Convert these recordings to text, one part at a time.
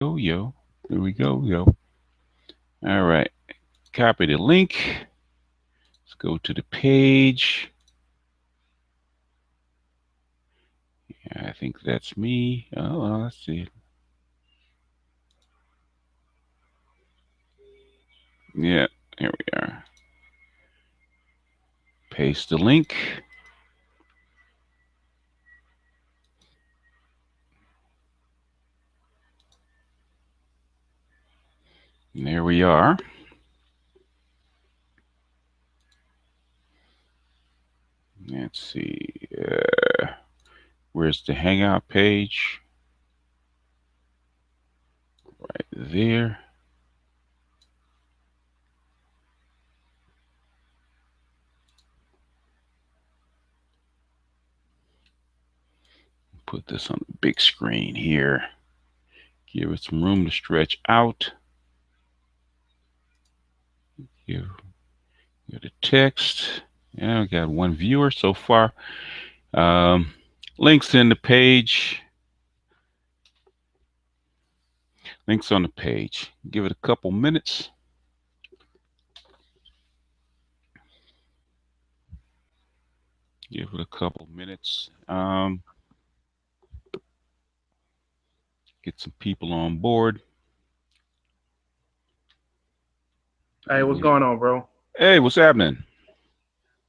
Yo, yo. Here we go, yo. All right. Copy the link. Let's go to the page. Yeah, I think that's me. Oh, let's see. Yeah, here we are. Paste the link. And there we are. Let's see. Where's the Hangout page? Right there. Put this on the big screen here. Give it some room to stretch out. Give the text. Yeah, we got one viewer so far. Um, links in the page. Links on the page. Give it a couple minutes. Give it a couple minutes. Get some people on board. Hey, what's going on, bro? Hey, what's happening?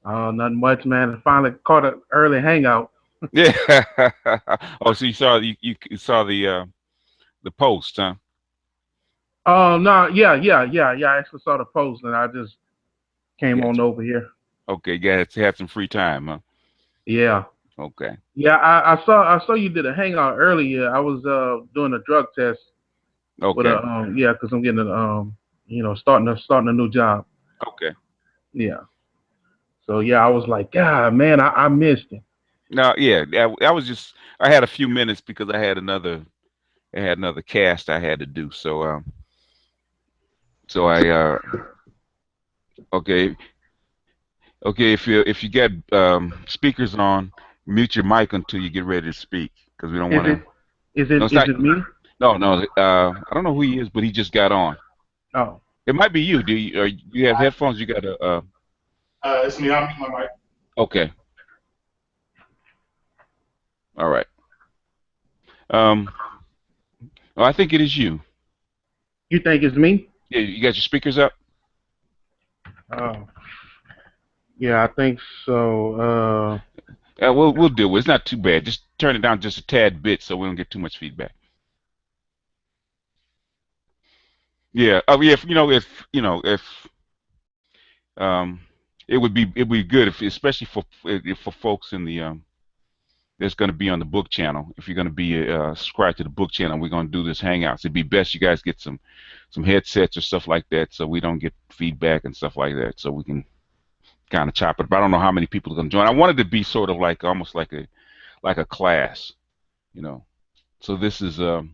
Nothing much, man. I finally caught an early hangout. Yeah. Oh, so you saw the post, huh? Oh, no, yeah. I actually saw the post, and I just came on Gotcha. over here. Okay, got had some free time, huh? Yeah, Okay. yeah. I saw you did a hangout earlier. I was doing a drug test with Okay. a yeah, because I'm getting a starting a new job. Okay. Yeah. So yeah, I was like, God, man, I missed it. No, yeah, I was just I had a few minutes because I had another cast I had to do. So I okay, okay, if you get speakers on, mute your mic until you get ready to speak because we don't Is want it to. is No, it it's is not. it me? No. I don't know who he is, but he just got on. Oh, It might be you. Do you have headphones? You got a It's me. I'm my mic. okay. All right. Um. Oh, I think it is you. you think it's me? Yeah, you got your speakers up. Oh, yeah, I think so. We'll deal with it. It's not too bad. Just turn it down just a tad bit so we don't get too much feedback. Yeah. Oh, yeah. If um, it would be good if, especially for folks in the that's going to be on the book channel. If you're going to be subscribed to the book channel, we're going to do this hangouts. It'd be best you guys get some headsets or stuff like that, so we don't get feedback and stuff like that, so we can kind of chop it. But I don't know how many people are going to join. I wanted to be sort of like almost like a class, you know. So this is so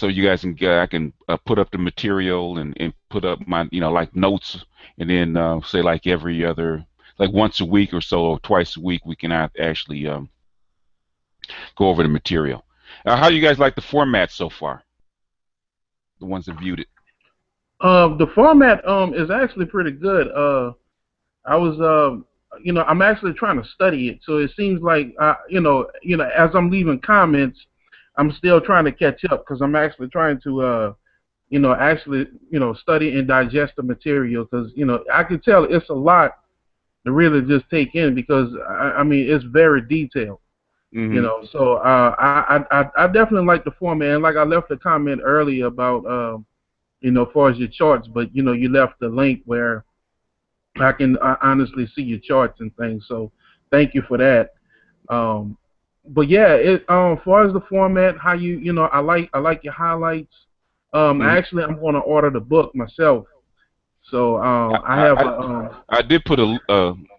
you guys can I can put up the material and put up my like notes and then say like every other like once a week or so or twice a week we can actually go over the material. How do you guys like the format so far? The ones that viewed it. The format is actually pretty good. I was I'm actually trying to study it, so it seems like as I'm leaving comments, I'm still trying to catch up because I'm actually trying to study and digest the material because I can tell it's a lot to really just take in because I mean it's very detailed. Mm-hmm. So I definitely like the format. And like I left a comment earlier about as far as your charts, but you left the link where I can honestly see your charts and things. So thank you for that. Um, but yeah, as far as the format, how I like your highlights. Mm-hmm. Actually, I'm going to order the book myself. So I I, have I a I did put a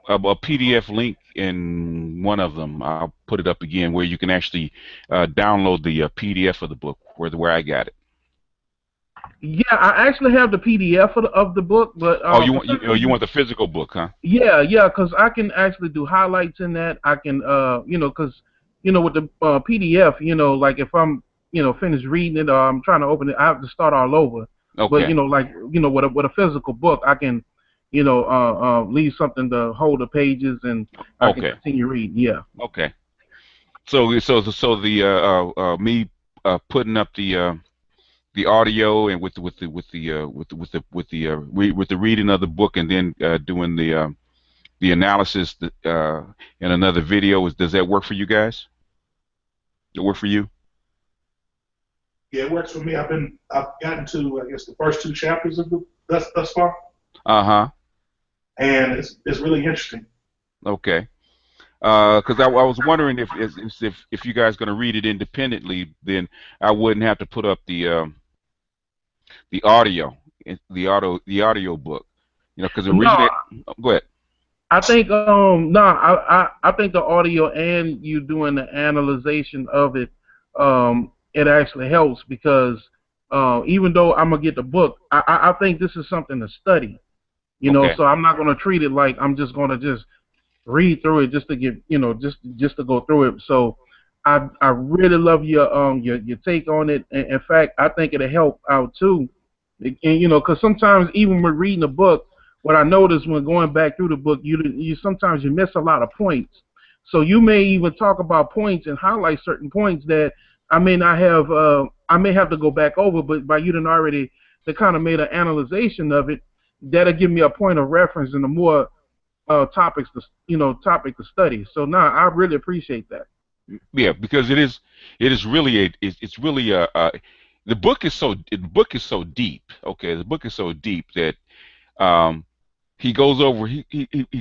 PDF link in one of them. I'll put it up again where you can actually download the PDF of the book where I got it. yeah, I actually have the PDF of the book, but Oh, you for want some you reason, want the physical book, huh? yeah, because I can actually do highlights in that. I can, because with the PDF, like if I'm, finish reading it, or I'm trying to open it, I have to start all over. But Okay. like with a physical book, I can leave something to hold the pages, and I can Okay. continue reading. Yeah. Okay. So the me putting up the audio and with the reading of the book and then doing the analysis in another video, does that work for you guys? It work for you? Yeah, it works for me. I've gotten to I guess the first two chapters of the thus far, Uh-huh. and it's really interesting. Okay. Because I was wondering if you guys going to read it independently, then I wouldn't have to put up the audio, the audio book. Because No, originally, go ahead. I think no, I think the audio and you doing the analyzation of it, it actually helps because even though I'm gonna get the book, I think this is something to study. Okay. So I'm not gonna treat it like I'm just gonna just read through it just to get just to go through it. So I really love your take on it. And in fact, I think it'll help out too. And because sometimes even when reading a book, what I notice when going back through the book, you sometimes you miss a lot of points. So you may even talk about points and highlight certain points that I may not have. I may have to go back over, but by you done already, they kind of made an analyzation of it. That'll give me a point of reference and a more topic to study. So now I really appreciate that. Yeah, because it is really it's really the book is so deep. Okay, the book is so deep that um he goes over he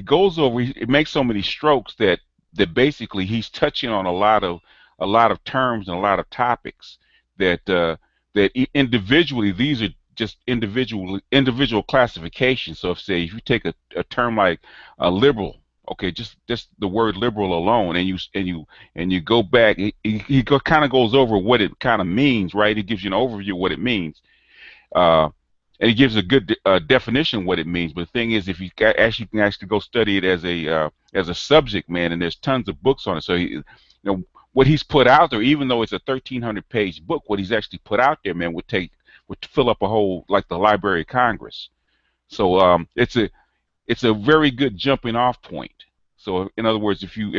goes over it makes so many strokes that basically he's touching on a lot of terms and a lot of topics that individually these are just individual classifications. So if you take a term like a liberal, okay, just the word liberal alone, and you go back, he kind of goes over what it kind of means, right? He gives you an overview of what it means. Uh, and it gives a good definition of what it means. But the thing is, if you can actually go study it as a subject, man, and there's tons of books on it. So what he's put out there, even though it's a 1,300-page book, what he's actually put out there, man, would fill up a whole like the Library of Congress. So it's a very good jumping off point. So in other words, if you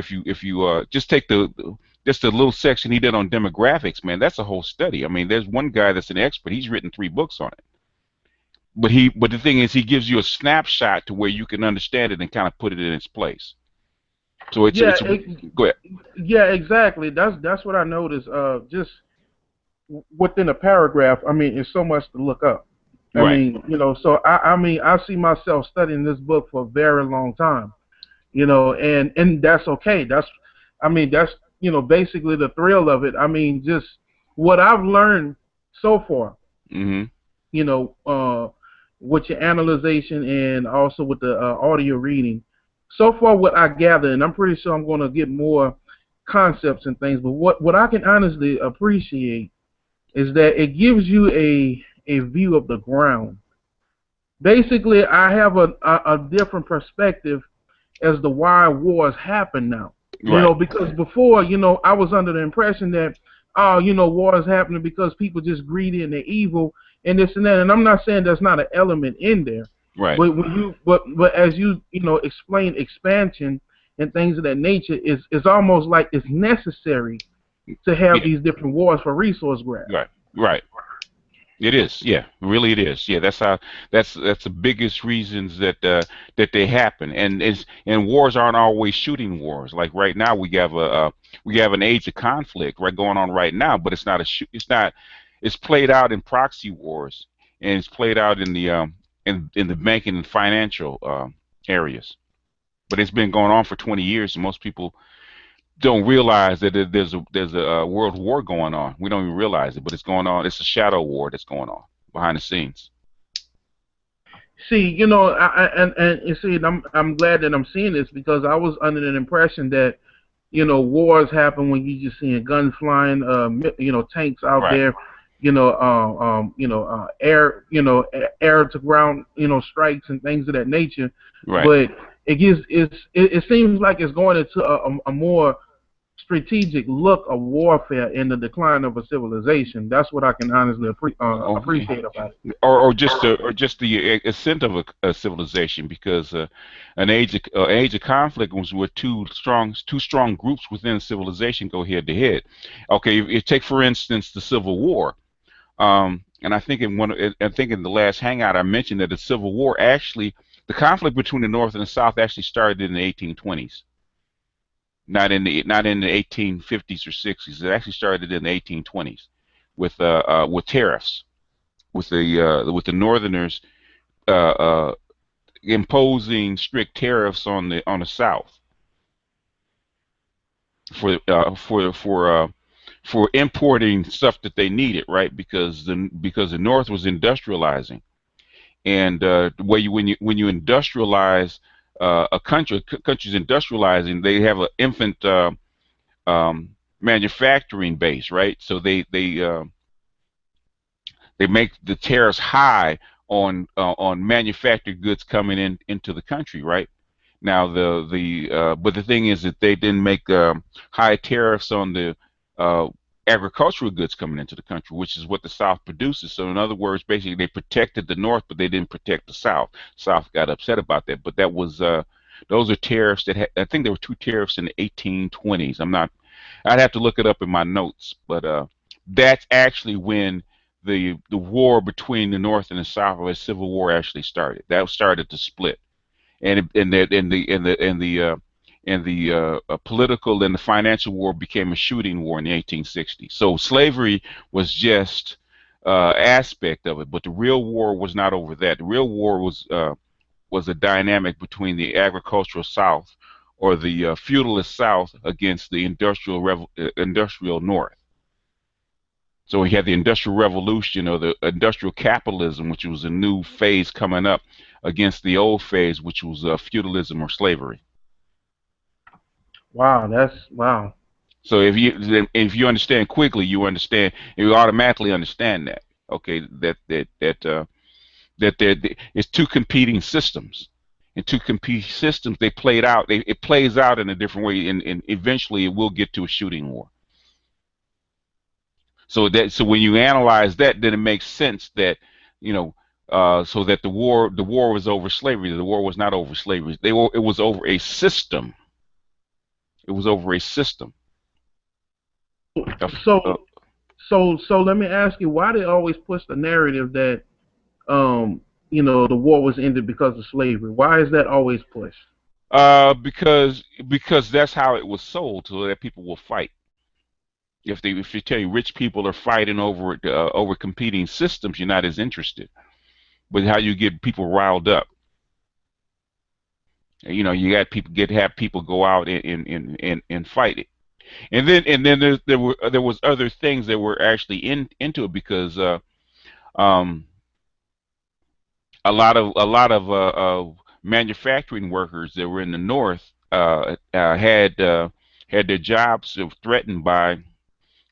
just take just a little section he did on demographics, man, that's a whole study. I mean, there's one guy that's an expert. He's written 3 books on it. But the thing is, he gives you a snapshot to where you can understand it and kind of put it in its place. So Yeah, go ahead. yeah, exactly. That's what I noticed. Just within a paragraph, I mean, it's so much to look up. I Right. mean, so I mean, I see myself studying this book for a very long time. And that's okay. I mean, that's basically the thrill of it. I mean, just what I've learned so far. Hmm. You know, uh, with your analyzation and also with the audio reading. So far, what I gather, and I'm pretty sure I'm going to get more concepts and things, but what I can honestly appreciate is that it gives you a view of the ground. Basically, I have a different perspective as to why wars happen now. Right. Because before, I was under the impression that, oh, war is happening because people just greedy and they're evil and this and that. And I'm not saying there's not an element in there, Right. but but as explain expansion and things of that nature, is almost like it's necessary to have Yeah. these different wars for resource grab. Right. Right. It is, yeah, really it is. Yeah, that's the biggest reasons that they happen. And wars aren't always shooting wars. Like right now we have an age of conflict right going on right now, but it's not it's played out in proxy wars, and it's played out in the banking and financial areas. But it's been going on for 20 years, and most people don't realize that there's a world war going on. We don't even realize it, but it's going on. It's a shadow war that's going on behind the scenes. See, and you see, and I'm glad that I'm seeing this because I was under the impression that wars happen when you just seeing guns flying, tanks out Right, there, air, air to ground, strikes and things of that nature. right, But it seems like it's going into a more strategic look of warfare and the decline of a civilization. That's what I can honestly Okay. appreciate about it. Or just the ascent of a civilization, because an age of conflict was where two strong groups within a civilization go head to head. Okay, you take for instance the Civil War. And I think I think in the last hangout I mentioned that the Civil War actually, the conflict between the North and the South actually started in the 1820s, not in the 1850s or 60s. It actually started in the 1820s with tariffs, with the Northerners uh, uh, imposing strict tariffs on the South for importing stuff that they needed, right? Because the North was industrializing, and the way when you industrialize country's industrializing, they have an infant manufacturing base, right? So they make the tariffs high on manufactured goods coming into the country, right? Now the but the thing is that they didn't make high tariffs on the uh, agricultural goods coming into the country, which is what the South produces. So in other words, basically they protected the North, but they didn't protect the South. South got upset about that, but that was those are tariffs I think there were two tariffs in the 1820s. I'd have to look it up in my notes, but that's actually when the war between the North and the South, or the Civil War, actually started. That started to split, and the political and the financial war became a shooting war in the 1860s. So slavery was just aspect of it, but the real war was not over that. The real war was a dynamic between the agricultural South, or the feudalist South, against the industrial North. So we had the Industrial Revolution, or the industrial capitalism, which was a new phase coming up, against the old phase, which was feudalism or slavery. Wow, that's wow. So if you understand quickly, you automatically understand that. Okay, it's two competing systems, and two competing systems, they played out. It plays out in a different way, and eventually it will get to a shooting war. So when you analyze that, then it makes sense that, you know, so that the war was over slavery. The war was not over slavery. It was over a system. It was over a system. Of, So so let me ask you, why they always push the narrative that the war was ended because of slavery? Why is that always pushed? because that's how it was sold, so that people will fight. If you tell you rich people are fighting over competing systems, you're not as interested. But how you get people riled up? You got people have people go out and fight it. And then there was other things that were actually into it, because um, a lot of manufacturing workers that were in the North had their jobs threatened by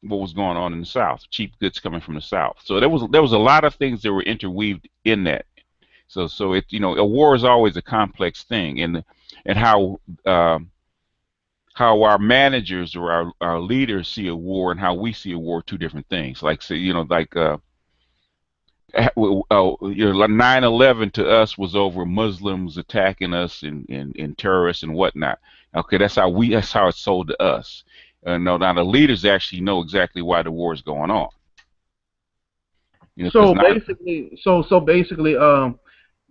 what was going on in the South, cheap goods coming from the South. So there was a lot of things that were interweaved in that. So a war is always a complex thing, and how our managers or our leaders see a war and how we see a war are two different things. Like, say, like 9/11 to us was over Muslims attacking us, and terrorists and whatnot. Okay, that's how it's sold to us. No, now the leaders actually know exactly why the war is going on. Because So not. basically,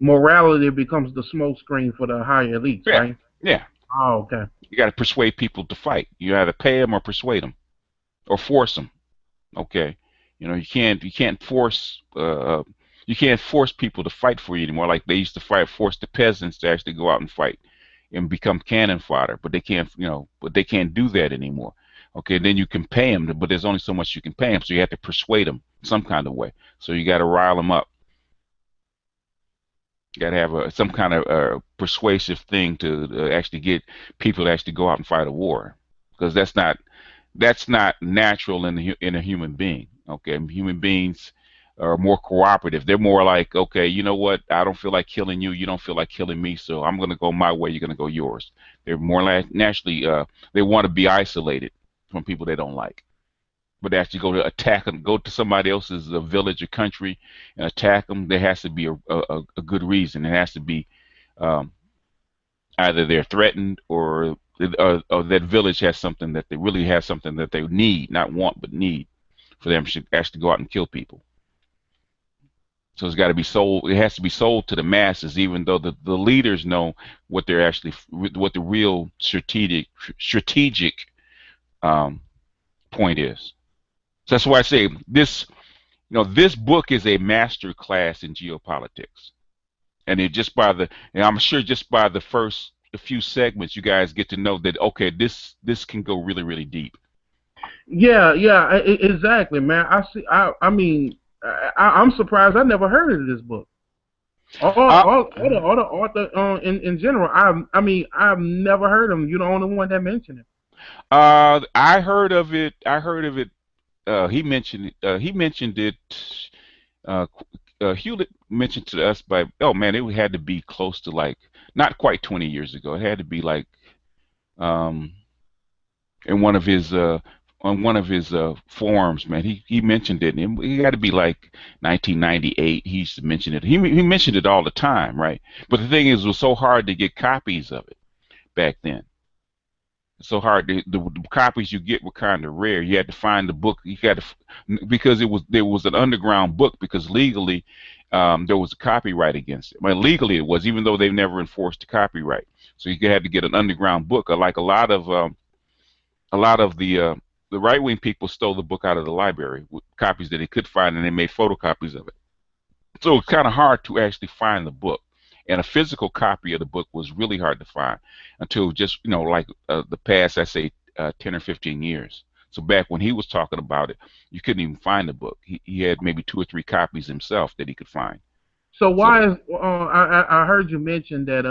morality becomes the smoke screen for the higher elites, Yeah, right? yeah. Oh, okay. You got to persuade people to fight. You either pay them or persuade them or force them. Okay, you can't force people to fight for you anymore, like they used to force the peasants to actually go out and fight and become cannon fodder. But they can't do that anymore. Okay, then you can pay them, but there's only so much you can pay them, so you have to persuade them some kind of way. So you got to rile them up. You got to have some kind of persuasive thing to actually get people to actually go out and fight a war, because that's not natural in a human being. Okay, human beings are more cooperative. They're more like, okay, you know what? I don't feel like killing you. You don't feel like killing me. So I'm going to go my way. You're going to go yours. They're more like naturally. They want to be isolated. from people they don't like. But actually go to attack them, go to somebody else's village or country and attack them, there has to be a good reason. It has to be um, either they're threatened or that village has something that they really have something that they need, not want, but need for them to actually go out and kill people. So it's got to be sold. It has to be sold to the masses, even though the leaders know what they're actually what the real strategic um, point is. So that's why I say this. This book is a master class in geopolitics, and it just by the and I'm sure just by the first a few segments, you guys get to know that okay, this can go really really deep. Yeah, yeah, exactly, man. I see. I mean, I'm surprised. I never heard of this book. Uh, All the author in general. I mean, I've never heard of him. You're the only one that mentioned it. I heard of it. I heard of it. He mentioned it. He mentioned it. Uh, Hewlett mentioned to us by oh man, it had to be close to like not quite 20 years ago. It had to be like um, in one of his on one of his forums, man. He mentioned it, and he had to be like 1998. He used to mention it. He mentioned it all the time, right? But the thing is, it was so hard to get copies of it back then. So hard. The copies you get were kind of rare. You had to find the book. You had to because there was an underground book because legally there was a copyright against it. Well, legally it was, even though they've never enforced the copyright. So you had to get an underground book. Like a lot of the right wing people stole the book out of the library with copies that they could find, and they made photocopies of it. So it's kind of hard to actually find the book. And a physical copy of the book was really hard to find until just, like the past, I say, 10 or 15 years. So back when he was talking about it, you couldn't even find the book. He had maybe two or three copies himself that he could find. So So why is I heard you mention that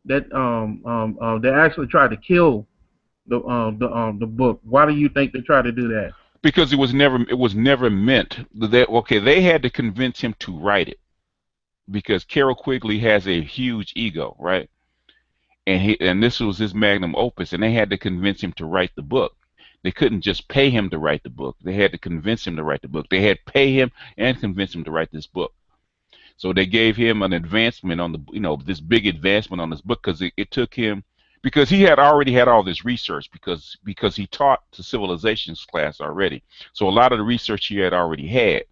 they actually tried to kill the book. Why do you think they tried to do that? because it was never meant that okay, they had to convince him to write it because Carol Quigley has a huge ego, right? And this was his magnum opus, and they had to convince him to write the book. They couldn't just pay him to write the book. They had to convince him to write the book. They had to pay him and convince him to write this book. So they gave him an advancement on this big advancement on this book because it took him because he had already had all this research because he taught the civilizations class already. So a lot of the research he had already had,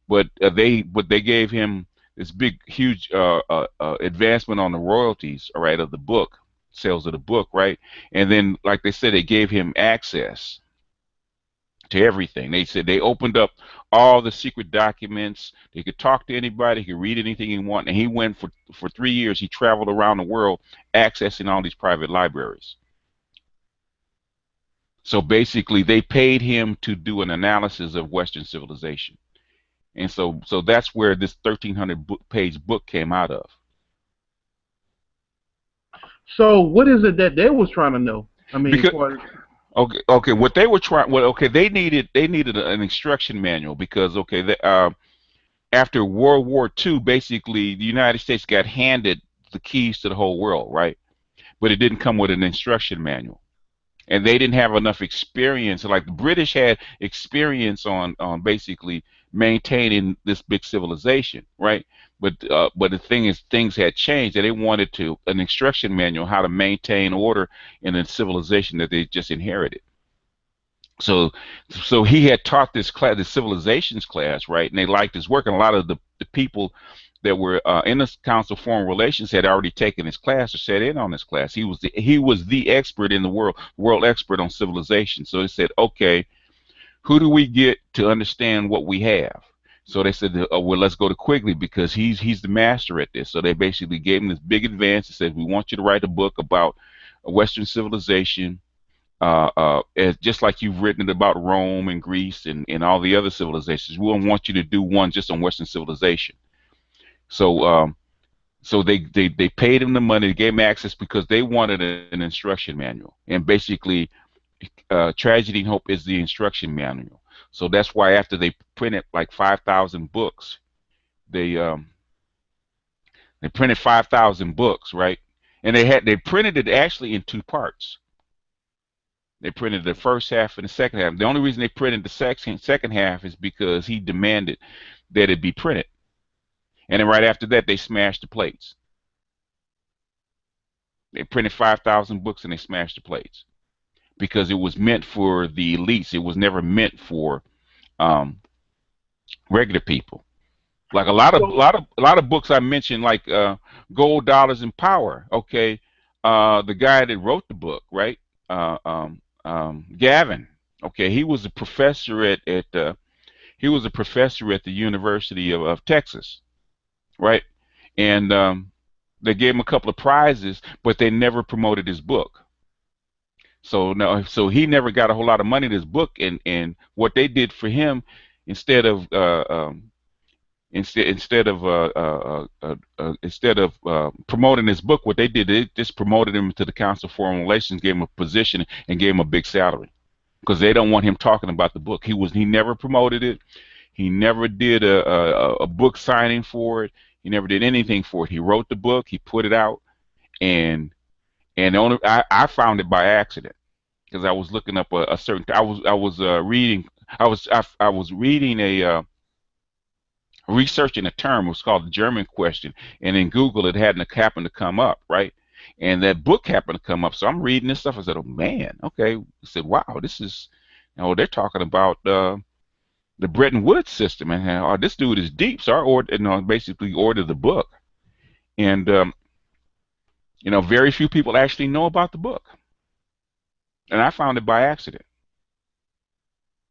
but they gave him this big huge advancement on the royalties, all right, of the book sales of the book, right? And then like they said, they gave him access to everything. They said they opened up all the secret documents. They could talk to anybody, he could read anything he wanted, and he went for 3 years. He traveled around the world accessing all these private libraries. So basically they paid him to do an analysis of Western civilization. And so that's where this 1,300 page book came out of. So what is it that they was trying to know? I mean, Because for okay, what they were trying, well, okay, they needed an instruction manual because okay, after World War II, basically the United States got handed the keys to the whole world, right? But it didn't come with an instruction manual, and they didn't have enough experience. Like the British had experience on basically maintaining this big civilization, right? But the thing is, things had changed, and they wanted to an instruction manual how to maintain order in a civilization that they just inherited. So he had taught this class, the civilizations class, right? And they liked his work, and a lot of the people that were in the Council of Foreign Relations had already taken his class or sat in on this class. He was the expert in the world expert on civilization. So they said, okay, who do we get to understand what we have? So they said, oh, well, let's go to Quigley because he's the master at this. So they basically gave him this big advance and said, we want you to write a book about Western civilization, just like you've written it about Rome and Greece and all the other civilizations. We don't want you to do one just on Western civilization. So so they paid him the money, they gave him access because they wanted an instruction manual. And basically, Tragedy and Hope is the instruction manual. So that's why after they printed like 5,000 books, they um, they printed 5,000 books, right? And they printed it actually in two parts. They printed the first half and the second half. The only reason they printed the second half is because he demanded that it be printed. And then right after that, they smashed the plates. They printed 5,000 books and they smashed the plates because it was meant for the elites. It was never meant for um, regular people. Like So a lot of books I mentioned, like Gold, Dollars, and Power. Okay, the guy that wrote the book, right? Gavin. Okay, he was a professor he was a professor at the University of Texas, right? And they gave him a couple of prizes, but they never promoted his book. So no, so he never got a whole lot of money in his book, and what they did for him, instead of instead of promoting his book, what they did, they just promoted him to the Council of Foreign Relations, gave him a position, and gave him a big salary because they don't want him talking about the book. He never promoted it. He never did a book signing for it. He never did anything for it. He wrote the book, he put it out, and I found it by accident because I was looking up a certain. I was reading. I was reading researching a term. It was called the German question, and in Google it hadn't happened to come up, right? And that book happened to come up, so I'm reading this stuff. I said, "Oh man, okay." I said, "Wow, this is, they're talking about the Bretton Woods system, and oh, this dude is deep." So I ordered, basically ordered the book, and very few people actually know about the book, and I found it by accident.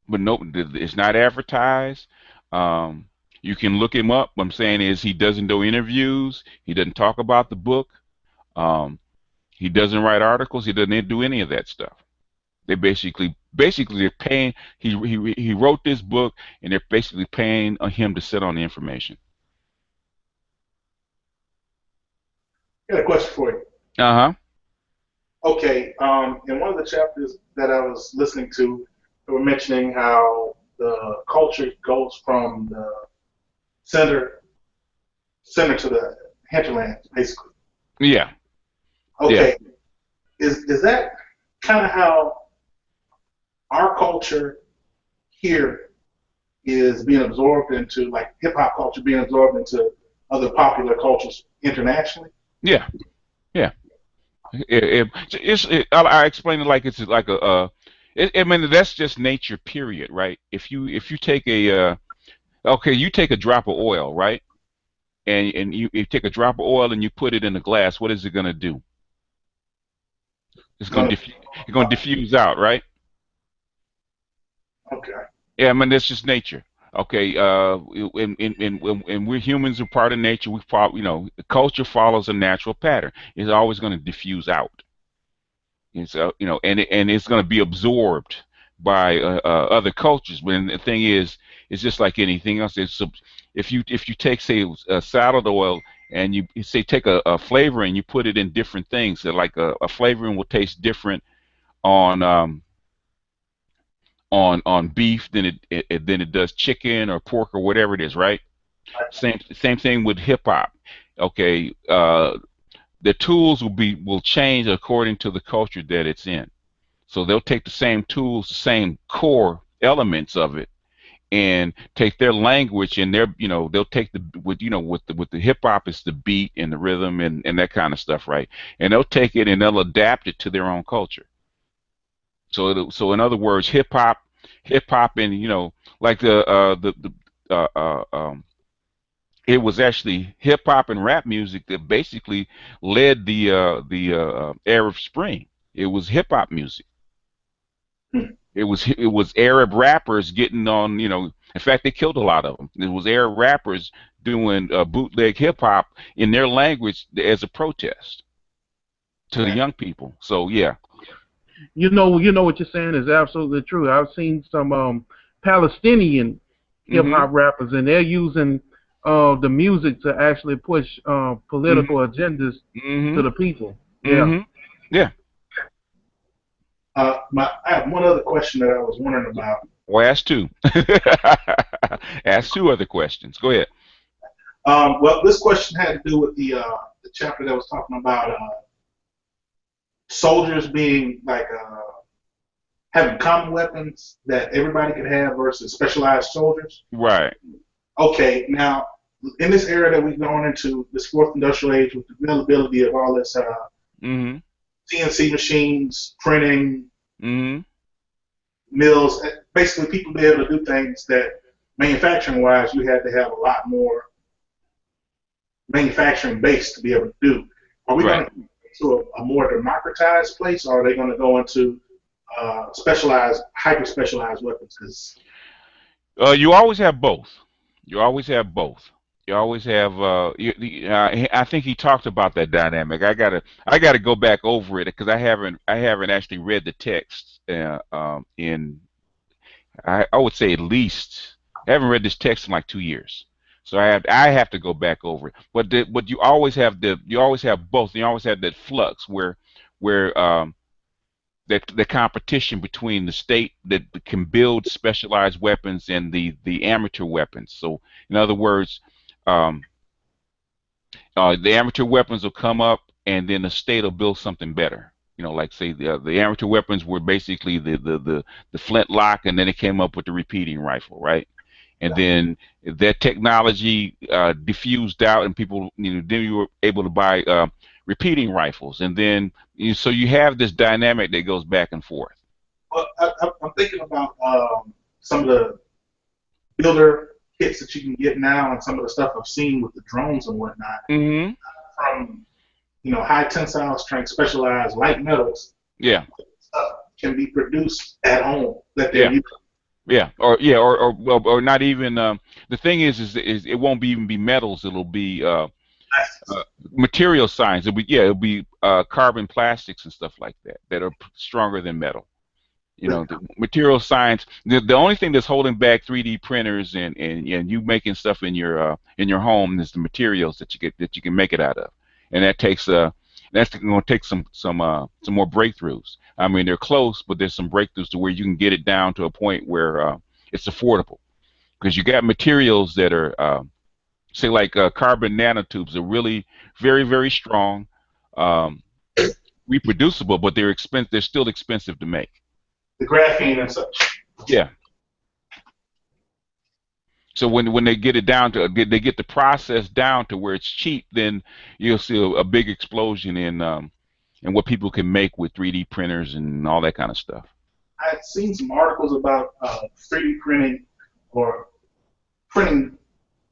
But no, it's not advertised. Um, you can look him up. What I'm saying is he doesn't do interviews. He doesn't talk about the book. Um, he doesn't write articles. He doesn't do any of that stuff. They basically they're paying. He wrote this book, and they're basically paying him to sit on the information. I got a question for you. Uh huh. Okay, in one of the chapters that I was listening to, they were mentioning how the culture goes from the center to the hinterlands, basically. Yeah. Yeah. Okay, is that kind of how our culture here is being absorbed into, like hip hop culture being absorbed into other popular cultures internationally? Yeah. Yeah. I explain it like it's like I mean, that's just nature, period, right? If you take okay, you take a drop of oil, right? And you take a drop of oil and you put it in a glass, what is it going to do? It's It's going gonna to it's going to diffuse out, right? okay. Yeah, I mean that's just nature. Okay, and we're humans are part of nature. We follow, culture follows a natural pattern. It's always going to diffuse out. And so, and it's going to be absorbed by other cultures. When the thing is, it's just like anything else. If you take, say, salad oil and you say take a flavor and you put it in different things, so like a flavoring will taste different on on beef than it does chicken or pork or whatever it is, right? Same thing with hip hop. Okay, the tools will change according to the culture that it's in. So they'll take the same tools, the same core elements of it, and take their language and they'll take the with the hip hop, it's the beat and the rhythm and that kind of stuff, right? And they'll take it and they'll adapt it to their own culture. So in other words, hip hop, and like uh, uh, um, it was actually hip hop and rap music that basically led the Arab Spring. It was hip hop music. It was Arab rappers getting on. In fact, they killed a lot of them. It was Arab rappers doing bootleg hip hop in their language as a protest to the young people. So yeah. you know what you're saying is absolutely true. I've seen some Palestinian hip Mhm. hop rappers, and they're using the music to actually push Mhm. political agendas to Mhm. the people. Yeah. Mhm. Yeah. I have one other question that I was wondering about. Well, ask two. Ask two other questions. Go ahead. Well, this question had to do with the chapter that was talking about soldiers being like having common weapons that everybody could have versus specialized soldiers. Right. Okay, now in this era that we've gone into, this fourth industrial age, with the availability of all this Mm-hmm. CNC machines, printing, Mm-hmm. mills, basically people be able to do things that manufacturing wise you had to have a lot more manufacturing base to be able to do. Are we going Right. to go to a more democratized place, or are they going to go into specialized, hyper specialized weapons? Because You always have both. You always have both. You always have. I think he talked about that dynamic. I gotta go back over it because I haven't actually read the text in I would say at least I haven't read this text in like 2 years. So I have to go back over it. But you always have both. You always have that flux where the competition between the state that can build specialized weapons and the amateur weapons. So in other words, um, the amateur weapons will come up, and then the state will build something better. Like say the amateur weapons were basically the flintlock, and then it came up with the repeating rifle, right? And then that technology diffused out, and people, then you were able to buy repeating rifles, and then so you have this dynamic that goes back and forth. well, I'm thinking about some of the builder kits that you can get now, and some of the stuff I've seen with the drones and whatnot, Hmm. from high tensile strength, specialized light metals, Yeah, can be produced at home that they're yeah, using. or not even. The thing is it won't even be metals. It'll be uh, material science. It'll be carbon plastics and stuff like that that are stronger than metal. The material science. The only thing that's holding back 3D printers and you making stuff in your home is the materials that you can make it out of, and that's going to take some more breakthroughs. I mean, they're close, but there's some breakthroughs to where you can get it down to a point where it's affordable because you got materials that are say like carbon nanotubes are really very very strong, um, reproducible, but they're expensive. They're still expensive to make. The graphene and such. Yeah. So when they get it down to they get the process down to where it's cheap, then you'll see a big explosion in what people can make with 3D printers and all that kind of stuff. I've seen some articles about 3D printing or printing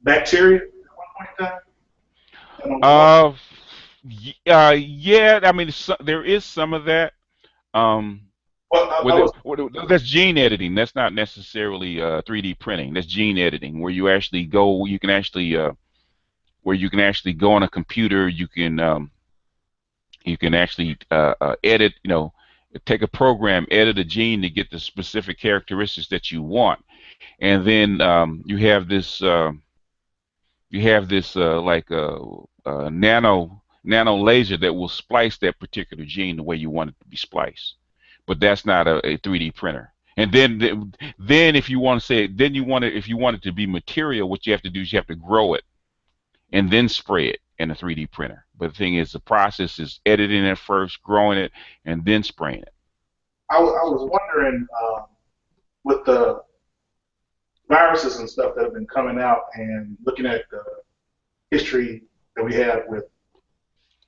bacteria at one point in time. I don't know what. Uh, yeah. I mean, there is some of that. Um, Well, I was that's gene editing. That's not necessarily 3D printing. That's gene editing, where you can actually go on a computer. You can actually edit. Take a program, edit a gene to get the specific characteristics that you want, and then you have this like nano laser that will splice that particular gene the way you want it to be spliced. But that's not a 3D printer. And then if you want to say then you want it if you want it to be material, what you have to do is you have to grow it and then spray it in a 3D printer. But the thing is, the process is editing it first, growing it, and then spraying it. I was wondering with the viruses and stuff that have been coming out, and looking at the history that we have with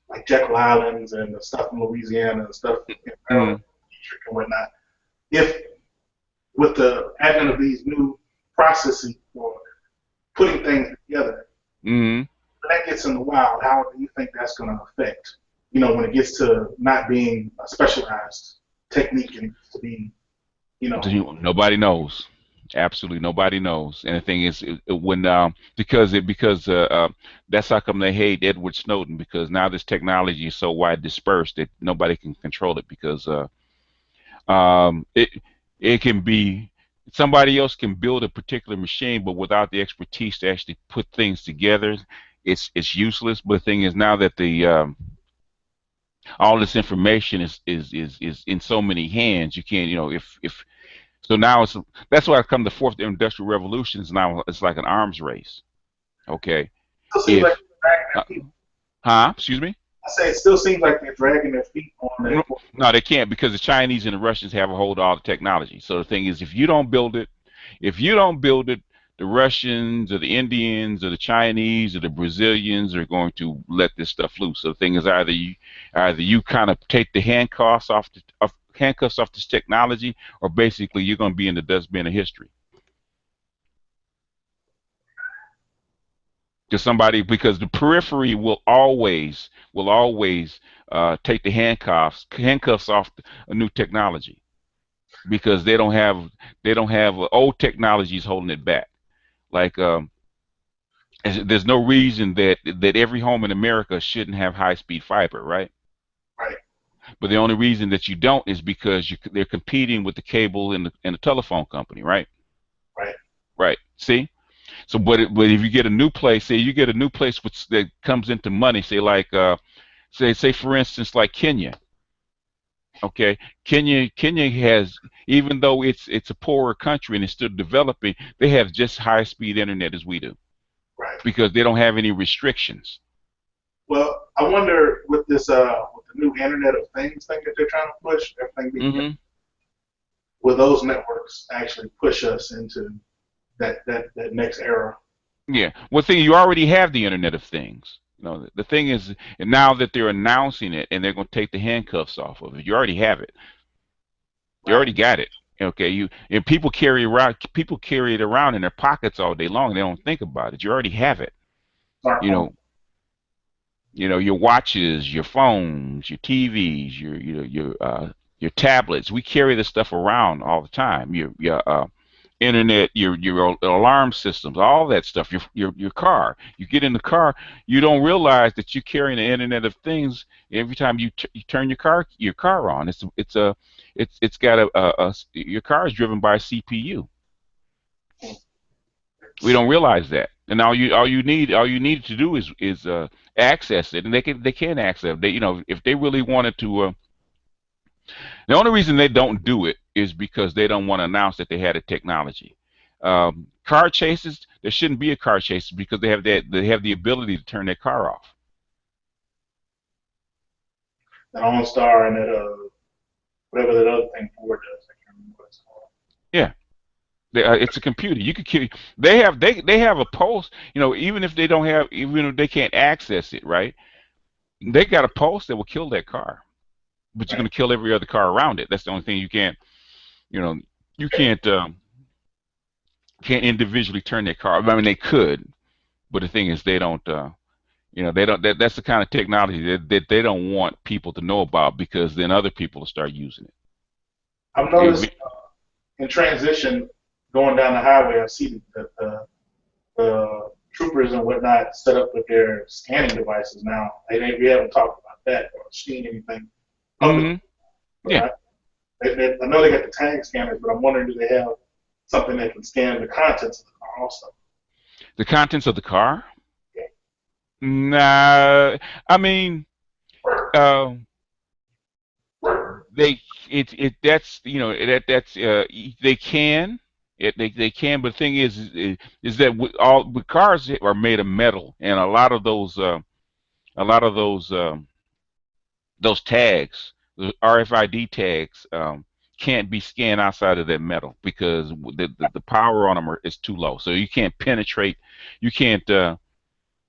like Jekyll Islands and the stuff in Louisiana and stuff in Maryland Mm. and whatnot. If with the advent of these new processes for putting things together, Mm. when that gets in the wild, how do you think that's going to affect? When it gets to not being a specialized technique and to be, you know, Nobody knows. Absolutely nobody knows. And the thing is, when that's how come they hate Edward Snowden, because now this technology is so wide dispersed that nobody can control it because it can be somebody else can build a particular machine, but without the expertise to actually put things together, it's useless. But the thing is, now that the all this information is in so many hands, you can't, if so now that's why I come the fourth industrial revolution is now it's like an arms race. Okay, it seems like if it's dragging uh, people. excuse me. I say it still seems like they're dragging their feet on No, that. no, they can't because the Chinese and the Russians have a hold of all the technology. So the thing is, if you don't build it, the Russians or the Indians or the Chinese or the Brazilians are going to let this stuff loose. So the thing is, either you kind of take the handcuffs off this technology, or basically you're going to be in the dustbin of history. To somebody, because the periphery will always take the handcuffs off a new technology, because they don't have old technologies holding it back. Like there's no reason that every home in America shouldn't have high speed fiber, right? Right, But the only reason that you don't is because they're competing with the cable and the telephone company, right? right. Right. See. So, but if you get a new place, say you get a new place that comes into money, say like say for instance like Kenya. Okay, Kenya has, even though it's a poorer country and it's still developing, they have just high speed internet as we do Right. because they don't have any restrictions. Well, I wonder with this with the new Internet of Things thing that they're trying to push, everything being Hmm. will those networks actually push us into that next era? Yeah. Well, thing, you already have the Internet of Things. The thing is, and now that they're announcing it and they're going to take the handcuffs off of it, you already have it. You Right. already got it. Okay. You and people carry it around in their pockets all day long. They don't think about it. You already have it. You Smartphone. know, your watches, your phones, your TVs, your tablets. We carry this stuff around all the time. Your internet, your alarm systems, all that stuff. Your car. You get in the car, you don't realize that you're carrying the Internet of Things every time you turn your car on. It's got your car is driven by a CPU. We don't realize that, and all you need to do is access it, and they can access it. If they really wanted to. The only reason they don't do it is because they don't want to announce that they had a technology. Car chases, there shouldn't be a car chase because they have the ability to turn their car off. That OnStar and that whatever that other thing Ford does. I can't remember what it's called. Yeah, it's a computer. You could kill. They have a pulse. Even if they can't access it, right? They got a pulse that will kill that car, but you're Right. going to kill every other car around it. That's the only thing you can't. You know, you can't individually turn their car. I mean, they could, but the thing is, they don't. They don't. That's the kind of technology that they don't want people to know about, because then other people will start using it. I've It noticed be- in transition going down the highway, I see the troopers and whatnot set up with their scanning devices now. We haven't talked about that or seen anything public, Mhm. but Yeah. I know they got the tag scanners, but I'm wondering do they have something that can scan the contents of the car also? The contents of the car? Yeah. Nah. I mean, uh, they it that's that's they can. They can, but the thing is that all the cars are made of metal, and a lot of those tags, the RFID tags, can't be scanned outside of that metal because the power on them is too low. So you can't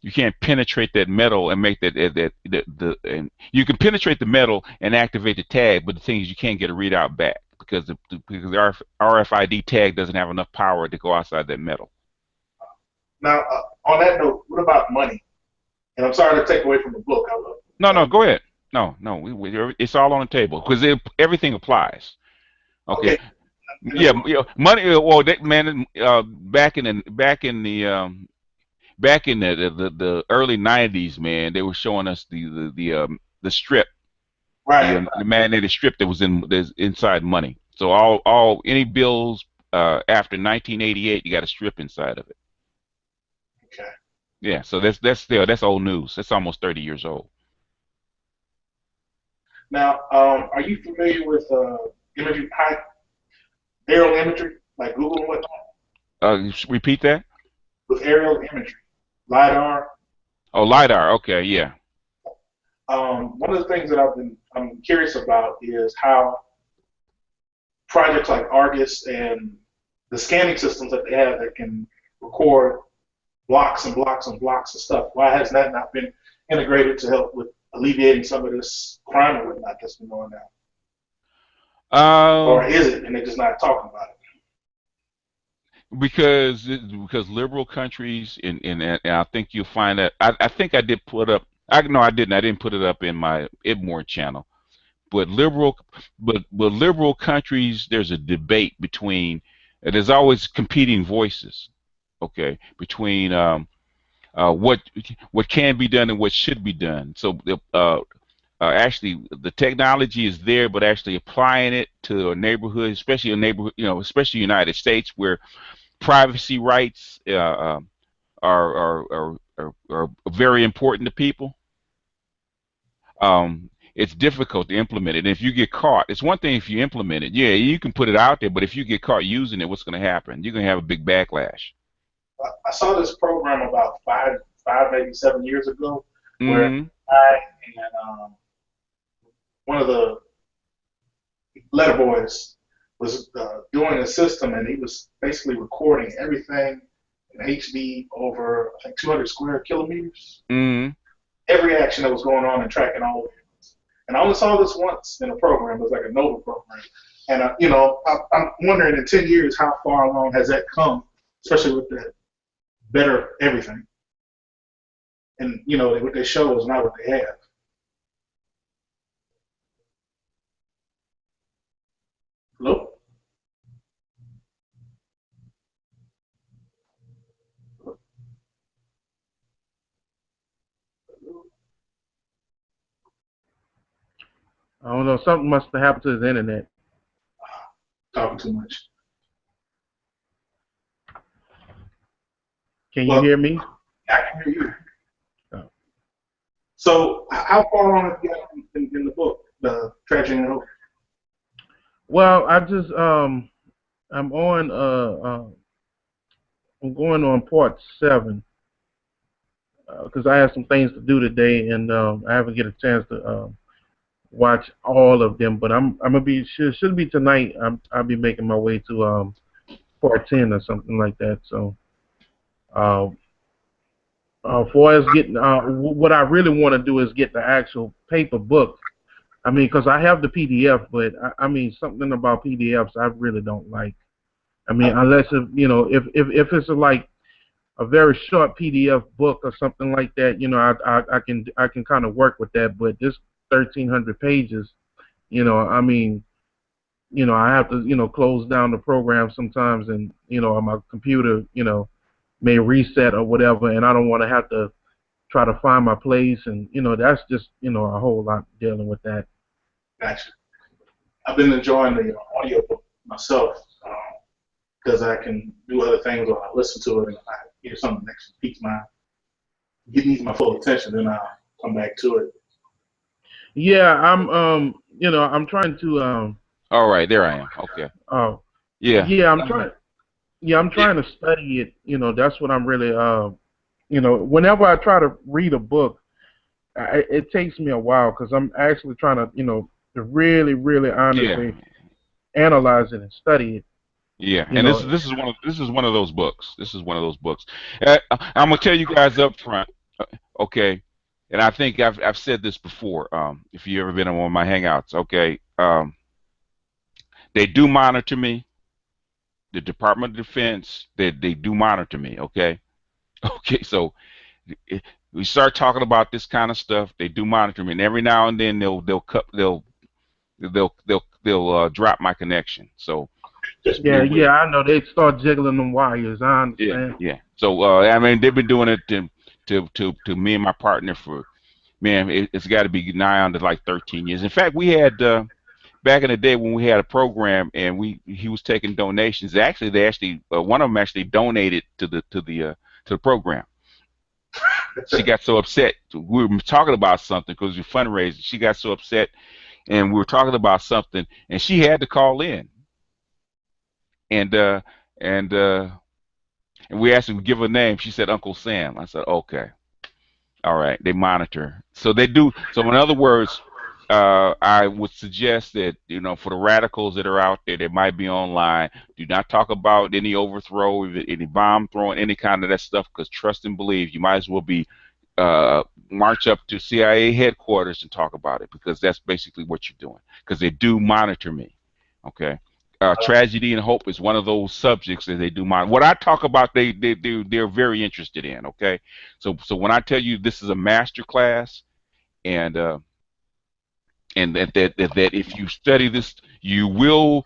you can't penetrate that metal and make and you can penetrate the metal and activate the tag, but the thing is you can't get a readout back because the RFID tag doesn't have enough power to go outside that metal. Now, on that note, what about money? And I'm sorry to take away from the book. I love No, it. no, go ahead. No, no, it's all on the table because everything applies. Okay. Okay, in the Yeah, book, money. Well, man, back in the early '90s, man, they were showing us the strip, right? the magnetic strip that was inside money. So any bills after 1988, you got a strip inside of it. Okay. Yeah, so that's old news. That's almost 30 years old. Now, are you familiar with imagery, high aerial imagery, like Google and whatnot, Repeat that. with aerial imagery, lidar? Oh, lidar. Okay, yeah. One of the things that I'm curious about is how projects like Argus and the scanning systems that they have that can record blocks and blocks and blocks of stuff. Why has that not been integrated to help with alleviating some of this crime and whatnot that's been going on? Or Um, is it, and they're just not talking about it? because liberal countries and I think you'll find that I think I did put up. I no, I didn't. I didn't put it up in my Ibmore channel. But liberal countries, there's a debate between. There's always competing voices. Okay, between what can be done and what should be done. So actually, the technology is there, but actually applying it to a neighborhood, especially a neighborhood, especially United States, where privacy rights are very important to people. It's difficult to implement it. And if you get caught, it's one thing if you implement it. Yeah, you can put it out there, but if you get caught using it, what's going to happen? You're going to have a big backlash. I saw this program about maybe 7 years ago, where Hmm. I and one of the letter boys was doing a system, and he was basically recording everything in HD over I think 200 square kilometers. Hmm. Every action that was going on and tracking all of it. And I only saw this once in a program. It was like a Nova program. And I'm wondering in 10 years how far along has that come, especially with the better everything. And what they show is not what they have. Hello. I don't know. Something must have happened to his internet. Talking too much. Can you Well, hear me? I can hear you. Oh. So how far along have you got in the book, the Tragedy and Hope? Well, I'm on I'm going on part 7 because I have some things to do today, and I haven't get a chance to watch all of them. But I'm gonna be should be tonight. I'll be making my way to part 10 or something like that. So uh, for us getting what I really want to do is get the actual paper book. I mean, because I have the PDF, but I mean something about PDFs I really don't like. I mean, unless if it's like a very short PDF book or something like that, I can kind of work with that. But this 1,300 pages, I mean, I have to close down the program sometimes, and my computer may reset or whatever, and I don't want to have to try to find my place, and that's just a whole lot dealing with that. Gotcha. I've been enjoying the audio book myself because I can do other things while I listen to it, and if I hear something that actually piques needs my full attention, then I'll come back to it. Yeah, I'm trying to All right, there I am. Okay. uh, Yeah. yeah, I'm trying to study it. That's what I'm really whenever I try to read a book, it takes me a while because I'm actually trying to to really, really Yeah. honestly analyze it and study it. Yeah. You And this know, is this is one of this is one of those books. This is one of those books. I'm gonna tell you guys up front. Okay. And I think I've said this before. If you ever been on one of my hangouts, okay. They do monitor me. The Department of Defense, they do monitor me. Okay. Okay. So we start talking about this kind of stuff. They do monitor me, and every now and then they'll drop my connection. So just be yeah, aware. yeah, I know they start jiggling them wires. I Yeah, understand. yeah. So I mean, they've been doing it to me and my partner for man. It's got to be nigh on to like 13 years. In fact, we had back in the day when we had a program and he was taking donations. Actually, they actually one of them actually donated to the program. She got so upset. We were talking about something because we were fundraising. She got so upset, and we were talking about something, and she had to call in, and and we asked her to give her name. She said Uncle Sam. I said okay. All right, they monitor. So they do. So in other words, I would suggest that for the radicals that are out there that might be online, do not talk about any overthrow, any bomb throwing, any kind of that stuff. Because trust and believe, you might as well be march up to CIA headquarters and talk about it because that's basically what you're doing. Because they do monitor me. Okay. Tragedy and hope is one of those subjects that they do monitor. What I talk about, they're very interested in. Okay. So when I tell you this is a master class, and that if you study this, it will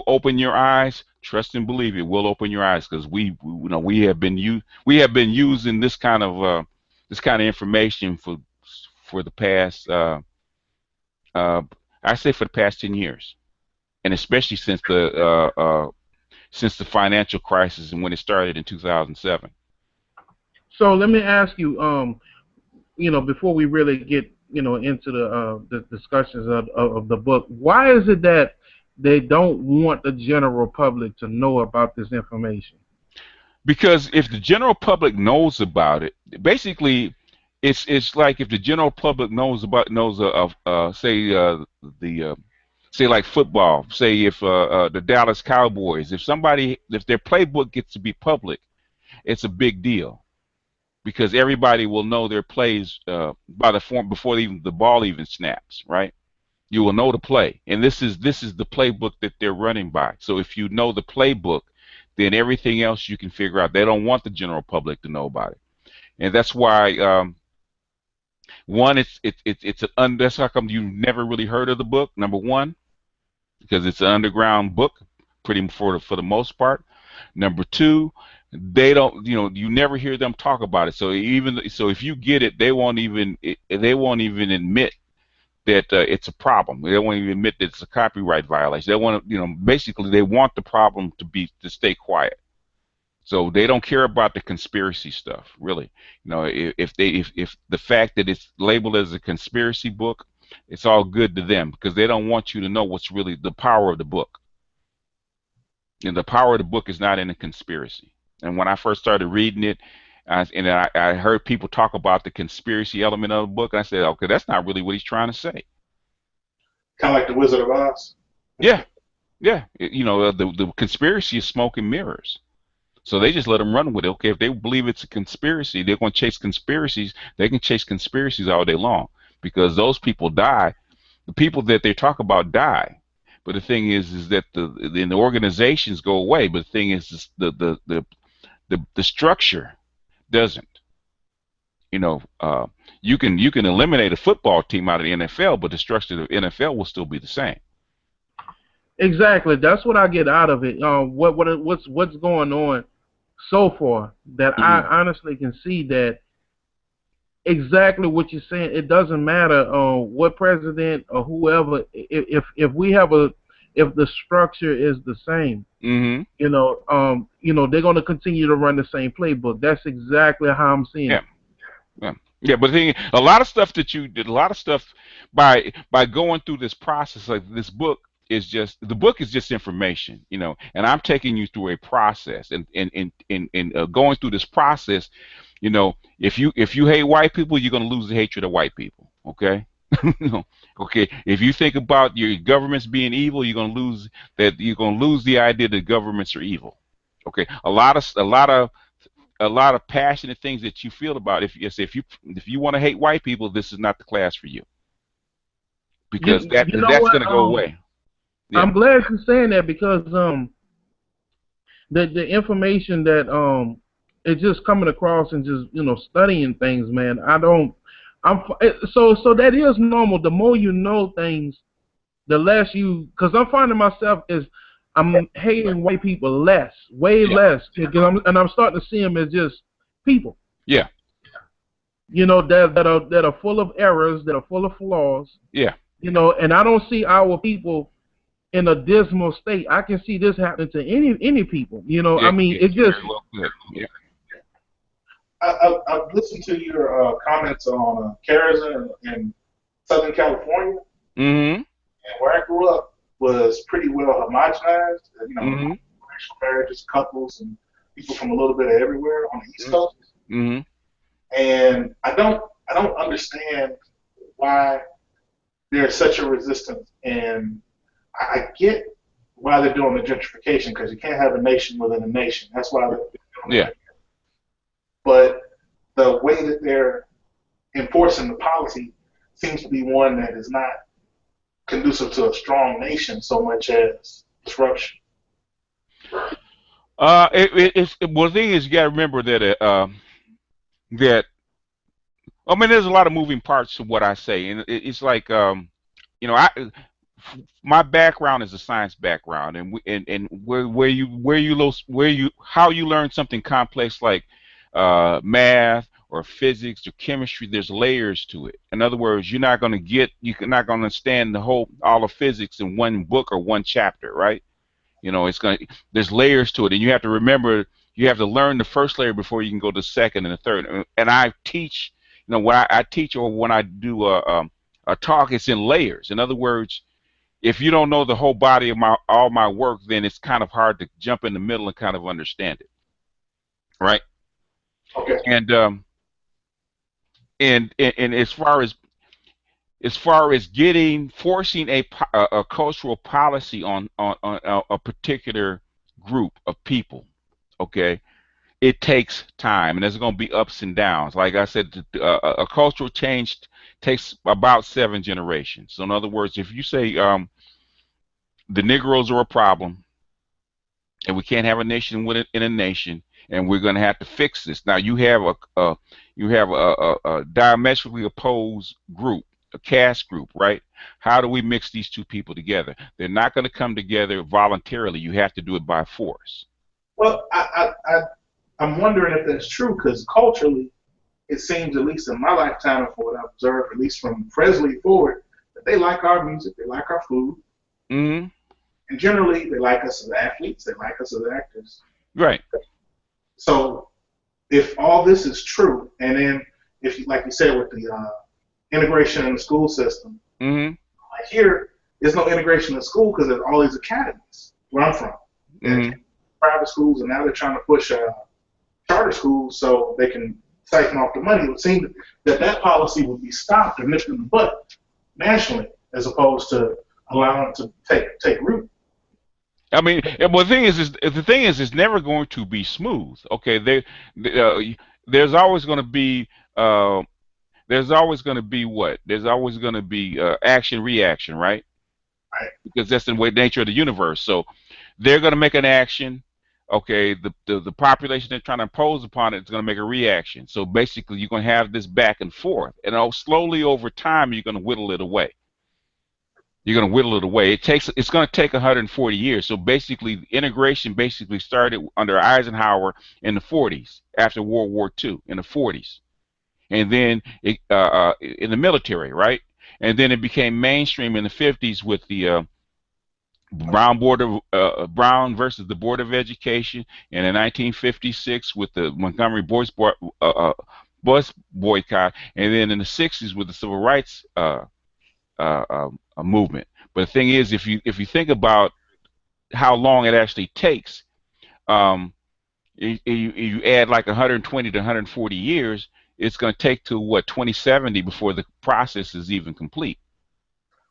open your eyes. Trust and believe it will open your eyes because we have been using this kind of information for the past I say for the past 10 years, and especially since the financial crisis and when it started in 2007. So let me ask you, before we really get, into the discussions of the book, why is it that they don't want the general public to know about this information? Because if the general public knows about it, basically, it's like if the general public knows of the say like football, say if the Dallas Cowboys, if their playbook gets to be public, it's a big deal because everybody will know their plays by the form before even the ball even snaps, right? You will know the play, and this is the playbook that they're running by. So if you know the playbook, then everything else you can figure out. They don't want the general public to know about it, and that's why one, that's how come you never really heard of the book. Number one, because it's an underground book, pretty for the most part. Number two, they don't, you never hear them talk about it. So if you get it, they won't even admit that it's a problem. They won't even admit that it's a copyright violation. They want to, basically they want the problem to stay quiet. So they don't care about the conspiracy stuff, really. If the fact that it's labeled as a conspiracy book, it's all good to them because they don't want you to know what's really the power of the book. And the power of the book is not in a conspiracy. And when I first started reading it, I heard people talk about the conspiracy element of the book, and I said, okay, that's not really what he's trying to say. Kind of like the Wizard of Oz. Yeah, yeah. The conspiracy is smoke and mirrors. So they just let them run with it. Okay, if they believe it's a conspiracy, they're going to chase conspiracies. They can chase conspiracies all day long because those people die. The people that they talk about die. But the thing is that the organizations go away. But the thing is the structure doesn't. You can eliminate a football team out of the NFL, but the structure of the NFL will still be the same. Exactly. That's what I get out of it. What's going on so far that I Hmm. honestly can see that exactly what you're saying. It doesn't matter what president or whoever. If we have if the structure is the same, Hmm. they're going to continue to run the same playbook. That's exactly how I'm seeing Yeah. it. Yeah. Yeah, but the thing, a lot of stuff that you did, a lot of stuff by going through this process, like this book the book is just information, and I'm taking you through a process, and going through this process, if you hate white people, you're gonna lose the hatred of white people, okay? Okay, if you think about your governments being evil, you're gonna lose the idea that governments are evil. Okay, a lot of passionate things that you feel about. If you want to hate white people, this is not the class for you because You know that's what? going to go away. Yeah. I'm glad you're saying that because the information that it's just coming across and just studying things, man. So that is normal. The more you know things, the less you. Because I'm finding myself I'm hating white people less, way Yeah. less, because I'm starting to see them as just people. Yeah. That are full of errors, that are full of flaws. Yeah. And I don't see our people in a dismal state. I can see this happening to any people. Yeah. I mean, Yeah. it just Very well put. Yeah. I've listened to your comments on Carrollton in Southern California, Mm-hmm. and where I grew up was pretty well homogenized. Mm-hmm. Interracial marriages, couples, and people from a little bit of everywhere on the East Coast. Mm-hmm. and I don't understand why there's such a resistance. And I get why they're doing the gentrification because you can't have a nation within a nation. That's why they're doing Yeah. it. But the way that they're enforcing the policy seems to be one that is not conducive to a strong nation so much as disruption. Well, the thing is, you got to remember that I mean, there's a lot of moving parts to what I say, and it's like you know, my background is a science background, and where you how you learn something complex like math or physics or chemistry, there's layers to it. In other words, you're not going to understand the whole all of physics in one book or one chapter, right? You know, there's layers to it, and you have to remember you have to learn the first layer before you can go to the second and the third. And I teach, you know, when I teach or when I do a talk, it's in layers. In other words, if you don't know the whole body of all my work, then it's kind of hard to jump in the middle and kind of understand it, right? Okay. And and as far as getting forcing a cultural policy on a particular group of people, okay, it takes time, and there's going to be ups and downs. Like I said, a cultural change takes about 7 generations. So in other words, if you say the Negroes are a problem, and we can't have a nation within a nation, and we're going to have to fix this. Now you have a diametrically opposed group, a caste group, right? How do we mix these two people together? They're not going to come together voluntarily. You have to do it by force. Well, I'm wondering if that's true because culturally, it seems, at least in my lifetime and for what I've observed, at least from Presley forward, that they like our music, they like our food, Hmm. and generally they like us as athletes, they like us as actors. Right. So if all this is true, and then if you, like you said, with the integration in the school system, Hmm. like here, there's no integration in school because there's all these academies where I'm from. And Hmm. private schools, and now they're trying to push charter schools so they can siphon off the money. It would seem that that policy would be stopped or nipped in the butt nationally, as opposed to allowing it to take root. I mean, well, the thing is, it's never going to be smooth. Okay, there's always going to be uh, what? There's always going to be action reaction, right? Right? Because that's the way nature of the universe. So they're going to make an action. Okay, the population they're trying to impose upon it is going to make a reaction. So basically, you're going to have this back and forth, and slowly over time, you're going to whittle it away. You're going to whittle it away. It's going to take 140 years. So basically, integration basically started under Eisenhower in the 40s, after World War II in the 40s, and then in the military, right? And then it became mainstream in the 50s with the Brown versus the Board of Education, and in 1956 with the Montgomery bus boycott, and then in the 60s with the Civil Rights movement. But the thing is, if you think about how long it actually takes, um, you add like 120 to 140 years, it's going to take to what 2070 before the process is even complete.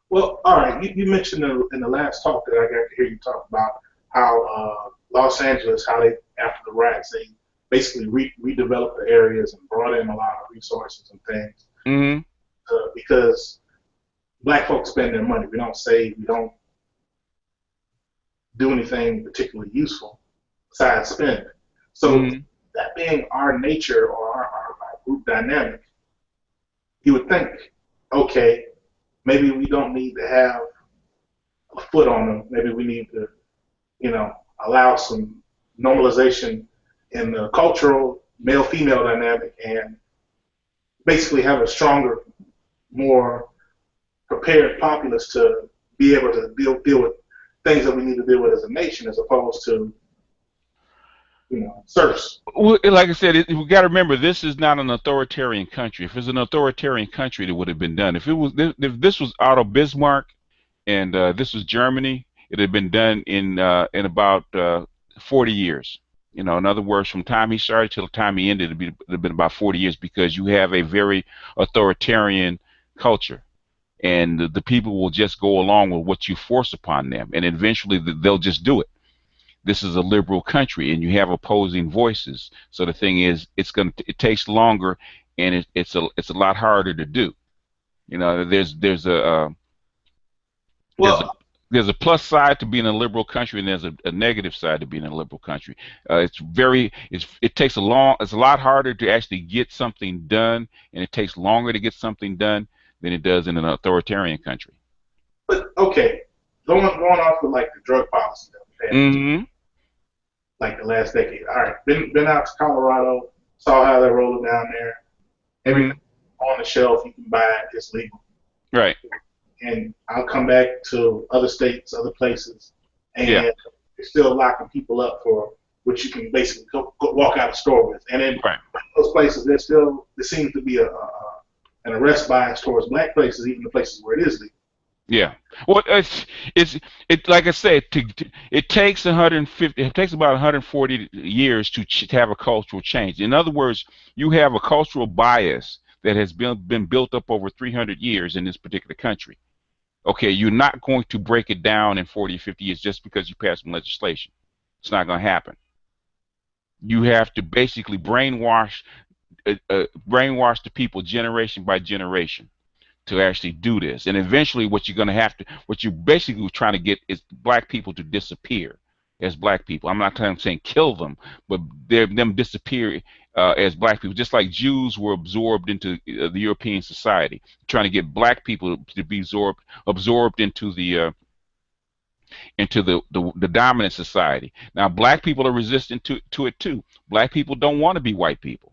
Well, all right. You mentioned in the last talk that I got to hear you talk about how Los Angeles, how they after the riots, they basically redeveloped the areas and brought in a lot of resources and things Hmm. because black folks spend their money. We don't save. We don't do anything particularly useful besides spend. So Hmm. that being our nature or our group dynamic, you would think, okay, maybe we don't need to have a foot on them. Maybe we need to, you know, allow some normalization in the cultural male-female dynamic and basically have a stronger, more prepared populace to be able to deal with things that we need to deal with as a nation as opposed to, serfs. Well, like I said, we got to remember this is not an authoritarian country. If it's an authoritarian country, it would have been done. If this was Otto Bismarck and this was Germany, it had been done in about 40 years. You know, in other words, from the time he started till the time he ended, it'd been about 40 years because you have a very authoritarian culture. And the people will just go along with what you force upon them. And eventually they'll just do it. This is a liberal country and you have opposing voices. So the thing is, it takes longer and it's a lot harder to do. You know, there's a Well, there's a plus side to being a liberal country and there's a negative side to being a liberal country. It takes it's a lot harder to actually get something done and it takes longer to get something done than it does in an authoritarian country. but okay, going off with like the drug policy that we've had, Hmm. like the last decade. All right, been out to Colorado, saw how they're rolling down there. Hmm. Everything on the shelf you can buy it, it's legal. Right. And I'll come back to other states, other places, Yeah. and they're still locking people up for what you can basically go walk out of the store with. And in Right. those places, there seems to be an arrest bias towards black places, even the places where it is legal. Yeah. Well, it's it like I said, it takes 150, it takes about 140 years to have a cultural change. In other words, you have a cultural bias that has been built up over 300 years in this particular country. Okay, you're not going to break it down in 40 or 50 years just because you pass some legislation. It's not going to happen. You have to basically brainwash the people generation by generation to actually do this. And eventually, what you're basically trying to get is black people to disappear as black people. I'm not saying kill them, but them disappear as black people, just like Jews were absorbed into the European society, trying to get black people to be absorbed into the dominant society. Now, black people are resistant to it too. Black people don't want to be white people.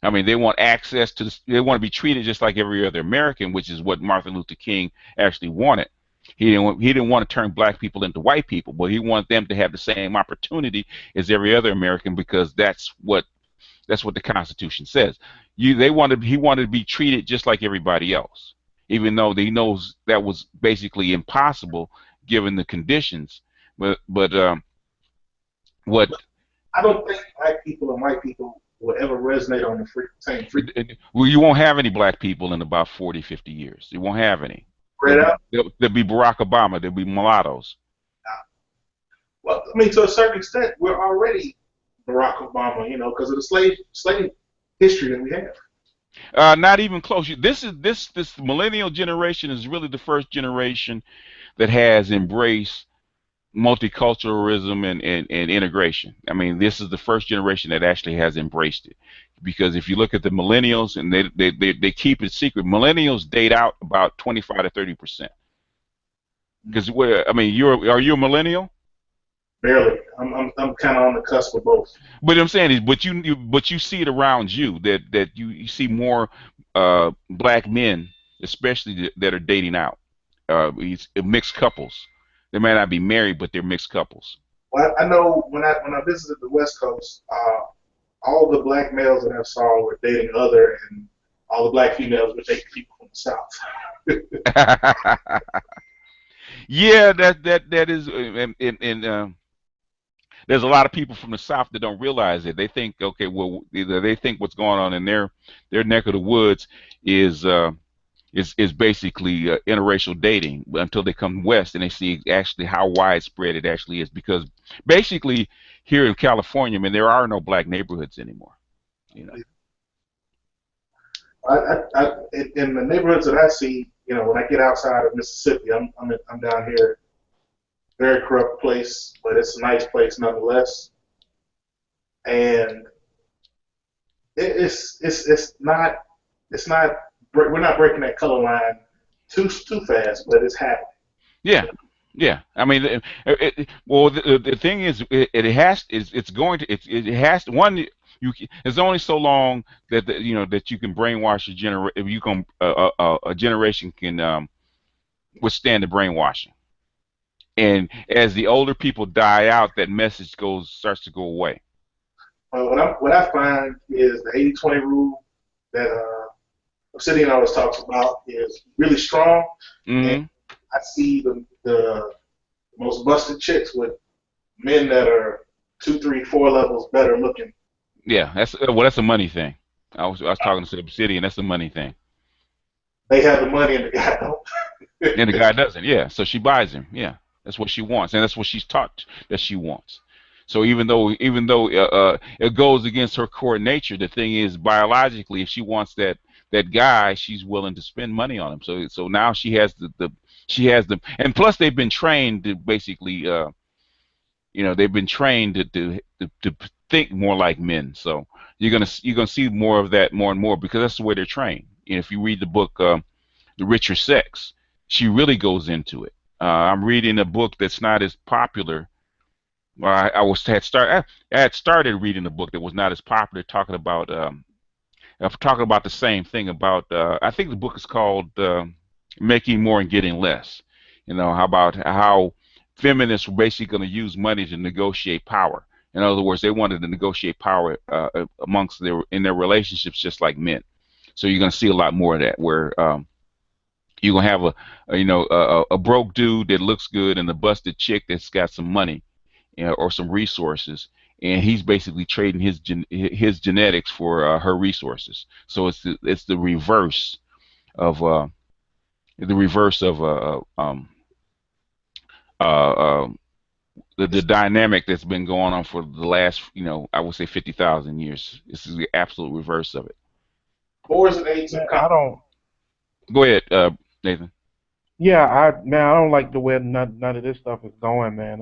I mean, they want access to this, they want to be treated just like every other American, which is what Martin Luther King actually wanted. He didn't want to turn black people into white people, but he wanted them to have the same opportunity as every other American because that's what the Constitution says. He wanted to be treated just like everybody else, even though he knows that was basically impossible given the conditions. But what But I don't think black people and white people will ever resonate on the same frequency. well, you won't have any black people in about 40, 50 years. You won't have any. Spread out. There'll be Barack Obama. There'll be mulattoes. Well, I mean, to a certain extent, we're already Barack Obama, because of the slave history that we have. Not even close. This millennial generation is really the first generation that has embraced multiculturalism and integration. I mean, this is the first generation that actually has embraced it. Because if you look at the millennials, and they keep it secret, millennials date out about 25 to 30%. Because I mean, are you a millennial? Barely. I'm kind of on the cusp of both. But I'm saying is, but you see it around you that you see more black men, especially that are dating out. Mixed couples. They may not be married, but they're mixed couples. Well, I know when I visited the West Coast, all the black males that I saw were dating other, and all the black females were dating people from the South. Yeah, that is, and there's a lot of people from the South that don't realize it. They think, okay, well, either they think what's going on in their neck of the woods is is basically interracial dating until they come west and they see actually how widespread it actually is. Because basically here in California, I mean, there are no black neighborhoods anymore. You know. In the neighborhoods that I see, when I get outside of Mississippi, I'm down here, very corrupt place, but it's a nice place nonetheless. And it's not we're not breaking that color line too fast, but it's happening. Yeah, yeah. I mean, well, the thing is, it has it's going to it has to, one. It's only so long that that you can brainwash a If you can a generation can withstand the brainwashing. And as the older people die out, that message starts to go away. What I find is the 80-20 rule that Obsidian always talks about is really strong, and Hmm. I see the most busted chicks with men that are two, three, four levels better looking. Yeah, that's a money thing. I was talking to the Obsidian. That's a money thing. They have the money and the guy don't. And the guy doesn't. Yeah, so she buys him. Yeah, that's what she wants, and that's what she's taught that she wants. So even though it goes against her core nature, the thing is biologically, if she wants that guy, she's willing to spend money on him. So now she has the she has the and plus they've been trained to basically they've been trained to think more like men. So you're gonna see more of that more and more because that's the way they're trained. If you read the book The Richer Sex, she really goes into it. I'm reading a book that's not as popular. Well, I had started reading a book that was not as popular, talking about the same thing about. I think the book is called "Making More and Getting Less." How about how feminists were basically going to use money to negotiate power. In other words, they wanted to negotiate power amongst in their relationships, just like men. So you're going to see a lot more of that, where you're gonna have a broke dude that looks good and a busted chick that's got some money, or some resources, and he's basically trading his genetics for her resources. So it's the reverse of uh, uh, the dynamic that's been going on for the last I would say 50,000 years. This is the absolute reverse of it. Boys and aids Man, have I come. don't. Go ahead, Nathan. Yeah, I don't like the way none of this stuff is going, man.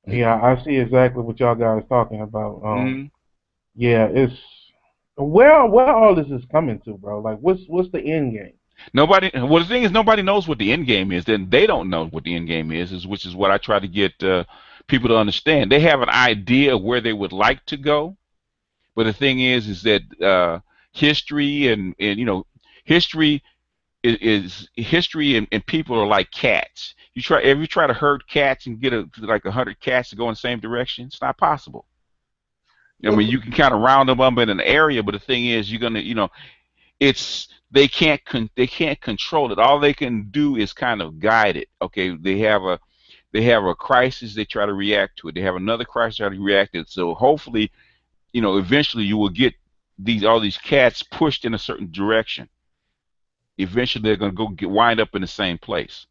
Yeah, I see exactly what y'all guys talking about. Mhm. Yeah, it's where all this is coming to, bro. Like, what's the end game? Nobody. Well, the thing is, nobody knows what the end game is. Then they don't know what the end game is, which is what I try to get people to understand. They have an idea of where they would like to go, but the thing is that history and history is history, and people are like cats. If you try to herd cats and get like 100 cats to go in the same direction, it's not possible. I mean, Look, you can kind of round them up in an area, but the thing is, you're gonna, it's they can't control it. All they can do is kind of guide it. Okay, they have a crisis, they try to react to it. They have another crisis, try to react to it. So hopefully, eventually you will get all these cats pushed in a certain direction. Eventually they're gonna wind up in the same place.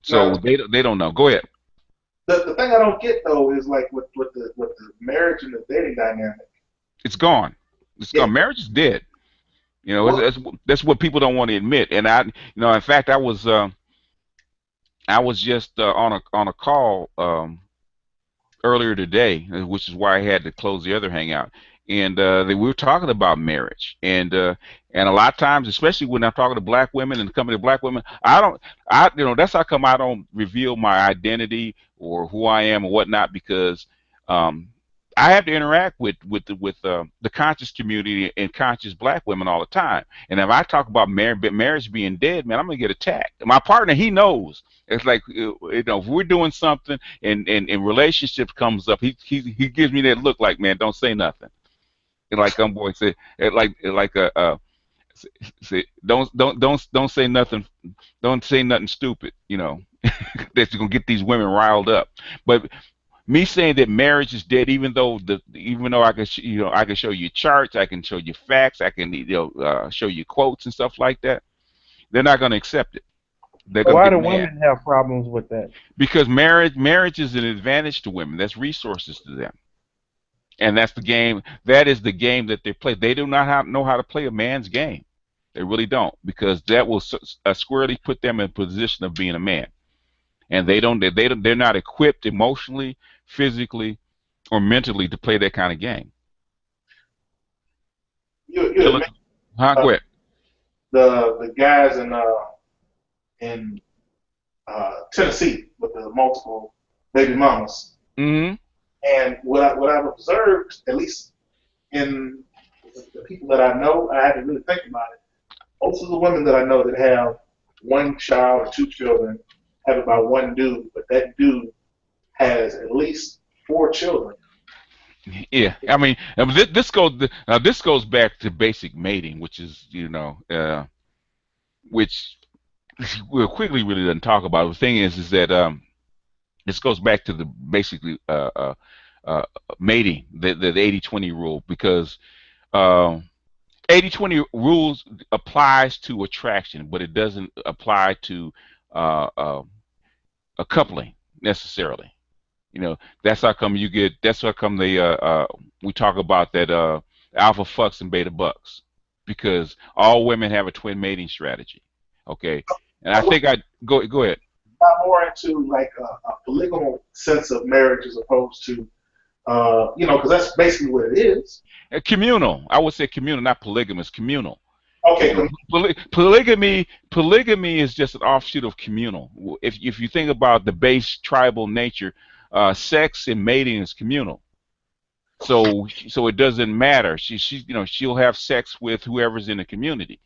now, So they don't know. Go ahead. the thing I don't get though is like with the marriage and the dating dynamic. It's gone. It's Yeah, gone. Marriage is dead. what That's what people don't want to admit. And in fact, I was just on a call earlier today, which is why I had to close the other hangout. And we were talking about marriage, and a lot of times, especially when I'm talking to black women and coming to black women, that's how come I don't reveal my identity or who I am or whatnot, because um, I have to interact with the conscious community and conscious black women all the time. And if I talk about marriage being dead, man, I'm gonna get attacked. My partner, he knows. It's like, if we're doing something and relationships comes up, he gives me that look like, man, don't say nothing. And like boy said, say, don't say nothing, don't say nothing stupid, that's gonna get these women riled up. But me saying that marriage is dead, even though I can show you charts, I can show you facts, I can show you quotes and stuff like that, they're not gonna accept it. They're gonna Why get do mad. women have problems with that? Because marriage is an advantage to women. That's resources to them, and that's the game. That is the game that they play. They do not know how to play a man's game. They really don't, because that will squarely put them in a position of being a man, and they're not equipped emotionally, physically, or mentally to play that kind of game. you They're had looking, mentioned huh? uh, Go ahead. the guys in Tennessee with the multiple baby mamas, Mm-hmm. and what I've observed, at least in the people that I know, I had to really think about it. Most of the women that I know that have one child or two children have about one dude, but that dude has at least four children. Yeah, I mean, this goes back to basic mating, which is which we'll quickly really doesn't talk about. The thing is that This goes back to the basically uh, mating, the 80-20 rule, because uh, 80-20 rules applies to attraction, but it doesn't apply to uh, uh, a coupling necessarily. You know, that's how come you get. That's how come we talk about that alpha fucks and beta bucks, because all women have a twin mating strategy. Okay, and I I look think I go ahead. more into like a polygonal sense of marriage as opposed to, because that's basically what it is. Communal. I would say communal, not polygamous. Communal. You Okay, know, polygamy is just an offshoot of communal. If you think about the base tribal nature, sex and mating is communal. So it doesn't matter. She'll have sex with whoever's in the community,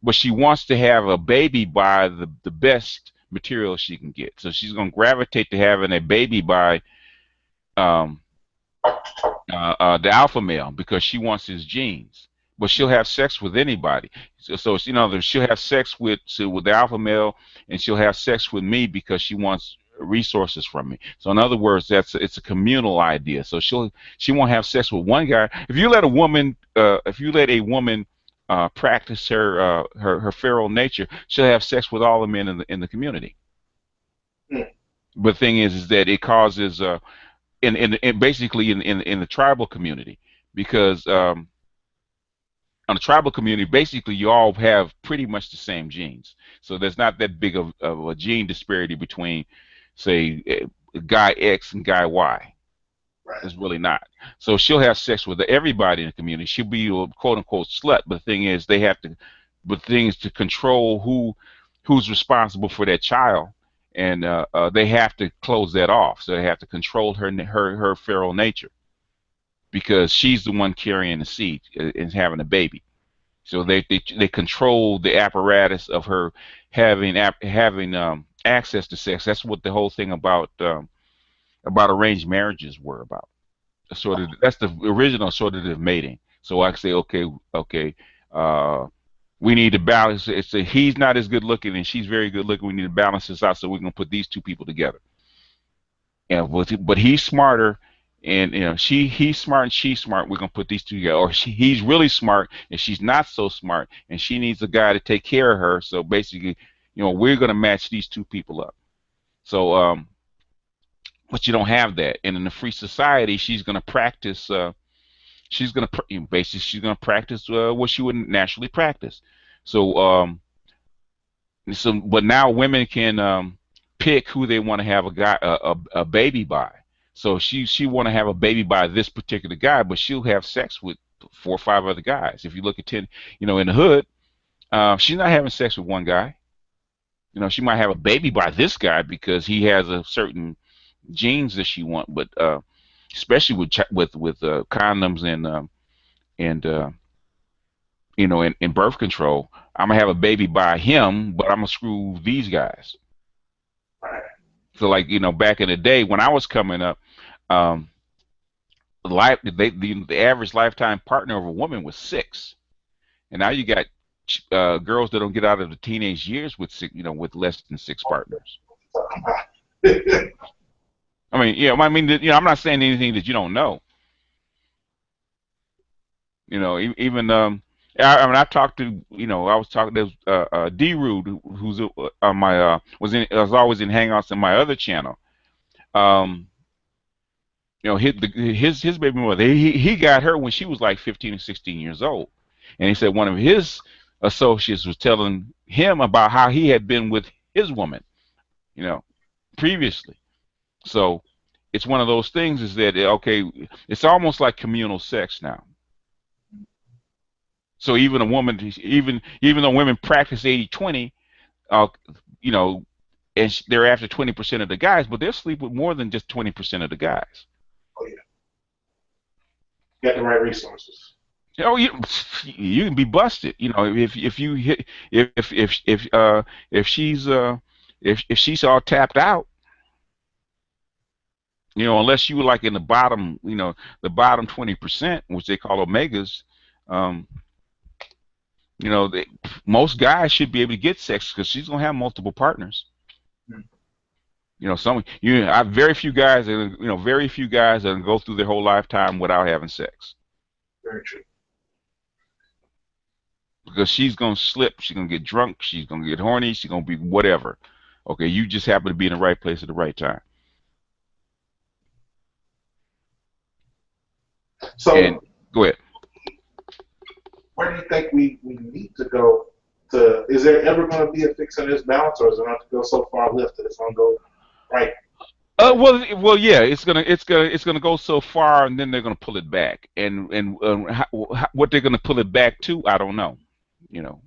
but she wants to have a baby by the best material she can get. So she's gonna gravitate to having a baby by um, the alpha male because she wants his genes. But she'll have sex with anybody. So she'll have sex with the alpha male, and she'll have sex with me because she wants resources from me. So in other words, it's a communal idea. So she won't have sex with one guy. If you let a woman practice her feral nature, she'll have sex with all the men in the community. mm, But the thing is that it causes in basically in the tribal community, because on the tribal community, basically you all have pretty much the same genes. So there's not that big of a gene disparity between, say, guy X and guy Y. right. It's really not. So she'll have sex with everybody in the community. She'll be a quote unquote slut. But the thing is, to control who's responsible for that child, and they have to close that off. So they have to control her feral nature, because she's the one carrying the seed and having a baby. So they control the apparatus of her having access to sex. That's what the whole thing about arranged marriages were about. That's the original sort of mating. So I say, okay, uh, we need to balance. He's not as good looking and she's very good looking. We need to balance this out, so we're gonna put these two people together. Yeah, but he's smarter, and he's smart and she's smart. We're gonna put these two together. Or he's really smart and she's not so smart, and she needs a guy to take care of her. So basically, we're gonna match these two people up. So, but you don't have that, and in a free society, she's gonna practice. Basically she's gonna practice what she wouldn't naturally practice. So, but now women can pick who they want to have a baby by. So she want to have a baby by this particular guy, but she'll have sex with 4 or 5 other guys. If you look at 10, in the hood, she's not having sex with one guy. She might have a baby by this guy because he has a certain genes that she want, but especially with condoms and birth control, I'm gonna have a baby by him, but I'm gonna screw these guys. Right. So, like, back in the day when I was coming up, um, the average lifetime partner of a woman was 6, and now you got girls that don't get out of the teenage years with with less than 6 partners. I mean, yeah, I'm not saying anything that you don't know. Even I talked to I was talking to D Rude, who's on my was always in Hangouts in my other channel. Um, his baby mother, he got her when she was like 15 or 16 years old, and he said one of his associates was telling him about how he had been with his woman, you know, previously. So it's one of those things, is that okay, it's almost like communal sex now. So even a woman, even though women practice 80-20, uh, you know, and they're after 20% of the guys, but they'll sleep with more than just 20% of the guys. Oh yeah, got the right resources. You can be busted. If you hit if she's if she's all tapped out, unless you were like in the bottom, the bottom 20%, which they call omegas. um, most guys should be able to get sex because she's gonna have multiple partners. Hmm. I very few guys, very few guys that go through their whole lifetime without having sex Very true. because she's gonna slip, she's gonna get drunk, she's gonna get horny, she's gonna be whatever. Okay, you just happen to be in the right place at the right time. And So, go ahead. where do you think we need to go? To is there ever going to be a fix in this balance, or is it going to go so far left that it's going to go right? Right. Yeah, it's gonna go so far, and then they're gonna pull it back, and what they're gonna pull it back to, I don't know, you know,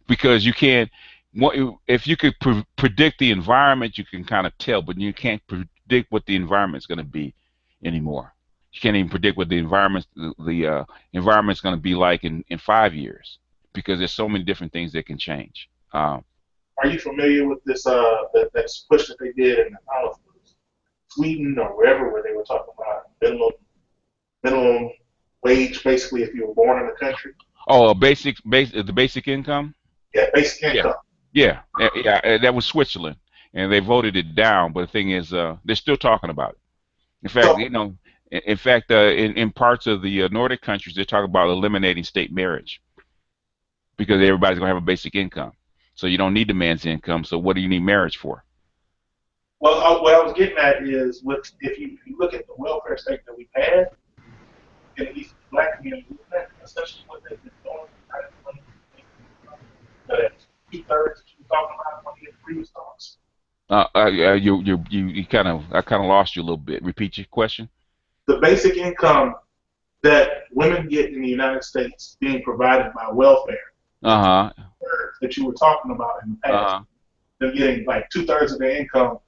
because you can't. If you could predict the environment, you can kind of tell, but you can't predict what the environment's gonna be anymore. You can't even predict what the environment's gonna be like in 5 years because there's so many different things that can change. Are you familiar with this that push that they did in I don't know if it was Sweden or wherever where they were talking about minimum wage basically if you were born in the country? Oh, the basic income. Yeah, basic Yeah, income. yeah. That was Switzerland, and they voted it down. But the thing is, they're still talking about it. In fact, So in parts of the Nordic countries, they're talking about eliminating state marriage because everybody's going to have a basic income. So you don't need the man's income. So what do you need marriage for? well, what I was getting at is with if you look at the welfare state that we've had in at least the black community, especially what they've been doing, that 2/3 that you were talking about when you had previous talks. You kind of I kind of lost you a little bit. Repeat your question. The basic income that women get in the United States being provided by welfare Uh huh. that you were talking about in the Uh past, huh. them getting like 2/3 of their income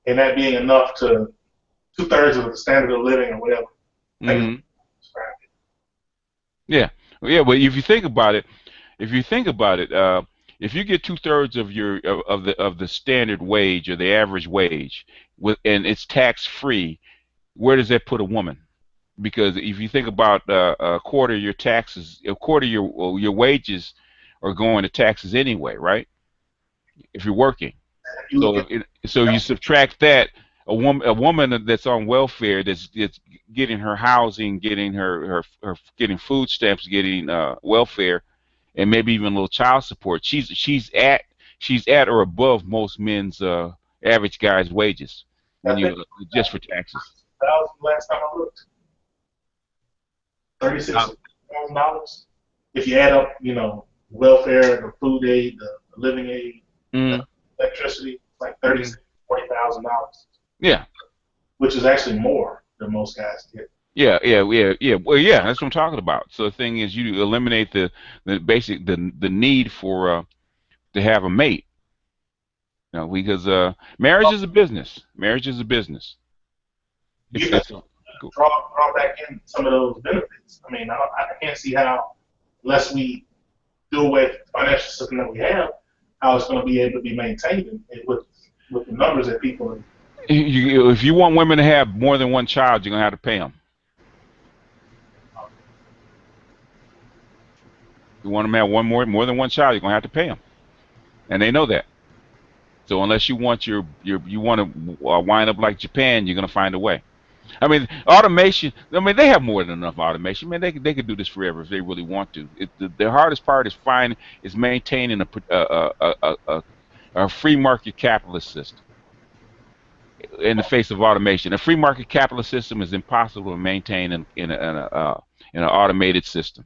and that being enough to 2/3 of the standard of living or whatever. How you Hmm. describe it? Yeah. Yeah. But if you think about it, if you get 2/3 of the standard wage or the average wage, and it's tax free, where does that put a woman? Because if you think about a quarter of your taxes, a quarter of your wages are going to taxes anyway, right? If you're working. If you look at So you subtract that, a woman that's on welfare, that's getting her housing, getting her getting food stamps, getting welfare, and maybe even a little child support. She's at or above most men's average guy's wages I when think you just for taxes. 30,000 last time I looked, Uh, $36,000. If you add up, welfare, the food aid, the living aid, the mm, electricity, it's like mm, 36, $40,000, yeah, which is actually more than most guys get. yeah. Well, yeah, that's what I'm talking about. So the thing is, you eliminate the need for to have a mate. Because marriage is a business. Marriage is a business. It's You have it's to cool. draw back in some of those benefits. I mean, I can't see how, unless we do away with the financial system that we have, how it's going to be able to be maintained with the numbers that people are. If you want women to have more than one child, you're gonna have to pay them. You want them to have more than one child, you're gonna have to pay them, and they know that. So unless you want you want to wind up like Japan, you're gonna find a way. I mean, automation. I mean, they have more than enough automation. Man, they could do this forever if they really want to. The hardest part is maintaining a free market capitalist system in the face of automation. A free market capitalist system is impossible to maintain in an automated system.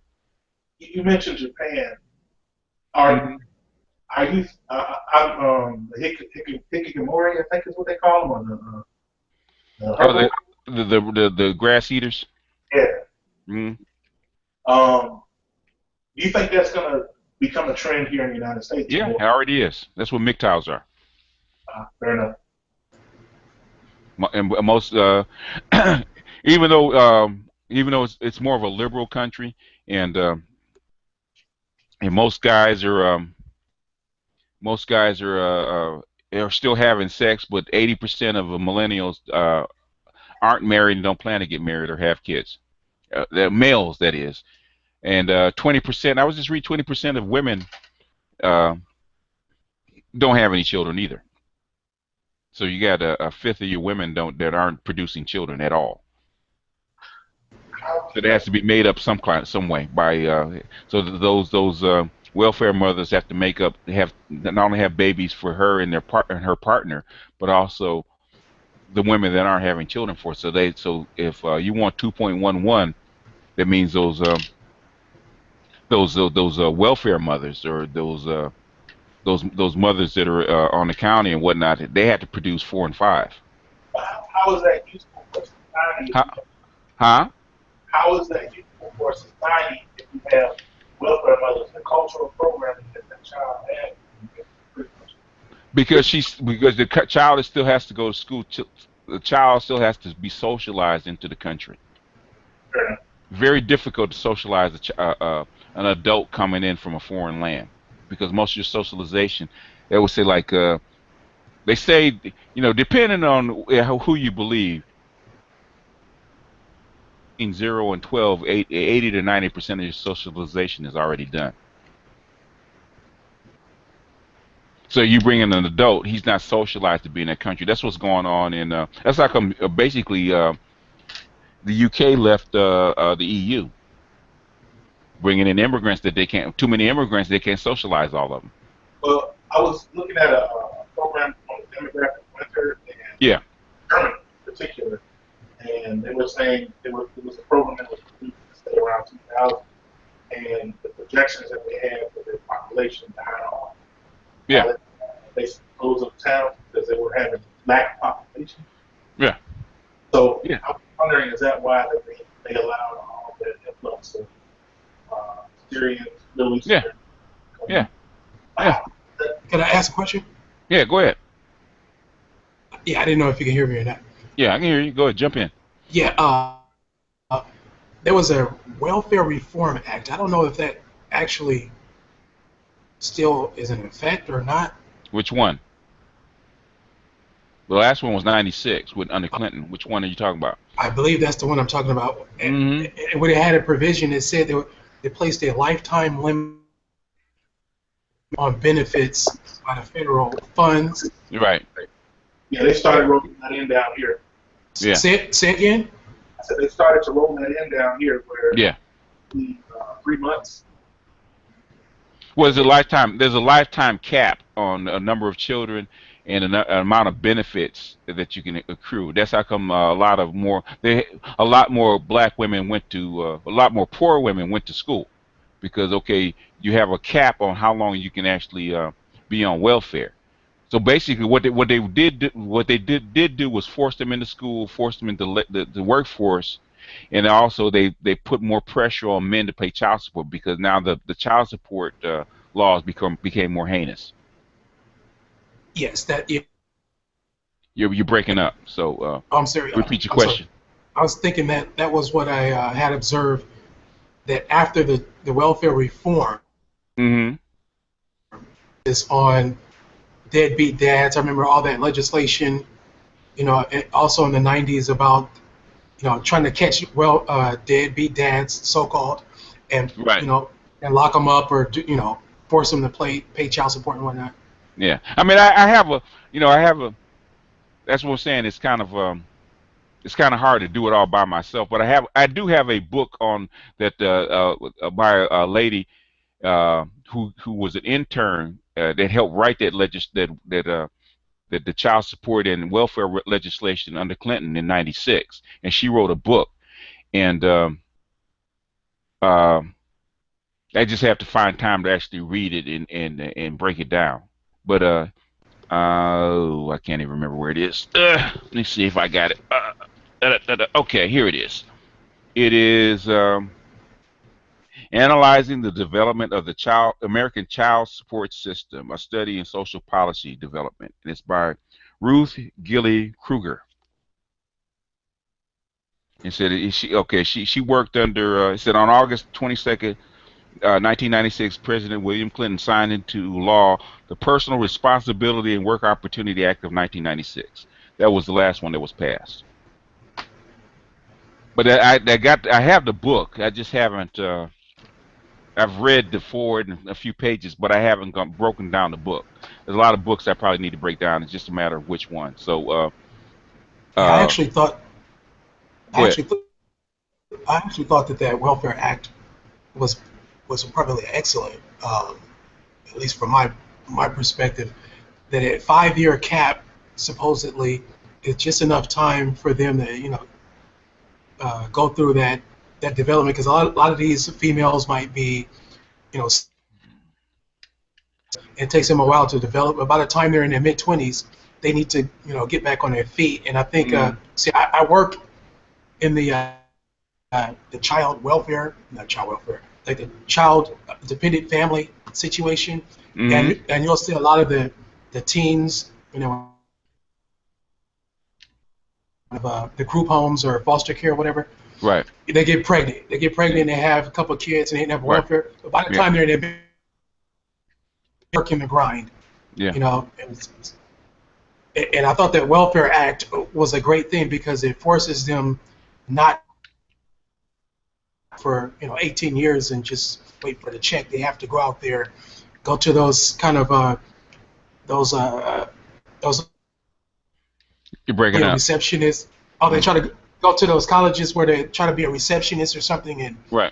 You mentioned Japan. Are Hmm. are you? The hikikomori, I think is what they call them, or the Oh, herbal. the grass eaters. Yeah. Hmm. Do you think that's going to become a trend here in the United States Yeah, more? it already is. That's what MGTOWs are. Fair enough. And most, even though it's more of a liberal country, and and most guys are still having sex, but 80% of the millennials aren't married and don't plan to get married or have kids. They're males, that is, and 20%. I was just read 20% of women uh, don't have any children either. So you got a fifth of your women don't that aren't producing children at all. How So is it has that? to be made up some way by so those welfare mothers have to make up have not only have babies for her and their part and her partner, but also the women that aren't having children for. So if you want 2.11, that means those welfare mothers or those mothers that are on the county and whatnot, they had to produce 4 and 5. How is that useful for society? Huh? Huh? How is that useful for society if you have welfare mothers, the cultural programming that that child has? Pretty much. Because the child still has to go to school. The child still has to be socialized into the country. Fair enough. Very difficult to socialize an adult coming in from a foreign land because most of your socialization, they would say like they say depending on who you believe, in 0 and 12, 80 to 90% of your socialization is already done. So you bring in an adult, he's not socialized to be in that country. That's what's going on in. That's like basically the UK left the EU, bringing in immigrants that they can't. Too many immigrants, they can't socialize all of them. Well, I was looking at a program on the demographic winter in Yeah, Germany in particular, and they were saying it was a program that was produced say around 2000, and the projections that they had for their population dying off. yeah, They closed up towns because they were having lack of population. yeah, So yeah, I'm wondering, is that why that they allowed all that influx of Syrians, Middle yeah, Eastern coming yeah, in? yeah, Wow. Can I ask a question? yeah. Go ahead. Yeah, I didn't know if you can hear me or not. Yeah, I can hear you. Go ahead, jump in. Yeah, there was a Welfare Reform Act. I don't know if that actually still is in effect or not. Which one? The last one was '96 with under Clinton. Which one are you talking about? I believe that's the one I'm talking about. Mm-hmm. And when it had a provision that said they placed a lifetime limit on benefits by the federal funds. Right. Yeah, they started rolling that in down here. Yeah. Say again? I said they started to roll that in down here where Yeah. the 3 months. Well, there's a lifetime cap on a number of children and an amount of benefits that you can accrue. That's how come a lot more black women went to a lot more poor women went to school because okay, you have a cap on how long you can actually be on welfare. So basically, what they did do was force them into school, force them into the workforce, and also they put more pressure on men to pay child support because now the child support laws became more heinous. Yes, that. Yeah, You're breaking up, so I'm sorry. repeat your I'm sorry. question. I was thinking that that was what I had observed that after the welfare reform Hmm. is on deadbeat dads. I remember all that legislation, also in the 90s about, trying to catch deadbeat dads, so-called, and, Right. and lock them up or, force them to pay child support and whatnot. Yeah. I mean, I have a, I have a. That's what I'm saying. It's kind of hard to do it all by myself, but I do have a book on that by a lady who was an intern that helped write that the child support and welfare legislation under Clinton in '96, and she wrote a book, and uh, I just have to find time to actually read it and break it down. But I can't even remember where it is. Let me see if I got it. Okay, here it is. It is analyzing the development of the American child support system, a study in social policy development. And it's by Ruth Gilly Kruger. It said she worked under it said on August 22nd, 1996, President William Clinton signed into law the Personal Responsibility and Work Opportunity Act of 1996. That was the last one that was passed. But I have the book. I just haven't. I've read the forward and a few pages, but I haven't broken down the book. There's a lot of books I probably need to break down. It's just a matter of which one. So, Yeah, uh, I go ahead. actually thought, I actually thought that that Welfare Act was was probably excellent, at least from my perspective. That at 5 year cap, supposedly, it's just enough time for them to go through that development because a lot of these females might be you know it takes them a while to develop. But by the time they're in their mid 20s, they need to get back on their feet. And I think Mm, see, I work in the child welfare, not child welfare, like the child dependent family situation, mm-hmm. and you'll see a lot of the teens, of the group homes or foster care, or whatever. Right. They get pregnant. They get Yeah. pregnant. They have a couple of kids, and they have Right. welfare. But by the Yeah. time they're in their work in the grind, Yeah. you know. And I thought that Welfare Act was a great thing because it forces them not for 18 years and just wait for the check. They have to go out there, go to those kind of those those You're breaking up. receptionists. Oh, they Mm. try to go to those colleges where they try to be a receptionist or something, and Right.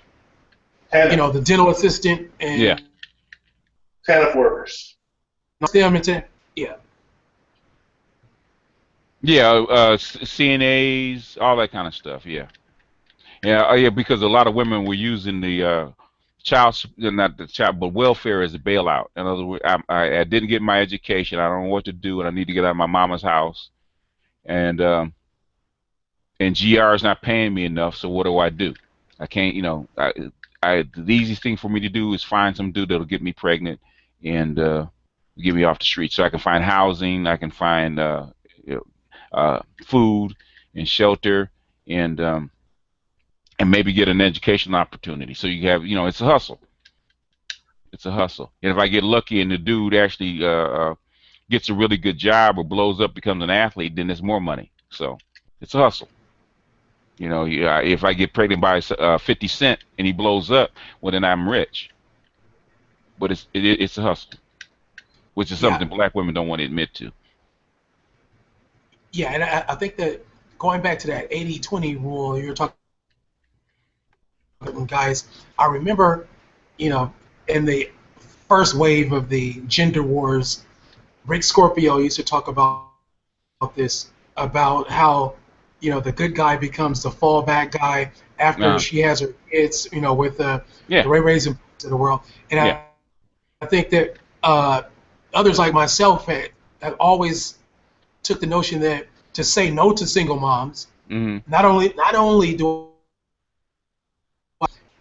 TANF, the dental assistant Yeah. and TANF workers. them into yeah. Yeah. CNAs, all that kind of stuff. Yeah. Yeah. Yeah. Because a lot of women were using the not the child, but welfare as a bailout. In other words, I didn't get my education. I don't know what to do, and I need to get out of my mama's house. And GR is not paying me enough. So what do I do? I can't. The easiest thing for me to do is find some dude that'll get me pregnant and get me off the street, so I can find housing. I can find you food and shelter and maybe get an education opportunity. So you have, it's a hustle. It's a hustle. And if I get lucky and the dude actually gets a really good job or blows up, becomes an athlete, then there's more money. So it's a hustle. Yeah, if I get pregnant by 50 Cent and he blows up, well, then I'm rich. But it's a hustle, which is Yeah, something black women don't want to admit to. yeah, and I think that going back to that 80/20 rule you're talking about, guys, I remember, you know, in the first wave of the gender wars, Rick Scorpio used to talk about this, about how, the good guy becomes the fallback guy after Uh, she has her kids, with yeah, the Ray Rays of the world. And yeah, I think that others like myself have always took the notion that to say no to single moms, hmm not only do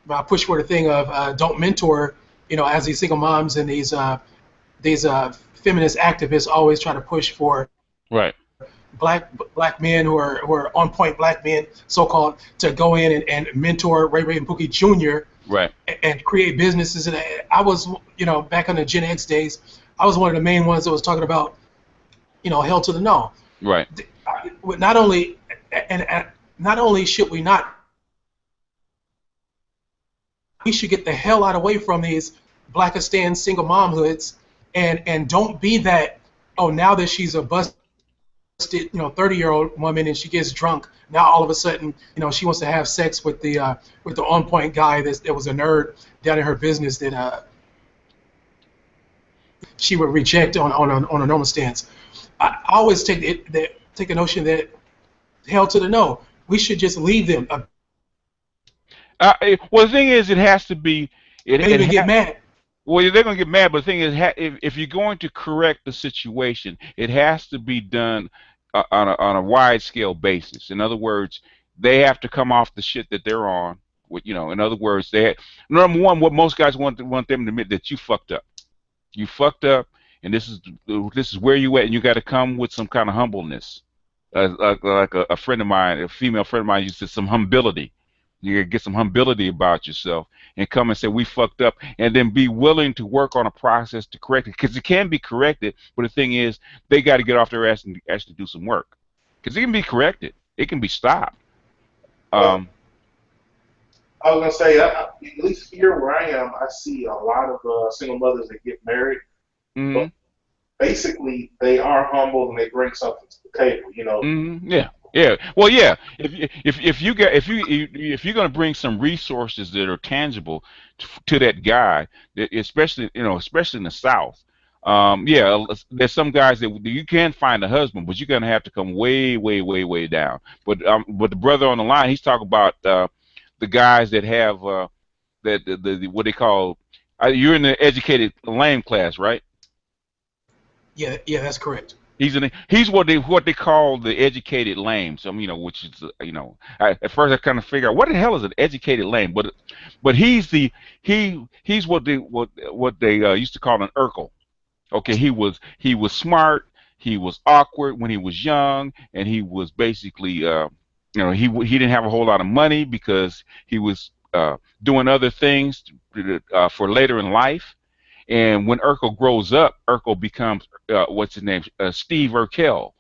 I push for the thing of don't mentor, as these single moms and these feminist activists always try to push for right, black men who are on point black men, so called, to go in and mentor Ray Ray and Pookie Jr. right, and create businesses. And I was, back on the Gen X days, I was one of the main ones that was talking about, hell to the no. right, Not only and not only should we should get the hell out away from these Blackistan single momhoods, and don't be that. Oh, now that she's a busted 30-year-old woman and she gets drunk, now all of a sudden she wants to have sex with the on point guy that was a nerd down in her business that she would reject on a normal stance. I always take the notion that hell to the no. We should just leave them. well, the thing is, it has to be. They even get mad. Well, they're gonna get mad, but the thing is, if you're going to correct the situation, it has to be done on a wide scale basis. In other words, they have to come off the shit that they're on. In other words, number one, what most guys want them to admit that you fucked up. You fucked up, and this is where you at, and you got to come with some kind of humbleness. Like a friend of mine, a female friend of mine, used to some humility. You gotta get some humility about yourself and come and say we fucked up, and then be willing to work on a process to correct it, because it can be corrected. But the thing is, they got to get off their ass and actually do some work, because it can be corrected. It can be stopped. Well, Um, I was gonna say, at least here where where I am, I see a lot of single mothers that get married, but Hmm. basically they are humble and they bring something to the table. You know, Yeah. Yeah. Well, yeah. If you get if you're going to bring some resources that are tangible to that guy, especially especially in the South, yeah, there's some guys that you can find a husband, but you're going to have to come way, way, way, way down. But the brother on the line, he's talking about the guys that have that the what they call you're in the educated lame class, right? Yeah, yeah, that's correct. He's what they call the educated lame. So which is at first I kind of figure out what the hell is an educated lame, but he's what they used to call an Urkel. Okay, he was smart, he was awkward when he was young, and he was basically he didn't have a whole lot of money because he was doing other things for later in life. And when Urkel grows up, Urkel becomes what's his name? Steve Urkel,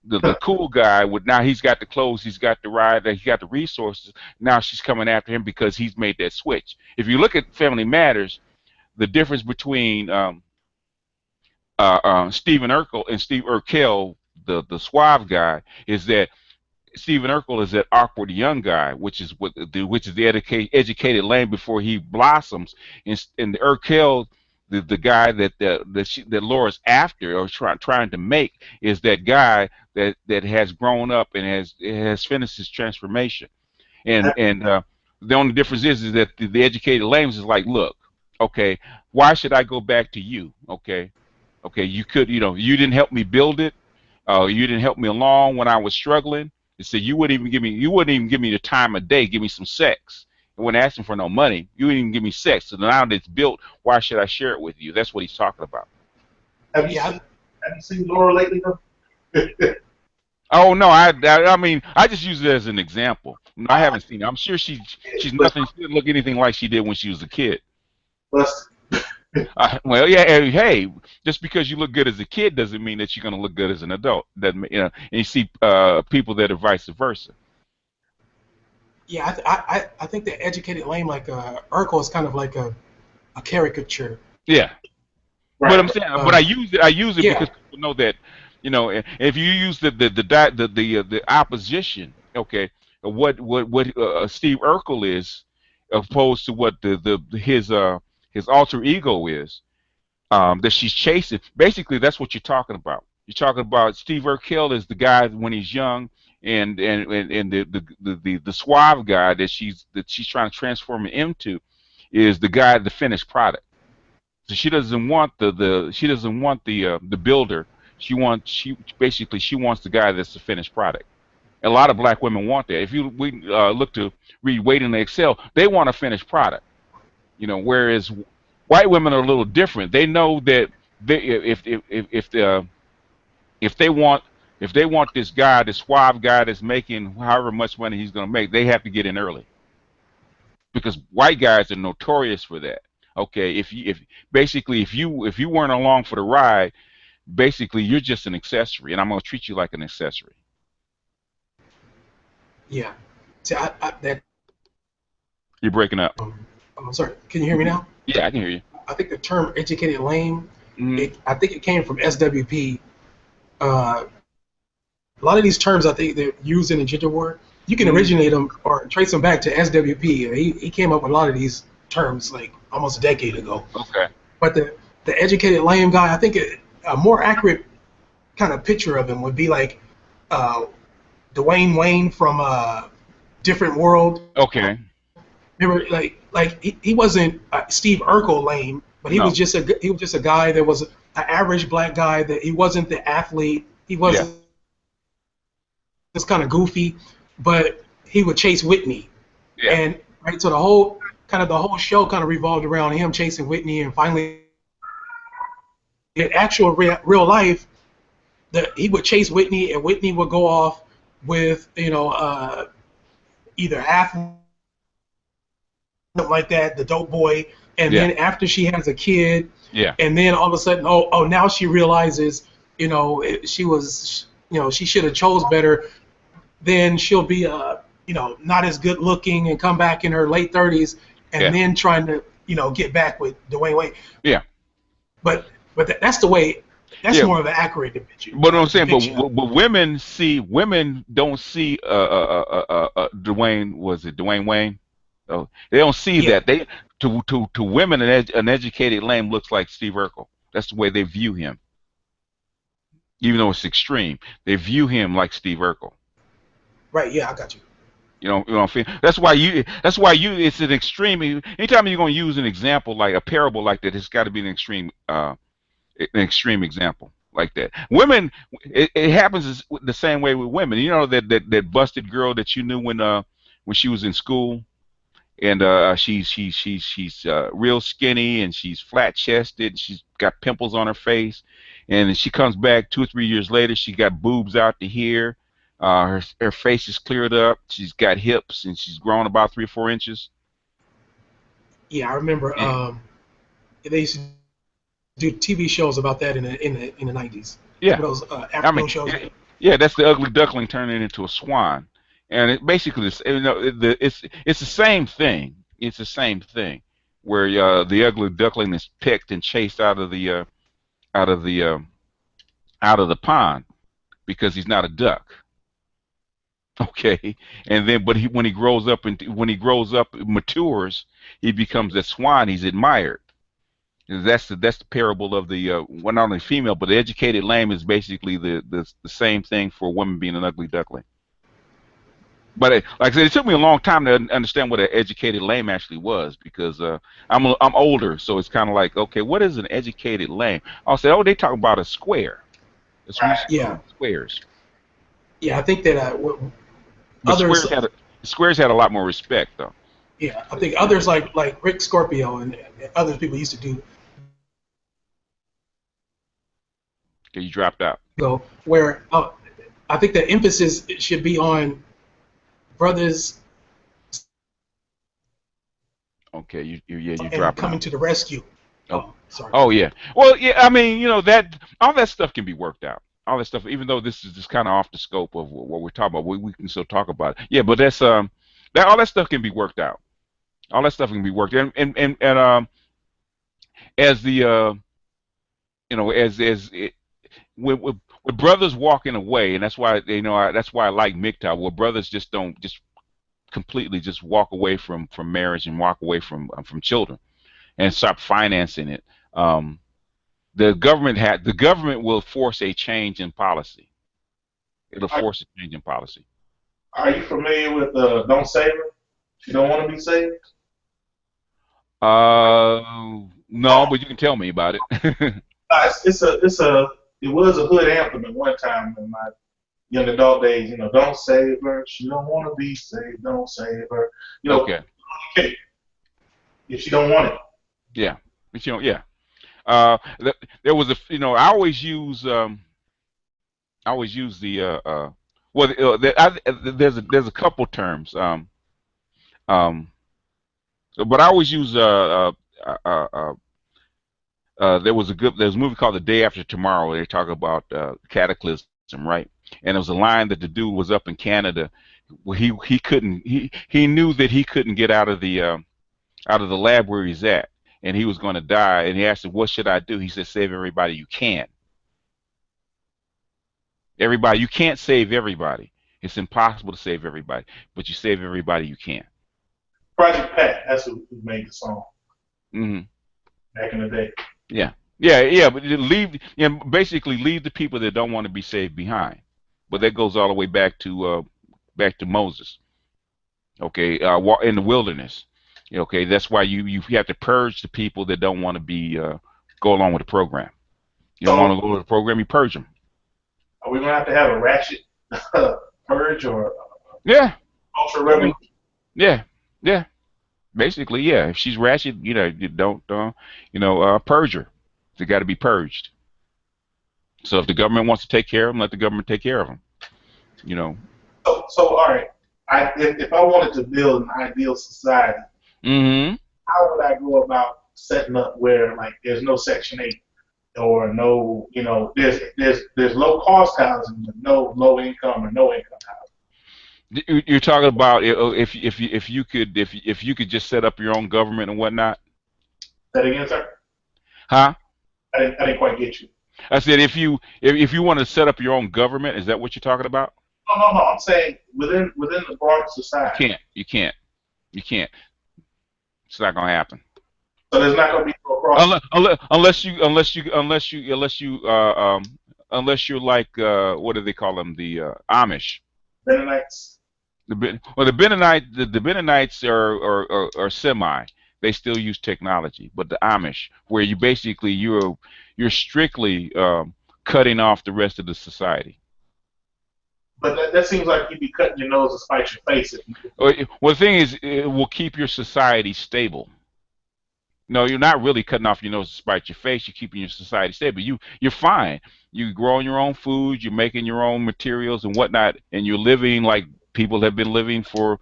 the cool guy. With now he's got the clothes, he's got the ride, he got the resources. Now she's coming after him because he's made that switch. If you look at Family Matters, the difference between Stephen Urkel and Steve Urkel, the suave guy, is that Stephen Urkel is that awkward young guy, which is the educated lane before he blossoms, and the Urkel, the guy that Laura's after or trying to make is that guy that has grown up and has finished his transformation, and the only difference is that the educated lames is like, look, okay, why should I go back to you? Okay, you didn't help me build it. You didn't help me along when I was struggling. They said you wouldn't even give me the time of day, give me some sex. You weren't asking for no money. You wouldn't even give me sex. So now that it's built, why should I share it with you? That's what he's talking about. have you Yeah, seen have you seen Laura lately? Though? Oh no, I mean I just use it as an example. No, I haven't seen it. I'm sure she's nothing. She didn't look anything like she did when she was a kid. Let's Well, yeah, hey, just because you look good as a kid doesn't mean that you're going to look good as an adult. And you see people that are vice versa. yeah. I think the educated lame like Urkel is kind of like a caricature. Yeah, but right. I'm saying, but Uh, I use it yeah, because people know that, if you use the opposition, okay, what Steve Urkel is, opposed to what his alter ego is, that she's chasing. Basically, that's what you're talking about. You're talking about Steve Urkel is the guy when he's young, and the suave guy that she's trying to transform him into is the guy, the finished product. So she doesn't want the builder. She wants the guy that's the finished product. A lot of black women want that. If we look to read Waiting to Excel, they want a finished product. Whereas white women are a little different. They know that if they want this guy, this suave guy that's making however much money he's going to make, they have to get in early because white guys are notorious for that. Okay, if basically if you weren't along for the ride, basically you're just an accessory, and I'm going to treat you like an accessory. yeah. See, that You're breaking up. I'm sorry. Can you hear me now? Yeah, I can hear you. I think the term educated lame, Hmm. I think it came from SWP. A lot of these terms I think they're used in the gender war. You can Hmm. originate them or trace them back to SWP. He came up with a lot of these terms like almost a decade ago. Okay. But the educated lame guy, I think a more accurate kind of picture of him would be like uh, Dwayne Wayne from Different World. Okay. Remember, like he wasn't Steve Urkel lame, but No. he was just a guy that was an average black guy that he wasn't the athlete. He Yeah. wasn't just kind of goofy, but he would chase Whitney. Yeah. And right, so the whole show kind of revolved around him chasing Whitney, and finally, in actual real life, he would chase Whitney, and Whitney would go off with either athlete something like that, the dope boy, and Yeah. then after she has a kid, Yeah. and then all of a sudden, oh, now she realizes, she was, she should have chose better. Then she'll be, not as good looking and come back in her late 30s, Yeah. and then trying to, get back with Dwayne Wade. Yeah, But that's the way. That's yeah. more of an accurate depiction. But what I'm saying, Depiction of it. but women don't see Dwayne, was it Dwayne Wayne? Oh, they don't see Yeah, that. They to women an educated lame looks like Steve Urkel. That's the way they view him, even though it's extreme. They view him like Steve Urkel. right. Yeah, I got you. You know what I'm saying? That's why you, it's an extreme. Anytime you're going to use an example like a parable like that, it's got to be an extreme example like that. Women, it happens the same way with women. You know that busted girl that you knew when she was in school, and she's real skinny, and she's flat chested. She's got pimples on her face, and she comes back 2 or 3 years later. She got boobs out to here. Her face is cleared up. She's got hips, and she's grown about 3 or 4 inches. Yeah, I remember. And, They used to do TV shows about that in the 90s. yeah, Remember those I mean, afternoon shows? yeah, that's the ugly duckling turning into a swan, and it basically, it's the same thing. It's the same thing, where the ugly duckling is picked and chased out of the uh, out of the pond because he's not a duck. Okay, and then but when he grows up and when he grows up matures, he becomes a swan. He's admired. And that's the parable of the well, not only female but the educated lame is basically the same thing for a woman being an ugly duckling. But like I said, it took me a long time to understand what an educated lame actually was because I'm older, so it's kind of like, okay, what is an educated lame? I'll say, oh, they talk about a square. That's what we used to call Yeah, them, squares. yeah. I think that But others. squares had a lot more respect though. Yeah, I think others like Rick Scorpio and other people used to do Okay, you dropped out. go where I think the emphasis should be on brothers Okay, you're and dropping coming out. to the rescue. Oh, Oh, sorry. oh yeah. Well, yeah. I mean, that all that stuff can be worked out. All that stuff, even though this is just kind of off the scope of what we're talking about, we can still talk about it. Yeah, but that's that all that stuff can be worked out. All that stuff can be worked, and as the as it, with brothers walking away, and that's why that's why I like MGTOW, where brothers just don't just completely just walk away from marriage and walk away from children and stop financing it. Um, the government will force a change in policy. It'll Are, force a change in policy. are you familiar with Don't Save Her? She don't want to be saved. No, but you can tell me about it. It was a hood anthem at one time in my young adult days. Don't save her. She don't want to be saved. Don't save her. Okay. Okay, if she don't want it. Yeah. But yeah. There was I always use the well there's a couple terms um but I always use there's a movie called The Day After Tomorrow where they talk about cataclysm, right? And it was a line that the dude was up in Canada where he knew that he couldn't get out of the lab where he's at, and he was going to die, and he asked him, what should I do? He said, save everybody you can. Everybody, you can't save everybody. It's impossible to save everybody, but you save everybody you can. Project Pat, that's who made the song Hmm. back in the day. Yeah, yeah. But basically leave the people that don't want to be saved behind. But that goes all the way back to Moses. Okay, in the wilderness. Okay, that's why you have to purge the people that don't want to be go along with the program. You don't want So to go with the program, you purge them. are we gonna have to have a ratchet purge or Yeah, culture I mean, revolution? yeah, yeah. Basically, yeah. If she's ratchet, you don't, purge her. They got to be purged. So if the government wants to take care of them, let the government take care of them. You know. So all right. If I wanted to build an ideal society, Mm-hmm. how would I go about setting up where like there's no Section 8 or no, there's low cost housing but no low income or no income housing. You're talking about if you could just set up your own government and whatnot. That again, sir? Huh? I didn't quite get you. I said if you want to set up your own government, is that what you're talking about? No, no, no. I'm saying within the broader You society. can't. You can't. You can't. It's not gonna happen. So there's not going to be no cross Unless you're like what do they call them, the Amish. Mennonites. Well, the Mennonites are semi. They still use technology, but the Amish, where you're strictly cutting off the rest of the society. But that seems like you'd be cutting your nose to spite your face if you could do Well, the thing is, it will keep your society stable. No, you're not really cutting off your nose to spite your face. You're keeping your society stable. You're fine. You're growing your own food. You're making your own materials and whatnot, and you're living like people have been living for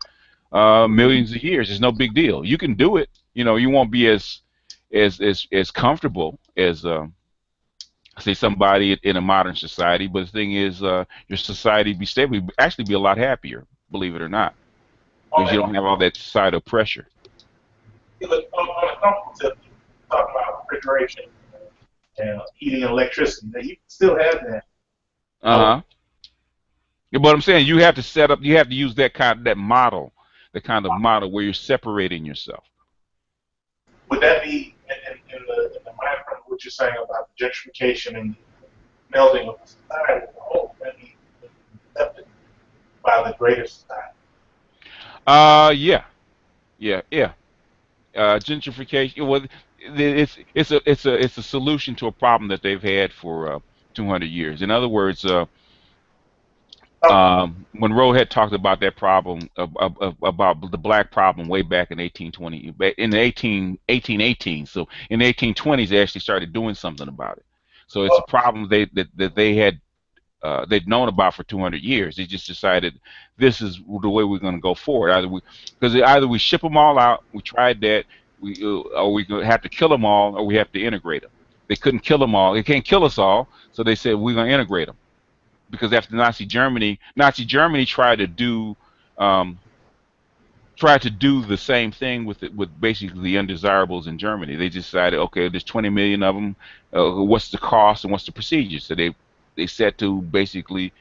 millions of years. It's no big deal. You can do it. You won't be as comfortable as say somebody in a modern society. But the thing is, your society be stable. You'd actually be a lot happier, believe it or not, on because you that. don't have all that societal pressure. Look, on a comfortable tip, you talk about refrigeration and heating and electricity. Now, you can still have that. Uh huh. Yeah, but I'm saying you have to set up. You have to use that model, the kind of model where you're separating yourself. Would that be in the mind frame of what you're saying about gentrification and the melding of society as a whole? Would that be accepted by the greater society? Yeah, yeah. Gentrification. Well, it's a solution to a problem that they've had for 200 years. In other words, Oh, Monroe had talked about that problem about the black problem way back in 1820, in the 1818. So in the 1820s, they actually started doing something about it. So it's a oh, problem that they'd known about for 200 years. They just decided this is the way we're going to go forward. Either we ship them all out. We tried that. Or we have to kill them all, or we have to integrate them. They couldn't kill them all. They can't kill us all. So they said we're going to integrate them, because after Nazi Germany um, tried to do the same thing with basically the undesirables in Germany. They decided, okay, there's 20 million of them. What's the cost and what's the procedure? So they set to basically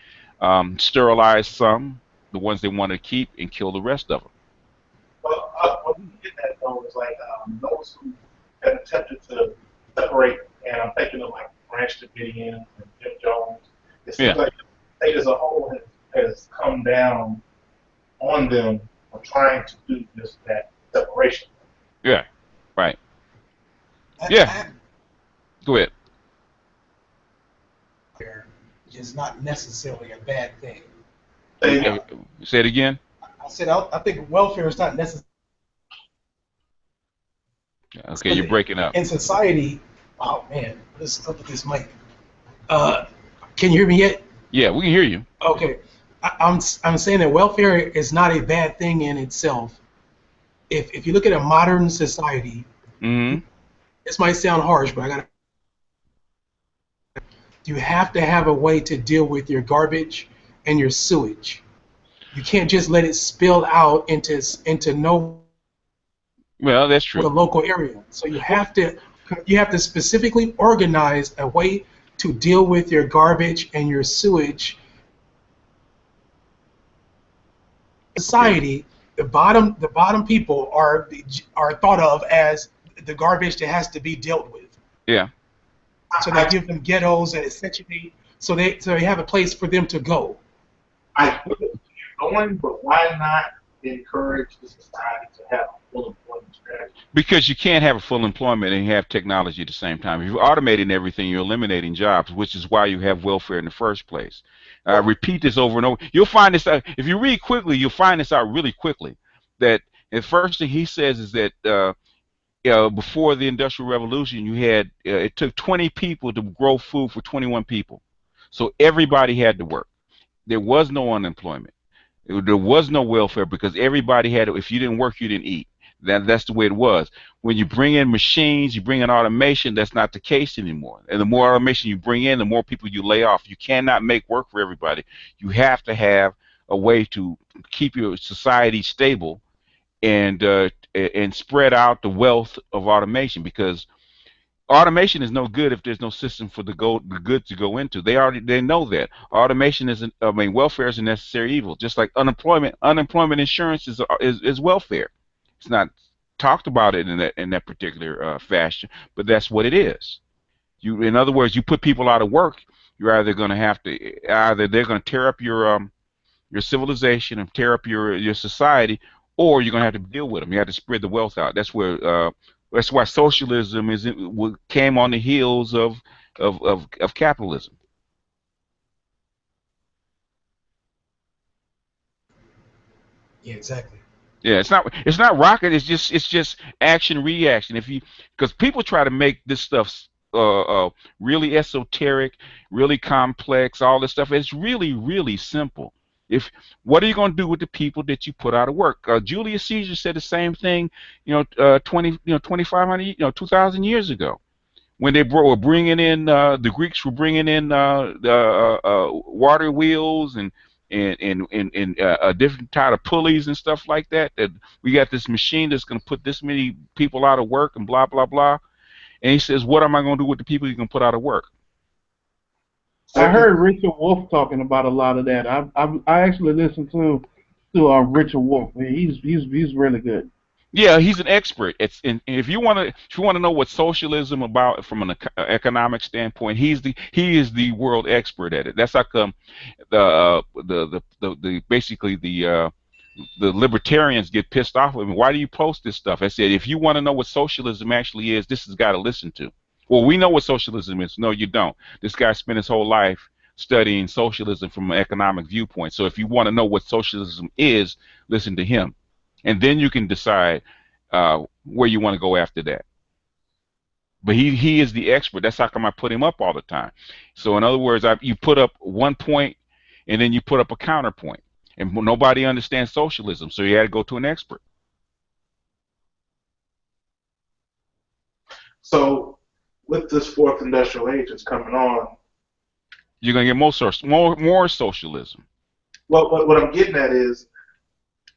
sterilize some, the ones they wanted to keep, and kill the rest of them. well, what we get that though is like those who have attempted to separate, and I'm thinking of like Branch Davidians and Jim Jones. It seems Yeah, like the state as a whole has come down on them for trying to do just that separation. yeah, right. I, Yeah, I, go ahead. is not necessarily a bad thing. They, Uh, Say it again. I said I think welfare is not necessary Okay, you're breaking up. in society. Oh man, let's look at this mic. Uh, can you hear me yet? Yeah, we can hear you. Okay, I'm saying that welfare is not a bad thing in itself. If you look at a modern society, Hmm. this might sound harsh, but you have to have a way to deal with your garbage and your sewage. You can't just let it spill out into no Well, that's the true. local area. So you have to specifically organize a way to deal with your garbage and your sewage. Okay. Society, the bottom people are thought of as the garbage that has to be dealt with. Yeah. So they I, give them ghettos and essentially so they have a place for them to go. I get where you're going, but why not encourage the society to have a full employment strategy? Because you can't have a full employment and have technology at the same time. If you're automating everything, you're eliminating jobs, which is why you have welfare in the first place. Repeat this over and over. You'll find this out. If you read quickly, you'll find this out really quickly. That the first thing he says is that before the Industrial Revolution, it took 20 people to grow food for 21 people. So everybody had to work. There was no unemployment. There was no welfare because everybody had. If you didn't work, you didn't eat. That's the way it was. When you bring in machines, you bring in automation. That's not the case anymore. And the more automation you bring in, the more people you lay off. You cannot make work for everybody. You have to have a way to keep your society stable and and spread out the wealth of automation, because automation is no good if there's no system for the good to go into. They know that automation isn't. I mean, welfare is a necessary evil. Just like unemployment insurance is welfare. It's not talked about it in that particular fashion, but that's what it is. In other words, you put people out of work, you're either going to have to either they're going to tear up your civilization and tear up your society, or you're going to have to deal with them. You have to spread the wealth out. That's why socialism came on the heels of capitalism. Yeah, exactly. Yeah, it's not rocket. It's just action reaction. If you Because people try to make this stuff really esoteric, really complex, all this stuff. It's really simple. If What are you going to do with the people that you put out of work? Julius Caesar said the same thing, 2,500, 2,000 years ago, when were bringing in the Greeks were bringing in the water wheels and a different type of pulleys and stuff like that. That we got this machine that's going to put this many people out of work and blah blah blah. And he says, "What am I going to do with the people you can put out of work?" I Second, heard Richard Wolf talking about a lot of that. I actually listened to Richard Wolf. He's really good. Yeah, he's an expert. And if you want to know what socialism about from an economic standpoint, he is the world expert at it. That's like the basically the libertarians get pissed off with me. Why do you post this stuff? I said, if you want to know what socialism actually is, this has got to listen to. Well, we know what socialism is. No, you don't. This guy spent his whole life studying socialism from an economic viewpoint. So if you want to know what socialism is, listen to him, and then you can decide where you want to go after that. But he is the expert. That's how come I put him up all the time. So in other words, you put up one point, and then you put up a counterpoint, and nobody understands socialism, so you had to go to an expert. so with this fourth industrial age that's coming on, You're gonna get more socialism. what I'm getting at is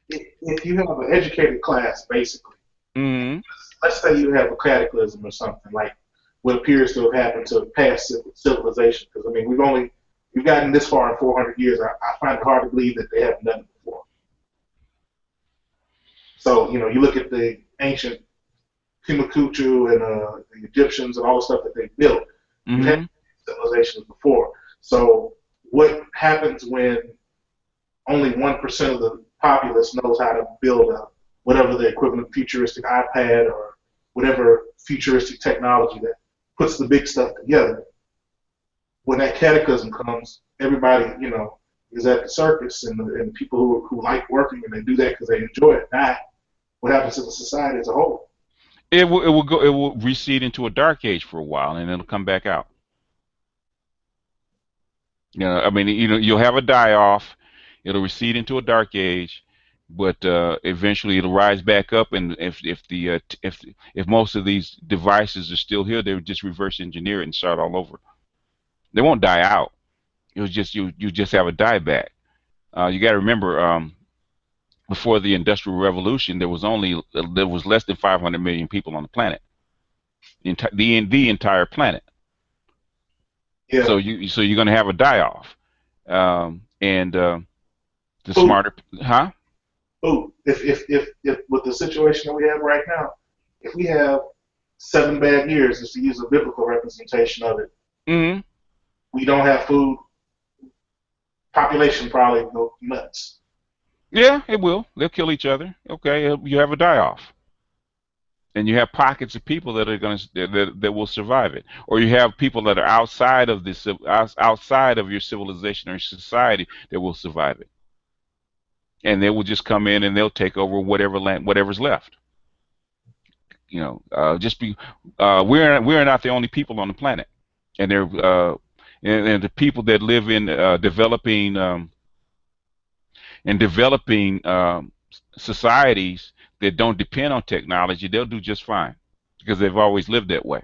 if you have an educated class, basically, Hmm. let's say you have a cataclysm or something like what appears to have happened to past civilization. Because I mean, we've gotten this far in 400 years. I find it hard to believe that they haven't done it before. So you look at the ancient Timbuktu and the Egyptians and all the stuff that they built. You've had Hmm. civilizations before. So what happens when only 1% of the populace knows how to build whatever the equivalent futuristic iPad or whatever futuristic technology that puts the big stuff together? When that cataclysm comes, everybody, is at the circus, and people who like working and they do that because they enjoy it die. What happens to the society as a whole? It will recede into a dark age for a while, and it'll come back out. I mean, you'll have a die off. It'll recede into a dark age, but eventually it'll rise back up. And if most of these devices are still here, they would just reverse engineer it and start all over. They won't die out. It was just you just have a die back. You got to remember, before the Industrial Revolution, there was less than 500 million people on the planet, the entire planet. Yeah. So you're going to have a die off, and the Who? smarter, huh? Who? If with the situation that we have right now, if we have 7 bad years, just to use a biblical representation of it, Hmm. we don't have food, population probably go nuts. Yeah, it will. They'll kill each other. Okay, you have a die off, and you have pockets of people that are going to that will survive it, or you have people that are outside of your civilization or society that will survive it, and they will just come in and they'll take over whatever land, whatever's left. Just be we're not the only people on the planet, and and the people that live in developing societies that don't depend on technology, they'll do just fine because they've always lived that way.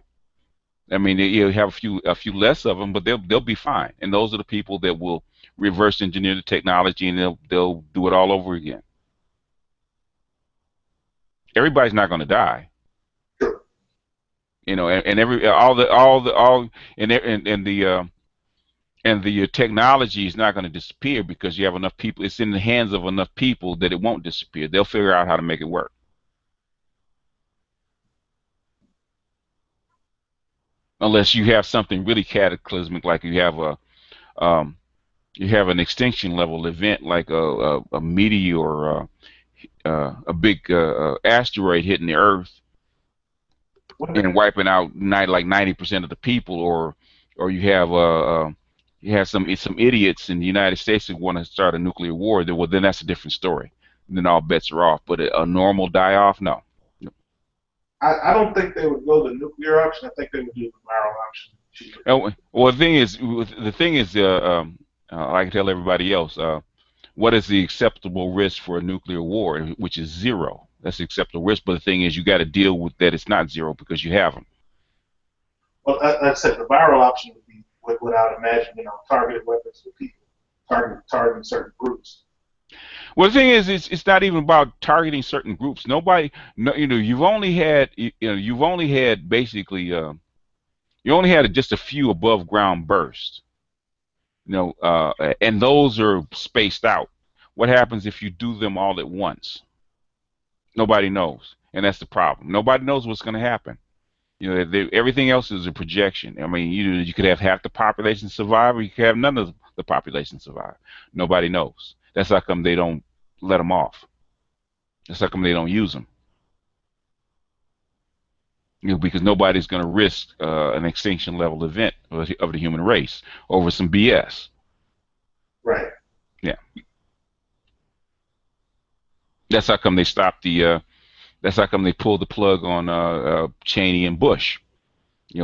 I mean, you have a few less of them, but they'll be fine. And those are the people that will reverse engineer the technology, and they'll do it all over again. everybody's not going to die. True. And every all and the technology is not going to disappear because you have enough people. It's in the hands of enough people that it won't disappear. They'll figure out how to make it work. Unless you have something really cataclysmic, like um, you have an extinction level event, like a meteor or a big asteroid hitting the Earth and wiping out like 90% of the people, or you have some idiots in the United States that want to start a nuclear war. Well, then that's a different story. Then all bets are off. But a normal die off, no. I don't think they would go the nuclear option. I think they would do the viral option. Oh, well, the thing is, I can tell everybody else, what is the acceptable risk for a nuclear war, which is zero. That's the acceptable risk. But the thing is, you got to deal with that. It's not zero because you have them. Well, like I said, the viral option would be what I would imagine, targeted weapons for people, targeting certain groups. Well, the thing is, it's not even about targeting certain groups. Nobody, no, you've only had, you've only had basically, you only had just a few above ground bursts, and those are spaced out. What happens if you do them all at once? Nobody knows, and that's the problem. Nobody knows what's going to happen. Everything else is a projection. I mean, you could have half the population survive, or you could have none of the population survive. Nobody knows. That's how come they don't let them off. That's how come they don't use them. Because nobody's going to risk an extinction level event of the human race over some BS. Right. Yeah. That's how come they stopped the. That's how come they pulled the plug on Cheney and Bush.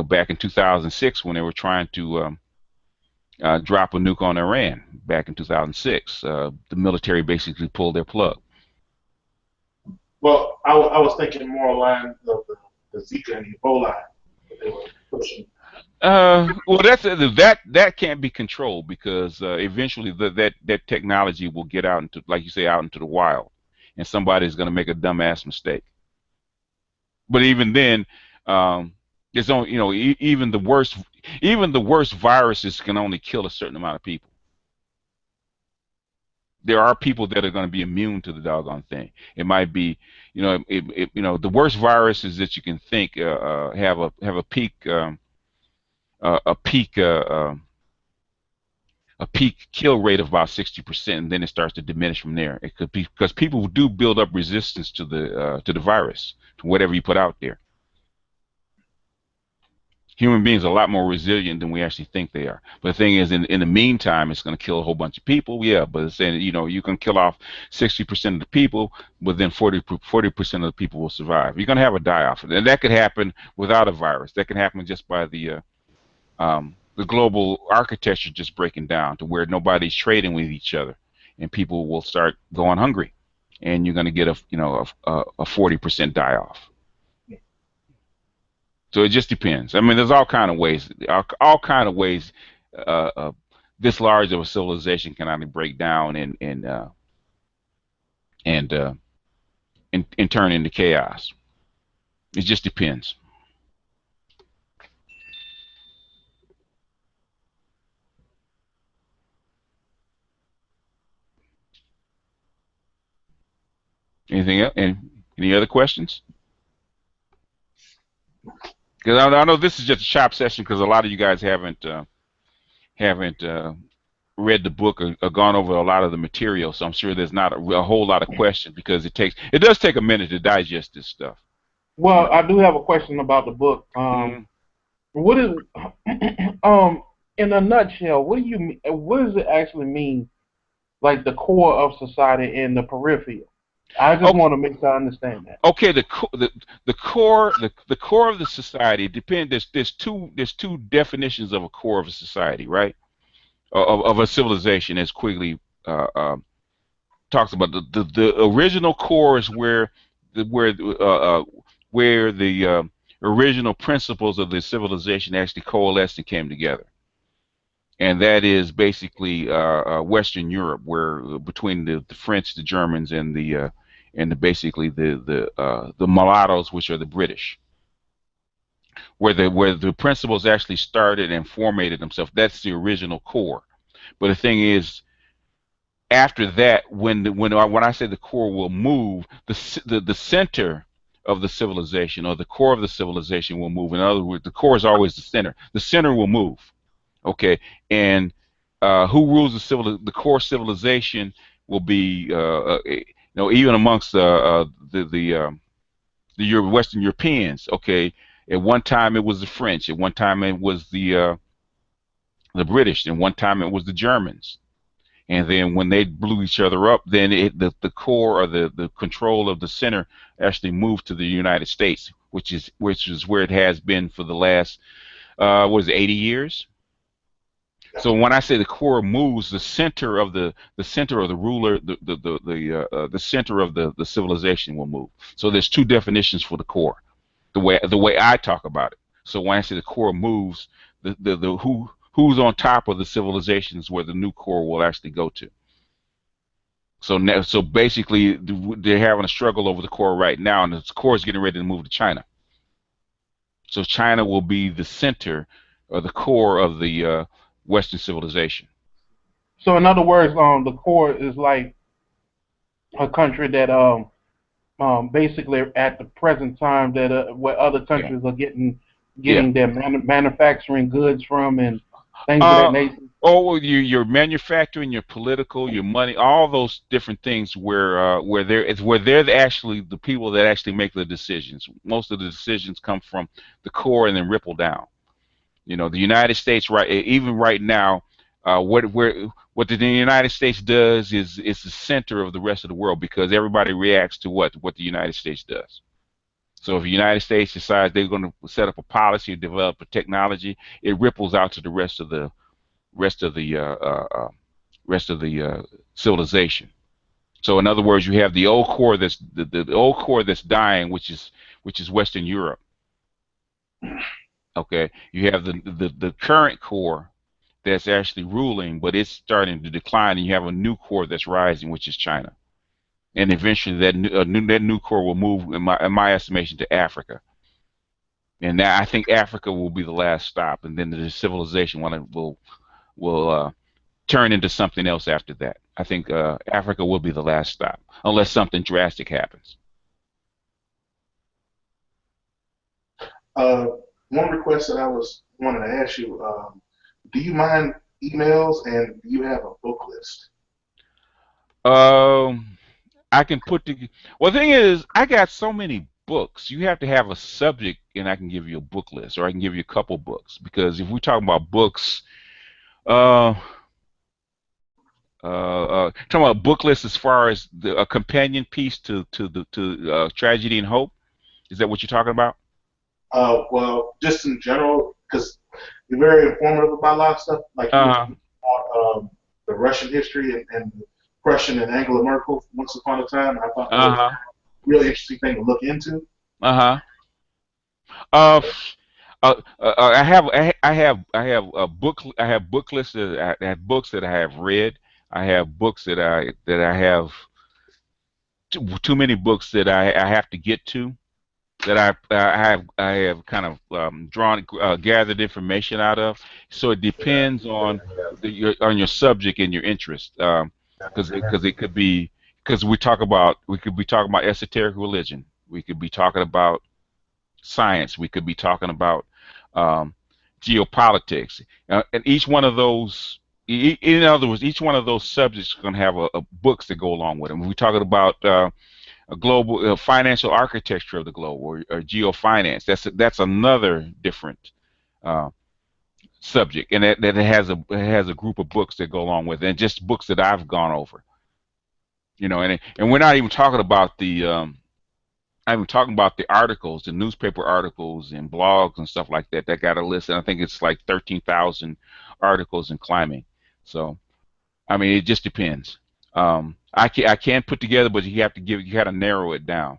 Back in 2006 when they were trying to drop a nuke on Iran. Back in 2006, the military basically pulled their plug. Well, I was thinking more along the Zika and Ebola that they were pushing. Well, that can't be controlled because eventually that technology will get out into, like you say, out into the wild, and somebody's going to make a dumbass mistake. But even then, there's only even the worst viruses can only kill a certain amount of people. There are people that are going to be immune to the doggone thing. It might be, the worst viruses that you can think have a peak a peak a peak kill rate of about 60%, and then it starts to diminish from there. It could be because people do build up resistance to the virus, to whatever you put out there. Human beings are a lot more resilient than we actually think they are. But the thing is, in the meantime, it's going to kill a whole bunch of people. Yeah, but it's saying, you can kill off 60% of the people, but then 40% of the people will survive. You're going to have a die-off. And that could happen without a virus. That can happen just by the global architecture just breaking down to where nobody's trading with each other, and people will start going hungry, and you're going to get a 40% die-off. So it just depends. I mean, there's all kind of ways. This large of a civilization can only break down and turn into chaos. It just depends. Anything else? Any other questions? Because I know this is just a shop session because a lot of you guys haven't read the book or gone over a lot of the material, so I'm sure there's not a whole lot of questions because it does take a minute to digest this stuff. Well, I do have a question about the book. What is in a nutshell? What do you mean? What does it actually mean? Like the core of society and the peripheral. I just want to make sure I understand that. Okay, the core of the society depends. There's two definitions of a core of a society, right? Of a civilization, as Quigley talks about. The original core is where the original principles of the civilization actually coalesced and came together. And that is basically Western Europe, where between the French, the Germans, and the and basically the mulattoes, which are the British, where the principles actually started and formatted themselves. That's the original core. But the thing is, after that, when I say the core will move, the center of the civilization, or the core of the civilization, will move. In other words, the core is always the center. The center will move. Okay, and who rules the core civilization will be, even amongst the Western Europeans. Okay, at one time it was the French. At one time it was the British. And one time it was the Germans. And then when they blew each other up, then the core, or the control of the center, actually moved to the United States, which is where it has been for the last was it 80 years. So when I say the core moves, the center of the ruler, the center of the civilization will move. So there's two definitions for the core, the way I talk about it. So when I say the core moves, the who's on top of the civilization is where the new core will actually go to. So now, so basically, they're having a struggle over the core right now, and the core is getting ready to move to China. So China will be the center, or the core of the Western civilization. So in other words, the core is like a country that basically at the present time that where other Yeah, countries are getting yeah. their manufacturing goods from and things of that Uh, nature. well, your manufacturing, your political, your money, all those different things where they're actually the people that actually make the decisions. Most of the decisions come from the core and then ripple down. The United States, right, even right now, what the United States does is it's the center of the rest of the world, because everybody reacts to what the United States does. So if the United States decides they're going to set up a policy, develop a technology, it ripples out to the rest of the rest of the civilization. So in other words, you have the old core the old core that's dying, which is Western Europe. Okay, you have the current core that's actually ruling, but it's starting to decline, and you have a new core that's rising, which is China. And eventually, that new core will move, in my estimation, to Africa. And now I think Africa will be the last stop, and then the civilization will turn into something else after that. I think Africa will be the last stop, unless something drastic happens. Uh, one request that I was wanting to ask you, do you mind emails and do you have a book list? Um, I can put the well. The thing is, I got so many books. You have to have a subject, and I can give you a book list, or I can give you a couple books. Because if we talk about books, uh, talking about a book list as far as a companion piece to Tragedy and Hope. Is that what you're talking about? Well, just in general, because you're very informative about a lot of stuff. Like you was Uh on the Russian history and Prussian and Anglo-American once upon a time. I thought that was huh. a really interesting thing to look into. Uh huh. Uh, I have book lists I have books that I have read. I have books that I have too many books that I have to get to, that I have kind of drawn gathered information out of. So it depends on your subject and your interest, because it could be, because we could be talking about esoteric religion. We could be talking about science. We could be talking about um, geopolitics, and each one of those. In other words, each one of those subjects is going to have a books that go along with them. We're talking about a global financial architecture of the globe, or geofinance. That's another different uh, subject, and that it has a group of books that go along with it, and just books that I've gone over. And we're not even talking about I'm talking about the articles, the newspaper articles and blogs and stuff like that. That got a list, and I think it's like 13,000 articles in climbing. So I mean, it just depends. I can put together, but you have to narrow it down.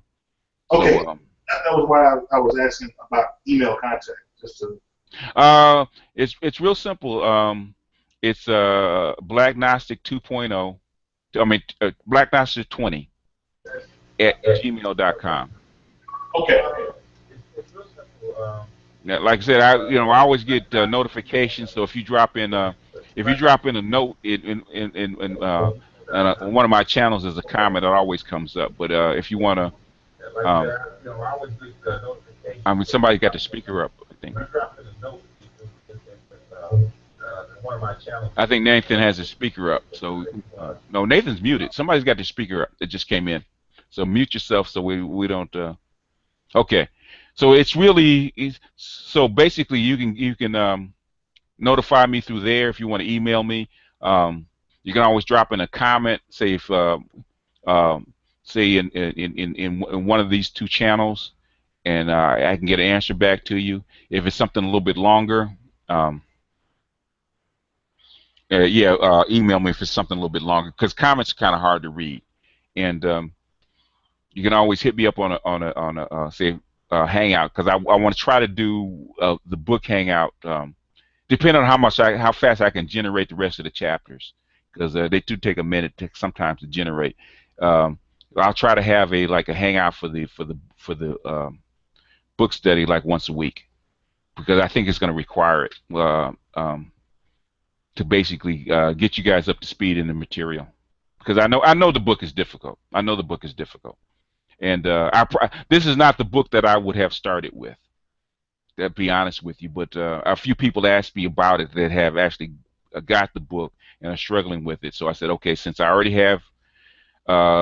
Okay, So that was why I was asking about email contact. Just to it's real simple. It's Black Gnostic 2.0. I mean, Black Gnostic 20. at gmail.com. Okay. Now, like I said, I always get notifications. So if you drop in a note in one of my channels as a comment, it always comes up. But if you want to, um, I mean, somebody got the speaker up. I think Nathan has his speaker up. So no, Nathan's muted. Somebody's got the speaker up. It just came in. So mute yourself so we don't. Okay. So so basically you can notify me through there if you want to email me. You can always drop in a comment, say if um, say in one of these two channels, and I can get an answer back to you. If it's something a little bit longer, um, yeah, email me if it's something a little bit longer because comments are kind of hard to read, and you can always hit me up on a say Hangout because I want to try to do the book Hangout. Depending on how fast I can generate the rest of the chapters, because they do take a minute sometimes to generate. Um, I'll try to have a hangout for the book study like once a week because I think it's going to require it to basically get you guys up to speed in the material because I know the book is difficult. I know the book is difficult, and this is not the book that I would have started with. To be honest with you, but a few people asked me about it that have actually got the book and are struggling with it. So I said, okay, since I already have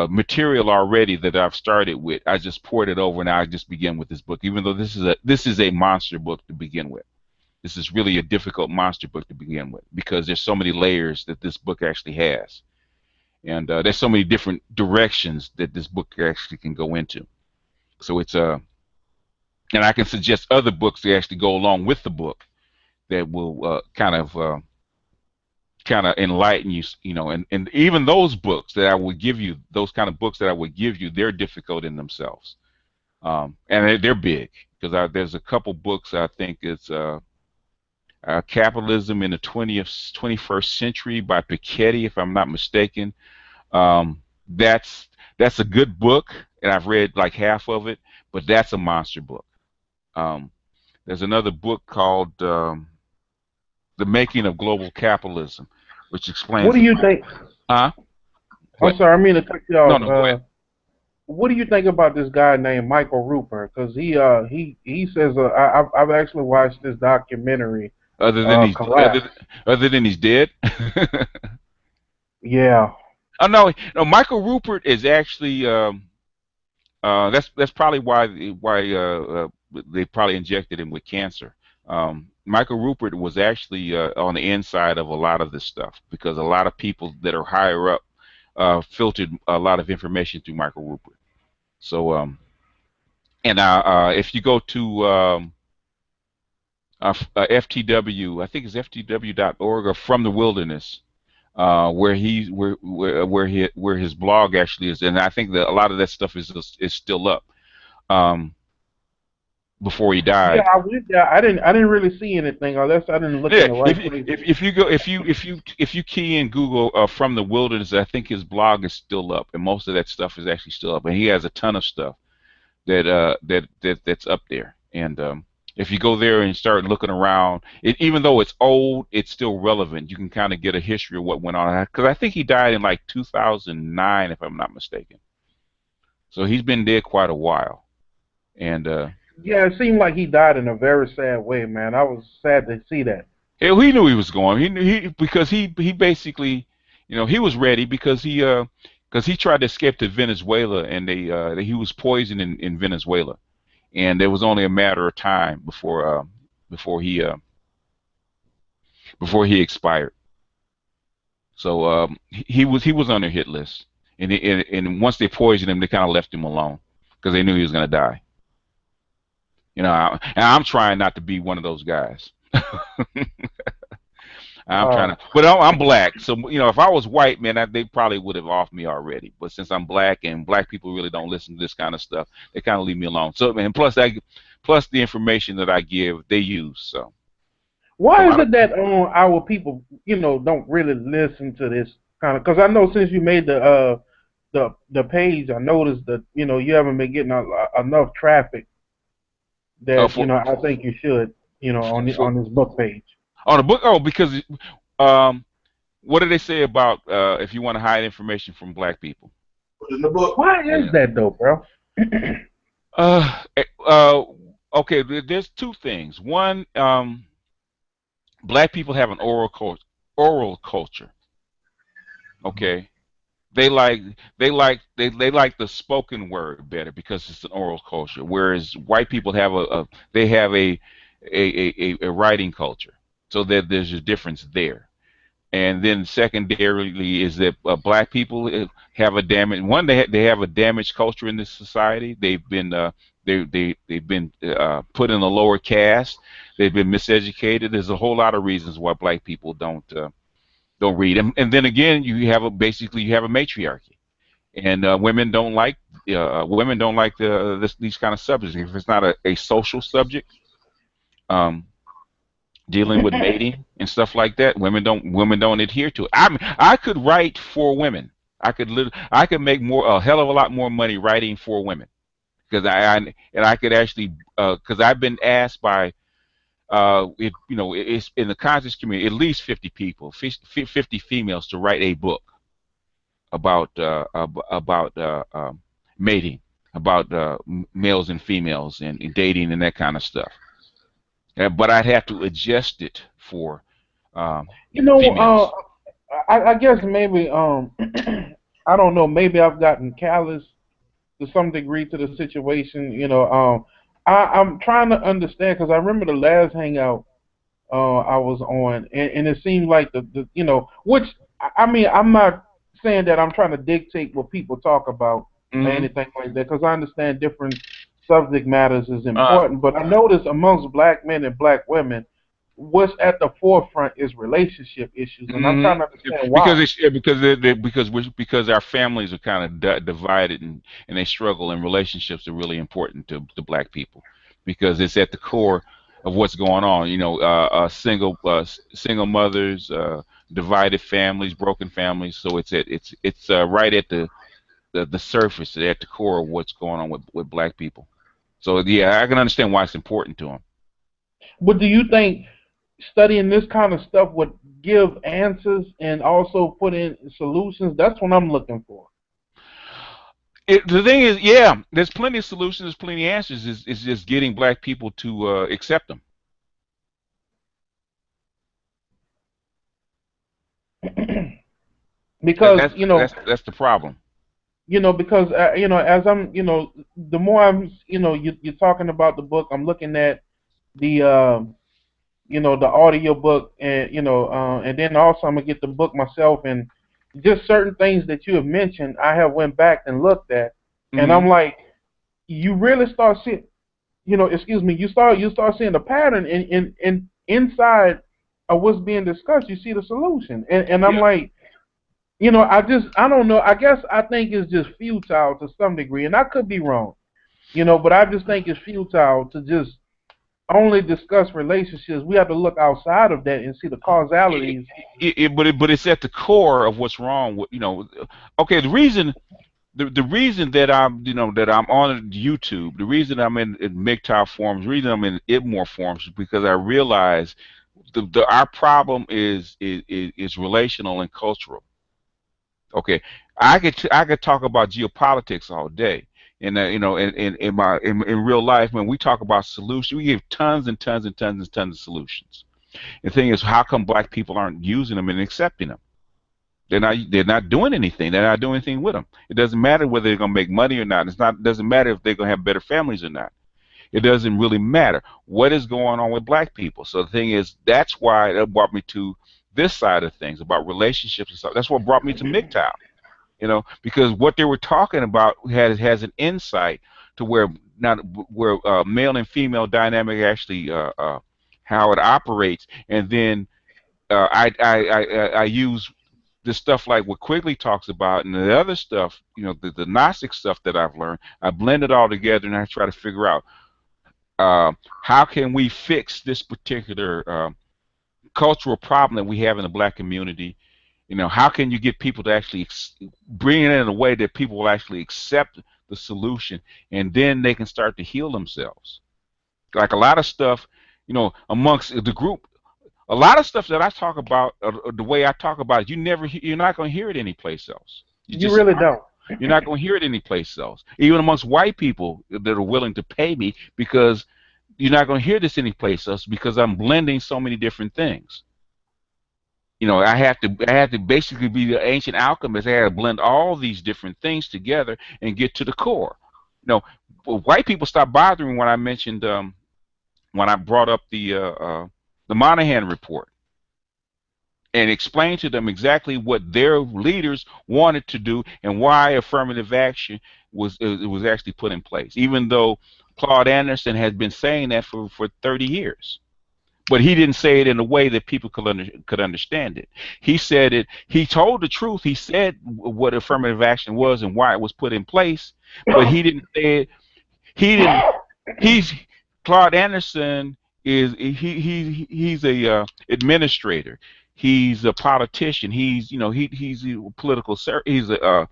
material already that I've started with, I just poured it over and I just begin with this book. Even though this is a monster book to begin with, this is really a difficult monster book to begin with because there's so many layers that this book actually has, and there's so many different directions that this book actually can go into. So it's and I can suggest other books that actually go along with the book that will kind of enlighten you, and even those books that I would give you, those kind of books that I would give you, they're difficult in themselves, and they're big because there's a couple books I think it's Capitalism in the 21st Century by Piketty, if I'm not mistaken. That's a good book, and I've read like half of it, but that's a monster book. Um, there's another book called The Making of Global Capitalism, which What explains. do you think? Huh? I'm What? sorry, I mean to cut you No, off. no, go ahead. What do you think about this guy named Michael Rupert? Because he says I've actually watched this documentary. Other than he's Collapse. other than he's dead. Yeah. Oh no, no. Michael Rupert is actually that's probably why they probably injected him with cancer. Michael Rupert was actually on the inside of a lot of this stuff because a lot of people that are higher up filtered a lot of information through Michael Rupert. So and if you go to FTW, I think it's ftw.org or From the Wilderness, where his blog actually is, and I think that a lot of that stuff is still up. Um, Before he Yeah, died. I went there. I didn't really see anything unless I didn't look Yeah, in the right place. if you go if you key in Google From the Wilderness, I think his blog is still up, and most of that stuff is actually still up, and he has a ton of stuff that's up there. And if you go there and start looking around, even though it's old, it's still relevant. You can kind of get a history of what went on because I think he died in like 2009, if I'm not mistaken. So he's been dead quite a while, and Yeah, it seemed like he died in a very sad way, man. I was sad to see that. he knew he was going. Because he basically, he was ready because he tried to escape to Venezuela and he was poisoned in Venezuela, and there was only a matter of time before he uh, before he expired. So he was on their hit list, and once they poisoned him, they kind of left him alone because they knew he was going to die. And I'm trying not to be one of those guys. I'm trying Uh, to, but I'm black, so if I was white, man, they probably would have offed me already. But since I'm black and black people really don't listen to this kind of stuff, they kind of leave me alone. So, man, plus the information that I give, they use. So a why is lot of it that our people, don't really listen to this kind of? Because I know since you made the the page, I noticed that you haven't been getting enough traffic Uh, that for I think you should for on this book page. on a book. Oh, because um, what do they say about if you want to hide information from black people? Put it in the book. Why is Yeah. that though, bro? Uh, eh, uh, okay. There's two things. One, black people have an oral culture. Okay. They like they like the spoken word better because it's an oral culture, whereas white people have they have a writing culture. So that there's a difference there. And then secondarily is that black people have a damage. One, they have a damaged culture in this society. They've been put in a lower caste. They've been miseducated. There's a whole lot of reasons why black people don't read. And then again, basically you have a matriarchy, and women don't like these kind of subjects. If it's not a social subject, um, dealing with mating and stuff like that, women don't adhere to it. I could write for women. I could make a hell of a lot more money writing for women because and I could actually because I've been asked by it's in the conscious community at least 50 people, 50 females to write a book about mating, about males and females and dating and that kind of stuff. But I'd have to adjust it for um, You know, females. I guess maybe I don't know. Maybe I've gotten callous to some degree to the situation. I'm trying to understand because I remember the last hangout I was on, and it seemed like the which I mean I'm not saying that I'm trying to dictate what people talk about or Hmm. anything like that because I understand different subject matters is Uh, important, but I notice amongst black men and black women, what's at the forefront is relationship issues, and I'm hmm trying to understand Because why. it's because our families are kind of divided and they struggle, and relationships are really important to black people because it's at the core of what's going on. Single mothers, divided families, broken families. So it's right at the surface, at the core of what's going on with black people. So yeah, I can understand why it's important to them. But do you think studying this kind of stuff would give answers and also put in solutions? That's what I'm looking for. The thing is, yeah, there's plenty of solutions, there's plenty of answers. It's just getting black people to accept them. That, Because that's that's the problem. because as I'm the more I'm you're talking about the book, I'm looking at the the audio book, and and then also I'm gonna get the book myself, and just certain things that you have mentioned I have went back and looked at, and Hmm. I'm like, you really start seeing, excuse me, you start seeing the pattern in inside of what's being discussed. You see the solution, and I'm Yeah. like, I don't know. I guess I think it's just futile to some degree, and I could be wrong, but I just think it's futile to just only discuss relationships. We have to look outside of that and see the It, causalities. but it's at the core of what's wrong with Okay, the reason that I'm on YouTube, the reason I'm in MGTOW forums, the reason I'm in IBMOR forums is because I realize our problem is relational and cultural. Okay, I could talk about geopolitics all day. And in real life, when we talk about solutions, we give tons and tons and tons and tons of solutions. The thing is, how come black people aren't using them and accepting them? They're not doing anything. They're not doing anything with them. It doesn't matter whether they're gonna make money or not. It doesn't matter if they're gonna have better families or not. It doesn't really matter what is going on with black people. So the thing is, that's why that brought me to this side of things about relationships and stuff. That's what brought me to MGTOW. Because what they were talking about has an insight to where male and female dynamic actually how it operates, and then I use the stuff like what Quigley talks about and the other stuff, the Gnostic stuff that I've learned. I blend it all together and I try to figure out how can we fix this particular cultural problem that we have in the black community, How can you get people to actually bring it in a way that people will actually accept the solution, and then they can start to heal themselves. Like a lot of stuff, amongst the group, a lot of stuff that I talk about, the way I talk about it, you're not going to hear it anyplace else. You You just really aren't. don't. You're not going to hear it anyplace else. Even amongst white people that are willing to pay me, because you're not going to hear this anyplace else, because I'm blending so many different things. I had to basically be the ancient alchemist. I had to blend all these different things together and get to the core. White people stopped bothering when I mentioned when I brought up the Monahan report and explained to them exactly what their leaders wanted to do and why affirmative action was actually put in place, even though Claude Anderson has been saying that for 30 years. But he didn't say it in a way that people could understand it. He said it. He told the truth. He said what affirmative action was and why it was put in place. But he didn't say it. He didn't. He's Claude Anderson he's a administrator. He's a politician. He's a political he's a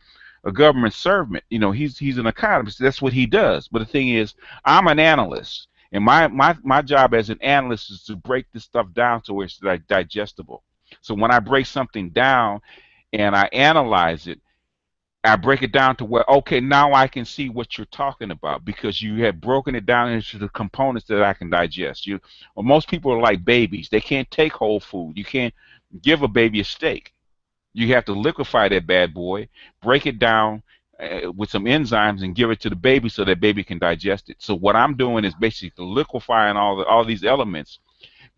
government servant. He's an economist. That's what he does. But the thing is, I'm an analyst. And my job as an analyst is to break this stuff down to where it's like digestible. So when I break something down and I analyze it, I break it down to where, okay, now I can see what you're talking about, because you have broken it down into the components that I can digest. Most people are like babies. They can't take whole food. You can't give a baby a steak. You have to liquefy that bad boy, break it down with some enzymes, and give it to the baby so that baby can digest it. So what I'm doing is basically liquefying all these elements,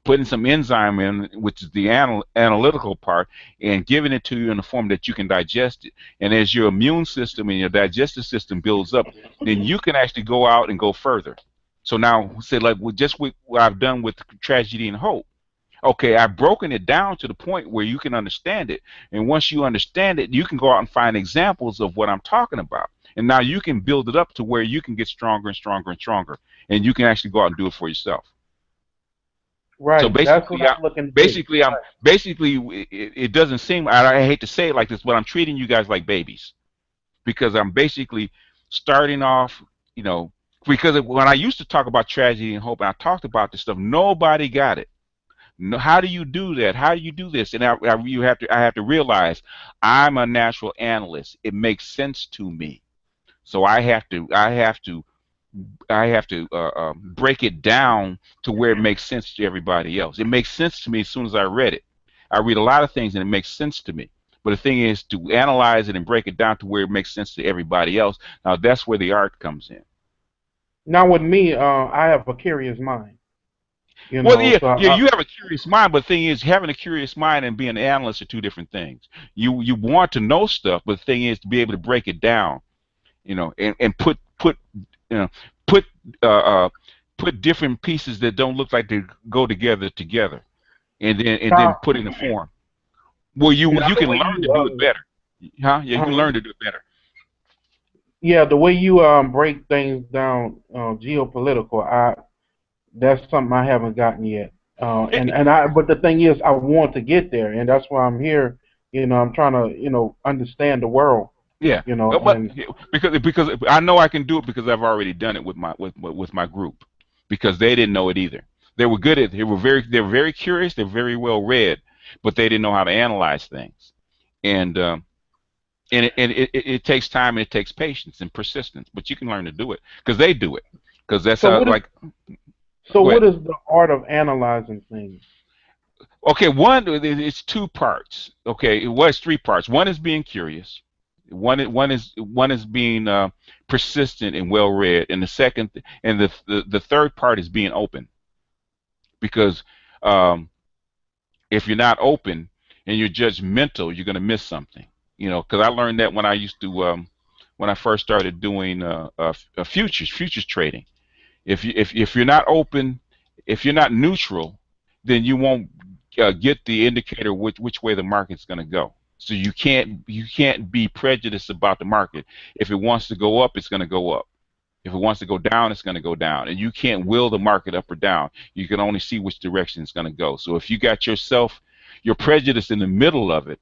putting some enzyme in, which is the analytical part, and giving it to you in a form that you can digest it. And as your immune system and your digestive system builds up, then you can actually go out and go further. So now, say like just what I've done with tragedy and hope. Okay, I've broken it down to the point where you can understand it. And once you understand it, you can go out and find examples of what I'm talking about. And now you can build it up to where you can get stronger and stronger and stronger. And you can actually go out and do it for yourself. So Right. That's what basically, I'm looking to do. it doesn't seem, I hate to say it like this, but I'm treating you guys like babies, because I'm basically starting off, because when I used to talk about tragedy and hope, and I talked about this stuff, nobody got it. No, how do you do that? How do you do this? And I have to realize I'm a natural analyst. It makes sense to me. So I have to break it down to where it makes sense to everybody else. It makes sense to me as soon as I read it. I read a lot of things and it makes sense to me. But the thing is to analyze it and break it down to where it makes sense to everybody else. Now that's where the art comes in. Now with me, I have a curious mind. Well, yeah, So yeah, you have a curious mind, but the thing is, having a curious mind and being an analyst are two different things. You want to know stuff, but the thing is to be able to break it down, and you know put uh, uh, put different pieces that don't look like they go together, and then now, put in a form. Well, now you the can way learn to you do it better, huh? Yeah, you can uh, learn to do it better. yeah, the way you break things down geopolitical, that's something I haven't gotten yet. But the thing is, I want to get there, and that's why I'm here. I'm trying to understand the world. Yeah, but And because I know I can do it because I've already done it with my group, because they didn't know it either. They were good at they were very curious, they're very well read, but they didn't know how to analyze things. And it takes time and it takes patience and persistence, but you can learn to do it because they do it, because that's so how, what is like, so go what ahead. is the art of analyzing things? Okay, it's two parts. Okay, it was three parts. One is being curious. One is being persistent and well read, and the third part is being open. Because um, if you're not open and you're judgmental, you're going to miss something. Because I learned that when I first started doing futures trading. If you're not open, if you're not neutral, then you won't get the indicator which way the market's going to go. So you can't be prejudiced about the market. If it wants to go up, it's going to go up. If it wants to go down, it's going to go down. And you can't will the market up or down. You can only see which direction it's going to go. So if you got your prejudice in the middle of it,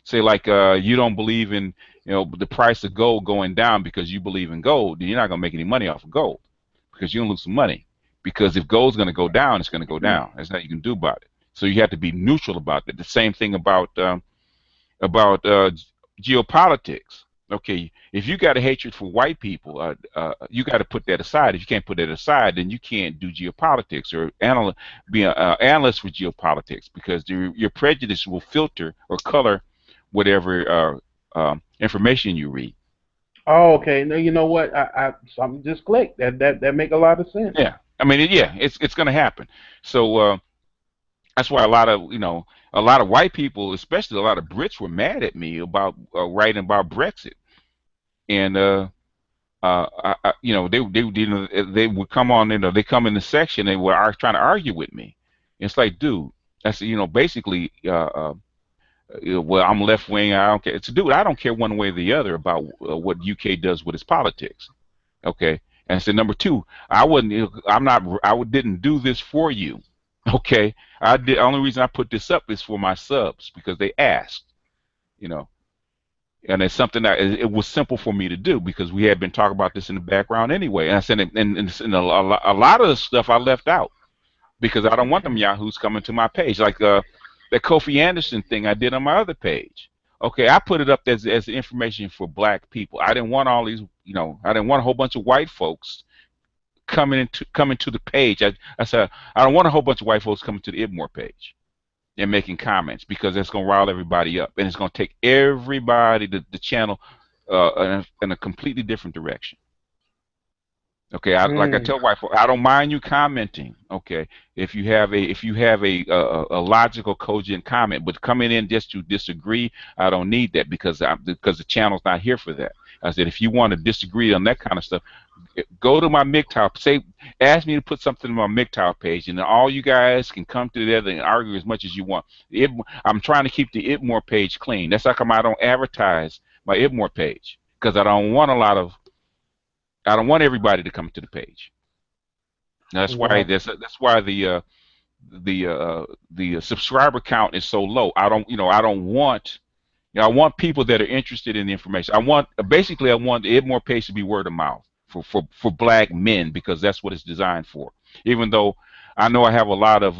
say like you don't believe in the price of gold going down because you believe in gold, then you're not gonna make any money off of gold because you're gonna lose some money. Because if gold's gonna go down, it's gonna go down. There's nothing you can do about it. So you have to be neutral about it. The same thing about geopolitics. Okay, if you got a hatred for white people, you got to put that aside. If you can't put that aside, then you can't do geopolitics or be an analyst for geopolitics because your prejudice will filter or color whatever information you read. Oh, okay. Now you know what? I something just clicked. That make a lot of sense. Yeah, I mean, yeah, it's going to happen. So that's why a lot of white people, especially a lot of Brits, were mad at me about writing about Brexit. And they would come on, they come in the section, they were trying to argue with me. It's like, dude, that's basically, well, I'm left wing, I don't care. It's dude, I don't care one way or the other about what UK does with its politics. Okay, and so number two, didn't do this for you. Okay, I did. Only reason I put this up is for my subs because they asked, you know. And it's something that it was simple for me to do because we had been talking about this in the background anyway. And I said, and a lot of the stuff I left out because I don't want them yahoos coming to my page, like that Kofi Anderson thing I did on my other page. Okay, I put it up as information for black people. I didn't want all these, I didn't want a whole bunch of white folks coming to the page. I said I don't want a whole bunch of white folks coming to the Ibmore page and making comments because that's going to rile everybody up and it's going to take everybody the channel in a completely different direction. Okay, like I tell white folks, I don't mind you commenting. Okay, if you have a logical, cogent comment, but coming in just to disagree, I don't need that because the channel's not here for that. I said if you want to disagree on that kind of stuff, go to my MGTOW. Ask me to put something on my MGTOW page, and then all you guys can come together and argue as much as you want. I'm trying to keep the Ibmore page clean. That's how come I don't advertise my Ibmore page because I don't want everybody to come to the page. That's why the subscriber count is so low. I don't want. I want people that are interested in the information. I want the Ibmore page to be word of mouth for black men because that's what it's designed for. Even though I know I have a lot of,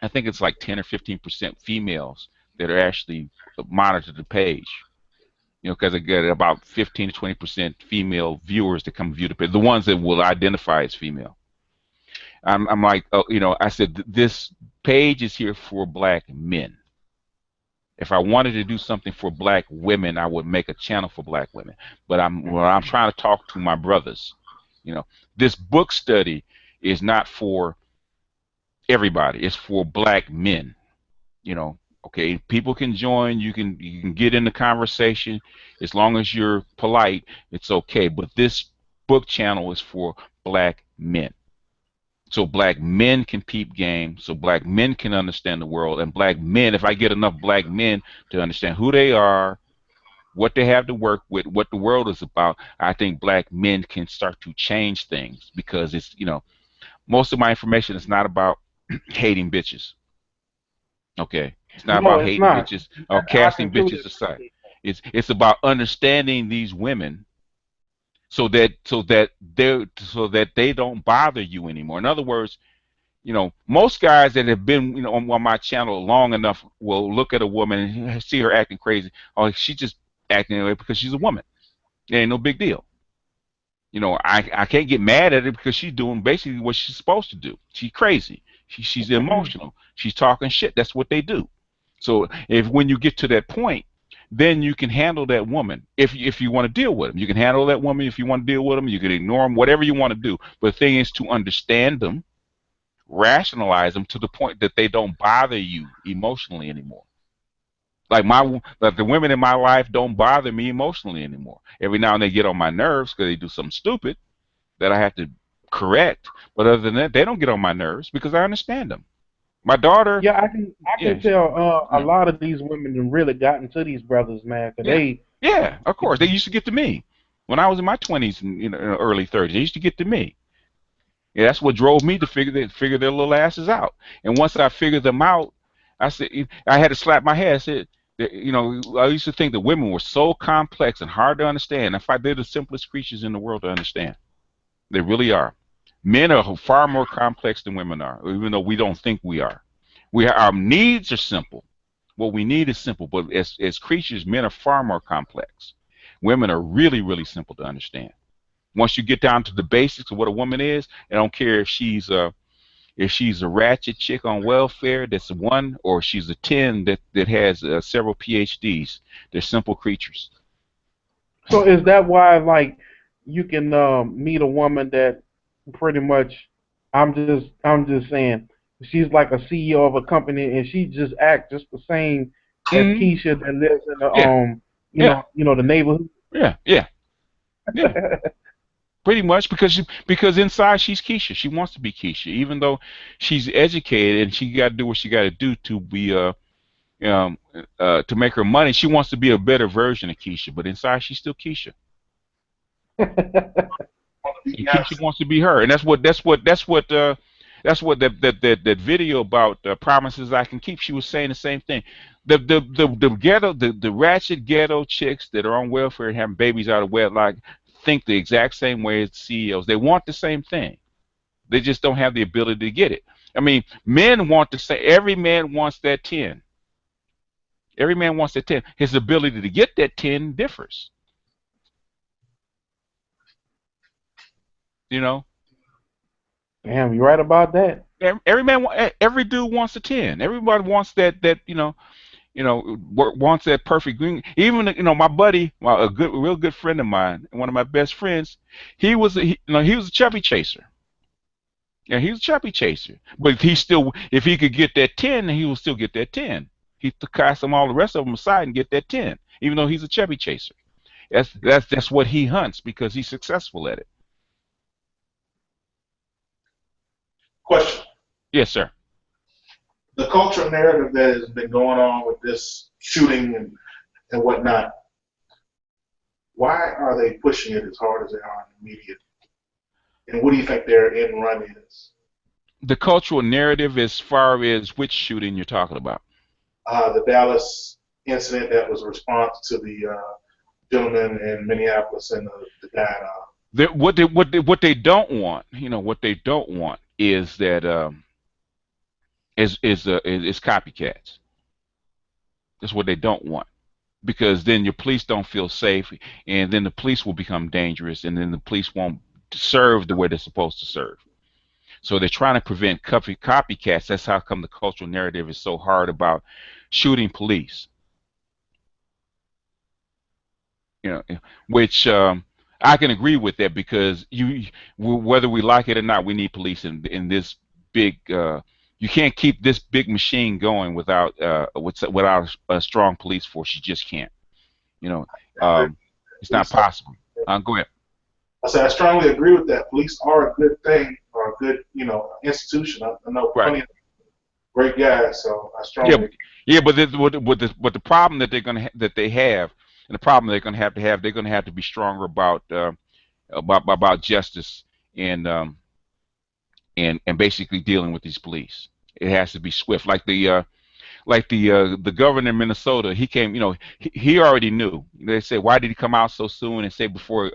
I think it's like 10 or 15% females that are actually monitor the page. Because I get about 15 to 20% female viewers that come view the page, the ones that will identify as female. I'm like, I said this page is here for black men. If I wanted to do something for black women, I would make a channel for black women. But I'm trying to talk to my brothers. This book study is not for everybody. It's for black men. Okay, people can join. You can get in the conversation as long as you're polite. It's okay. But this book channel is for black men. So black men can peep game, so black men can understand the world, and black men, if I get enough black men to understand who they are, what they have to work with, what the world is about, I think black men can start to change things because it's, most of my information is not about hating bitches. Okay, it's not No, about it's hating not. bitches or I casting completely bitches aside. It's about understanding these women so that they don't bother you anymore. In other words, most guys that have been, on my channel long enough will look at a woman and see her acting crazy. Oh, she just acting that way because she's a woman. It ain't no big deal. I can't get mad at her because she's doing basically what she's supposed to do. She's crazy. She's emotional. She's talking shit. That's what they do. So when you get to that point, then you can handle that woman if you want to deal with them. You can handle that woman if you want to deal with them. You can ignore them, whatever you want to do. But the thing is to understand them, rationalize them to the point that they don't bother you emotionally anymore. Like the women in my life don't bother me emotionally anymore. Every now and then they get on my nerves because they do something stupid that I have to correct. But other than that, they don't get on my nerves because I understand them. My daughter, Yeah, I can tell a lot of these women have really gotten to these brothers, man. Cause yeah, of course they used to get to me when I was in my 20s and early 30s. They used to get to me. Yeah, that's what drove me to figure their little asses out. And once I figured them out, I said I had to slap my head. I said You know, I used to think that women were so complex and hard to understand. In fact, they're the simplest creatures in the world to understand. They really are. Men are far more complex than women are, even though we don't think we are. Our needs are simple. What we need is simple, but as creatures, men are far more complex. Women are really, really simple to understand. Once you get down to the basics of what a woman is, I don't care if she's a ratchet chick on welfare that's a one, or she's a 10 that has several PhDs. They're simple creatures. So is that why like you can meet a woman that pretty much I'm just saying she's like a CEO of a company and she just acts just the same as Mm, Keisha that lives in the yeah, yeah, the neighborhood. yeah, yeah, yeah. Pretty much because inside she's Keisha. She wants to be Keisha, even though she's educated and she got to do what she got to do to be um to make her money. She wants to be a better version of Keisha, but inside she's still Keisha. Want to be And Keisha absent. wants to be her, and that's what that video about promises I can keep. She was saying the same thing. The ghetto the ratchet ghetto chicks that are on welfare and having babies out of wedlock think the exact same way as CEOs. They want the same thing. They just don't have the ability to get it. I mean, men want to say every man wants that 10. Every man wants that 10. His ability to get that 10 differs. You know, Damn, you right about that. every dude wants a 10. Everybody wants that wants that perfect green. Even my buddy, a real good friend of mine, and one of my best friends, he was a chubby chaser. Yeah, he was a chubby chaser. But if he could get that 10, he will still get that 10. He could cast them all the rest of them aside and get that 10, even though he's a chubby chaser. That's what he hunts because he's successful at it. Question: Yes, sir. the cultural narrative that has been going on with this shooting and whatnot. Why are they pushing it as hard as they are in the media? And what do you think their end run is? The cultural narrative as far as which shooting you're talking about. The Dallas incident that was a response to the gentleman in Minneapolis and the guy. What they don't want, what they don't want is that is copycats. That's what they don't want because then your police don't feel safe, and then the police will become dangerous, and then the police won't serve the way they're supposed to serve. So they're trying to prevent copycats. That's how come the cultural narrative is so hard about shooting police. You know, which I can agree with that because whether we like it or not, we need police in this big. You can't keep this big machine going without a strong police force. You just can't. You know, um, it's not Police possible. Go ahead. I said I strongly agree with that. Police are a good thing or a good, institution. I know Right. plenty of great guys, so I Yeah, strongly. yeah, but the problem that that they have, and the problem they're gonna have to have, they're gonna have to be stronger about justice and and basically dealing with these police. It has to be swift, like the governor in Minnesota. He came, he already knew. They said, why did he come out so soon and say before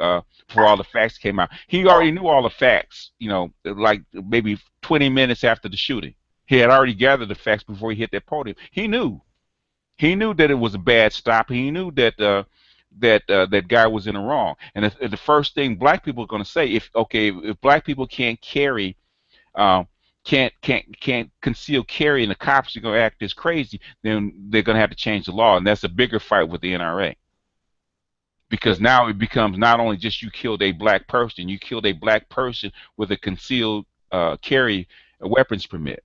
all the facts came out? He already knew all the facts, like maybe 20 minutes after the shooting. He had already gathered the facts before he hit that podium. He knew. He knew that it was a bad stop. He knew that guy was in the wrong. And the first thing black people are going to say, if black people can't carry, um, can't conceal carry, and the cops are going to act as crazy, then they're going to have to change the law, and that's a bigger fight with the NRA because now it becomes not only just you killed a black person, you killed a black person with a concealed carry weapons permit.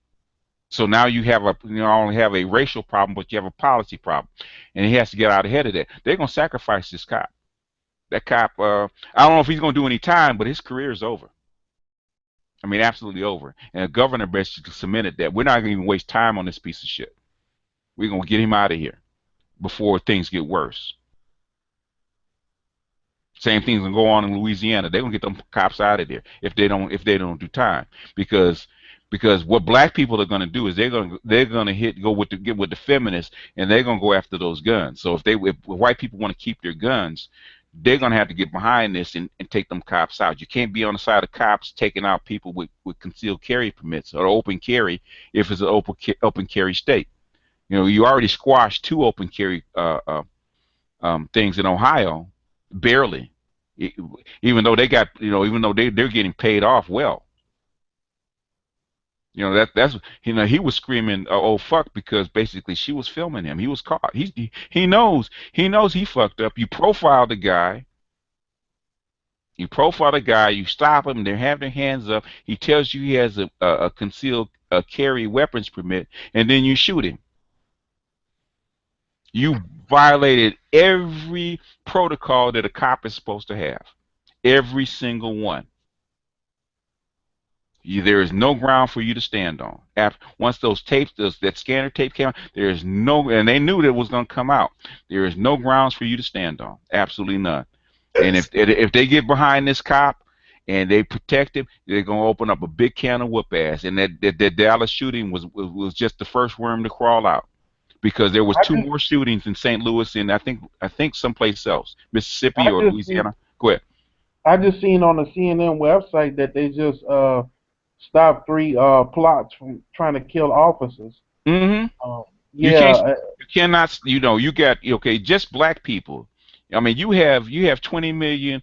So now you not only have a racial problem, but you have a policy problem, and he has to get out ahead of that. They're gonna sacrifice this cop. That cop, I don't know if he's gonna do any time, but his career is over. I mean, absolutely over. And the governor basically cemented that we're not gonna even waste time on this piece of shit. We're gonna get him out of here before things get worse. Same thing's gonna go on in Louisiana. They're gonna get them cops out of there if they don't do time because Because what black people are going to do is they're going to hit go with the get with the feminists, and they're going to go after those guns. So if white people want to keep their guns, they're going to have to get behind this and take them cops out. You can't be on the side of cops taking out people with concealed carry permits or open carry if it's an open carry state. You know, you already squashed two open carry things in Ohio, barely. E- Even though they got, even though they're getting paid off well. That's he was screaming oh fuck because basically she was filming him. He was caught. He knows he fucked up. You profile the guy, you stop him, they have their hands up. He tells you he has a concealed carry weapons permit, and then you shoot him. You violated every protocol that a cop is supposed to have. Every single one. There is no ground for you to stand on. Once that scanner tape came out, there is no, and they knew that it was going to come out. There is no grounds for you to stand on. Absolutely none. And if they get behind this cop and they protect him, they're going to open up a big can of whoop ass. And that Dallas shooting was just the first worm to crawl out, because there was I two just more shootings in St. Louis and I think someplace else, Mississippi I or just see Louisiana. Go ahead. I just seen on the CNN website that they just stopped three plots from trying to kill officers. Mm-hmm. Um, You yeah, can't, you cannot, you got, okay, just black people. I mean, you have 20 million,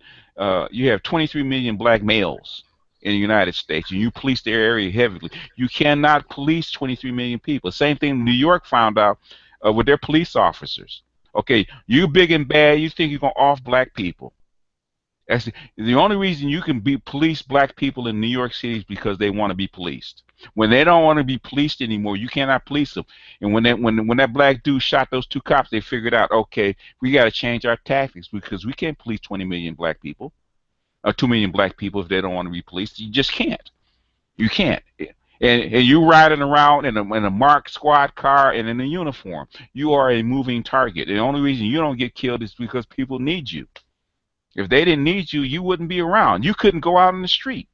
you have 23 million black males in the United States, and you police their area heavily. You cannot police 23 million people. Same thing New York found out with their police officers. Okay, you big and bad, you think you're gonna off black people. That's the only reason you can be police black people in New York City is because they want to be policed. When they don't want to be policed anymore, you cannot police them. And when that black dude shot those two cops, they figured out, okay, we got to change our tactics because we can't police 20 million black people or 2 million black people if they don't want to be policed. You just can't. You can't. And you riding around in a marked squad car and in a uniform. You are a moving target. The only reason you don't get killed is because people need you. If they didn't need you, you wouldn't be around. You couldn't go out in the street.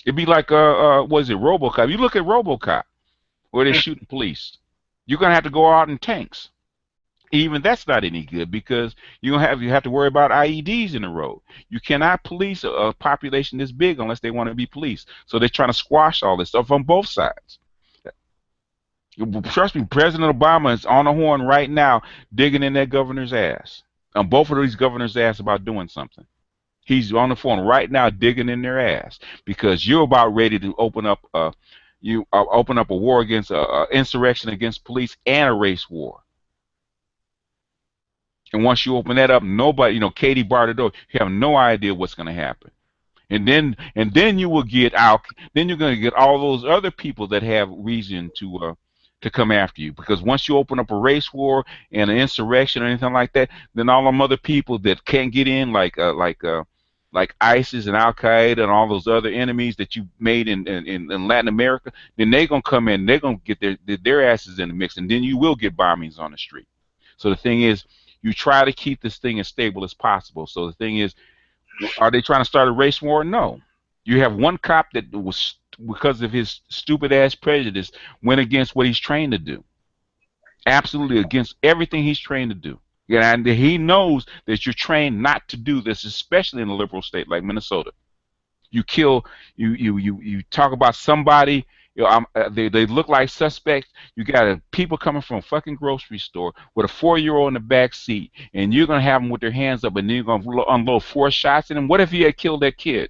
It'd be like was it RoboCop? You look at RoboCop, where they're shooting police. You're gonna have to go out in tanks. Even that's not any good because you have to worry about IEDs in the road. You cannot police a population this big unless they want to be policed. So they're trying to squash all this stuff on both sides. Trust me, President Obama is on the horn right now, digging in that governor's ass, on both of these governors' ass about doing something. He's on the phone right now, digging in their ass because you're about ready to open up a war against insurrection against police and a race war. And once you open that up, nobody, Katie barred the door. You have no idea what's going to happen. And then you will get out. Then you're going to get all those other people that have reason to come after you, because once you open up a race war and an insurrection or anything like that, then all them other people that can't get in, like ISIS and Al Qaeda and all those other enemies that you made in Latin America, then they're gonna come in. They're gonna get their asses in the mix, and then you will get bombings on the street. So the thing is, you try to keep this thing as stable as possible. So the thing is, are they trying to start a race war? No. You have one cop that was, because of his stupid ass prejudice, went against what he's trained to do. Absolutely against everything he's trained to do. Yeah, and he knows that you're trained not to do this, especially in a liberal state like Minnesota. You kill, you talk about somebody. They look like suspects. You got people coming from a fucking grocery store with a 4-year-old in the back seat, and you're gonna have them with their hands up, and then you're gonna unload 4 shots in them. What if he had killed that kid?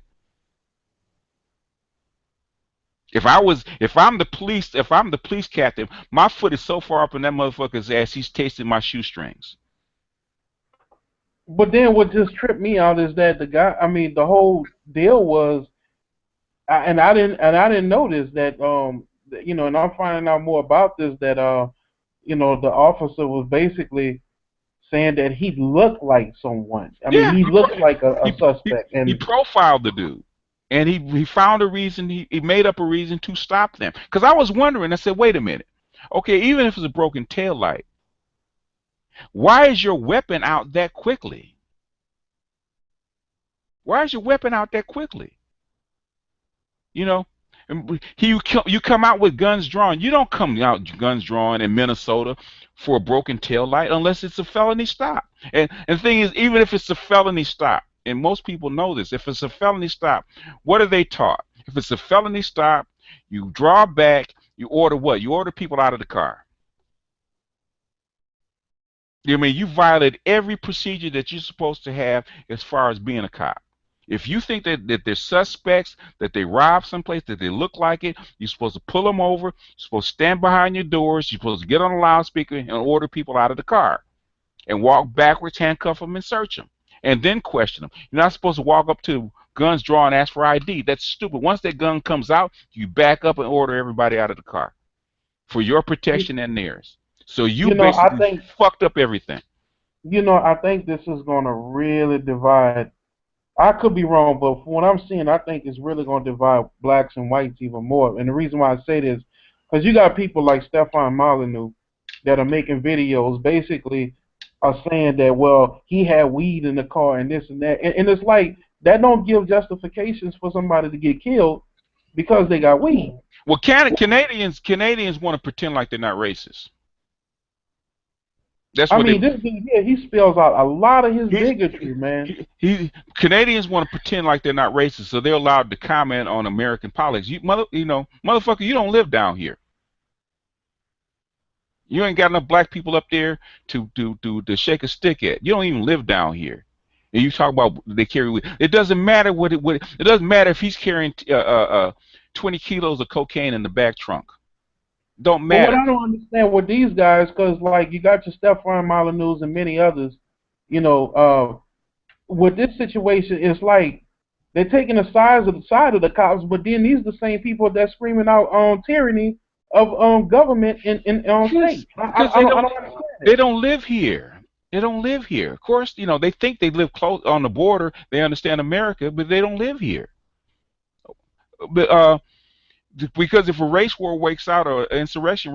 If I'm the police captain, my foot is so far up in that motherfucker's ass, he's tasting my shoestrings. but then what just tripped me out is that the guy. I mean, the whole deal was, and I didn't know this that and I'm finding out more about this that the officer was basically saying that he looked like someone. I mean, Yeah, he looked like a suspect, he and profiled the dude, and he found a reason. He made up a reason to stop them. Because I was wondering, I said, wait a minute. Okay, even if it's a broken tail light, why is your weapon out that quickly? Why is your weapon out that quickly? You know, And you come out with guns drawn. You don't come out guns drawn in Minnesota for a broken tail light unless it's a felony stop. And the thing is, even if it's a felony stop, and most people know this, if it's a felony stop, what are they taught? If it's a felony stop, you draw back, you order what? You order people out of the car. I mean, you violate every procedure that you're supposed to have as far as being a cop. If you think that they're suspects, that they robbed someplace, that they look like it, you're supposed to pull them over. You're supposed to stand behind your doors. You're supposed to get on a loudspeaker and order people out of the car and walk backwards, handcuff them, and search them, and then question them. You're not supposed to walk up to guns drawn and ask for ID. That's stupid. Once that gun comes out, you back up and order everybody out of the car for your You, protection and theirs. So you you know, I basically think fucked up everything. I think this is gonna really divide. I could be wrong, but from what I'm seeing, I think it's really gonna divide blacks and whites even more. And the reason why I say this, because you got people like Stefan Molyneux that are making videos, basically are saying that, well, he had weed in the car and this and that, and it's like that don't give justifications for somebody to get killed because they got weed. Well, Canadians want to pretend like they're not racist. That's I what they. mean, this dude here, he spells out a lot of his He's, bigotry, man. Canadians want to pretend like they're not racist, so they're allowed to comment on American politics. Motherfucker, you don't live down here. You ain't got enough black people up there to shake a stick at. You don't even live down here. And you talk about they carry weed. It doesn't matter it doesn't matter if he's carrying 20 kilos of cocaine in the back trunk. Don't But what matter. I don't understand with these guys, because like you got your Stephon Molyneux and many others, you know, with this situation, it's like they're taking the side of the cops, but then these are the same people that's screaming out on tyranny of government in on Because state. I, because I, I don't I don't understand they it. don't live here. They don't live here. Of course, they think they live close on the border. They understand America, but they don't live here. But because if a race war wakes out or an insurrection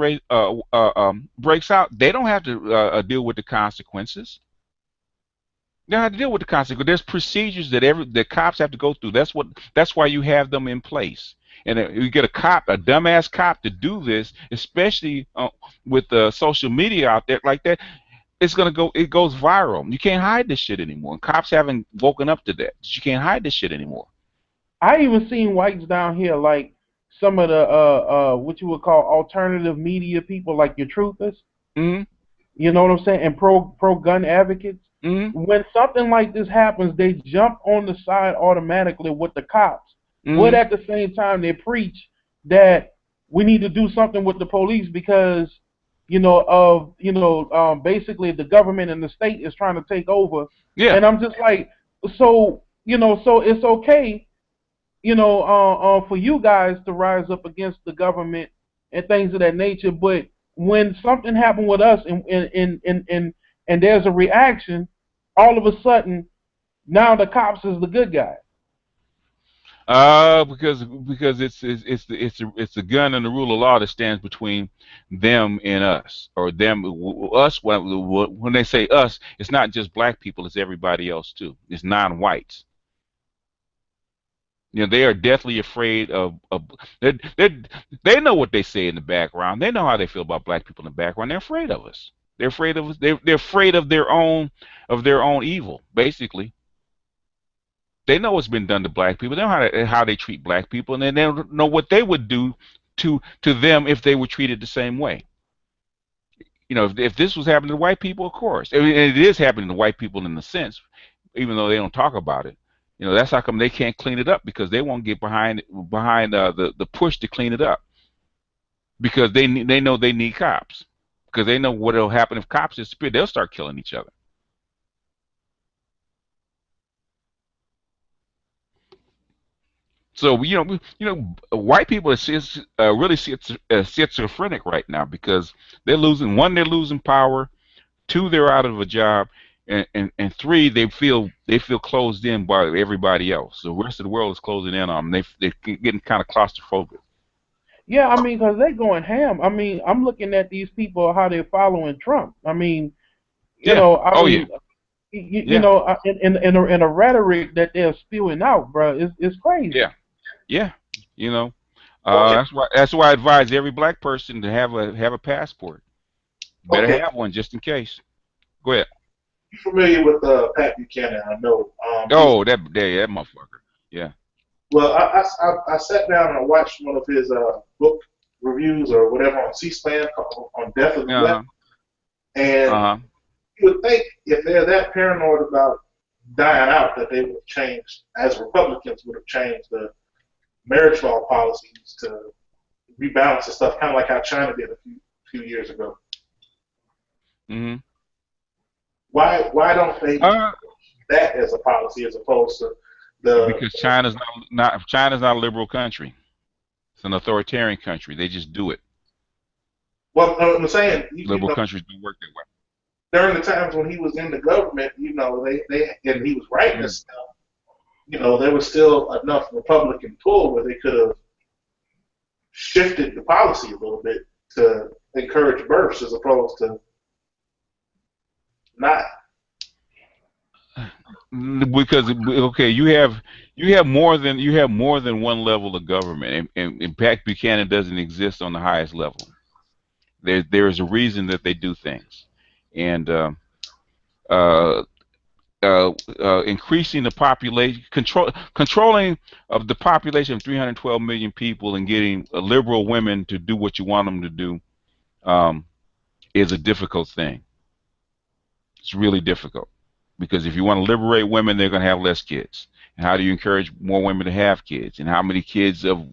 breaks out, they don't have to deal with the consequences. They don't have to deal with the consequences. There's procedures that the cops have to go through. That's why you have them in place. And you get a dumbass cop to do this, especially with social media out there like that. It goes viral. You can't hide this shit anymore. And cops haven't woken up to that. You can't hide this shit anymore. I even seen whites down here like some of the what you would call alternative media people, like your truthers. Hmm. You know what I'm saying? And pro gun advocates. Hmm. When something like this happens, they jump on the side automatically with the cops. But Hmm. at the same time, they preach that we need to do something with the police because basically the government and the state is trying to take over. Yeah. And I'm just like, so it's okay, for you guys to rise up against the government and things of that nature. But when something happened with us and there's a reaction, all of a sudden now the cops is the good guy. Because it's the gun and the rule of law that stands between them and us, or us. When they say us, it's not just black people; it's everybody else too. It's non-whites. They are deathly afraid of they know what they say in the background. They know how they feel about black people in the background. They're afraid of us. They're afraid of us. They're afraid of their own evil, basically. They know what's been done to black people. They know how they treat black people, and then they don't know what they would do to them if they were treated the same way. If this was happening to white people, of course, I mean, and it is happening to white people in a sense, even though they don't talk about it. That's how come they can't clean it up, because they won't get behind the push to clean it up, because they know they need cops, because they know what will happen if cops disappear. They'll start killing each other. So white people are really schizophrenic right now, because they're losing power, two, they're out of a job, and three, they feel closed in by everybody else. The rest of the world is closing in on them. They're getting kind of claustrophobic. Yeah, I mean, because they going ham. I mean, I'm looking at these people how they're following Trump. I mean, Yeah. Oh yeah. Yeah. in a rhetoric that they're spewing out, bro, it's crazy. Yeah. Yeah. You know. Okay, That's why I advise every black person to have a passport. Better okay. have one just in case. Go ahead. You familiar with Pat Buchanan? I know. He's Oh, that motherfucker. Yeah. well. I sat down and I watched one of his book reviews or whatever on C-SPAN on Death of the Uh Left, huh. and Uh huh. you would think if they're that paranoid about dying out that they would have changed, as Republicans would have changed the marriage law policies to rebalance the stuff, kind of like how China did a few years ago. Hmm. Why don't they use Uh, that as a policy as opposed to the because China's not a liberal country. It's an authoritarian country. They just do it. well, no, I'm saying Liberal countries don't work that during the times when he was in the government, they and he was writing way. this stuff, there was still enough Republican pull where they could have shifted the policy a little bit to encourage births as opposed to not. Because okay, you have more than one level of government, and in fact, Buchanan doesn't exist on the highest level. There is a reason that they do things, and uh, increasing the population, controlling of the population of 312 million people, and getting liberal women to do what you want them to do um, is a difficult thing. It's really difficult because if you want to liberate women, they're going to have less kids. And how do you encourage more women to have kids? And how many kids of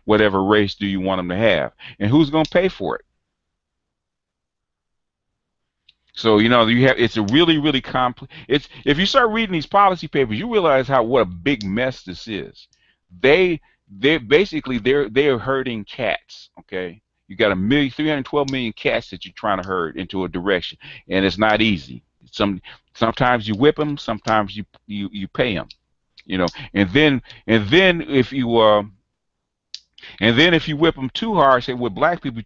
whatever race do you want them to have? And who's going to pay for it? So you have it's a really complex. It's if you start reading these policy papers, you realize what a big mess this is. They they basically they're herding cats. Okay, you got 312 million cats that you're trying to herd into a direction, and it's not easy. Sometimes you whip them, sometimes you pay them. And then if you whip them too hard, say with black people,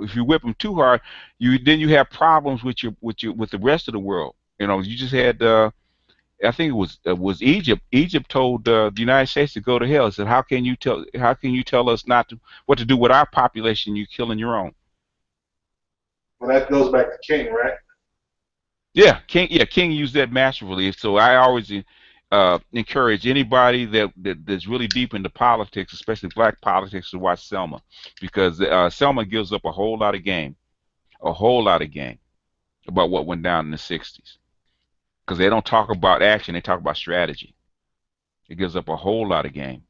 if you whip them too hard, you have problems with the rest of the world. You just had I think it was Egypt. Egypt told the United States to go to hell. It said, how can you tell us not to what to do with our population? You killing your own. Well, that goes back to King, right? King used that masterfully. So I always encourage anybody that's really deep into politics, especially black politics, to watch Selma, because Selma gives up a whole lot of game about what went down in the '60s. Because they don't talk about action, they talk about strategy. It gives up a whole lot of game.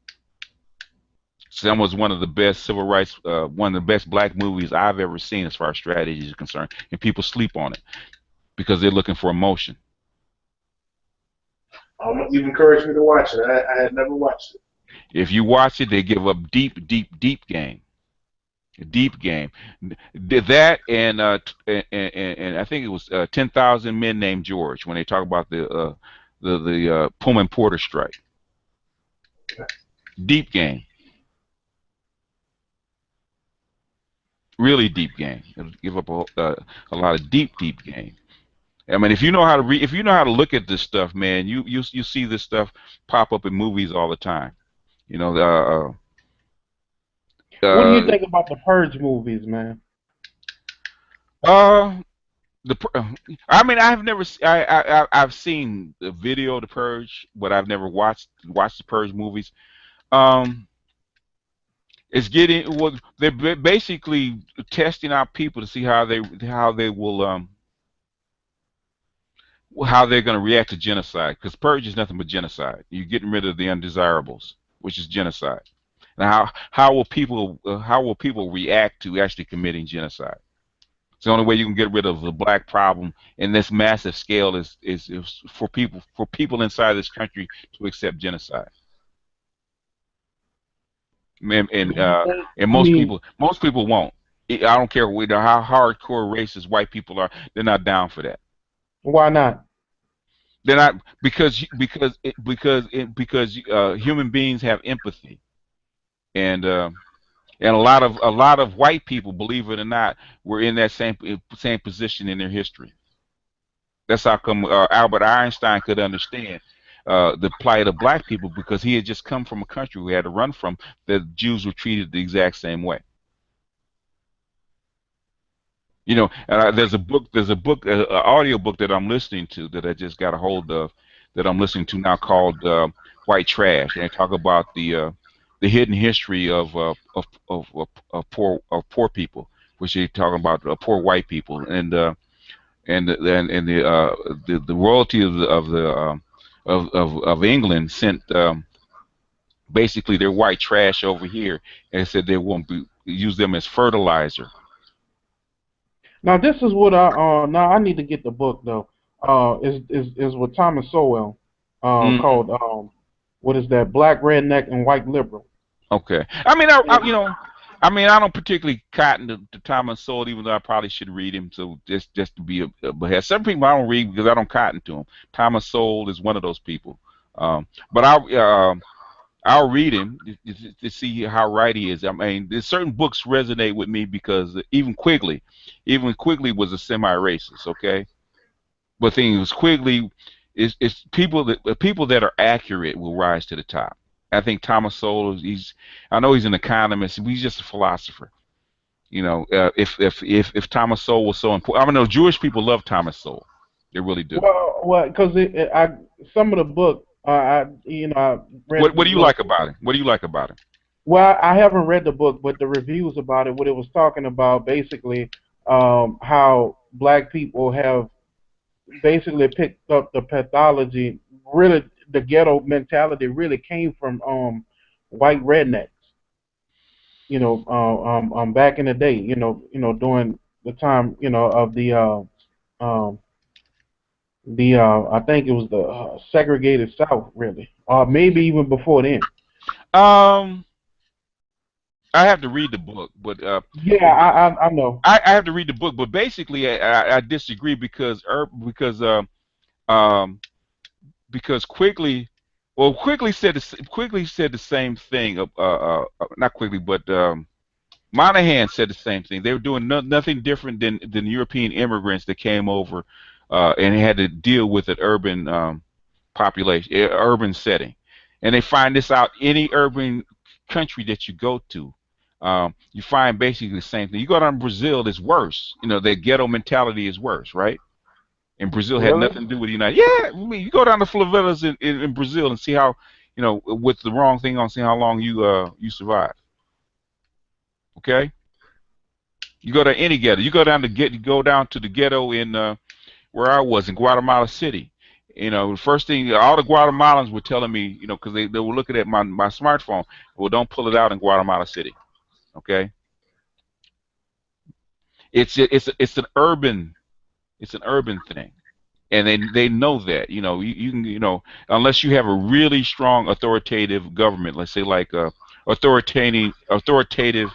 Selma was one of the best civil rights, one of the best black movies I've ever seen as far as strategy is concerned, and people sleep on it because they're looking for emotion. You've encouraged me to watch it. I had never watched it. If you watch it, they give up deep game, deep game. Did that, and I think it was 10,000 Men Named George when they talk about the Pullman Porter strike. Deep game, really deep game. It'll give up a lot of deep game. I mean, if you know how to read, if you know how to look at this stuff, man, you see this stuff pop up in movies all the time. You know, What do you uh, think about the Purge movies, man? uh, the I mean, I've never I've seen the video of the Purge, but I've never watched the Purge movies. Um, it's getting well. They're basically testing out people to see how they will how they're going to react to genocide. Because Purge is nothing but genocide. You're getting rid of the undesirables, which is genocide. Now, how will people react to actually committing genocide? It's the only way you can get rid of the black problem in this massive scale is for people inside this country to accept genocide. And Do and, you uh, think? and I mean, most people won't. I don't care how hardcore racist white people are. They're not down for that. why not? They're not because human beings have empathy, and a lot of white people, believe it or not, were in that same position in their history. That's how come Albert Einstein could understand. the plight of black people because he had just come from a country we had to run from. The Jews were treated the exact same way. You know, and there's a book, audio book that I'm listening to that I just got a hold of that I'm listening to now called White Trash, and they talk about the hidden history of poor people, which they're talking about poor white people, and the royalty of England sent basically their white trash over here and said they won't be use them as fertilizer. Now this is what I now I need to get the book though. Is with Thomas Sowell, Hmm. called what is that? Black Redneck and White Liberal. Okay. I mean, I mean, I don't particularly cotton to Thomas Sowell, even though I probably should read him. So just to be but some people I don't read because I don't cotton to him. Thomas Sowell is one of those people. But I'll read him to see how right he is. I mean, there's certain books resonate with me because even Quigley was a semi-racist. Okay, but thing was Quigley is people that are accurate will rise to the top. I think Thomas Sowell I know he's an economist, but he's just a philosopher. You know, if Thomas Sowell was so important, I know Jewish people love Thomas Sowell, they really do. Because I some of the book I read What the do you little. like about him? What do you like about him? Well, I haven't read the book, but the reviews about it, what it was talking about, basically, how black people have basically picked up the pathology. Really, the ghetto mentality really came from white rednecks. Back in the day, during the time, of um, I think it was the segregated South, really, or maybe even before then. Um, I have to read the book, but Yeah, I know. I have to read the book, but basically I disagree um because Quigley, well, Quigley said the same thing. Not Quigley, but Monahan said the same thing. They were doing nothing different than European immigrants that came over and had to deal with an urban population, urban setting, and they find this out any urban country that you go to. You find basically the same thing. You go down to Brazil, it's worse. You know, their ghetto mentality is worse, right? And Brazil had Really? nothing to do with the United. Yeah, I mean, you go down to favelas in Brazil and see how, with the wrong thing on, see how long you survive. Okay, you go to any ghetto. You go down to the ghetto in where I was in Guatemala City. You know, the first thing all the Guatemalans were telling me, because they were looking at my smartphone. Well, don't pull it out in Guatemala City. Okay, it's an urban thing. And they know that you can unless you have a really strong authoritative government, let's say like a authoritative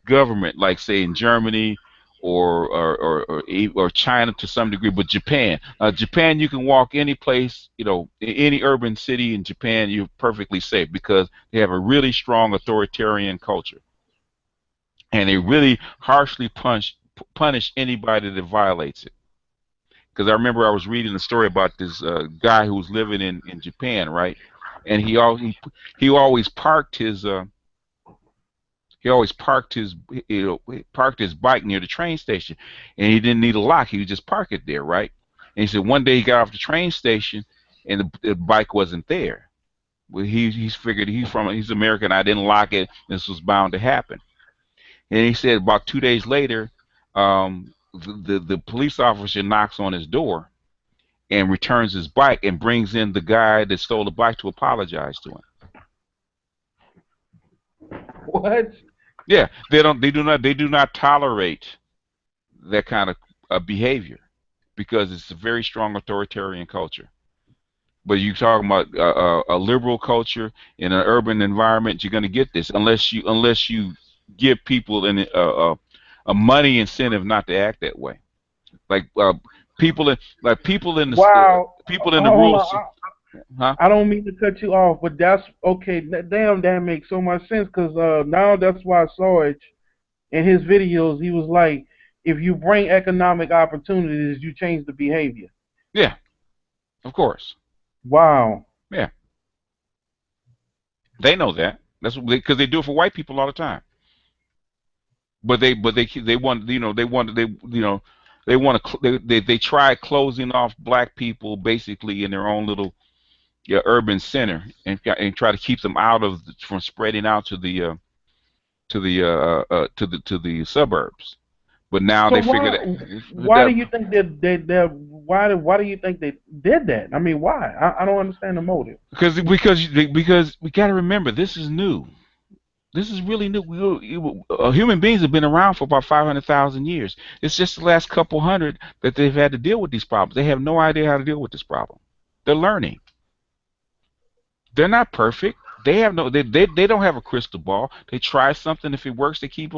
government, like say in Germany or China to some degree, but Japan, you can walk any place, any urban city in Japan, you're perfectly safe because they have a really strong authoritarian culture, and they really harshly punish anybody that violates it. Because I remember I was reading a story about this guy who was living in Japan, right? And he always parked his he parked his bike near the train station, and he didn't need a lock. He would just park it there, right? And he said one day he got off the train station, and the bike wasn't there. Well, he's figured he's American. I didn't lock it. This was bound to happen. And he said about 2 days later, the police officer knocks on his door and returns his bike and brings in the guy that stole the bike to apologize to him. What? Yeah, they do not tolerate that kind of behavior because it's a very strong authoritarian culture. But you talking about a liberal culture in an urban environment, you're going to get this unless you give people a money incentive not to act that way. Like people in Wow. people in the Hold rural, on. huh? I don't mean to cut you off, but that's okay. Damn, that makes so much sense because now that's why Sarge in his videos he was like, if you bring economic opportunities, you change the behavior. Yeah, of course. Wow. Yeah, they know that. That's because they do it for white people all the time. But they want they want to they try closing off black people basically in their own little, yeah, urban center, and try to keep them out of from spreading out to the suburbs. But now So they figured why do that you think why do you think they did that? I mean, why? I don't understand the motive. because we got to remember, this is new. This is really new. Human beings have been around for about 500,000 years. It's just the last couple hundred that they've had to deal with these problems. They have no idea how to deal with this problem. They're learning. They're not perfect. They don't have a crystal ball. They try something. If it works, they keep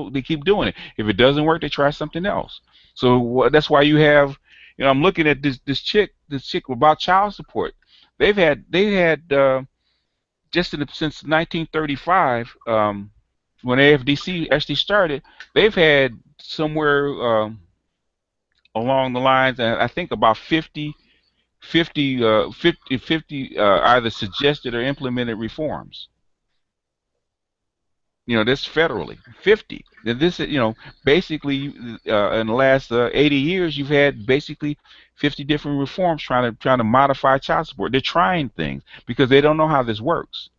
doing it. If it doesn't work, they try something else. So that's why you have, I'm looking at this chick about child support. They had just since 1935, when AFDC actually started, they've had somewhere along the lines, I think about 50 either suggested or implemented reforms. This federally, 50. And this, basically, in the last 80 years, you've had basically 50 different reforms trying to modify child support. They're trying things because they don't know how this works.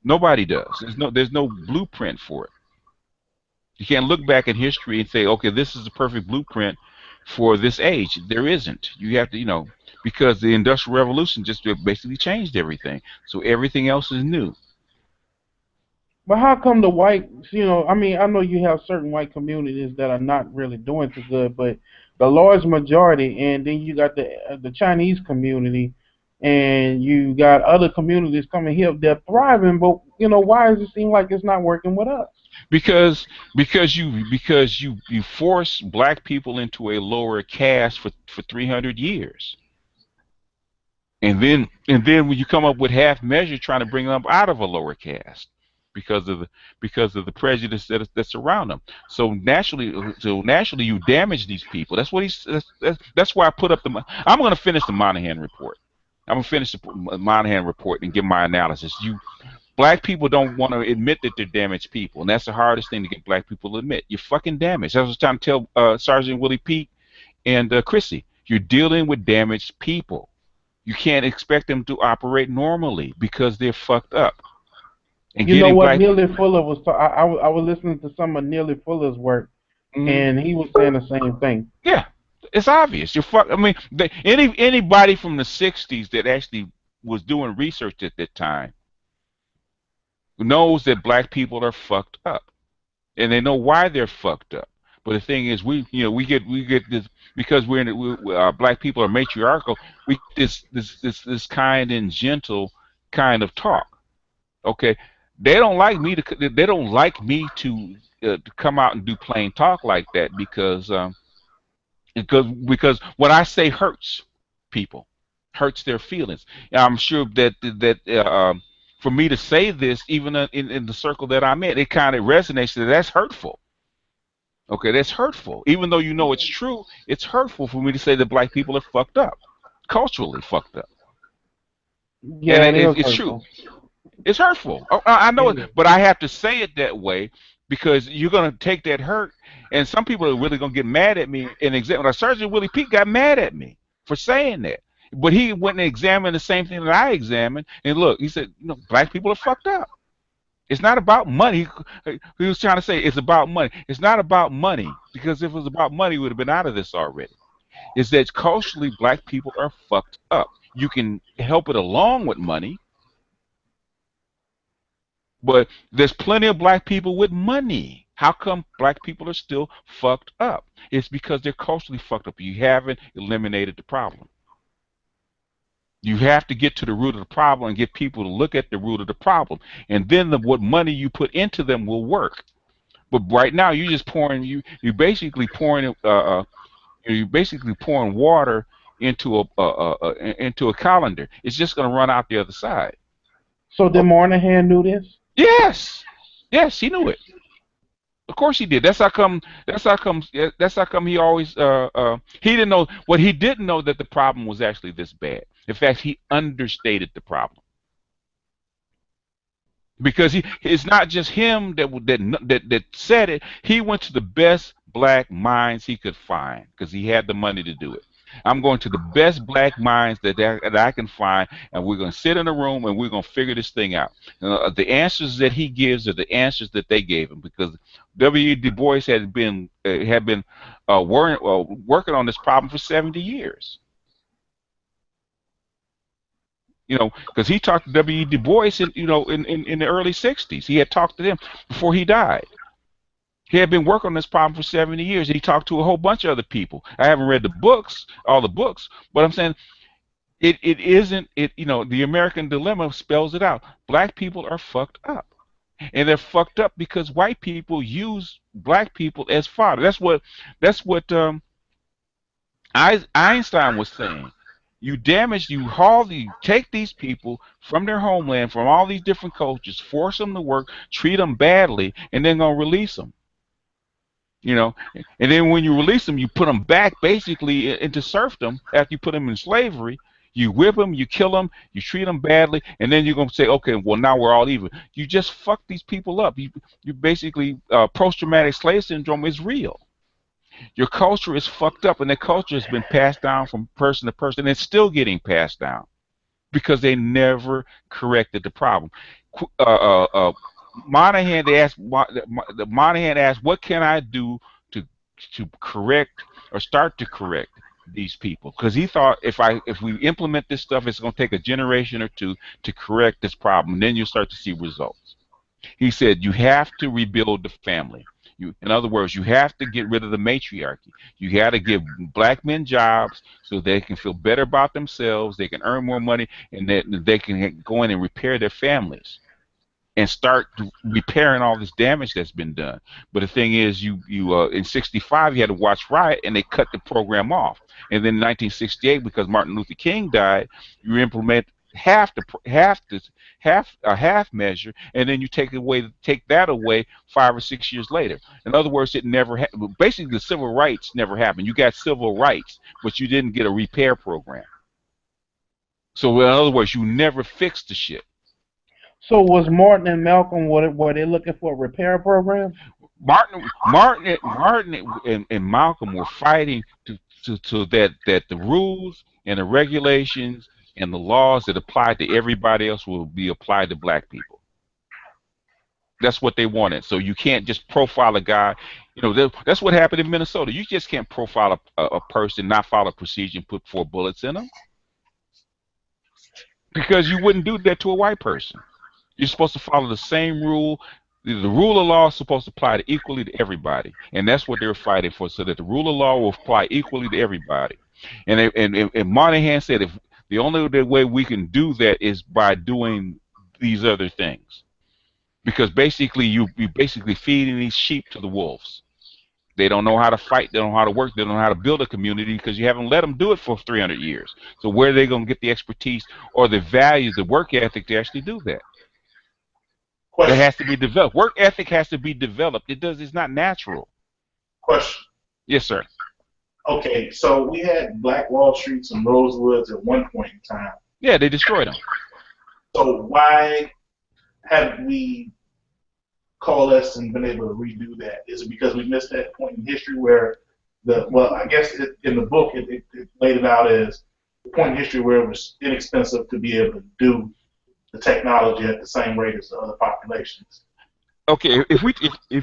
Nobody does. There's no blueprint for it. You can't look back in history and say, okay, this is the perfect blueprint for this age. There isn't. You have to, because the Industrial Revolution just basically changed everything. So everything else is new. But how come the white, I mean, I know you have certain white communities that are not really doing too good, but the large majority, and then you got the Chinese community, and you got other communities coming here, they're thriving, but why does it seem like it's not working with us? Because you force black people into a lower caste for 300 years. And then when you come up with half measure trying to bring them up out of a lower caste because of the prejudice that's around them. So naturally you damage these people. That's why I put up I'm going to finish the Monahan report. I'm going to finish the Monahan report and give my analysis. Black people don't want to admit that they're damaged people, and that's the hardest thing to get black people to admit. You're fucking damaged. I was trying to tell Sergeant Willie Pete and Chrissy, you're dealing with damaged people. You can't expect them to operate normally because they're fucked up. And You know getting what? black. Neely Fuller I was listening to some of Neely Fuller's work, Mm, and he was saying the same thing. yeah, it's obvious. You're fuck. I mean, anybody from the '60s that actually was doing research at that time knows that black people are fucked up, and they know why they're fucked up. But the thing is, we get this because black people are matriarchal. We get this kind and gentle kind of talk. Okay, they don't like me to come out and do plain talk like that because what I say hurts people, hurts their feelings. And I'm sure that for me to say this, even in the circle that I'm in, it kind of resonates that's hurtful. Okay, that's hurtful. Even though it's true, it's hurtful for me to say that black people are fucked up, culturally fucked up, and Yeah, it is it's true. hurtful. It's hurtful. Oh, I know It it, is. but I have to say it that way because you're gonna take that hurt, and some people are really gonna get mad at me. And example, Sergeant Willie Pete got mad at me for saying that, but he went and examined the same thing that I examined, and look, he said, black people are fucked up. It's not about money. He was trying to say it's about money. It's not about money because if it was about money, we would have been out of this already. Is that culturally black people are fucked up. You can help it along with money, but there's plenty of black people with money. How come black people are still fucked up? It's because they're culturally fucked up. You haven't eliminated the problem. You have to get to the root of the problem and get people to look at the root of the problem. And then what money you put into them will work. But right now you're just pouring you're basically pouring water into a colander. It's just going to run out the other side. So did Oh, Moynihan knew this? yes. Yes, he knew it. Of course he did. That's how come. That's how come. That's how come he always. He didn't know what he didn't know that the problem was actually this bad. In fact, he understated the problem. because it's not just him that said it. He went to the best black minds he could find because he had the money to do it. I'm going to the best black minds that I can find, and we're going to sit in a room and we're going to figure this thing out. The answers that he gives are the answers that they gave him because W. Du Bois working on this problem for 70 years. Because he talked to W. Du Bois in the early '60s. He had talked to them before he died. He had been working on this problem for 70 years. He talked to a whole bunch of other people. I haven't read all the books, but I'm saying it isn't it. The American dilemma spells it out. Black people are fucked up, and they're fucked up because white people use black people as fodder. That's what Einstein was saying. You take these people from their homeland, from all these different cultures, force them to work, treat them badly, and then gonna release them. And then when you release them, you put them back basically into serfdom after you put them in slavery. You whip them, you kill them, you treat them badly, and then you're gonna say, okay, well now we're all even. You just fuck these people up. You basically post-traumatic slave syndrome is real. Your culture is fucked up, and that culture has been passed down from person to person, and it's still getting passed down because they never corrected the problem. Monahan, Monahan asked, "What can I do to correct or start to correct these people?" Because he thought if we implement this stuff, it's going to take a generation or two to correct this problem, and then you'll start to see results. He said, "You have to rebuild the family. In other words, you have to get rid of the matriarchy. You got to give black men jobs so they can feel better about themselves, they can earn more money, and that they can go in and repair their families and start repairing all this damage that's been done." But the thing is, you in '65 you had to watch Riot, and they cut the program off. And then in 1968, because Martin Luther King died, you implement a half measure, and then you take that away 5 or 6 years later. In other words, it never basically the civil rights never happened. You got civil rights, but you didn't get a repair program. So in other words, you never fixed the shit. So was Martin and Malcolm were they looking for a repair program? Martin and Malcolm were fighting to that the rules and the regulations and the laws that apply to everybody else will be applied to black people. That's what they wanted. So you can't just profile a guy. That's what happened in Minnesota. You just can't profile a person, not follow a procedure, and put 4 bullets in them, because you wouldn't do that to a white person. You're supposed to follow the same rule. The rule of law is supposed to apply equally to everybody, and that's what they're fighting for, so that the rule of law will apply equally to everybody. And Monahan said, if the only way we can do that is by doing these other things, because basically you're basically feeding these sheep to the wolves. They don't know how to fight. They don't know how to work. They don't know how to build a community because you haven't let them do it for 300 years. So where are they going to get the expertise or the values, the work ethic to actually do that? That Question. has to be developed. Work ethic has to be developed. It's not natural. Question. Yes, sir. Okay, so we had Black Wall Streets and Rosewoods at one point in time. Yeah, they destroyed them. So why haven't we coalesced and been able to redo that? Is it because we missed that point in history where I guess in the book it laid it out as the point in history where it was inexpensive to be able to do the technology at the same rate as the other populations. Okay, if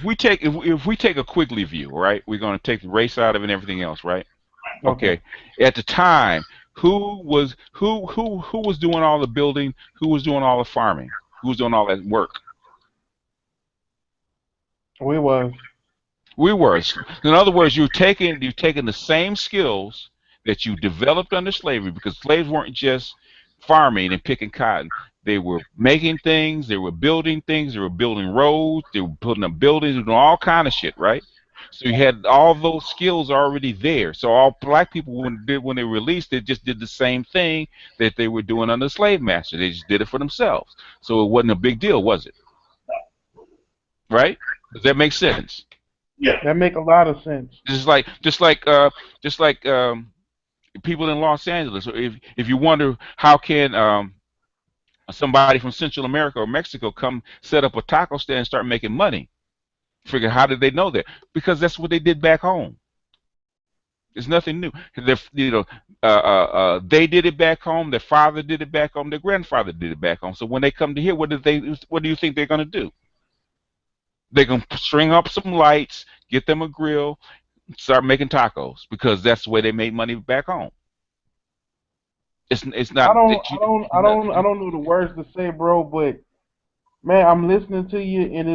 we take a quickly view, right? We're going to take the race out of it and everything else, right? Okay. At the time, who was doing all the building? Who was doing all the farming? Who was doing all that work? We was. We were. In other words, you're taking the same skills that you developed under slavery, because slaves weren't just farming and picking cotton. They were making things, they were building things, they were building roads, they were putting up buildings, doing all kind of shit, right? So you had all those skills already there. So all black people, when they released, they just did the same thing that they were doing under the slave master. They just did it for themselves. So it wasn't a big deal, was it? Right? Does that make sense? Yeah. That make a lot of sense. Just like people in Los Angeles. If you wonder how can Somebody from Central America or Mexico come set up a taco stand and start making money. Figure, how did they know that? Because that's what they did back home. It's nothing new. They did it back home. Their father did it back home. Their grandfather did it back home. So when they come to here, what do you think they're going to do? They're going to string up some lights, get them a grill, start making tacos because that's the way they made money back home. It's not that you. I don't know the words to say, bro. But man, I'm listening to you, and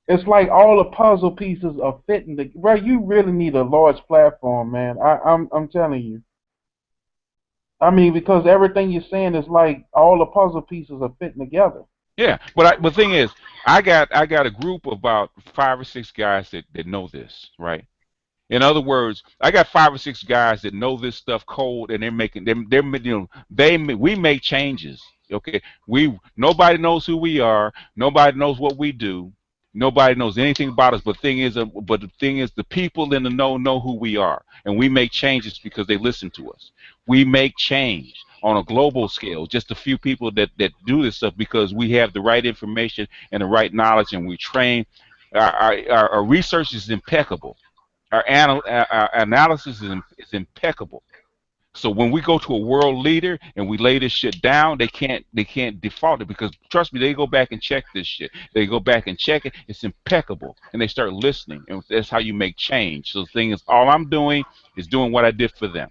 it's like all the puzzle pieces are fitting. Bro, you really need a large platform, man. I'm telling you. I mean, because everything you're saying is like all the puzzle pieces are fitting together. Yeah, but the thing is, I got a group of about 5 or 6 guys that know this, right? In other words, I got 5 or 6 guys that know this stuff cold, and we make changes. Okay, we nobody knows who we are, nobody knows what we do, nobody knows anything about us. But the thing is, the people in the know who we are, and we make changes because they listen to us. We make change on a global scale. Just a few people that do this stuff because we have the right information and the right knowledge, and we train. Our research is impeccable. Our analysis is impeccable. So when we go to a world leader and we lay this shit down, they can't default it because trust me, they go back and check this shit. They go back and check it. It's impeccable, and they start listening, and that's how you make change. So the thing is, all I'm doing is doing what I did for them.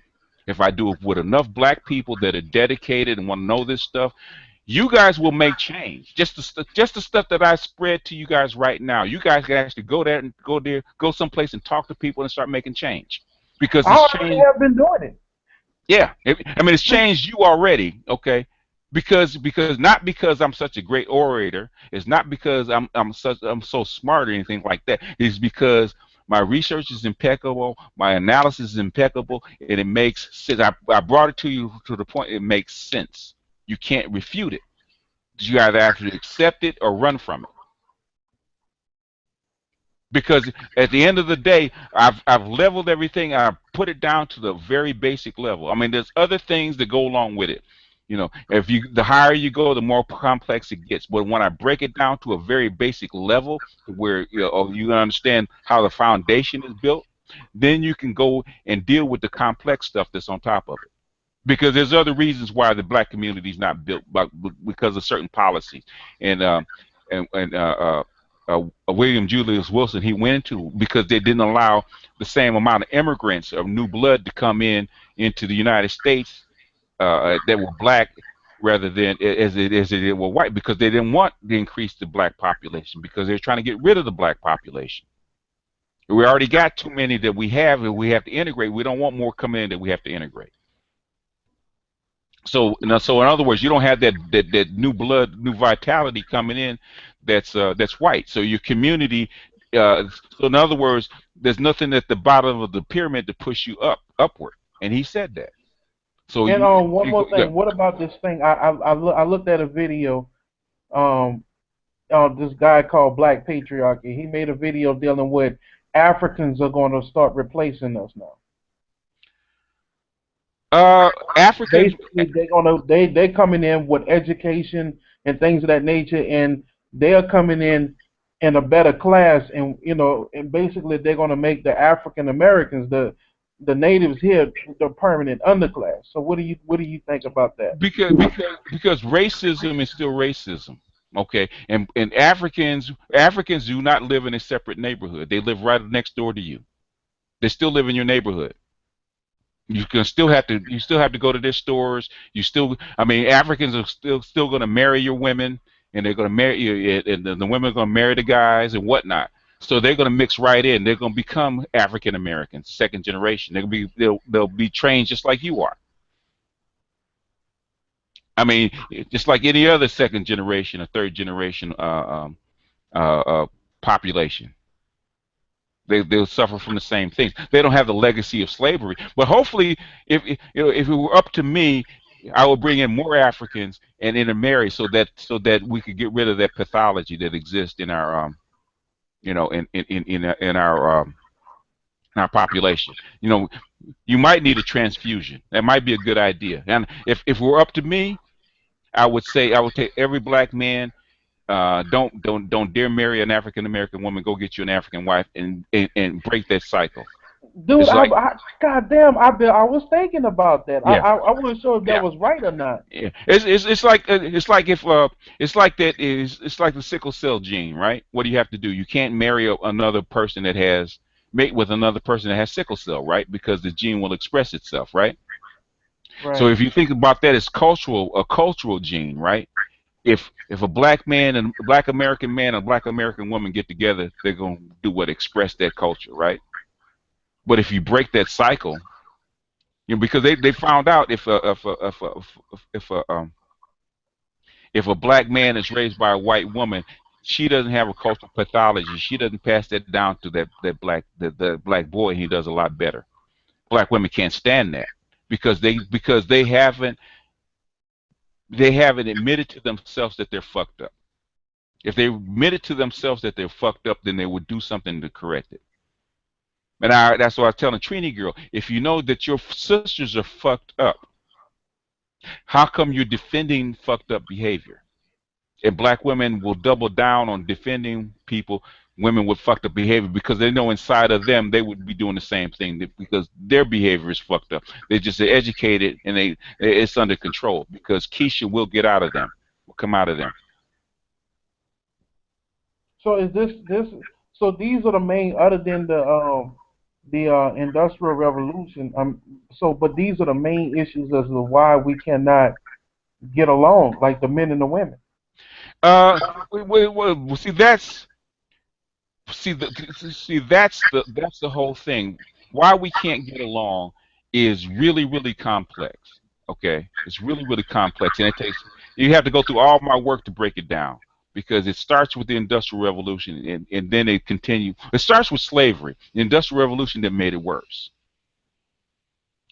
If I do it with enough black people that are dedicated and want to know this stuff, you guys will make change. Just the stuff that I spread to you guys right now. You guys can actually go someplace and talk to people and start making change because I it's already changed. have been doing it. Yeah, I mean it's changed you already, okay? Because not because I'm such a great orator, it's not because I'm so smart or anything like that. It's because my research is impeccable, my analysis is impeccable, and it makes sense. I brought it to you to the point it makes sense. You can't refute it. You either have to accept it or run from it. Because at the end of the day, I've leveled everything. I put it down to the very basic level. I mean, there's other things that go along with it. If the higher you go, the more complex it gets. But when I break it down to a very basic level, where you understand how the foundation is built, then you can go and deal with the complex stuff that's on top of it. Because there's other reasons why the black community is not built, because of certain policies, and William Julius Wilson he went into because they didn't allow the same amount of immigrants of new blood to come into the United States that were black rather than as it were white because they didn't want to increase the black population because they're trying to get rid of the black population. We already got too many that we have and we have to integrate. We don't want more coming in that we have to integrate. So in other words, you don't have that new blood, new vitality coming in that's white. So your community. So in other words, there's nothing at the bottom of the pyramid to push you upward. And he said that. So And one more yeah. thing. What about this thing? I looked at a video. Um, this guy called Black Patriarchy. He made a video dealing with Africans are going to start replacing us now. Africans. Basically, they coming in with education and things of that nature, and they are coming in a better class, and and basically they're going to make the African Americans, the natives here, the permanent underclass. So what do you think about that? Because racism is still racism. Okay, and Africans do not live in a separate neighborhood. They live right next door to you. They still live in your neighborhood. You still have to go to their stores. I mean, Africans are still going to marry your women, and they're going to marry you, and the women are going to marry the guys and whatnot. So they're going to mix right in. They're going to become African Americans, second generation. They'll be trained just like you are. I mean, just like any other second generation or third generation uh, population. They'll suffer from the same things. They don't have the legacy of slavery. But hopefully, if it were up to me, I would bring in more Africans and intermarry so that we could get rid of that pathology that exists in our in our population. You might need a transfusion. That might be a good idea. And if it were up to me, I would say I would take every black man. Don't dare marry an African American woman. Go get you an African wife and break that cycle. Dude, It's like goddamn, I was thinking about that. yeah, I wasn't sure if that yeah. was right or not. Yeah, it's like if it's like that is it's like the sickle cell gene, right? What do you have to do? You can't marry another person that has mate with another person that has sickle cell, right? Because the gene will express itself, right? So Right. if you think about that as a cultural gene, right? If a black man and a black American man and a black American woman get together, they're gonna do what express that culture, right? But if you break that cycle, because they found out if a black man is raised by a white woman, she doesn't have a cultural pathology. She doesn't pass that down to the black boy, and he does a lot better. Black women can't stand that because they haven't admitted to themselves that they're fucked up. If they admitted to themselves that they're fucked up, then they would do something to correct it. And that's why I was telling Trini girl, if you know that your sisters are fucked up, how come you're defending fucked up behavior? And black women will double down on defending people, women with fucked up behavior, because they know inside of them they would be doing the same thing because their behavior is fucked up. They just are educated and it's under control because Keisha will get out of them, will come out of them. So is this? So these are the main, other than the industrial revolution. So but these are the main issues as to why we cannot get along, like the men and the women. Uh, see that's the whole thing. Why we can't get along is really really complex. Okay, it's really really complex, and you have to go through all my work to break it down because it starts with the Industrial Revolution, and then it continues. It starts with slavery. The Industrial Revolution that made it worse.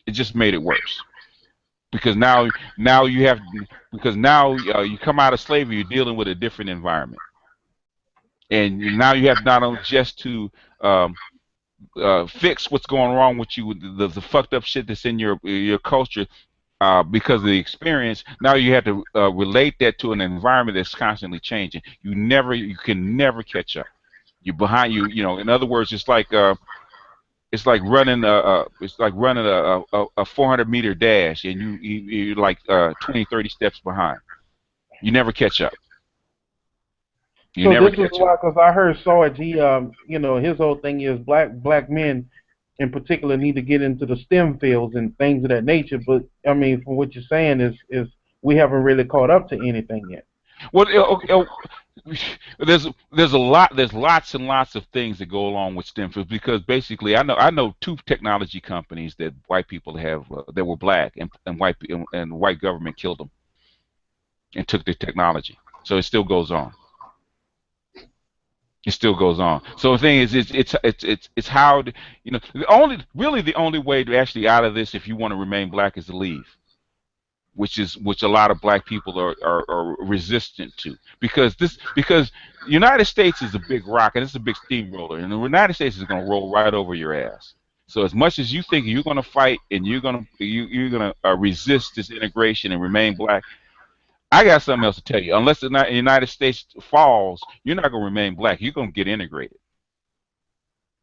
It just made it worse because now you have because now you come out of slavery, you're dealing with a different environment, and now you have not only just to um, fix what's going wrong with you, the fucked up shit that's in your culture because of the experience. Now you have to relate that to an environment that's constantly changing. You can never catch up. You're behind. In other words, it's like running a 400-meter dash, and you're like 20, 30 steps behind. You never catch up. You So never this is catch up. why, because I heard Sarge, his whole thing is black men in particular need to get into the STEM fields and things of that nature. But I mean, from what you're saying is we haven't really caught up to anything yet. Well, there's lots and lots of things that go along with STEM fields because basically I know two technology companies that white people have that were black and white government killed them and took their technology. So it still goes on. It still goes on. So the thing is, it's how the only way to actually out of this if you want to remain black is to leave, which a lot of black people are resistant to because the United States is a big rock and it's a big steamroller and the United States is going to roll right over your ass. So as much as you think you're going to fight and you're going to resist this integration and remain black, I got something else to tell you. Unless the United States falls, you're not going to remain black. You're going to get integrated.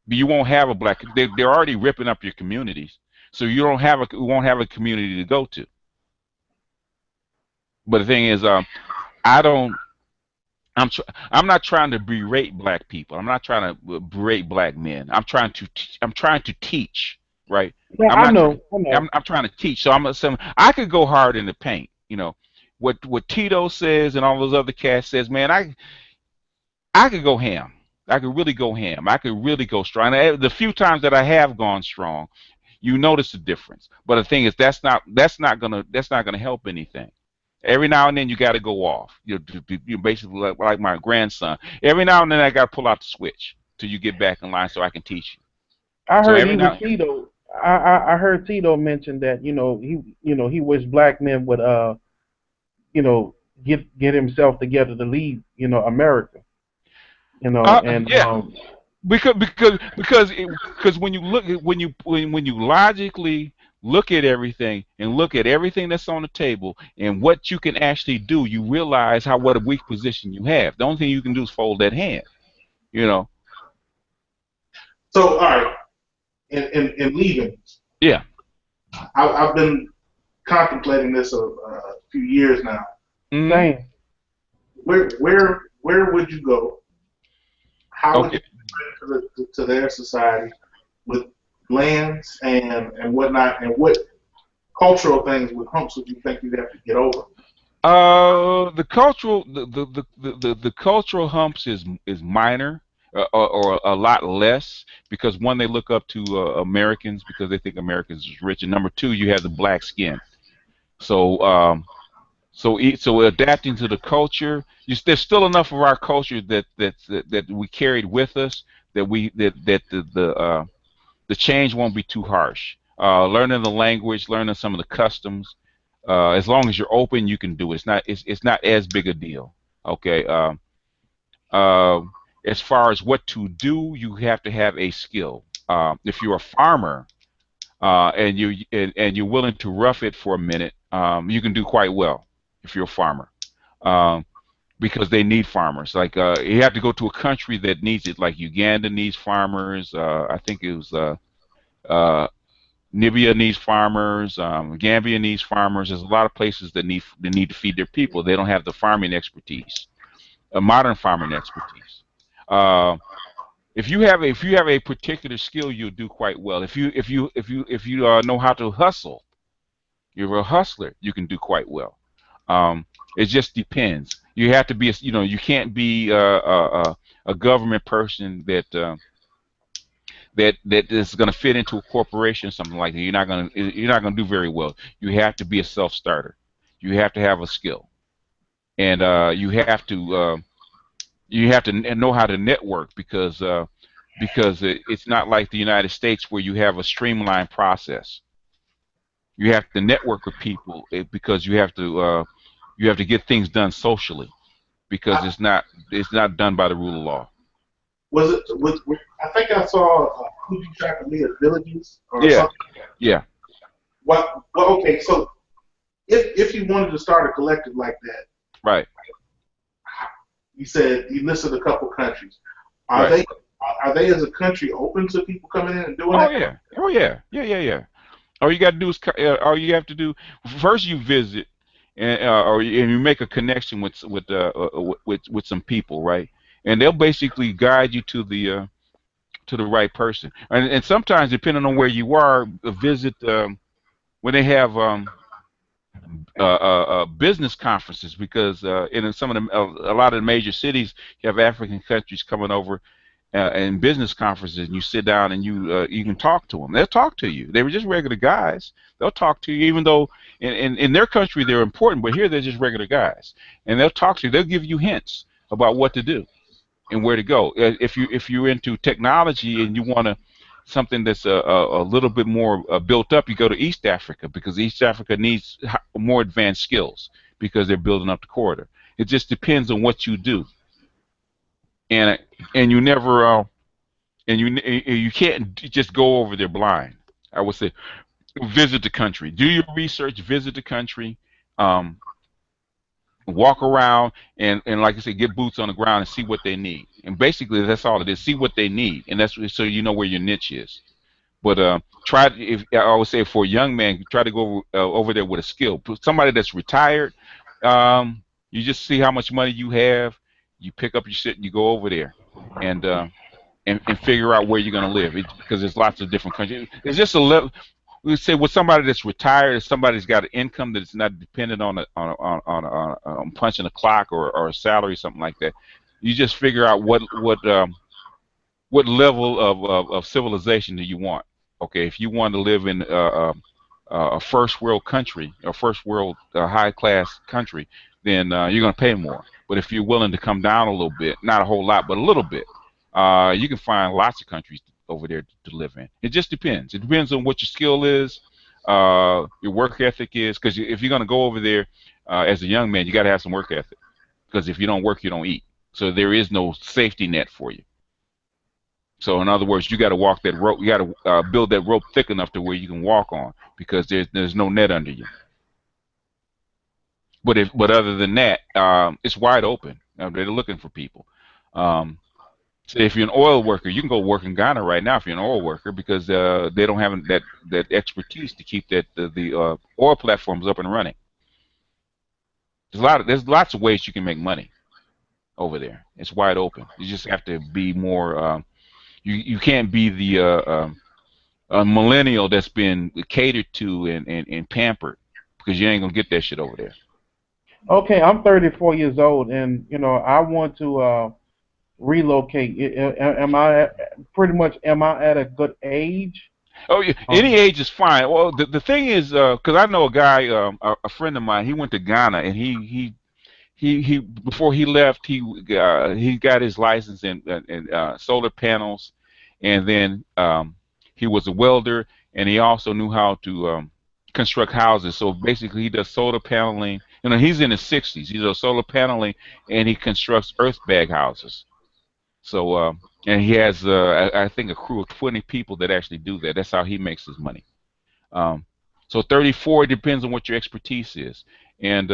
But you won't have a black. They're already ripping up your communities, so you won't have a community to go to. But the thing is, I don't. I'm not trying to berate black people. I'm not trying to berate black men. I'm trying to teach, right? Yeah, I'm I not. know, I know. I'm trying to teach. So I could go hard in the paint. What Tito says and all those other cats says, man. I could go ham. I could really go ham. I could really go strong. And the few times that I have gone strong, you notice the difference. But the thing is, that's not gonna help anything. Every now and then you got to go off. You're basically like my grandson. Every now and then I got to pull out the switch till you get back in line so I can teach you. I So heard every even now, Tito. I heard Tito mention that he wished black men would you know get himself together to lead America. And yeah, because when you look at when you logically look at everything and look at everything that's on the table and what you can actually do, you realize how what a weak position you have. The only thing you can do is fold that hand. You know. So, all right, in leaving, Yeah. I've been contemplating this a few years now. Hmm. Same. Where would you go? How would you Okay. fit into to their society with lands and whatnot, and what cultural things with humps would you think you'd have to get over? The cultural the cultural humps is minor, or a lot less, because one, they look up to Americans because they think Americans is rich, and number two, you have the black skin. So so adapting to the culture, there's still enough of our culture that we carried with us, that the change won't be too harsh. Learning the language, learning some of the customs, as long as you're open, you can do it. It's not as big a deal. Okay. Uh, as far as what to do, you have to have a skill. If you're a farmer, and you're willing to rough it for a minute, you can do quite well if you're a farmer. Um, because they need farmers. Like, you have to go to a country that needs it. Like Uganda needs farmers. I think it was uh, Libya needs farmers. Gambia needs farmers. There's a lot of places that need to feed their people. They don't have the farming expertise, modern farming expertise. Uh, if you have a particular skill, you'll do quite well. If you know how to hustle, you're a hustler, you can do quite well. It just depends. You have to be, you can't be a government person that is going to fit into a corporation or something like that. You're not going to do very well. You have to be a self starter. You have to have a skill, and you have to know how to network, because it's not like the United States where you have a streamlined process. You have to network with people, because you have to get things done socially, because I, it's not done by the rule of law. was it? I think I saw Fuji Track Leah villages or Yeah, something. yeah, What? Well, okay. So if you wanted to start a collective like that, right, you said you listed a couple countries. Are right. they are they as a country open to people coming in and doing Oh that? yeah, oh yeah, yeah, yeah, yeah. All you got to do is all you have to do first, you visit, and you make a connection with some people, right? And they'll basically guide you to the right person. And sometimes, depending on where you are, a visit, when they have business conferences, because in some of the a lot of the major cities, you have African countries coming over, in business conferences, and you sit down and you can talk to them. They'll talk to you. They were just regular guys. They'll talk to you, even though in their country they're important, but here they're just regular guys, and they'll talk to you. They'll give you hints about what to do and where to go. If you're into technology and you want to something that's a little bit more built up, you go to East Africa, because East Africa needs more advanced skills, because they're building up the corridor. It just depends on what you do, and you never you can't just go over there blind. I would say visit the country, do your research, visit the country, um, walk around, and like I said, get boots on the ground and see what they need. And basically, that's all it is. See what they need, and that's so you know where your niche is. But if I would say, for a young man, try to go over there with a skill. Somebody that's retired, you just see how much money you have. You pick up your shit and you go over there, and and figure out where you're going to live. Because there's lots of different countries. It's just a level. We would say with somebody that's retired, if somebody's got an income that's not dependent on punching a clock, or a salary, something like that. You just figure out what level of civilization do you want. Okay, if you want to live in a first world country, a first world high class country, then you're going to pay more. But if you're willing to come down a little bit, not a whole lot, but a little bit, you can find lots of countries over there to live in. It just depends. It depends on what your skill is, your work ethic is. Because if you're going to go over there as a young man, you got to have some work ethic. Because if you don't work, you don't eat. So there is no safety net for you. So in other words, you got to walk that rope. You got to build that rope thick enough to where you can walk on because there's no net under you. But other than that, it's wide open. They're looking for people. Um, so if you're an oil worker, you can go work in Ghana right now if you're an oil worker because they don't have that expertise to keep the oil platforms up and running. There's lots of ways you can make money over there. It's wide open. You just have to be more. You can't be the a millennial that's been catered to and pampered because you ain't gonna get that shit over there. Okay, I'm 34 years old, and I want to relocate. Am I pretty much am I at a good age? Oh, yeah, any Um, age is fine. Well, the thing is, because I know a guy, a friend of mine, he went to Ghana and he before he left, he got his license in solar panels, and then he was a welder, and he also knew how to construct houses. So basically, he does solar paneling. He's in his 60s. He does solar paneling, and he constructs earth bag houses. So and he has I think a crew of 20 people that actually do that. That's how he makes his money. Um, so 34 depends on what your expertise is, and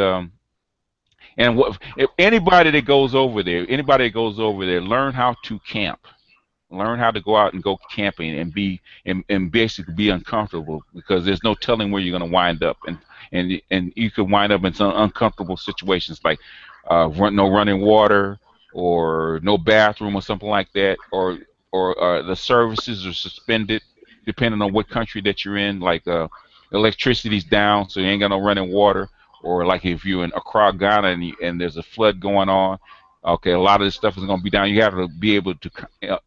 what if anybody that goes over there, learn how to camp, learn how to go out and go camping and basically be uncomfortable because there's no telling where you're going to wind up, and you could wind up in some uncomfortable situations like no running water or no bathroom or something like that, or the services are suspended depending on what country that you're in, like electricity's down so you ain't got no running water, or like if you're in Accra, Ghana, and there's a flood going on. Okay, a lot of this stuff is going to be down. You have to be able to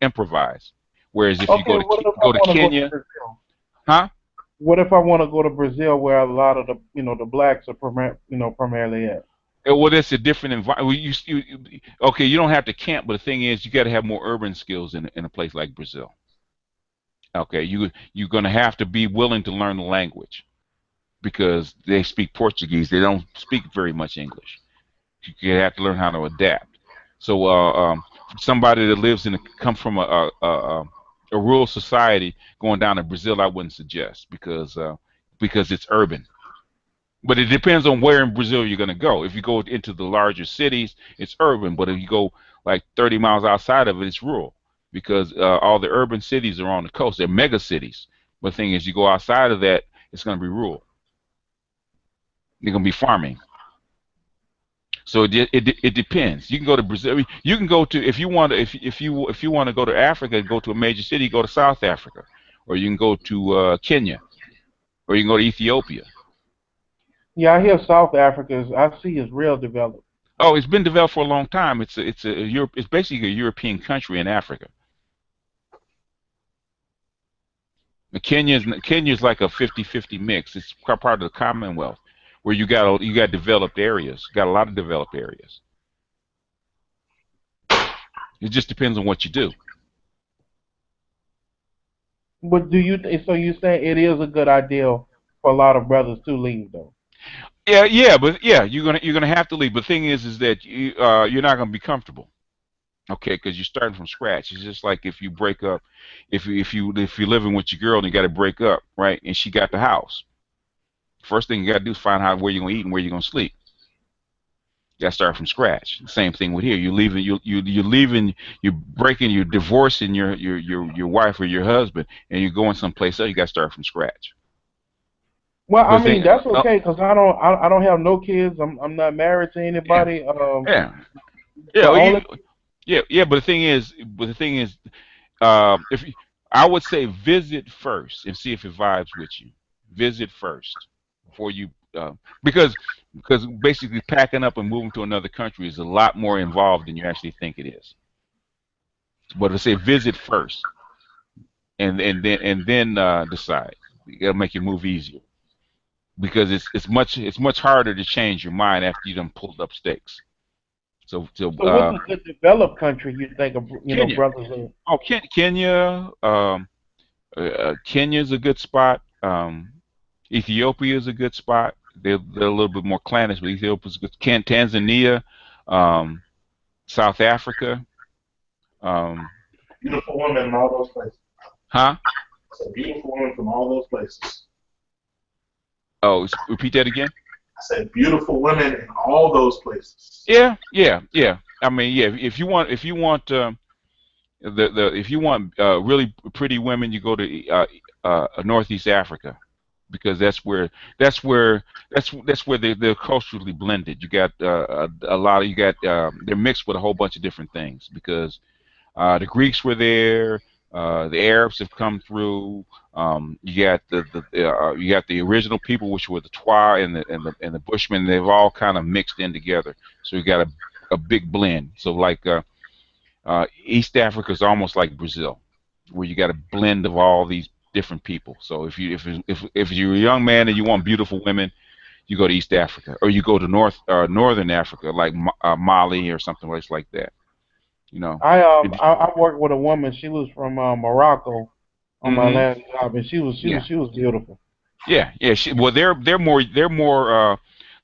improvise. Whereas if you okay, what if I go to want to go to Kenya, Brazil? huh? What if I want to go to Brazil, where a lot of the the blacks are primarily at? Well, that's a different environment. Okay, you don't have to camp, but the thing is, you got to have more urban skills in a place like Brazil. Okay, you're going to have to be willing to learn the language because they speak Portuguese. They don't speak very much English. You have to learn how to adapt. So, somebody that come from a rural society going down to Brazil, I wouldn't suggest because it's urban. But it depends on where in Brazil you're going to go. If you go into the larger cities, it's urban. But if you go like 30 miles outside of it, it's rural because all the urban cities are on the coast. They're mega cities. But the thing is, you go outside of that, it's going to be rural. They're going to be farming. So it depends. You can go to Brazil. I mean, you can go to if you want to if you want to go to Africa, go to a major city, go to South Africa, or you can go to Kenya, or you can go to Ethiopia. Yeah, I hear South Africa I see is real developed. Oh, it's been developed for a long time. It's a Europe. It's basically a European country in Africa. Kenya's like a 50-50 mix. It's part of the Commonwealth, where you got developed areas. You got a lot of developed areas. It just depends on what you do. But so you say it is a good idea for a lot of brothers to leave though? Yeah, you're gonna have to leave. But the thing is that you're not gonna be comfortable, okay? Because you're starting from scratch. It's just like if you break up, if you're living with your girl and you got to break up, right? And she got the house. First thing you got to do is find out where you're gonna eat and where you're gonna sleep. You got to start from scratch. Same thing with here. You're leaving. You're leaving. You're breaking. You're divorcing your wife or your husband, and you're going someplace else. You got to start from scratch. Well, I But mean think, that's okay because I don't have no kids. I'm not married to yeah, anybody. yeah, The yeah. only Yeah. But the thing is, if you, I would say visit first and see if it vibes with you. Visit first before you, because basically packing up and moving to another country is a lot more involved than you actually think it is. But I say visit first, and then decide. It'll make your move easier because it's much harder to change your mind after you done pulled up stakes. So so what's a good developed country you think of Kenya. brothers in? Oh, Kenya. Kenya's a good spot. Ethiopia is a good spot. They're a little bit more clannish, but Ethiopia's good. Tanzania, um, South Africa. Um, Beautiful women in all those places. Huh? I said beautiful women from all those places. Oh, repeat that again. I said beautiful women in all those places. Yeah, yeah, yeah. I mean, yeah. If you want really pretty women, you go to Northeast Africa, because that's where they're culturally blended. You got a lot of you got they're mixed with a whole bunch of different things, because the Greeks were there. The Arabs have come through. You got you got the original people, which were the Twa and the Bushmen. They've all kind of mixed in together. So you got a big blend. So like East Africa is almost like Brazil, where you got a blend of all these different people. So if you're a young man and you want beautiful women, you go to East Africa, or you go to Northern Africa, like Mali or something like that. You know. And, I worked with a woman. She was from Morocco on my hmm last job, and Yeah, she was beautiful. yeah, yeah. Well, they're more.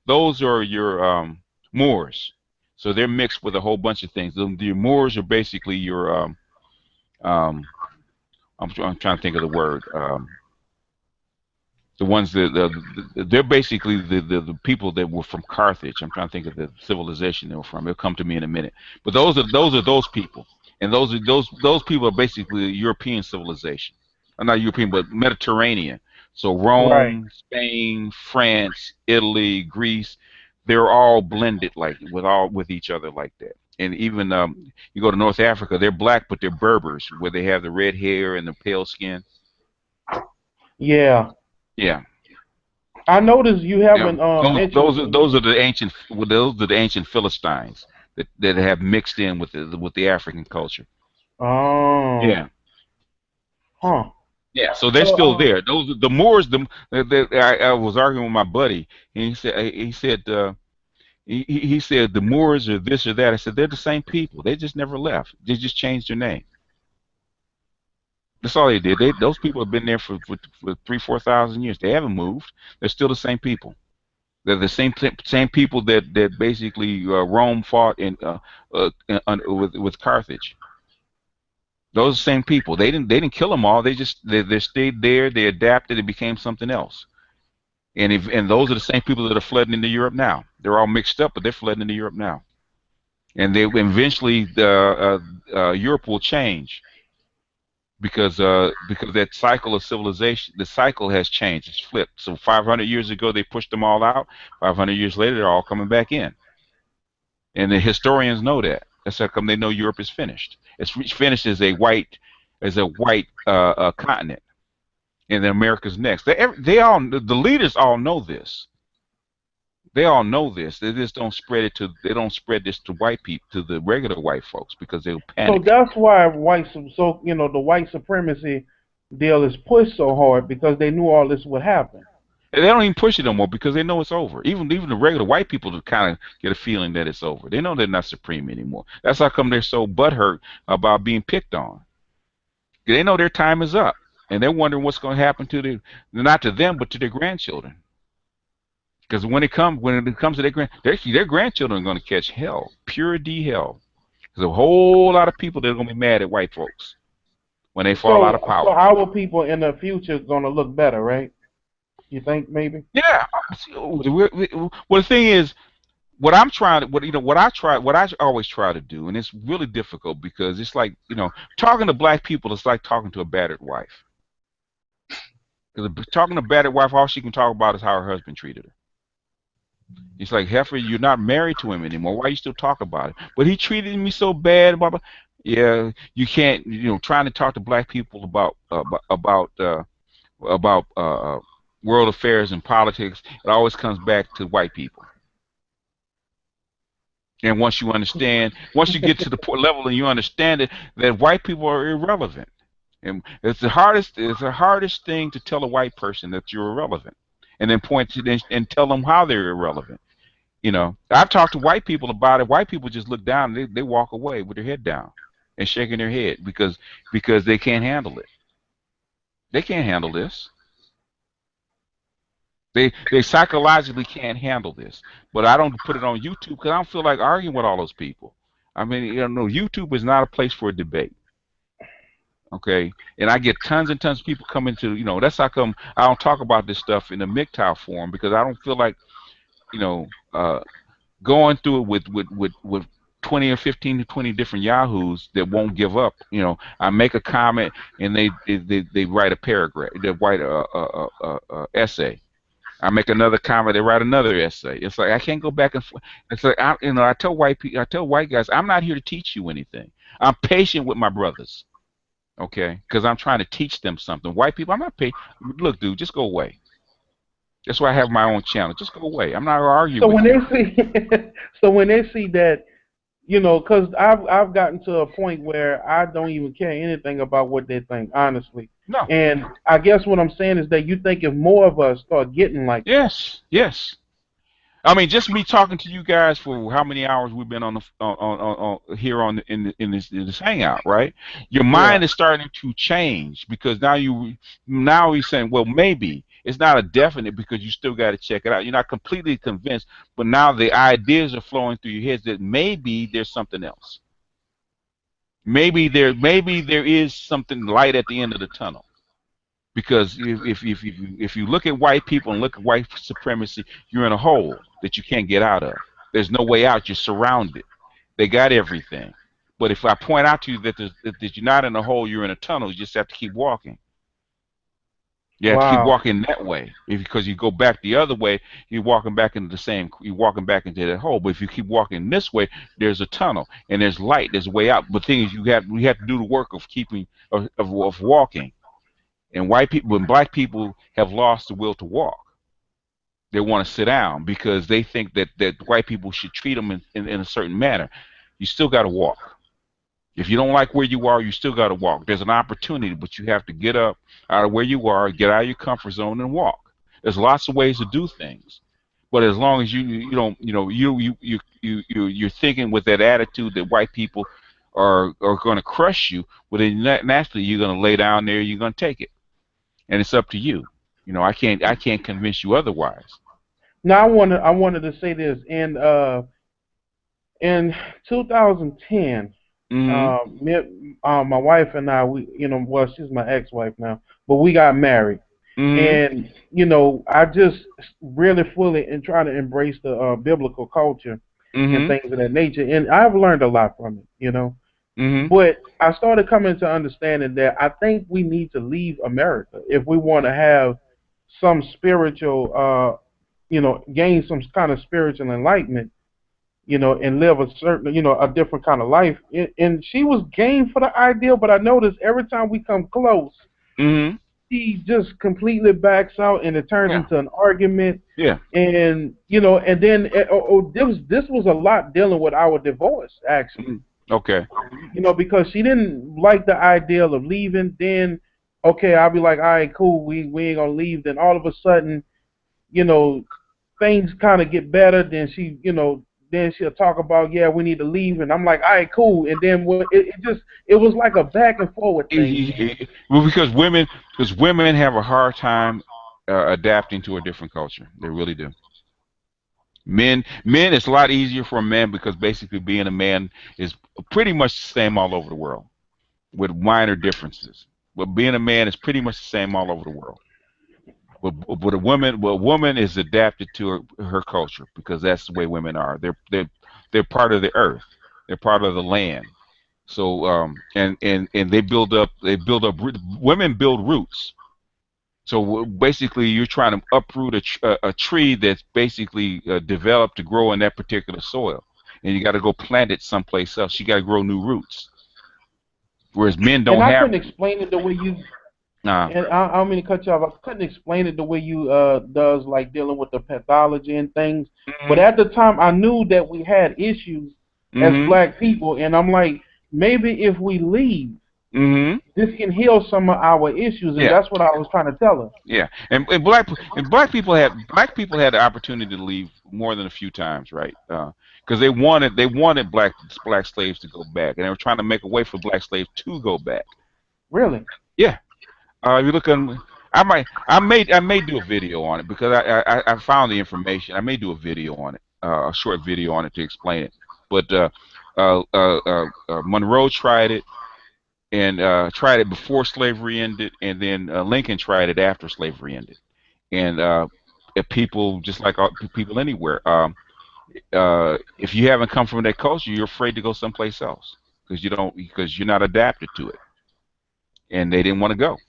Those are your Moors, so they're mixed with a whole bunch of things. The Moors are basically your um, I'm trying to think of the word. The ones they're basically the people that were from Carthage. I'm trying to think of the civilization they were from. It'll come to me in a minute. But those people, and those people are basically European civilization. Not European, but Mediterranean. So Right. Rome, Spain, France, Italy, Greece, they're all blended like with each other like that. And even you go to North Africa, they're black, but they're Berbers, where they have the red hair and the pale skin. Yeah. Yeah. I noticed you Yeah, haven't those mentioned. those are those are the ancient well, those are the ancient Philistines that have mixed in with the African culture. Oh, Yeah, huh. yeah. So they're So, still there. Those the Moors. I was arguing with my buddy, and he said the Moors are this or that. I said they're the same people. They just never left. They just changed their name. That's all they did. Those people have been there for 3,000 4,000 years. They haven't moved. They're still the same people. They're the same people that basically Rome fought with Carthage. Those are the same people. They didn't kill them all. They stayed there. They adapted. It became something else. And those are the same people that are flooding into Europe now. They're all mixed up, but they're flooding into Europe now. And they eventually Europe will change, because that cycle of civilization, the cycle has changed. It's flipped. So 500 years ago they pushed them all out. 500 years later they're all coming back in. And the historians know that. That's how come they know Europe is finished. It's finished as a white continent, and then America's next. The leaders all know this. They all know this. They just don't spread it to. They don't spread this to white people, to the regular white folks, because they'll so panic. that's why the white supremacy deal is pushed so hard because they knew all this would happen. And they don't even push it no more because they know it's over. Even the regular white people kind of get a feeling that it's over. They know they're not supreme anymore. That's how come they're so butthurt about being picked on. They know their time is up, and they're wondering what's going to happen to not to them, but to their grandchildren. Because when it comes to their grandchildren are going to catch hell, pure D hell. There's a whole lot of people that are going to be mad at white folks when they fall out of So power. our people in the future gonna look better, right? You think maybe? Yeah. Well, the thing is, what I'm trying to, what I always try to do, and it's really difficult because it's like, talking to black people is like talking to a battered wife. Because talking to a battered wife, all she can talk about is how her husband treated her. It's like, heifer, you're not married to him anymore. Why you still talk about it? But he treated me so bad. Blah, blah. Yeah, you can't. Trying to talk to black people about world affairs and politics, it always comes back to white people. And once you get to the level and you understand it, that white people are irrelevant. And it's the hardest thing to tell a white person that you're irrelevant, and then point to them and tell them how they're irrelevant. I've talked to white people about it. White people just look down and they walk away with their head down and shaking their head because they can't handle it. They can't handle this. They psychologically can't handle this. But I don't put it on YouTube because I don't feel like arguing with all those people. I mean, YouTube is not a place for a debate. Okay, and I get tons and tons of people coming to, that's how come I don't talk about this stuff in the MGTOW forum, because I don't feel like, you know, going through it with 20 or 15 to 20 different yahoos that won't give up. I make a comment and they write a paragraph, they write a essay. I make another comment, they write another essay. It's like I can't go back and forth. It's like I tell white people, I tell white guys, I'm not here to teach you anything. I'm patient with my brothers. Okay, because I'm trying to teach them something. White people, I'm not paying. Look, dude, just go away. That's why I have my own channel. Just go away. I'm not gonna argue So with when you. they see, so when they see that, because I've gotten to a point where I don't even care anything about what they think, honestly. No. And I guess what I'm saying is that you think if more of us start getting like that. Yes. Yes. I mean, just me talking to you guys for how many hours we've been on the on here on in this hangout, right? Your Yeah. mind is starting to change because now you're saying, well, maybe it's not a definite because you still got to check it out. You're not completely convinced, but now the ideas are flowing through your heads that maybe there's something else. Maybe there is something light at the end of the tunnel. Because if you look at white people and look at white supremacy, you're in a hole that you can't get out of. There's no way out. You're surrounded. They got everything. But if I point out to you that you're not in a hole, you're in a tunnel. You just have to keep walking. You have to keep Wow. walking that way. Because you go back the other way, you're walking back into the same. You're walking back into that hole. But if you keep walking this way, there's a tunnel and there's light. There's a way out. But the thing is, we have to do the work of keeping of walking. And when black people have lost the will to walk, they want to sit down because they think that white people should treat them in a certain manner. You still got to walk. If you don't like where you are, you still got to walk. There's an opportunity, but you have to get up out of where you are, get out of your comfort zone, and walk. There's lots of ways to do things, but as long as you don't, you're thinking with that attitude that white people are going to crush you, well then naturally you're going to lay down there, you're going to take it. And it's up to you. I can't convince you otherwise. Now I wanted to say this in 2010. Mm-hmm. My wife and I, well, she's my ex-wife now, but we got married, Mm-hmm. and I just really fully and try to embrace the biblical culture and Mm-hmm. things of that nature, and I've learned a lot from it. Mm-hmm. But I started coming to understanding that I think we need to leave America if we want to have some spiritual, gain some kind of spiritual enlightenment, and live a certain, a different kind of life. And she was game for the idea, but I noticed every time we come close, Mm-hmm. she just completely backs out, and it turns Yeah. into an argument. Yeah. And and then this was a lot dealing with our divorce, actually. Mm-hmm. Okay. Because she didn't like the idea of leaving. Then, okay, I'll be like, all right, cool, we ain't gonna leave. Then all of a sudden, you know, things kind of get better. Then then she'll talk about, yeah, we need to leave, and I'm like, all right, cool. And then it was like a back and forward thing, man. Well, because women have a hard time adapting to a different culture. They really do. Men, it's a lot easier for a man because basically being a man is pretty much the same all over the world with minor differences. But being a man is pretty much the same all over the world. But a woman is adapted to her culture because that's the way women are. They're part of the earth. They're part of the land. So and women build roots. So basically, you're trying to uproot a tree that's basically developed to grow in that particular soil, and you got to go plant it someplace else. You got to grow new roots, whereas men And don't I have. couldn't explain it the way you. Uh, And I don't mean to cut you off. I couldn't explain it the way you does, like dealing with the pathology and things. But mhm. at the time, I knew that we had issues as Mhm. black people, and I'm like, maybe if we leave, Mhm. this can heal some of our issues, and Yeah. that's what I was trying to tell her. Yeah. And black people had the opportunity to leave more than a few times, right? Because they wanted black slaves to go back, and they were trying to make a way for black slaves to go back. Really. Yeah. If you look on, I may do a video on it because I found the information. I may do a video on it, a short video on it to explain it. But Monroe tried it. and tried it before slavery ended, and then Lincoln tried it after slavery ended. And people, just like people anywhere, if you haven't come from that culture, you're afraid to go someplace else because you're not adapted to it, and they didn't want to go.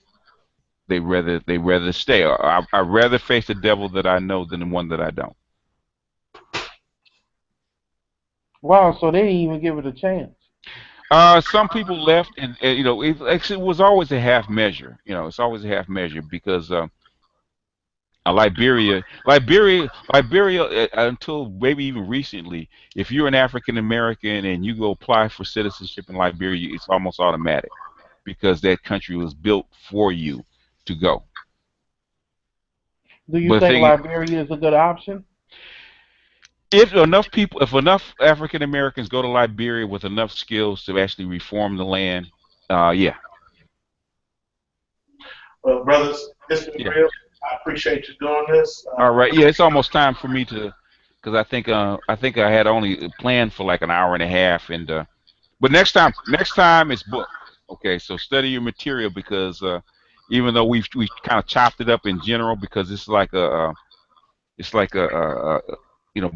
They rather stay. I rather face the devil that I know than the one that I don't. Wow, so they didn't even give it a chance. Some people left, and it was always a half measure. It's always a half measure because Liberia, until maybe even recently, if you're an African American and you go apply for citizenship in Liberia, it's almost automatic because that country was built for you to go. Do you But the think thing, Liberia is a good option? if enough African Americans go to Liberia with enough skills to actually reform the land, yeah, Well, brothers, it's been yeah. real. I appreciate you doing this. All right, yeah, it's almost time for me to, because I think I had only planned for like an hour and a half, and but next time it's book. Okay, so study your material because even though we kind of chopped it up in general because it's like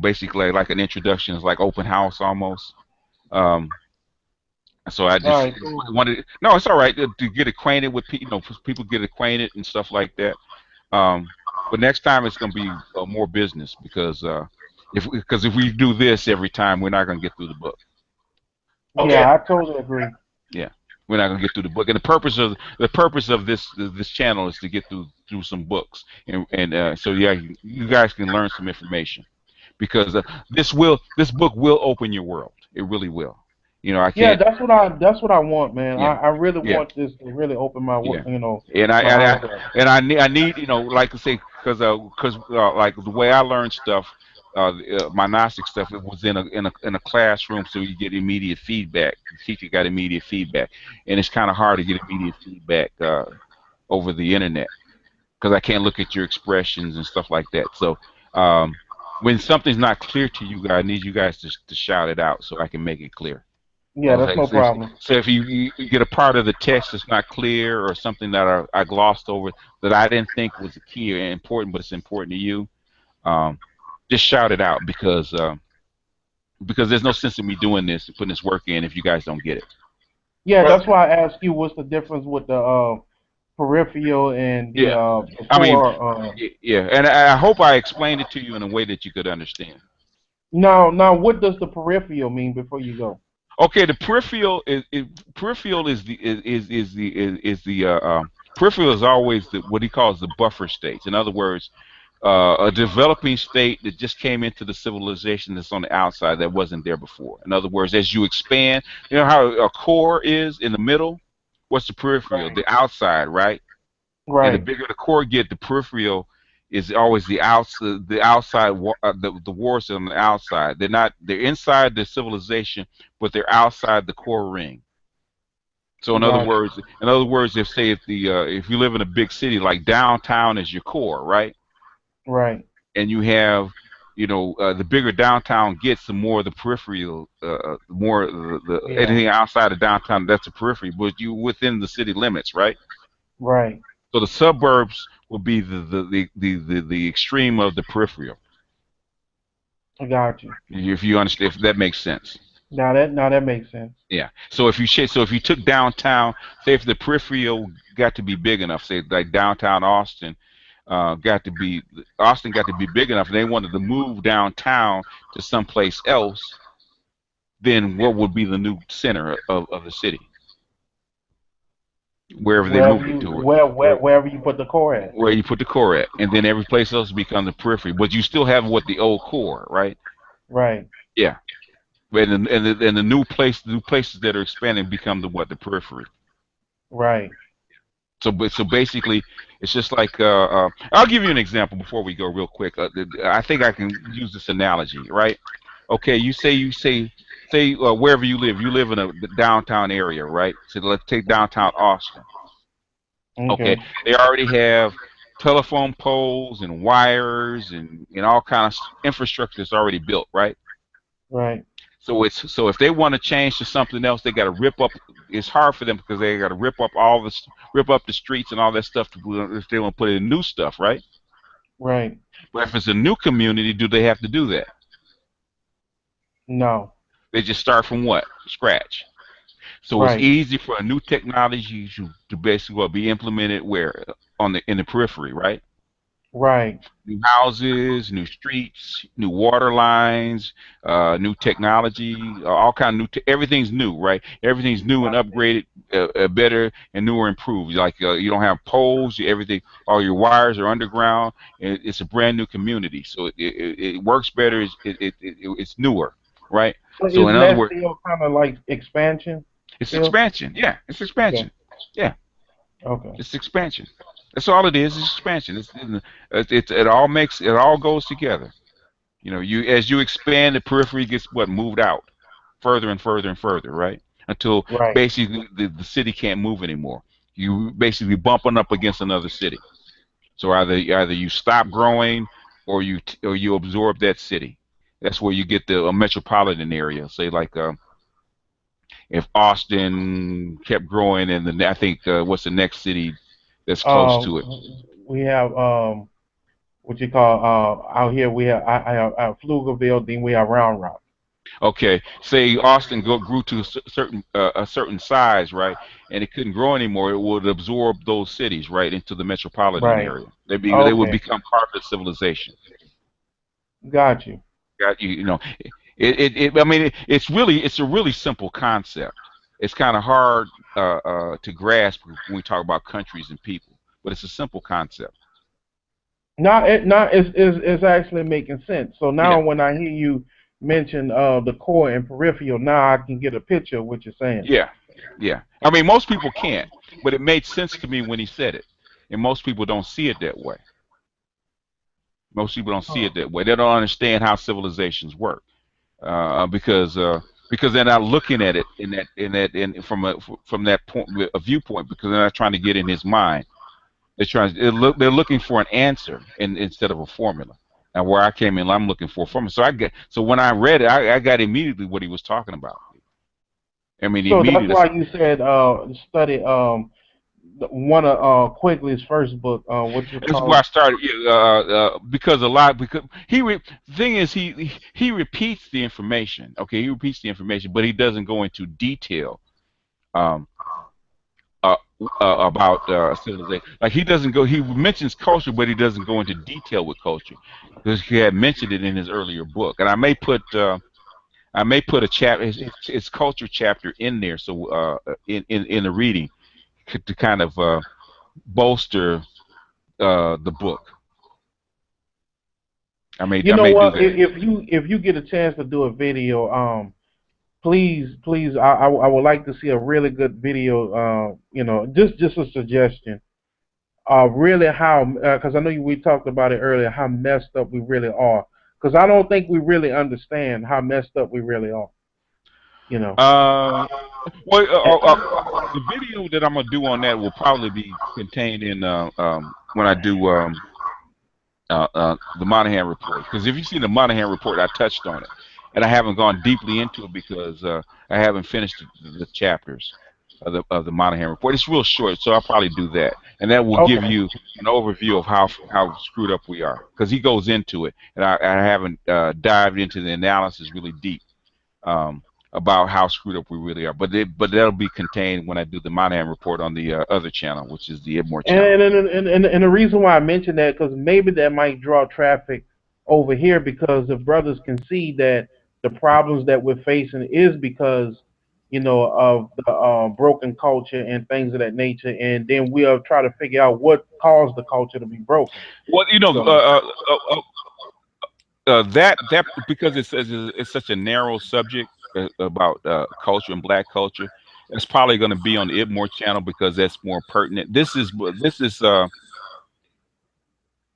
basically like an introduction. It's like open house almost. Um, so I All just right, cool. wanted. No, it's all right to get acquainted with people. People get acquainted and stuff like that. Um, but next time it's going to be more business because if we do this every time, we're not going to get through the book. Okay. Yeah, I totally agree. Yeah, we're not going to get through the book. And the purpose of this channel is to get through some books, and so yeah, you guys can learn some information because this book will open your world. It really will. I Yeah, can't. that's what I want, man. Yeah, I really yeah. want this to really open my Yeah, and my I eyes up. need like I say because like the way I learned stuff, my Gnostic stuff, it was in a classroom, so you get immediate feedback. The teacher got immediate feedback, and it's kind of hard to get immediate feedback over the internet because I can't look at your expressions and stuff like that. So um, when something's not clear to you guys, I need you guys to shout it out so I can make it clear. Yeah, Well, that's no problem. so if you get a part of the text that's not clear or something that I glossed over that I didn't think was key or important, but it's important to you, um, just shout it out because there's no sense in me doing this and putting this work in if you guys don't get it. Yeah, Brother, that's why I asked you what's the difference with the peripheral and the Yeah, I mean, core. yeah, and I hope I explained it to you in a way that you could understand. Now, what does the peripheral mean before you go? Okay, the peripheral is the peripheral is always what he calls the buffer states. In other words, a developing state that just came into the civilization that's on the outside that wasn't there before. In other words, as you expand, you know how a core is in the middle. What's the peripheral? right. The outside, right? And the Right, bigger the core get, the peripheral is always the outside, the wars on the outside. They're inside the civilization, but they're outside the core ring. So gotcha. in other words, if you live in a big city, like downtown is your core, right? Right, And you have, the bigger downtown gets, the more the peripheral, the more yeah, anything outside of downtown, that's a periphery. But you within the city limits, right? right. So the suburbs will be the extreme of the peripheral. I got you. If you understand, if that makes sense. Now that makes sense. Yeah. So if you took downtown, say if the peripheral got to be big enough, say like downtown Austin, Austin got to be big enough, and they wanted to move downtown to someplace else, then what would be the new center of the city? Wherever they Wherever moved it you to, where wherever you put the core at. where you put the core at, and then every place else becomes the periphery. But you still have what the old core, right? Right, Yeah. And the new places that are expanding become the periphery. right. So basically, it's just like I'll give you an example before we go real quick. I think I can use this analogy, right? Okay, you say wherever you live in a downtown area, right? So let's take downtown Austin. Okay, Okay, they already have telephone poles and wires and all kind of infrastructure that's already built, right? right. So if they want to change to something else, they got to rip up. It's hard for them because they got to rip up the streets and all that stuff if they want to put in new stuff, right? Right. But if it's a new community, do they have to do that? No. They just start from what? Scratch. So it's Right. easy for a new technology to basically be implemented where on the in the periphery, right? Right. New houses, new streets, new water lines, new technology, all kind of everything's new, right? Everything's new and upgraded, better and newer, improved. Like you don't have poles, everything, all your wires are underground. And it's a brand new community, so it works better. It's newer, right? So So is in other that words, still kind of like expansion? it's Still. expansion. Yeah, it's Okay. expansion. Yeah, Okay. it's expansion. That's all it is. It's expansion. It all it all goes together. You know, you as you expand, the periphery gets moved out further and further and further, right? Until Right. basically the city can't move anymore. You basically bumping up against another city. So either you stop growing or you absorb that city. That's where you get the metropolitan area. Say like if Austin kept growing, and then I think what's the next city that's close to it? We have what you call out here we have I have Pflugerville, then we have Round Rock. Okay, say Austin grew to a certain size, right, and it couldn't grow anymore. It would absorb those cities right into the metropolitan Right. area. They would Okay. become part of the civilization. Got you. Got you. You know, I mean, it's a really simple concept. It's kind of hard to grasp when we talk about countries and people, but it's a simple concept. Not it's actually making sense. So Yeah. now when I hear you mention the core and peripheral, now I can get a picture of what you're saying. Yeah, yeah. I mean, most people can't, but it made sense to me when he said it, and most people don't see it that way. Most people don't see Huh. it that way. They don't understand how civilizations work because they're not looking at it from that point a viewpoint because they're not trying to get in his mind. They're looking for an answer instead of a formula. And where I came in, I'm looking for a formula. So when I read it, I got immediately what he was talking about. I mean, So that's immediately. why you said study one of Quigley's first book, what you That's where I call started because the thing is he repeats the information. Okay, he repeats the information, but he doesn't go into detail um, uh, about civilization. Like he doesn't go. He mentions culture, but he doesn't go into detail with culture because he had mentioned it in his earlier book. And I may put a chapter his culture chapter in there so in the reading to kind of bolster the book. you I know may do what? that. If you get a chance to do a video, please I would like to see a really good video. Just a suggestion. Really how because I know we talked about it earlier how messed up we really are. Because I don't think we really understand how messed up we really are. You know. Uh, well, And, the video that I'm gonna do on that will probably be contained in when I do the Monahan report. Because if you've seen the Monahan report, I touched on it, and I haven't gone deeply into it because I haven't finished the chapters of the Monahan report. It's real short, so I'll probably do that, and that will give okay. you an overview of how screwed up we are. Because he goes into it, and I haven't dived into the analysis really deep. About how screwed up we really are. But that'll be contained when I do the Monahan report on the other channel, which is the Edmore channel. And the reason why I mentioned that because maybe that might draw traffic over here because the brothers can see that the problems that we're facing is because of the broken culture and things of that nature, and then we'll try to figure out what caused the culture to be broken. Well, So that because it's such a narrow subject about culture and black culture, it's probably going to be on the Edmore channel because that's more pertinent.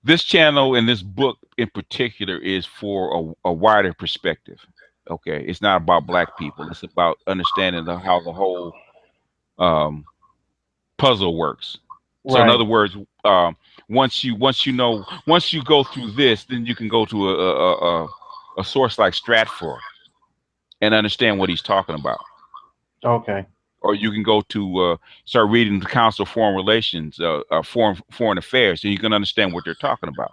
This channel and this book in particular is for a wider perspective. Okay, it's not about black people. It's about understanding how the whole um, puzzle works. So in other right, words, once you go through this, then you can go to a source like Stratfor, and understand what he's talking about. Okay. Or you can go to start reading the Council of Foreign Relations, foreign affairs, and you can understand what they're talking about.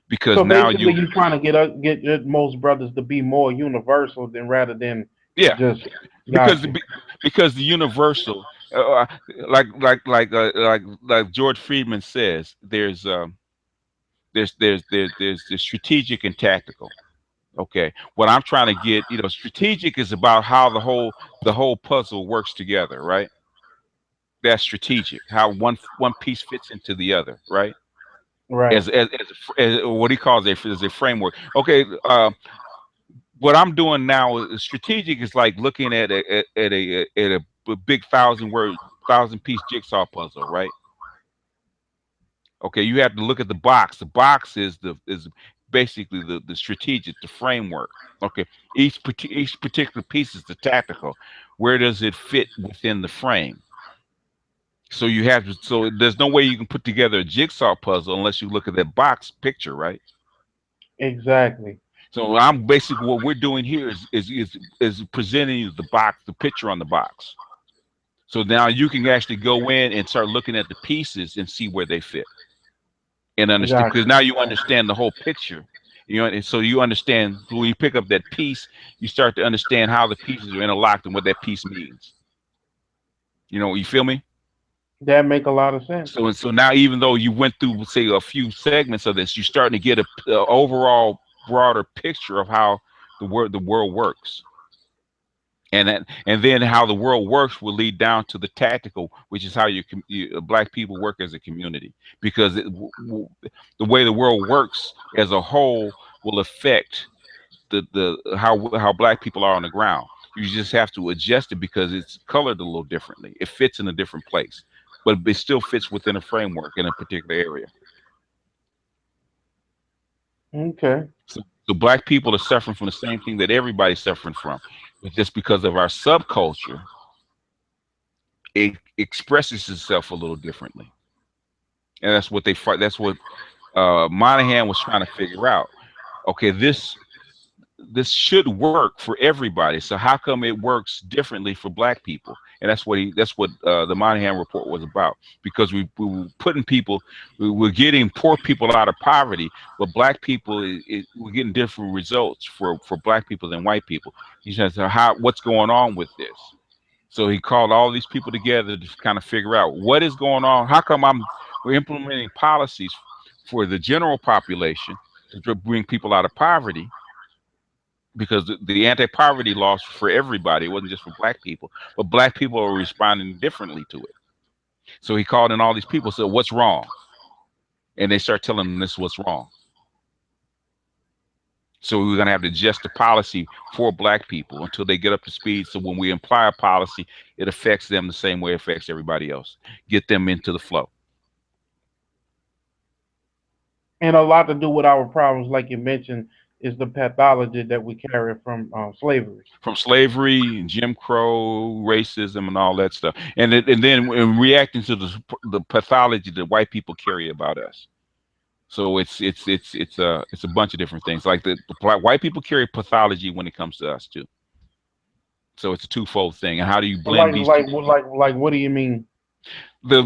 Because So now basically, you, you're trying to get most brothers to be more universal than rather than yeah, just because got you. because the universal, uh, uh, like George Friedman says, there's the strategic and tactical. Okay, what I'm trying to get, strategic is about how the whole puzzle works together, right? That's strategic. How one piece fits into the other, right? Right. As what he calls as a framework. Okay, what I'm doing now is strategic is like looking at a big thousand piece jigsaw puzzle, right? Okay, you have to look at the box. The box is basically the strategic, the framework. Okay, each particular piece is the tactical. Where does it fit within the frame? So you have to. So there's no way you can put together a jigsaw puzzle unless you look at that box picture, right? Exactly. So I'm basically what we're doing here is presenting you the box, the picture on the box. So now you can actually go in and start looking at the pieces and see where they fit and understand, Got because you. now you understand the whole picture. And so you understand, so when you pick up that piece, you start to understand how the pieces are interlocked and what that piece means. You feel me? That make a lot of sense. So now, even though you went through, say, a few segments of this, you're starting to get a overall broader picture of how the world works. And then how the world works will lead down to the tactical, which is how black people work as a community, because the way the world works as a whole will affect how black people are on the ground. You just have to adjust it because it's colored a little differently. It fits in a different place, but it still fits within a framework in a particular area. Okay. So black people are suffering from the same thing that everybody's suffering from, but just because of our subculture, it expresses itself a little differently. And that's what they fight. That's what Monahan was trying to figure out. Okay, this should work for everybody. So how come it works differently for black people? And that's what the Monahan report was about. Because we were putting people, we were getting poor people out of poverty, but black people, we're getting different results for black people than white people. He says, so what's going on with this? So he called all these people together to kind of figure out what is going on. How come we're implementing policies for the general population to bring people out of poverty, because the anti-poverty laws for everybody. It wasn't just for black people, but black people are responding differently to it. So he called in all these people, said, "What's wrong?" And they start telling them this is what's wrong. So we're going to have to adjust the policy for black people until they get up to speed. So when we apply a policy, it affects them the same way it affects everybody else. Get them into the flow. And a lot to do with our problems, like you mentioned, is the pathology that we carry from slavery. From slavery, Jim Crow, racism, and all that stuff, and then in reacting to the pathology that white people carry about us. So it's a bunch of different things. Like white people carry pathology when it comes to us too. So it's a twofold thing. And how do you blend Like, these two? like, like, what do you mean? The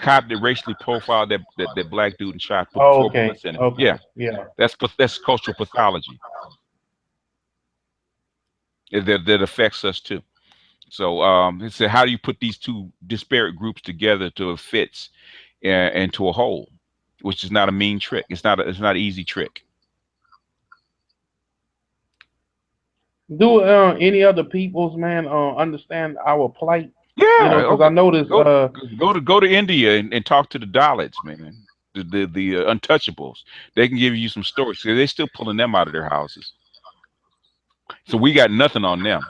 cop that racially profiled that black dude and shot, put Oh, four okay, bullets in him. okay, Yeah, yeah. that's cultural pathology that affects us too. So it said, how do you put these two disparate groups together to it fits into a whole, which is not a mean trick. It's not an easy trick. Do any other peoples, man, understand our plight? You Yeah, know, because I okay. noticed. Go to India and talk to the Dalits, man. The untouchables. They can give you some stories. So they're still pulling them out of their houses. So we got nothing on them.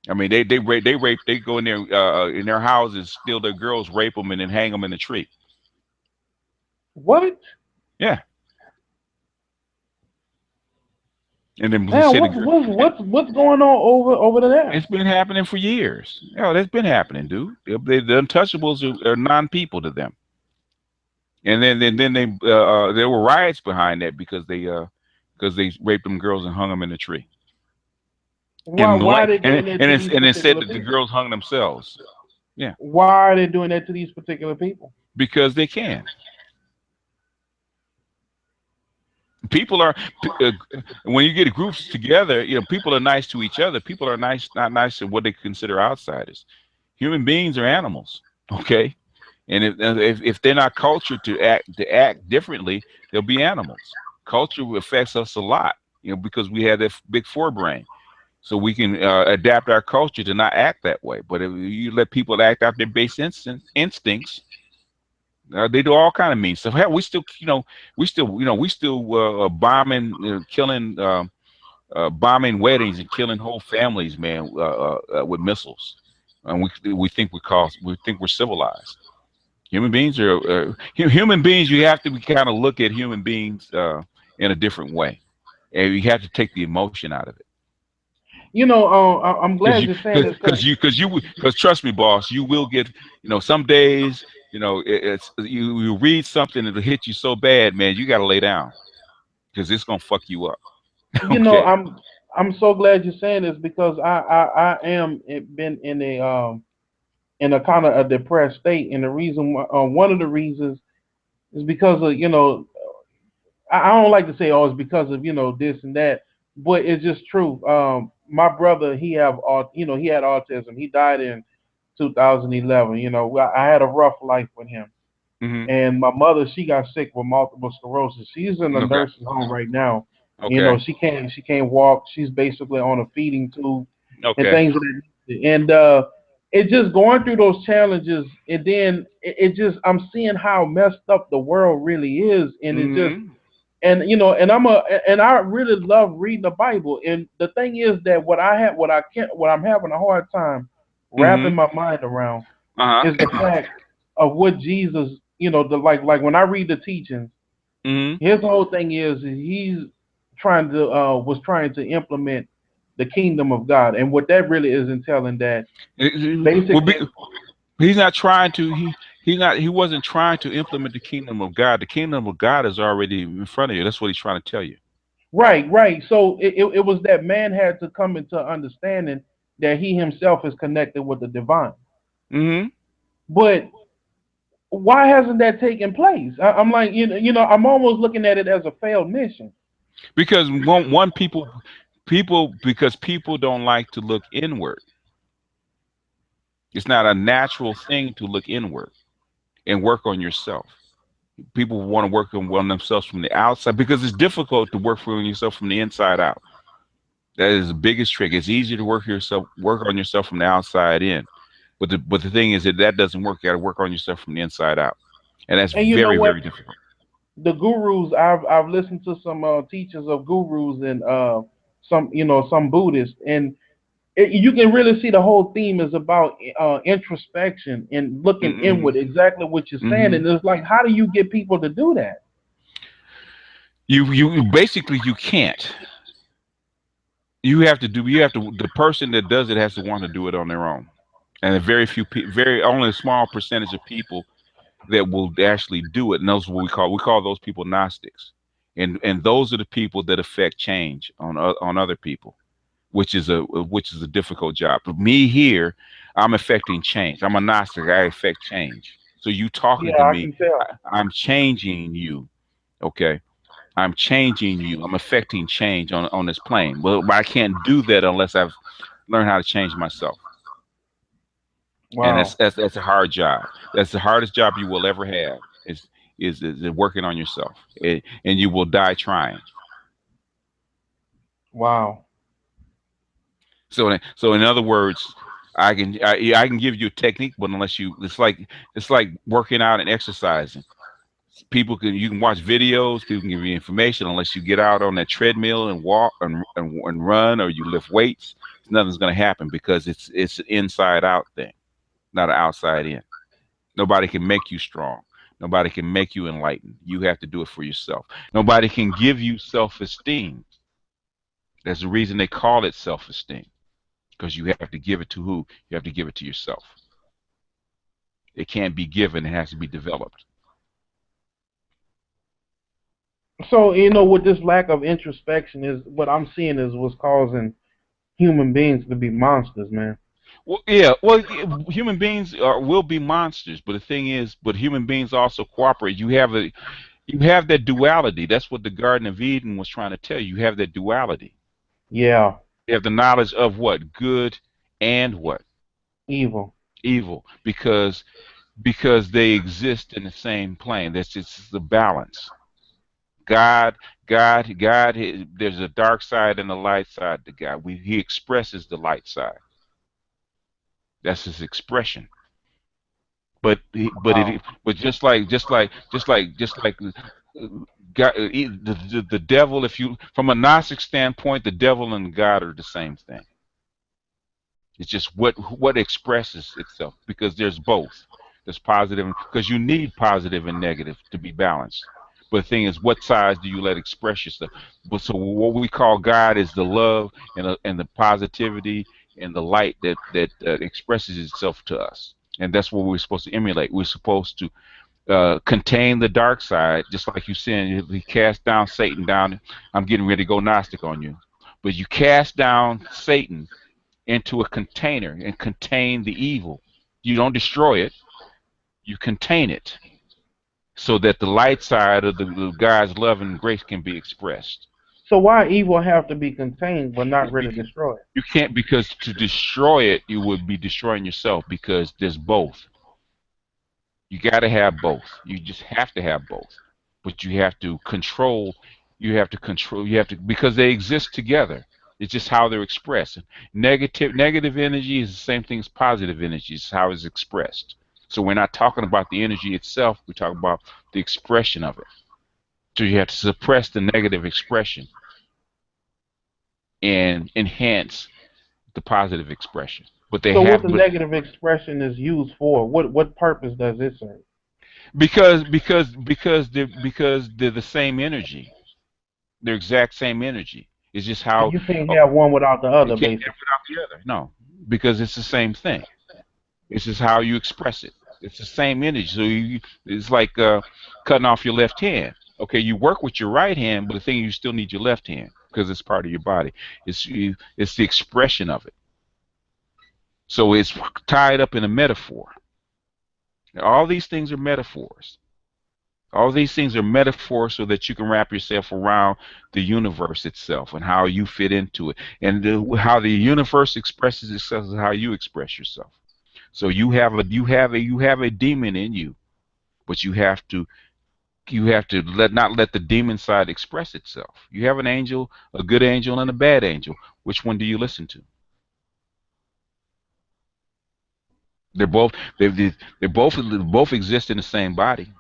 I mean, they rape, they go in their houses, steal their girls, rape them, and then hang them in a tree. What? Yeah, and then he Man, said what's going on over there? it's been happening for years. Yeah, that's been happening, dude. The untouchables are non-people to them. And then there were riots behind that because they raped them girls and hung them in a tree. Why are they doing that to these And it said particular that the people? girls hung themselves. Yeah, Why are they doing that to these particular people? because they can. People are when you get groups together, people are nice to each other. People are nice, not nice to what they consider outsiders. Human beings are animals, okay? And if they're not cultured to act differently, they'll be animals. Culture affects us a lot, because we have that big forebrain, so we can adapt our culture to not act that way. But if you let people act out their base instincts, they do all kind of mean stuff. Hell, we still bombing, killing, bombing weddings and killing whole families, man, with missiles. And we think we're civilized. Human beings are human beings. You have to kind of look at human beings in a different way, and you have to take the emotion out of it. I'm Because glad you're saying this because because trust me, boss, you will get, some days, you read something that'll hit you so bad, man, you got to lay down because it's gonna fuck you up. you know Okay. I'm I'm so glad you're saying this because I am been in a kind of a depressed state, and the reason one of the reasons is because of I don't like to say, oh, it's because of this and that, but it's just true. My brother, he had autism. He died in 2011. I had a rough life with him, Hmm. and my mother, she got sick with multiple sclerosis. She's in a Okay. nursing home right now. Okay. She can't walk. She's basically on a feeding tube and Okay. things of that nature. And it just going through those challenges, and then it just I'm seeing how messed up the world really is, and it just Hmm. and I really love reading the Bible. And the thing is that what I'm having a hard time wrapping Hmm. my mind around is the Uh-huh. fact of what Jesus, the like when I read the teachings, Hmm. his whole thing is he's trying to was trying to implement the kingdom of God, and what that really is entailing that Well, basically. he's not trying to. He wasn't trying to implement the kingdom of God. The kingdom of God is already in front of you. That's what he's trying to tell you. Right, right. So it was that man had to come into understanding that he himself is connected with the divine. Hmm. But why hasn't that taken place? I'm like, I'm almost looking at it as a failed mission. Because one people because people don't like to look inward. It's not a natural thing to look inward and work on yourself. People want to work on themselves from the outside because it's difficult to work on yourself from the inside out. That is the biggest trick. It's easier to work on yourself from the outside in. But the thing is that doesn't work. You got to work on yourself from the inside out, and that's And you know very, what? very difficult. The gurus, I've listened to some teachers of gurus and some Buddhists, and you can really see the whole theme is about introspection and looking Mm-mm. inward. Exactly what you're saying, Hmm. and it's like, how do you get people to do that? You basically you can't. You have to, the person that does it has to want to do it on their own. And a very few people, very only a small percentage of people that will actually do it. And those are what we call those people Gnostics. And those are the people that affect change on other people, which is a difficult job. But me here, I'm affecting change. I'm a Gnostic. I affect change. So you talking Yeah, to I me, can tell. I'm changing you. Okay. I'm changing you. I'm affecting change on this plane. Well, but I can't do that unless I've learned how to change myself. And Wow, that's a hard job. That's the hardest job you will ever have. Is working on yourself, and you will die trying. wow. So in other words, I can give you a technique, but unless you, it's like working out and exercising. You can watch videos, people can give you information. Unless you get out on that treadmill and walk and run, or you lift weights, nothing's going to happen because it's an inside out thing, not an outside in. Nobody can make you strong. Nobody can make you enlightened. You have to do it for yourself. Nobody can give you self-esteem. That's the reason they call it self-esteem, because you have to give it to who? You have to give it to yourself. It can't be given, it has to be developed. So with this lack of introspection is what I'm seeing is what's causing human beings to be monsters, man. Well, yeah. Well, human beings will be monsters, but the thing is, but human beings also cooperate. You have that duality. That's what the Garden of Eden was trying to tell you. You have that duality. Yeah, You have the knowledge of what good and what evil. evil, because they exist in the same plane. That's just the balance. God, God. There's a dark side and a light side to God. He expresses the light side. That's his expression. Wow. But just like God, the devil. If you from a Gnostic standpoint, the devil and God are the same thing. It's just what expresses itself because there's both. There's positive because you need positive and negative to be balanced. But the thing is, what sides do you let express yourself? But so what we call God is the love and the positivity and the light that expresses itself to us, and that's what we're supposed to emulate. We're supposed to contain the dark side, just like you said. He cast down Satan down. I'm getting ready to go Gnostic on you, but you cast down Satan into a container and contain the evil. You don't destroy it, you contain it so that the light side of the God's love and grace can be expressed. So why evil have to be contained but not It's really because destroyed? you can't, because to destroy it, you would be destroying yourself because there's both. You got to have both. You just have to have both. But you have to control. You have to control. You have to because they exist together. It's just how they're expressed. Negative energy is the same thing as positive energy. It's how it's expressed. So we're not talking about the energy itself. We're talking about the expression of it. So you have to suppress the negative expression and enhance the positive expression. But they So what have, the but negative expression is used for? What purpose does it serve? because they're the same energy. They're exact same energy. It's just So how you can't oh, have one without the you other, can't have basically. without the other. No, because it's the same thing. It's just how you express it. It's the same energy. It's like cutting off your left hand. Okay, you work with your right hand, but the thing you still need your left hand because it's part of your body. It's the expression of it. So it's tied up in a metaphor. All these things are metaphors. All these things are metaphors so that you can wrap yourself around the universe itself and how you fit into it. And how the universe expresses itself is how you express yourself. So you have a demon in you, but you have to not let the demon side express itself. You have an angel, a good angel and a bad angel. Which one do you listen to? They're both they both exist in the same body.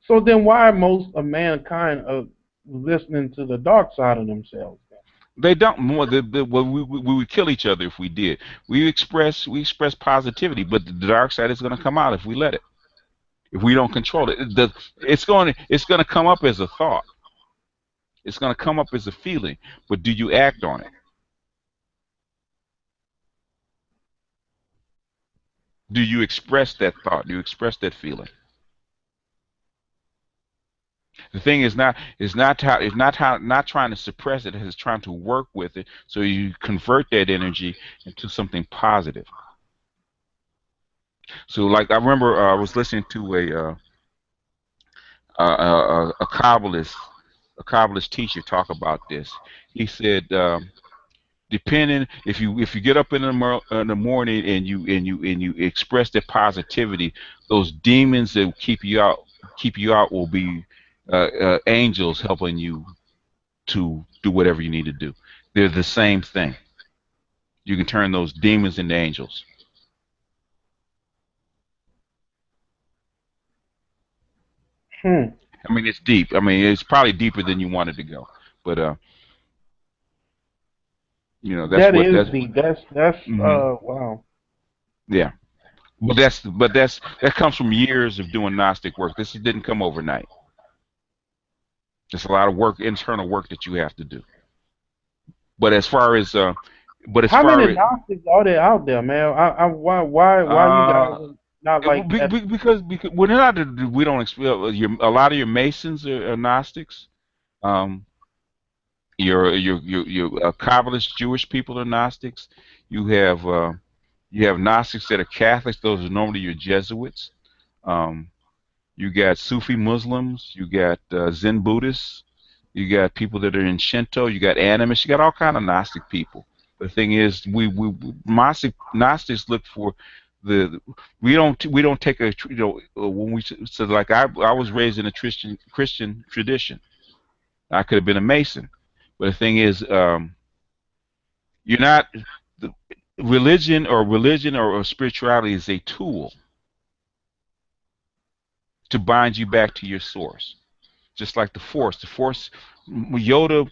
So then why most of mankind are listening to the dark side of themselves? They don't more. Well, we would kill each other if we did. We express positivity, but the dark side is going to come out if we let it. If we don't control it, it's going to come up as a thought. It's going to come up as a feeling. But do you act on it? Do you express that thought? Do you express that feeling? The thing is not trying to suppress it. It's trying to work with it so you convert that energy into something positive. So, like I remember, I was listening to a Kabbalist teacher talk about this. He said, depending if you get up in the morning and you express that positivity, those demons that keep you out will be angels helping you to do whatever you need to do. They're the same thing. You can turn those demons into angels. Hmm. I mean, it's deep. I mean, it's probably deeper than you wanted to go, but that's That what is that's. deep. That's Hmm. wow. Yeah. That comes from years of doing Gnostic work. This didn't come overnight. There's a lot of work, internal work that you have to do. But as far as but as How many far as Gnostics are there out there, man? Why you guys uh, are not like at because we're not we don't a lot of your Masons are Gnostics. Um, Your Kabbalist Jewish people are Gnostics. You have uh, you have Gnostics that are Catholics. Those are normally your Jesuits. Um, you got Sufi Muslims. You got Zen Buddhists. You got people that are in Shinto. You got animists. You got all kind of Gnostic people. The thing is, Gnostics look for the we don't take a when we so like I was raised in a Christian tradition. I could have been a Mason, but the thing is, you're not the religion or spirituality is a tool to bind you back to your source. Just like the Force. The Force, Yoda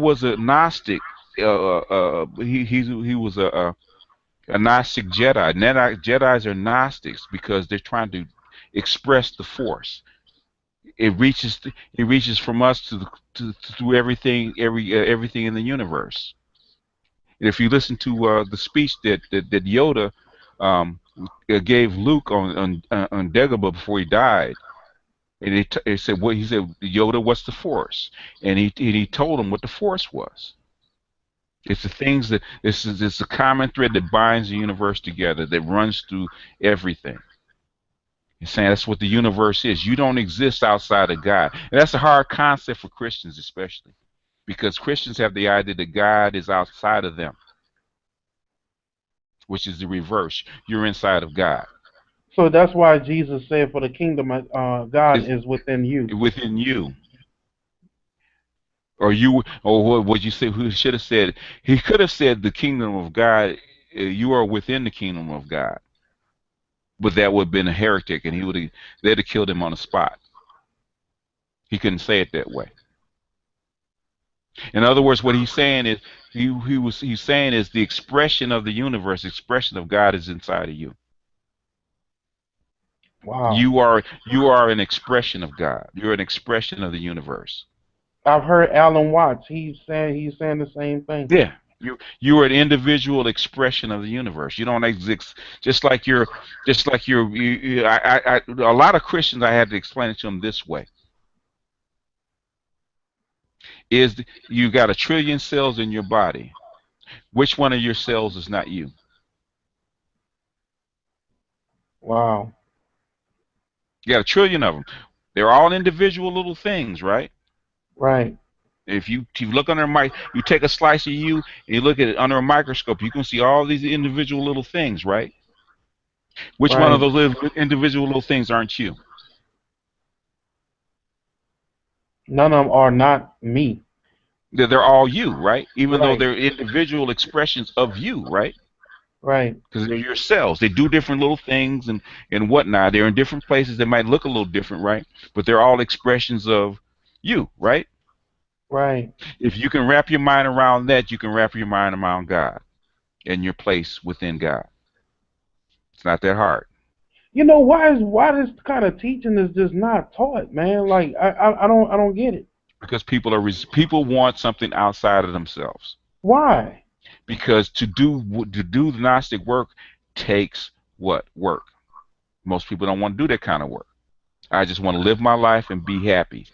was a Gnostic. He was a Gnostic Jedi. Jedi's are Gnostics because they're trying to express the Force. It reaches from us to through everything in the universe. And if you listen to the speech that Yoda gave Luke on Dagobah before he died, and he said what he said, Yoda, what's the Force? And he told him what the Force was. It's the things that it's a common thread that binds the universe together, that runs through everything. He's saying that's what the universe is. You don't exist outside of God, and that's a hard concept for Christians, especially because Christians have the idea that God is outside of them, which is the reverse. You're inside of God. So that's why Jesus said, "For the kingdom of God It's is within you." within you. Or what would you say? Who should have said? He could have said, "The kingdom of God, you are within the kingdom of God," but that would have been a heretic, and they'd have killed him on the spot. He couldn't say it that way. In other words, what he's saying is he's saying is the expression of the universe, expression of God is inside of you. Wow. You are an expression of God. You're an expression of the universe. I've heard Alan Watts. He's saying the same thing. Yeah. You are an individual expression of the universe. You don't exist a lot of Christians I had to explain it to them this way. You got a trillion cells in your body. Which one of your cells is not you? Wow. You got a trillion of them. They're all individual little things, right? Right. If you look under a mic, you take a slice of you and you look at it under a microscope, you can see all these individual little things, right? Which one of Right. those individual little things aren't you? None of them are not me. They're all you, right? Even though Right. they're individual expressions of you, right? Right. Because they're your cells. They do different little things and whatnot. They're in different places. They might look a little different, right? But they're all expressions of you, right? Right. If you can wrap your mind around that, you can wrap your mind around God and your place within God. It's not that hard. Why this kind of teaching is just not taught, man? Like I don't get it. Because people want something outside of themselves. Why? Because to do the Gnostic work takes what? Work. Most people don't want to do that kind of work. I just want to live my life and be happy,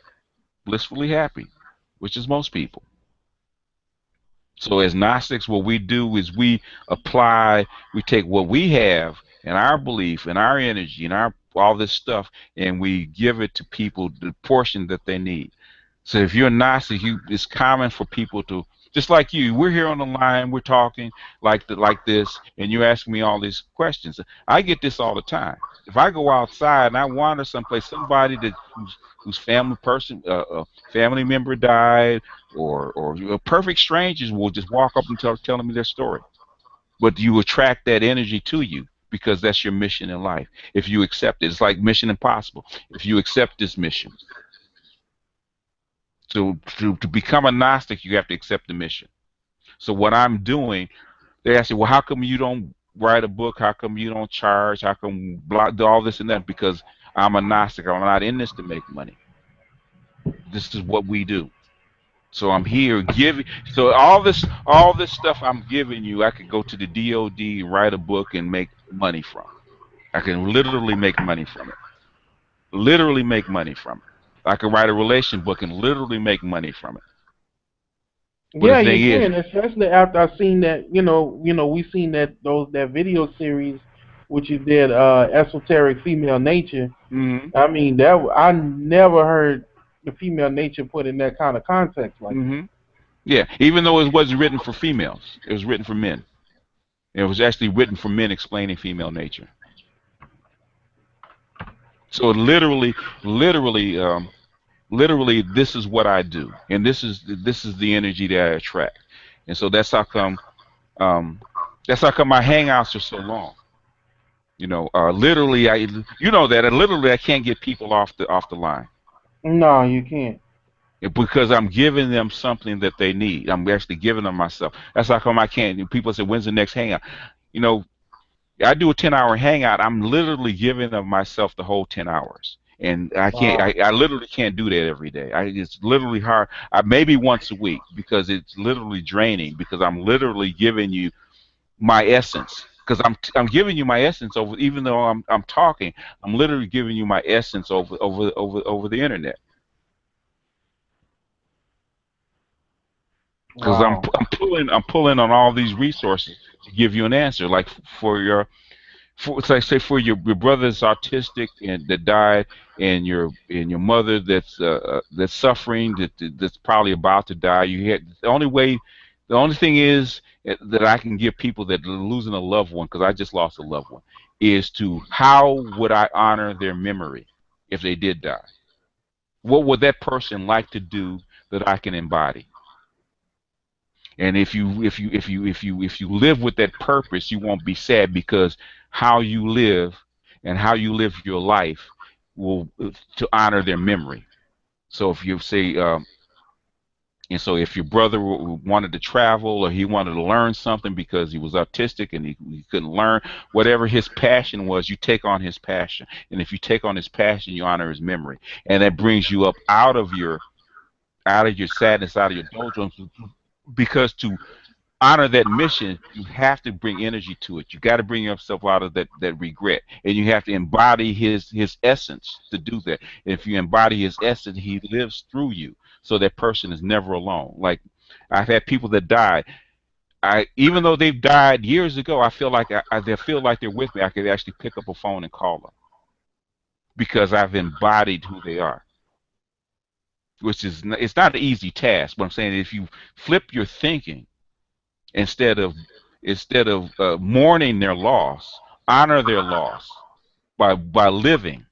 blissfully happy, which is most people. So as Gnostics, what we do is we take what we have and our belief and our energy and our all this stuff, and we give it to people the portion that they need. So if you're a Gnostic, it's common for people to just like you. We're here on the line, we're talking like this, and you're asking me all these questions. I get this all the time. If I go outside and I wander someplace, somebody whose family member died, or perfect strangers will just walk up and telling me their story. But you attract that energy to you because that's your mission in life. If you accept it, it's like Mission Impossible. If you accept this mission, to become a Gnostic, you have to accept the mission. So what I'm doing, they ask me, well, how come you don't write a book? How come you don't charge? How come do all this and that? Because I'm a Gnostic. I'm not in this to make money. This is what we do. So I'm here giving. So all this stuff I'm giving you, I could go to the DOD, write a book, and make money from. I can literally make money from it. Literally make money from it. I could write a relation book and literally make money from it. But the Yeah, you thing is, can, especially after I seen that. We seen that video series, which you did, esoteric female nature. hmm I mean, that I never heard the female nature put in that kind of context like that. hmm yeah, even though it wasn't written for females, it was written for men. It was actually written for men explaining female nature. So literally, literally, this is what I do, and this is the energy that I attract, and so um, that's how come my hangouts are so long. Literally, literally I can't get people off the line. No, you can't. Because I'm giving them something that they need. I'm actually giving them myself. That's how come I can't. People say, "When's the next hangout?" You know, I do a 10-hour hangout. I'm literally giving of myself the whole 10 hours. And I can't, Wow. I literally can't do that every day. It's literally hard. Maybe once a week because it's literally draining because I'm literally giving you my essence. Because I'm giving you my essence over, even though I'm talking, I'm literally giving you my essence over the internet. Because Wow. I'm pulling on all these resources to give you an answer. Like for your it's like say for your brother that's autistic and that died, and your mother that's suffering that's probably about to die. You had the only thing is that I can give people that are losing a loved one, because I just lost a loved one, is to how would I honor their memory if they did die? What would that person like to do that I can embody? And if you live with that purpose, you won't be sad, because how you live and how you live your life will to honor their memory. So if you say, and so if your brother wanted to travel, or he wanted to learn something because he was autistic and he couldn't learn, whatever his passion was, you take on his passion. And if you take on his passion, you honor his memory, and that brings you up out of your sadness, out of your doldrums, because to honor that mission, you have to bring energy to it. You got to bring yourself out of that regret, and you have to embody his essence to do that. If you embody his essence, he lives through you, so that person is never alone. Like I've had people that died. Even though they've died years ago, I feel like they feel like they're with me. I could actually pick up a phone and call them because I've embodied who they are. It's not an easy task, but I'm saying if you flip your thinking, instead of mourning their loss, honor their loss by living,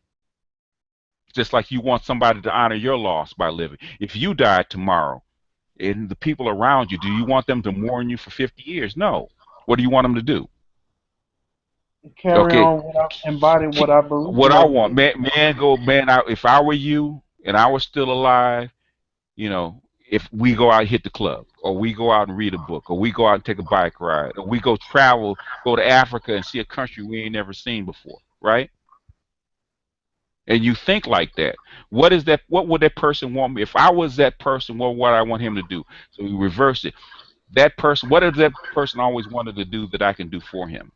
just like you want somebody to honor your loss by living. If you die tomorrow and the people around you, do you want them to mourn you for 50 years? No. What do you want them to do? Carry Okay, on what I embody, what I believe. what I want, man, if I were you and I was still alive, if we go out and hit the club, or we go out and read a book, or we go out and take a bike ride, or we go travel, go to Africa and see a country we ain't never seen before, right? And you think like that. What is that? What would that person want me? If I was that person, what would I want him to do? So we reverse it. That person, what does that person always wanted to do that I can do for him?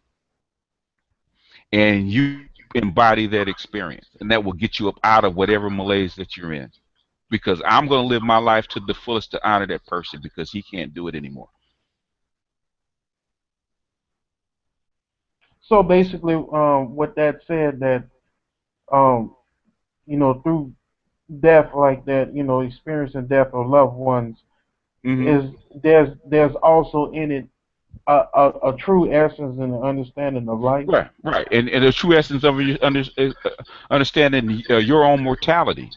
And you embody that experience, and that will get you up out of whatever malaise that you're in. Because I'm going to live my life to the fullest to honor that person because he can't do it anymore. So basically, with that said, that um, through death like that, experiencing death of loved ones, hmm is there's also in it a true essence and an understanding of life. Right, right, and the true essence of understanding your own mortality,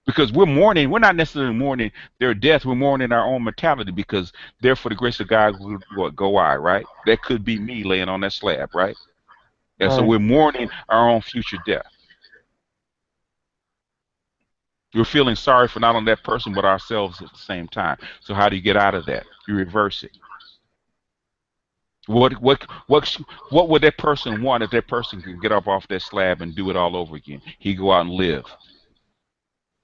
because we're mourning. We're not necessarily mourning their death. We're mourning our own mortality, because there, for the grace of God, what go I, right? That could be me laying on that slab, right? And so Right. we're mourning our own future death. We're feeling sorry for not only that person but ourselves at the same time. So how do you get out of that? You reverse it. What would that person want if that person could get up off that slab and do it all over again? He go out and live.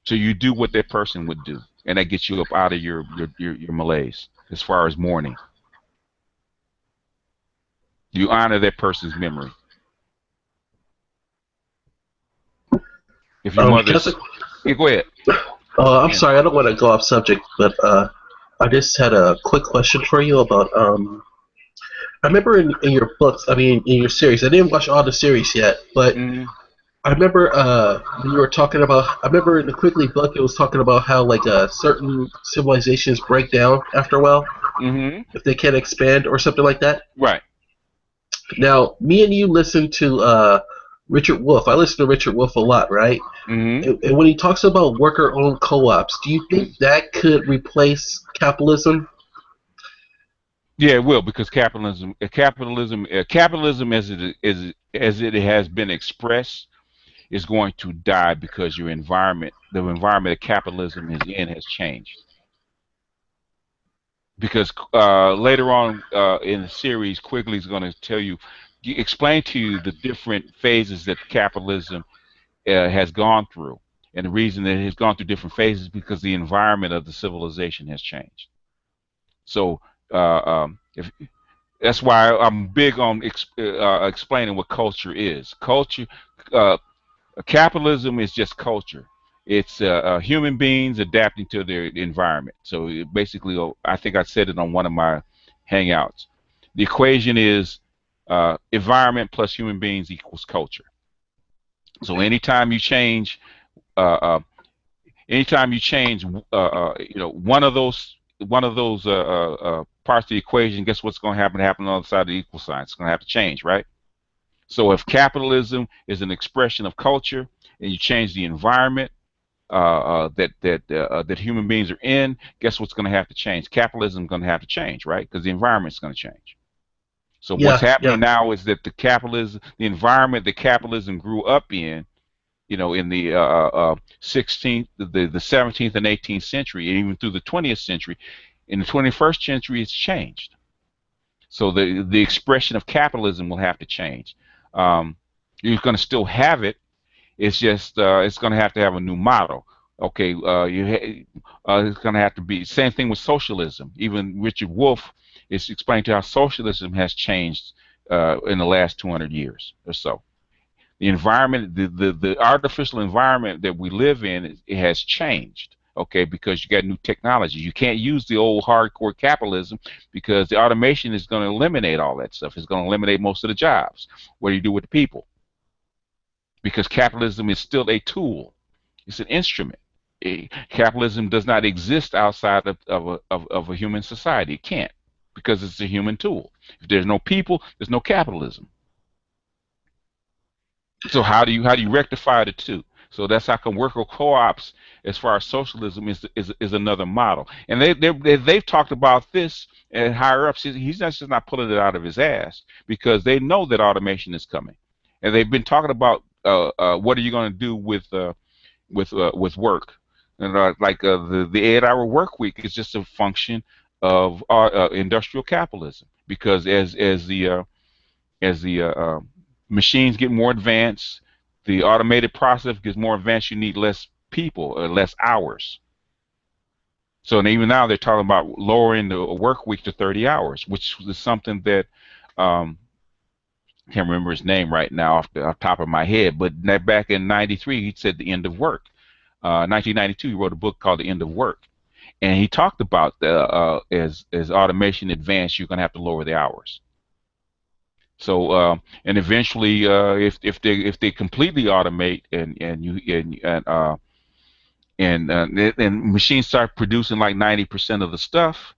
So you do what that person would do, and that gets you up out of your malaise as far as mourning. You honor that person's memory. If your Can I mother's, yeah, go ahead. I'm Yeah. sorry, I don't want to go off subject, but I just had a quick question for you about I remember in your books, I mean in your series. I didn't watch all the series yet, but Hmm. I remember when you were talking about. I remember in the Quigley book, it was talking about how like certain civilizations break down after a while Hmm. if they can't expand or something like that. Right. Now, me and you listen to Richard Wolff. I listen to Richard Wolff a lot, right? Hmm. And when he talks about worker-owned co-ops, do you think that could replace capitalism? Yeah, it will because capitalism as it has been expressed is going to die because the environment that capitalism is in, has changed. Because later on in the series, Quigley's going to explain to you the different phases that capitalism has gone through, and the reason that it has gone through different phases is because the environment of the civilization has changed. So if that's why I'm big on explaining what culture is. Uh, Capitalism is just culture. It's human beings adapting to their environment. So basically, I think I said it on one of my hangouts. The equation is environment plus human beings equals culture. So uh, uh, anytime you change, one of those parts of the equation, guess what's going to happen? Happen on the other side of the equal sign. It's going to have to change, right? So if capitalism is an expression of culture, and you change the environment that human beings are in, guess what's going to have to change? Capitalism is going to have to change, right? Because the environment's going to change. So what's Yeah, yeah, happening now is that the environment that capitalism grew up in, in the 16th, the 17th and 18th century, and even through the 20th century, in the 21st century, it's changed. So the expression of capitalism will have to change. Um, you're going to still have it. It's just it's going to have a new model. Okay, it's going to have to be same thing with socialism. Even Richard Wolff is explaining to how socialism has changed in the last 200 years or so. The environment, the artificial environment that we live in, it has changed. Okay, because you got new technology. You can't use the old hardcore capitalism because the automation is going to eliminate all that stuff. It's going to eliminate most of the jobs. What do you do with the people? Because capitalism is still a tool. It's an instrument. Capitalism does not exist outside of a human society. It can't because it's a human tool. If there's no people, there's no capitalism. So how do you rectify the two? So that's how come worker co-ops, as far as socialism, is another model. And they've talked about this at higher ups. He's not just not pulling it out of his ass because they know that automation is coming, and they've been talking about what are you going to do with work, and the 8-hour work week is just a function of industrial capitalism because as the machines get more advanced, the automated process gets more advanced. You need less people or less hours. So and even now they're talking about lowering the work week to 30 hours, which is something that I can't remember his name right now off top of my head. But back in '93, he said the end of work. 1992, he wrote a book called The End of Work, and he talked about as automation advanced, you're going to have to lower the hours. So and eventually, if they completely automate and machines start producing like 90% of the stuff,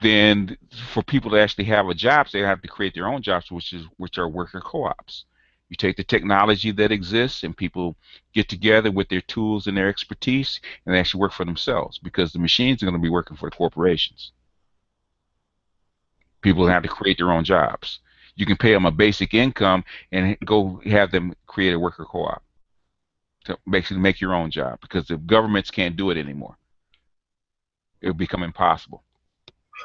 then for people to actually have a job, they have to create their own jobs, which are worker co-ops. You take the technology that exists, and people get together with their tools and their expertise, and they actually work for themselves because the machines are going to be working for the corporations. People have to create their own jobs. You can pay them a basic income and go have them create a worker co-op to basically make your own job because the governments can't do it anymore. It will become impossible.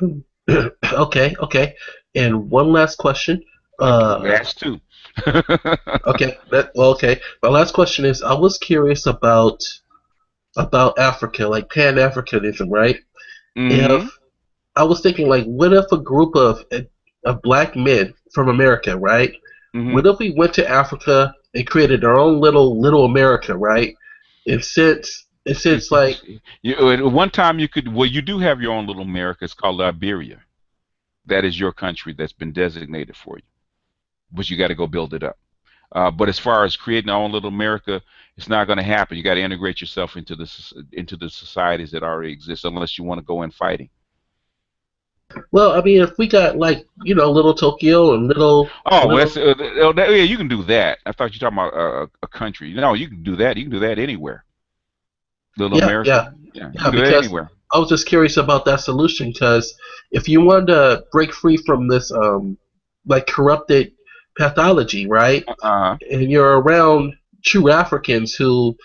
okay, okay. And one last question. Uh, That's two. okay, okay. My last question is: I was curious about Africa, like Pan Africanism, right? Hmm. If I was thinking, like, what if a group of black men from America, right? Hmm. What if we went to Africa and created our own little America, right? And since it's like, At one time you could. Well, you do have your own little America. It's called Liberia. That is your country that's been designated for you, but you got to go build it up. But as far as creating our own little America, it's not going to happen. You got to integrate yourself into the societies that already exist, unless you want to go in fighting. well, I mean, if we got like, little Tokyo and Oh, well, little, yeah, you can do that. I thought you were talking about a country. No, you can do that. You can do that anywhere. Little yeah, America. yeah, Yeah, you yeah, can do that because anywhere. I was just curious about that solution because if you want to break free from this like corrupted pathology, right? Uh-huh. And you're around true Africans who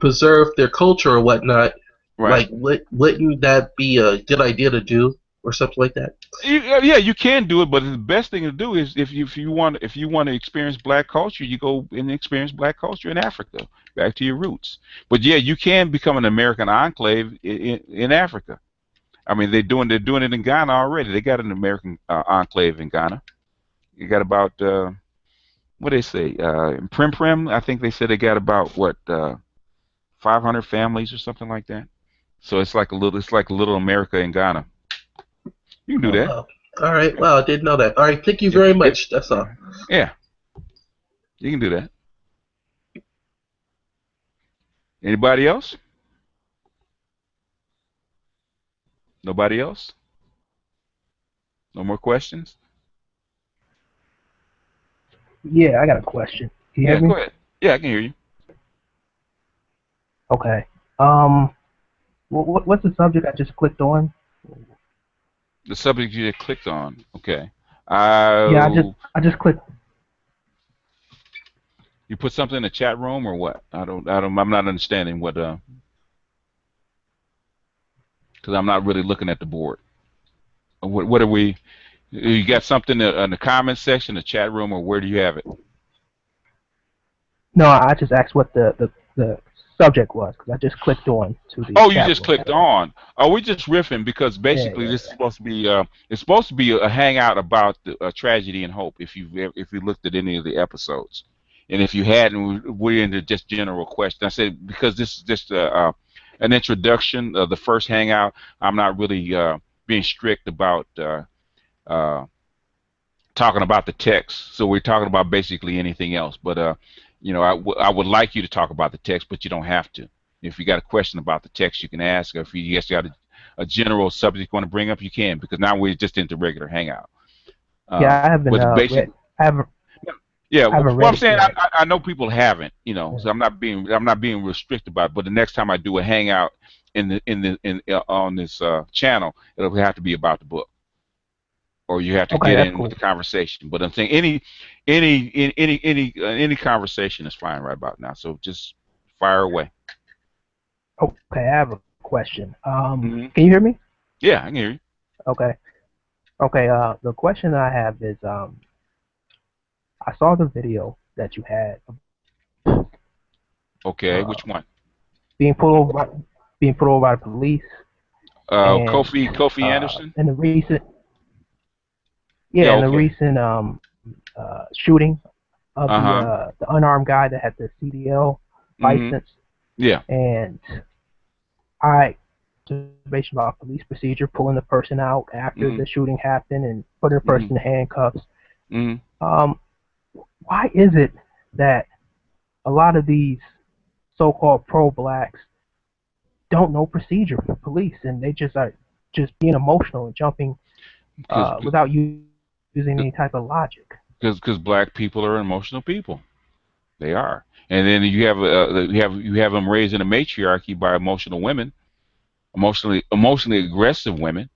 preserve their culture or whatnot, Right. like wouldn't that be a good idea to do or something like that? Yeah, you can do it, but the best thing to do is if you want to experience black culture, you go and experience black culture in Africa, back to your roots. But yeah, you can become an American enclave in Africa. I mean, they're doing it in Ghana already. They got an American enclave in Ghana. You got about what they say in Prim Prim. I think they said they got about 500 families or something like that. So it's like a little America in Ghana. You can do Oh that. wow! All right, wow, I didn't know that. All right, thank you Yeah, very much. That's all. yeah, you can do that. Anybody else? Nobody else? No more questions? Yeah, I got a question. Can you hear Yeah, me? go ahead. Yeah, I can hear you. Okay. Um, what's the subject I just clicked on? The subject you just clicked on. Okay. Yeah, Uh, I just clicked. you put something in the chat room or what? I'm not understanding what, because I'm not really looking at the board. What are we, you got something in the comment section, the chat room, or where do you have it? No, I just asked what the subject was because I just clicked on to the Oh, you chat just room. clicked on. Oh, we're just riffing because Yeah, basically yeah, this is supposed to be it's supposed to be a hangout about tragedy and hope. If you looked at any of the episodes, and if you hadn't, we're into just general questions. I said because this is just an introduction of the first hangout. I'm not really being strict about uh, talking about the text. So we're talking about basically anything else. But I would like you to talk about the text, but you don't have to. If you got a question about the text, you can ask. Or if you just got a general subject you want to bring up, you can. Because now we're just into regular hangout. yeah. I haven't But basic, read. yeah. I haven't What I'm read it saying, yet. I know people haven't. Yeah. So I'm not being restricted about it. But the next time I do a hangout in on this channel, it'll have to be about the book, or you have to Okay, get that's in with cool. the conversation. But I'm saying any conversation is fine right about now. So just fire away. Okay, I have a question. Hmm. Can you hear me? Yeah, I can hear you. Okay. Okay. The question I have is I saw the video that you had Okay, uh which one? being pulled over being pulled over by the police and Kofi Anderson. in the recent Yeah, yeah in the okay. recent shooting of Uh-huh. the unarmed guy that had the CDL Hmm. license, Yeah. and I observation about police procedure, pulling the person out after Hmm. the shooting happened and putting the Hmm. person in handcuffs. Hmm. Um, why is it that a lot of these so-called pro-blacks don't know procedure for police, and they just are just being emotional and jumping Because without using any type of logic? because black people are emotional people. They are. And then you have them raised in a matriarchy by emotional women, emotionally aggressive women,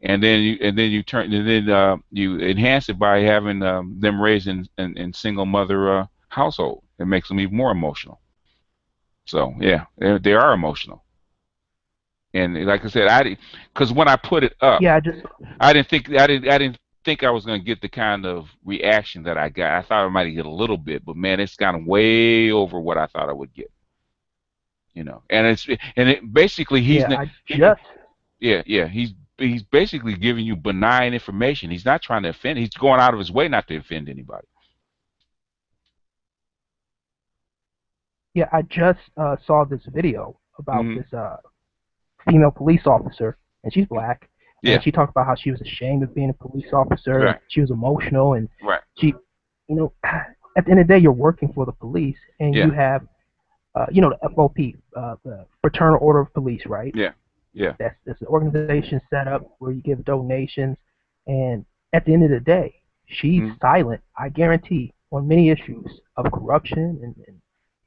and then you enhance it by having them raised in single mother household. It makes them even more emotional. So yeah, they are emotional. And like I said, because when I put it up, Yeah, I just I didn't think I was going to get the kind of reaction that I got. I thought I might get a little bit, but man, it's gone way over what I thought I would get. And basically yeah I he just yeah, he's basically giving you benign information. He's not trying to offend. He's going out of his way not to offend anybody. yeah I just saw this video about Mhm. this female police officer, and she's black, Yeah. and she talked about how she was ashamed of being a police officer, and Right. she was emotional, and Right. she, you know, at the end of the day, you're working for the police, and you Yeah. have, the FOP, the Fraternal Order of Police, right? Yeah. Yeah. That's an organization set up where you give donations, and at the end of the day, she's Mhm. silent. I guarantee on many issues of corruption and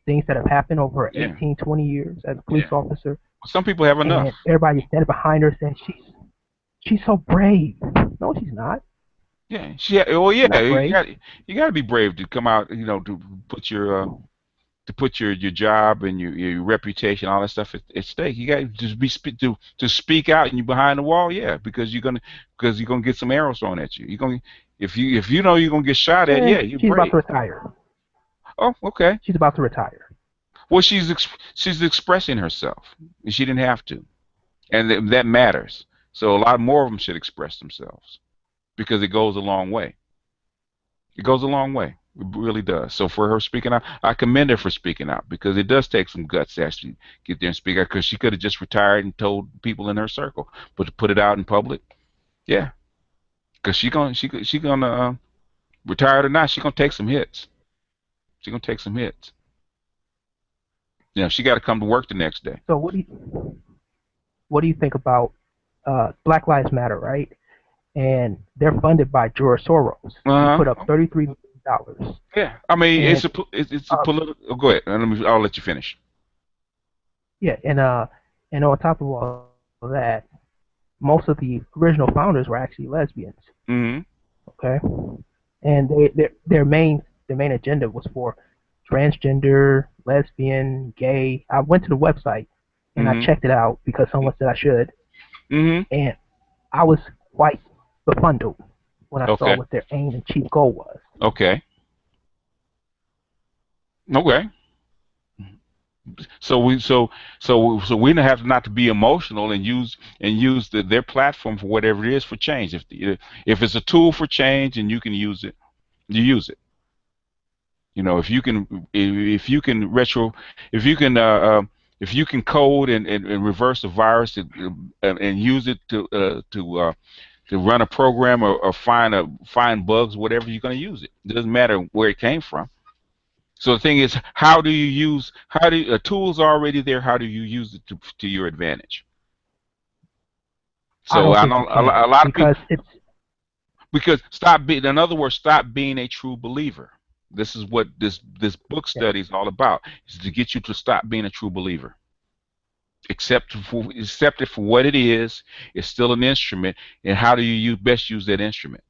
things that have happened over her Yeah. 18, 20 years as a police Yeah. officer, Some people have enough. and everybody standing behind her saying she's so brave. No, she's not. Yeah. Well, She's yeah. not brave. You got to be brave to come out. To put your your job and your reputation, all that stuff at stake. You got to just to speak out and you behind the wall, yeah, because you're gonna get some arrows thrown at you. You're gonna if you know you're gonna get shot at, yeah, you're She's about brave. to retire. Oh, okay. She's about to retire. Well, she's expressing herself. She didn't have to, and that matters. So a lot more of them should express themselves because it goes a long way. It goes a long way. It really does. So for her speaking out, I commend her for speaking out because it does take some guts to actually get there and speak out. Because she could have just retired and told people in her circle, but to put it out in public, yeah. Because she gonna retire or not, she gonna take some hits. She gonna take some hits. She got to come to work the next day. So what do you think about Black Lives Matter, right? And they're funded by George Soros. He Uh put up huh. $33 million, Yeah. I mean, and it's a uh, political. Oh, go ahead. I'll let you finish. yeah, and on top of all that, most of the original founders were actually lesbians. Hmm. Okay, and their main agenda was for transgender, lesbian, gay. I went to the website and I Hmm. checked it out because someone said I should, Hmm. and I was quite befuddled when I saw Okay. what their aim and chief goal was. Okay. Okay. So we don't have not to be emotional and use their platform for whatever it is for change. If it's a tool for change and you can use it, you use it. If you can if you can code and reverse a virus and use it to run a program or find bugs, whatever, you're going to use it. It doesn't matter where it came from. So the thing is, how do a tool's already there? How do you use it to your advantage? I So don't I think know you can a lot of people because it's because in other words, stop being a true believer. This is what this book yeah. study is all about: is to get you to stop being a true believer. Accept it for what it is. It's still an instrument, and how do you best use that instrument?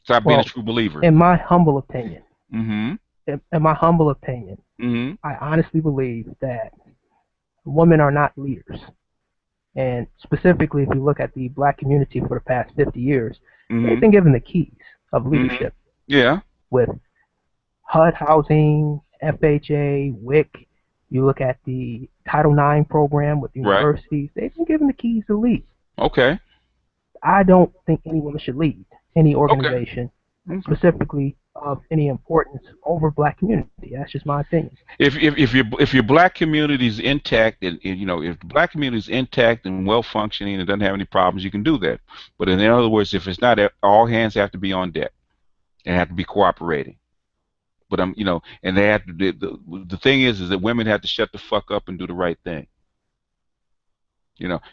Stop being a Well, true believer. in my humble opinion, Mm-hmm. in my humble opinion, Mm-hmm. I honestly believe that women are not leaders. And specifically, if you look at the black community for the past 50 years, they've Mm-hmm. been given the keys of Mm-hmm. leadership Yeah. with HUD housing, FHA, WIC. You look at the Title IX program with Right. universities, they've been given the keys to lead. Okay. I don't think any woman should lead any Okay. organization, Okay. specifically of any importance, over black community. That's just my opinion. If your black community is intact and if the black community is intact and well functioning and doesn't have any problems, you can do that. But in other words, if it's not, all hands have to be on deck and have to be cooperating. But and they have to. The thing is that women have to shut the fuck up and do the right thing.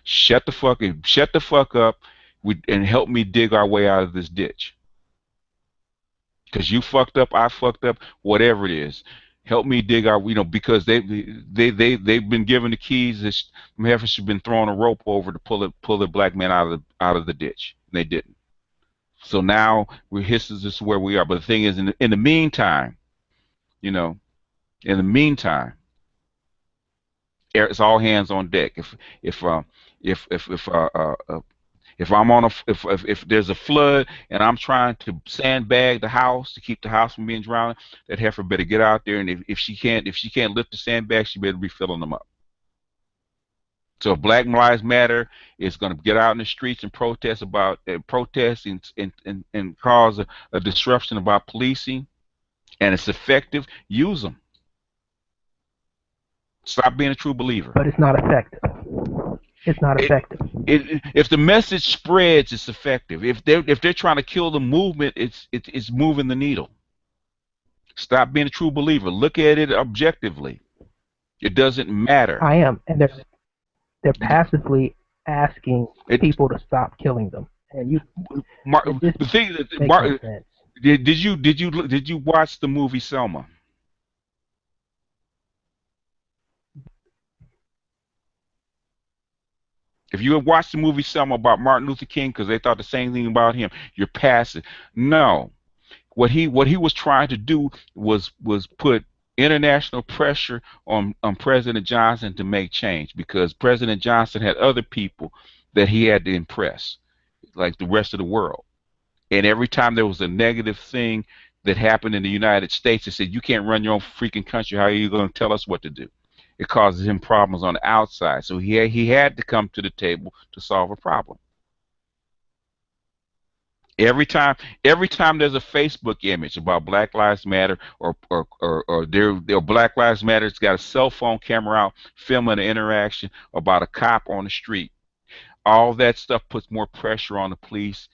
Shut the fuck up, and help me dig our way out of this ditch. Because you fucked up, I fucked up, whatever it is. Help me dig our, because they've been given the keys. Them heifers have been throwing a rope over to pull the black man out of the ditch. And they didn't. So now this is where we are. But the thing is, in the meantime, you know, in the meantime, it's all hands on deck. If if if if uh, uh, uh, if I'm on a if there's a flood and I'm trying to sandbag the house to keep the house from being drowned, that heifer better get out there, and if she can't lift the sandbag, she better be filling them up. So if Black Lives Matter is going to get out in the streets and protest and cause a disruption about policing, and it's effective, use them. Stop being a true believer. but it's not effective. It's not It, effective. if the message spreads, it's effective. If they're trying to kill the movement, it's moving the needle. Stop being a true believer. Look at it objectively. It doesn't matter. I am, and they're passively asking It, people to stop killing them, and Mar- it just the thing that makes no sense. did you watch the movie Selma? If you have watched the movie Selma about Martin Luther King because they thought the same thing about him, you're passive. No, what he was trying to do was put international pressure on President Johnson to make change because President Johnson had other people that he had to impress, like the rest of the world. And every time there was a negative thing that happened in the United States, they said, "You can't run your own freaking country. How are you going to tell us what to do?" It causes him problems on the outside. So he had to come to the table to solve a problem. Every time, every time there's a Facebook image about Black Lives Matter or their Black Lives Matter's got a cell phone camera out filming an interaction about a cop on the street, all that stuff puts more pressure on the police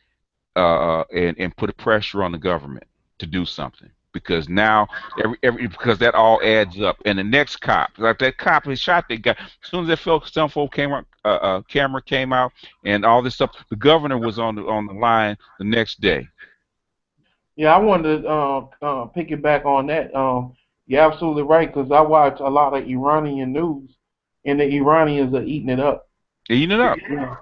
and put a pressure on the government to do something because now every because that all adds up. And the next cop, like that cop who shot that guy, as soon as that cell phone camera came out and all this stuff, the governor was on the line the next day. Yeah, I wanted to piggyback on that. You're absolutely right because I watch a lot of Iranian news, and the Iranians are eating it up. Eating it up. Yeah.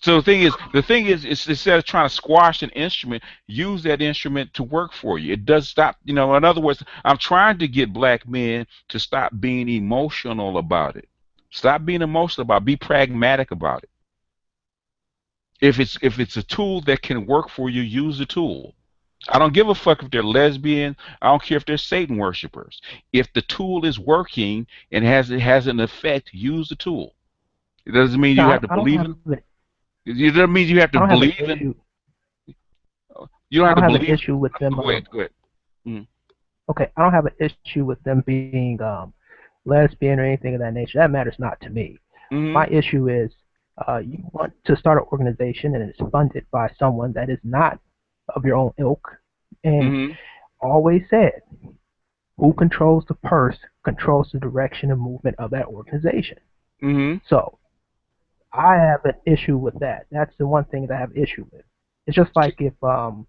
So the thing is, instead of trying to squash an instrument, use that instrument to work for you. It does stop. In other words, I'm trying to get black men to stop being emotional about it. Stop being emotional about it. Be pragmatic about it. If it's a tool that can work for you, use the tool. I don't give a fuck if they're lesbian. I don't care if they're Satan worshipers. If the tool is working and it has an effect, use the tool. It doesn't mean you No, have to I don't believe have in. an It doesn't mean you have I to don't have an believe in. issue. You don't I have to don't have an believe. issue with them. Go ahead. Go ahead. Mm. Okay, I don't have an issue with them being lesbian or anything of that nature. That matters not to me. My Mhm. issue is you want to start an organization and it's funded by someone that is not of your own ilk, and Mhm. always said, who controls the purse controls the direction and movement of that organization. Mhm. So I have an issue with that. That's the one thing that I have issue with. It's just like if the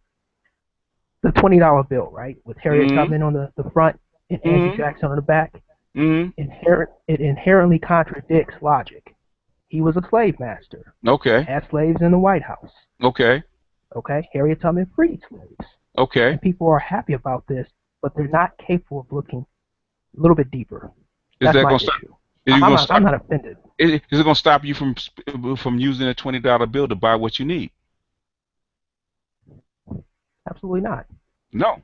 $20 bill, right, with Harriet Mhm. Tubman on the front and Andrew Mhm. Jackson on the back, Mhm. it inherently contradicts logic. He was a slave master, Okay. had slaves in the White House. Okay. Okay, Harriet Tubman freed slaves, Okay. and people are happy about this, but they're not capable of looking a little bit deeper. Is That's that my gonna stop? issue. Is it I'm gonna not I'm stop? not offended. Is it gonna stop you from using a $20 bill to buy what you need? Absolutely not. No. What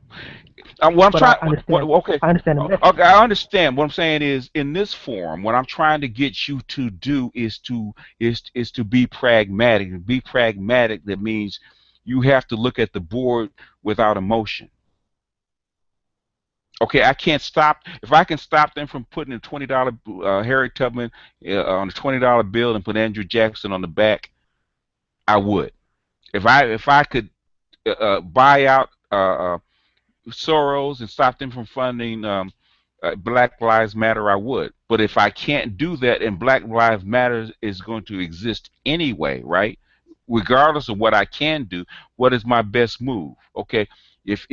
I'm But trying. I understand. Okay. I understand the Okay. message. I understand. What I'm saying is, in this forum, what I'm trying to get you to do is to be pragmatic. And be pragmatic. That means you have to look at the board without emotion. Okay, I can't stop. If I can stop them from putting a $20 Harry Tubman on a $20 bill and put Andrew Jackson on the back, I would. If I could buy out Soros and stop them from funding Black Lives Matter, I would. But if I can't do that, and Black Lives Matter is going to exist anyway, right? Regardless of what I can do, what is my best move? Okay, if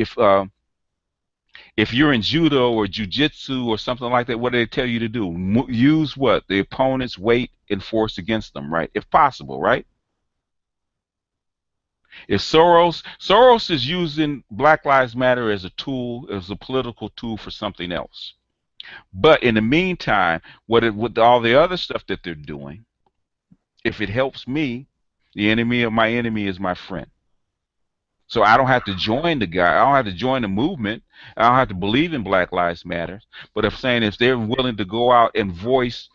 you're in judo or jujitsu or something like that, what do they tell you to do? Use what? The opponent's weight and force against them, right? If possible, right? If Soros is using Black Lives Matter as a tool, as a political tool for something else. But in the meantime, with all the other stuff that they're doing, if it helps me, the enemy of my enemy is my friend. So I don't have to join the guy. I don't have to join the movement. I don't have to believe in Black Lives Matter. But if they're willing to go out and voice,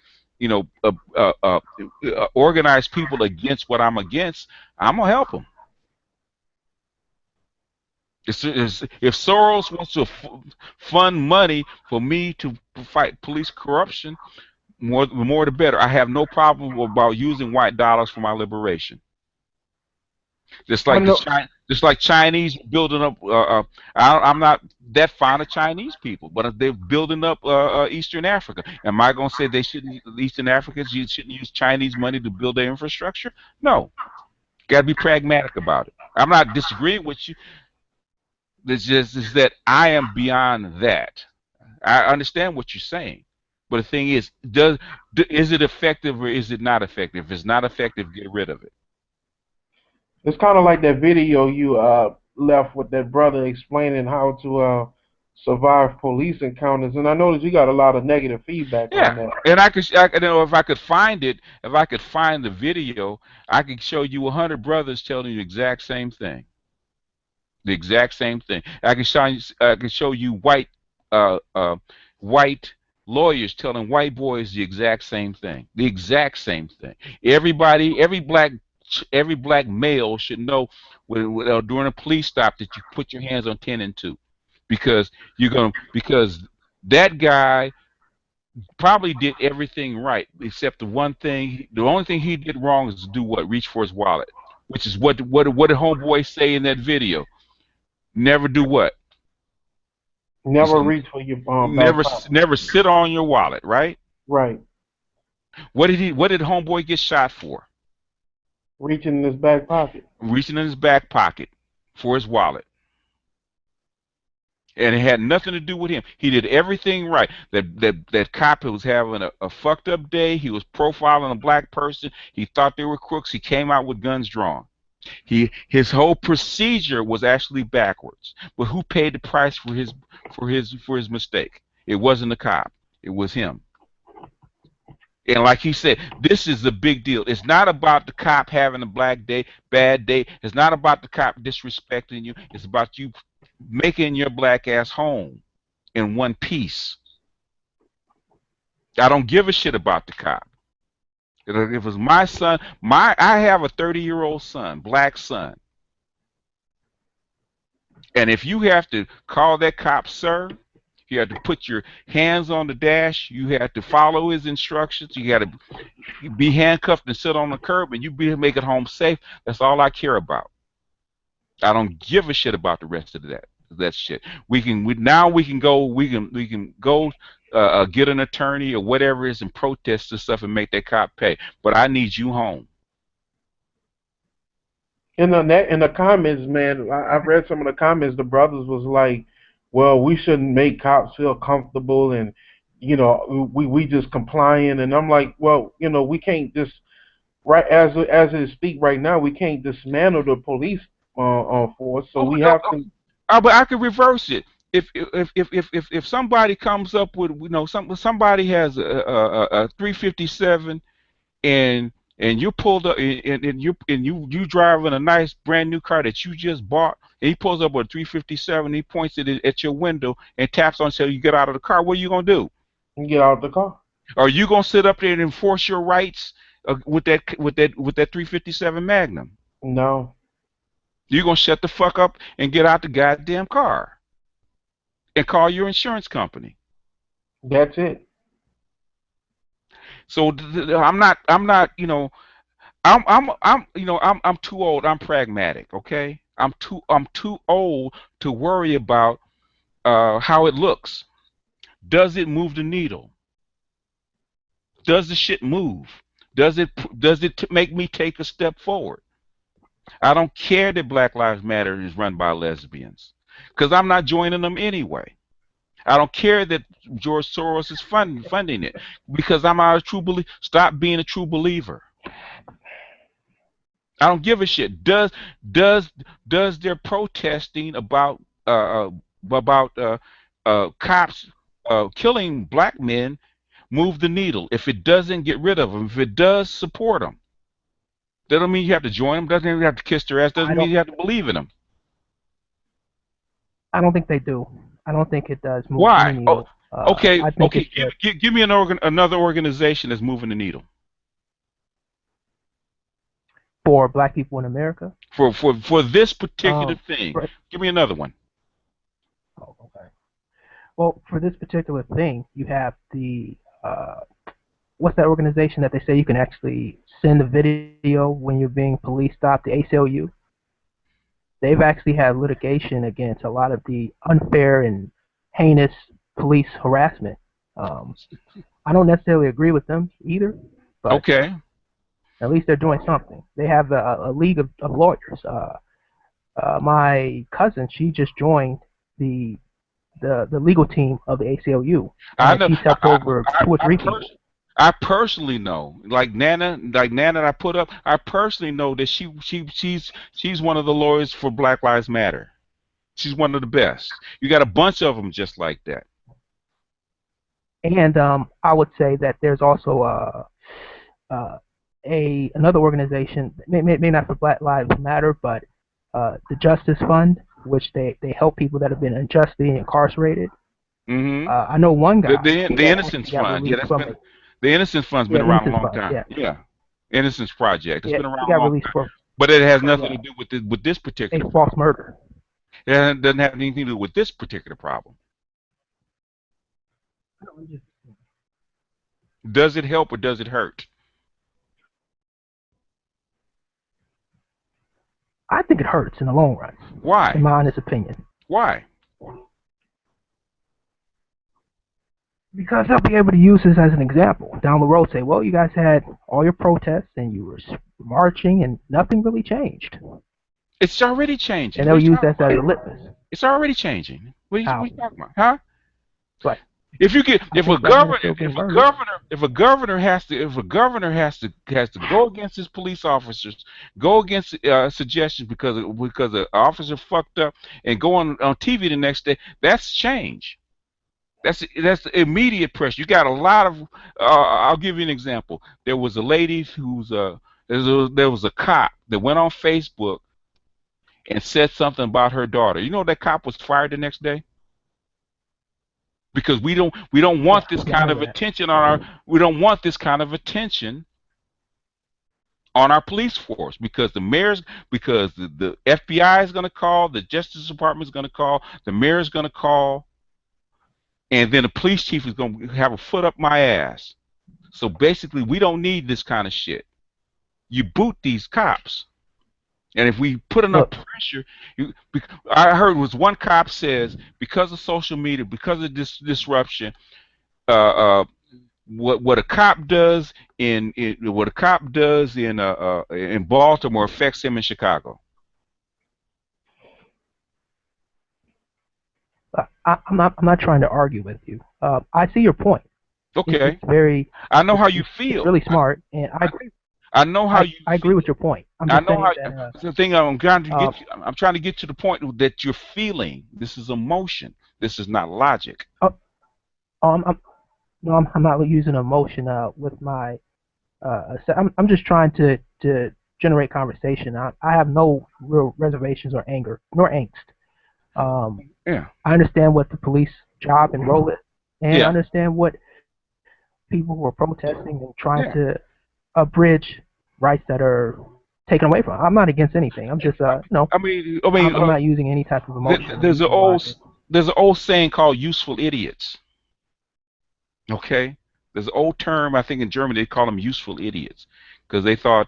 organize people against what I'm against, I'm gonna help them. If Soros wants to fund money for me to fight police corruption, more the better. I have no problem about using white dollars for my liberation. Just I like know. just like Chinese building up. I'm not that fond of Chinese people, but they're building up Eastern Africa. Am I going to say they shouldn't? Eastern Africans you shouldn't use Chinese money to build their infrastructure? No, got to be pragmatic about it. I'm not disagreeing with you. It's just is that I am beyond that. I understand what you're saying, but the thing is, is it effective or is it not effective? If it's not effective, get rid of it. It's kind of like that video you left with that brother explaining how to survive police encounters, and I noticed you got a lot of negative feedback on Yeah, that. and you know, if I could find it, if I could find the video, I could show you 100 brothers telling you the exact same thing. The exact same thing. I can show you uh, uh, white lawyers telling white boys the exact same thing. The exact same thing. Everybody, every black male should know during a police stop that you put your hands on 10 and 2, because because that guy probably did everything right except the one thing. The only thing he did wrong is to do what? Reach for his wallet, which is what did homeboy say in that video? Never do what? He Never said, reach for your back pocket. never sit on your wallet, right? Right. What did homeboy get shot for? Reaching in his back pocket. Reaching in his back pocket for his wallet. And it had nothing to do with him. He did everything right. That cop was having a fucked up day. He was profiling a black person. He thought they were crooks. He came out with guns drawn. His whole procedure was actually backwards. But who paid the price for his mistake? It wasn't the cop. It was him. And like he said, this is a big deal. It's not about the cop having a bad day. It's not about the cop disrespecting you. It's about you making your black ass home in one piece. I don't give a shit about the cop. If it was my son, I have a 30-year-old son, black son. And if you have to call that cop sir, you have to put your hands on the dash, you have to follow his instructions, you got to be handcuffed and sit on the curb, and make it home safe. That's all I care about. I don't give a shit about the rest of that shit. We can go get an attorney or whatever it is and protest this stuff and make that cop pay. But I need you home. In the comments, man, I've read some of the comments. The brothers was like, "Well, we shouldn't make cops feel comfortable, and we just complying." And I'm like, "Well, we can't just right as it speak right now, we can't dismantle the police force. So Oh, we have to." but I could reverse it. If somebody comes up with somebody has a 357 and you pulled up and you driving a nice brand new car that you just bought, and he pulls up with a 357, he points it at your window and taps on so you get out of the car, what are you gonna do? Get out of the car. Are you gonna sit up there and enforce your rights with that 357 Magnum? No, You're gonna shut the fuck up and get out the goddamn car and call your insurance company. that's it. So I'm too old. I'm pragmatic. Okay, I'm too old to worry about how it looks. Does it move the needle? Does the shit move? Does it make me take a step forward? I don't care that Black Lives Matter is run by lesbians, because I'm not joining them anyway. I don't care that George Soros is funding it, because I'm not a true believer. Stop being a true believer. I don't give a shit. Does their protesting about cops killing black men move the needle? If it doesn't, get rid of them. If it does, support them. That don't mean you have to join them. Doesn't mean you have to kiss their ass. I Doesn't mean don't. you have to believe in them. I don't think they do. I don't think it does move any Why? Oh, needle. okay, I think okay. it's just Give me another organization that's moving the needle. for black people in America. For this particular Um, thing. for, Give me another one. oh, okay. Well, for this particular thing, you have the what's that organization that they say you can actually send a video when you're being police stopped? The ACLU. They've actually had litigation against a lot of the unfair and heinous police harassment. Um, I don't necessarily agree with them either, but Okay. at least they're doing something. They have a league of lawyers. My cousin, she just joined the the legal team of the ACLU, I and know. she's helped over two or I, three people. I personally know, like Nana that I put up. I personally know that she's one of the lawyers for Black Lives Matter. She's one of the best. You got a bunch of them just like that. And I would say that there's also another organization, may not for Black Lives Matter, but the Justice Fund, which they help people that have been unjustly incarcerated. Hmm. I know one guy The that Innocence actually got Fund. Yeah, released that's from been the Innocence Fund's been yeah, around a Innocence long Fund. time. Yeah, Yeah, Innocence Project. It's yeah, been he around a got long released time. for But it has nothing to yeah, do with this a particular false problem. murder. It doesn't have anything to do with this particular problem. Does it help or does it hurt? I think it hurts in the long run, in Why? my honest opinion, Why? because they'll be able to use this as an example down the road. Say, well, you guys had all your protests and you were marching, and nothing really changed, It's already changing. and What are they'll you use talking that as about? a litmus. It's already changing. What How? are you talking about? Huh? But If you get I think black men are still being murdered. if a governor has to go against his police officers, go against suggestions because an officer fucked up and go on TV the next day, that's change. That's immediate pressure. You got a lot of. I'll give you an example. There was a lady there was a cop that went on Facebook and said something about her daughter. You know that cop was fired the next day because we don't Yeah, want this yeah, I kind remember of that. attention on our we don't want this kind of attention on our police force because the FBI is going to call, the Justice Department is going to call, the mayor is going to call, and then the police chief is going to have a foot up my ass. So basically, we don't need this kind of shit. You boot these cops. And if we put enough Look, pressure, I heard was one cop says because of social media, because of this disruption, uh, what a cop does what a cop does in Baltimore affects him in Chicago. I'm not trying to argue with you. I see your point. It's Okay, very I know how you it's feel. really smart, and I know how you I agree feel. with your point. I'm I just know saying how. that That's the thing I'm trying to uh, get. I'm trying to get to the point that you're feeling. This is emotion. This is not logic. oh, I'm no, I'm not using emotion with my I'm just trying to generate conversation. I have no real reservations or anger nor angst. Yeah. I understand what the police job and role is, and I Yeah. understand what people who are protesting and trying Yeah. to abridge rights that are taken away from 'em. I'm not against anything. I'm just I mean, I'm not using any type of emotion or there's an reason why. old saying called "useful idiots." Okay, there's an old term I think in Germany they call them useful idiots because they thought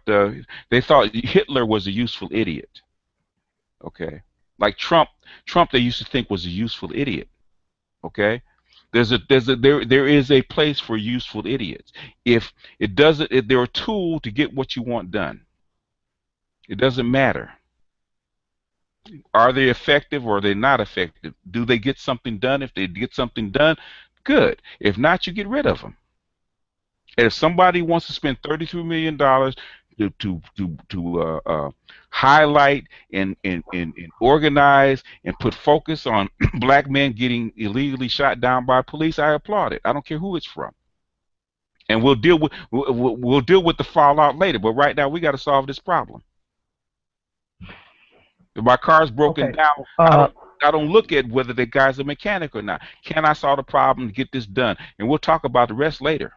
Hitler was a useful idiot. Okay, like Trump they used to think was a useful idiot. Okay, there is a place for useful idiots. If it doesn't, if they're a tool to get what you want done, it doesn't matter. Are they effective or are they not effective? Do they get something done? If they get something done, good. If not, you get rid of them. And if somebody wants to spend $33 million to highlight and organize and put focus on black men getting illegally shot down by police, I applaud it. I don't care who it's from. And we'll deal with the fallout later. But right now, we got to solve this problem. If my car's broken Okay. down, I don't look at whether the guy's a mechanic or not. Can I solve the problem and get this done? And we'll talk about the rest later.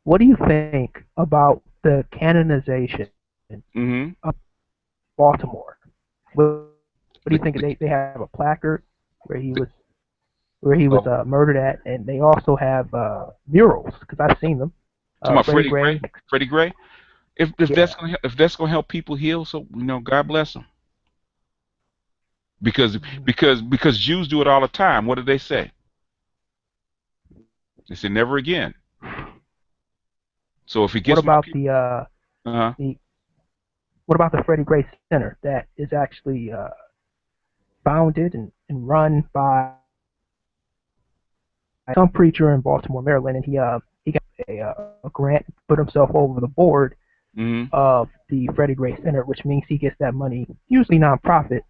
What do you think about the canonization Mm-hmm. of Baltimore. What do you think? They have a placard where he was Oh, murdered at, and they also have murals because I've seen them. talking about Freddie Freddie Gray. Gray, Freddie Gray. yeah. If that's gonna help people heal, so God bless them. Because Jews do it all the time. What do they say? They say never again. So if it What gets more about people, uh-huh. the what about the Freddie Gray Center that is actually founded and run by some preacher in Baltimore, Maryland, and he got a grant, put himself over the board Mm-hmm. of the Freddie Gray Center, which means he gets that money, usually nonprofit,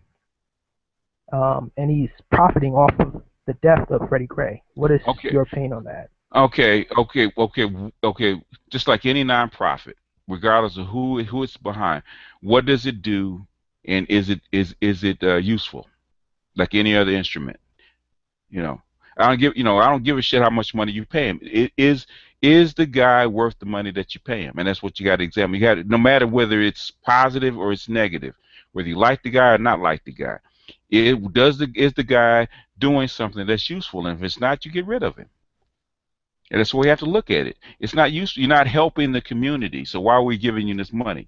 and he's profiting off of the death of Freddie Gray. What is Okay. your opinion on that? Okay. Just like any nonprofit, regardless of who it's behind, what does it do, and is it useful? Like any other instrument, you know. I don't give a shit how much money you pay him. Is the guy worth the money that you pay him? And that's what you got to examine. No matter whether it's positive or it's negative, whether you like the guy or not like the guy. Is the guy doing something that's useful? And if it's not, you get rid of him. And that's the way you have to look at it. It's not useful. You're not helping the community. So why are we giving you this money?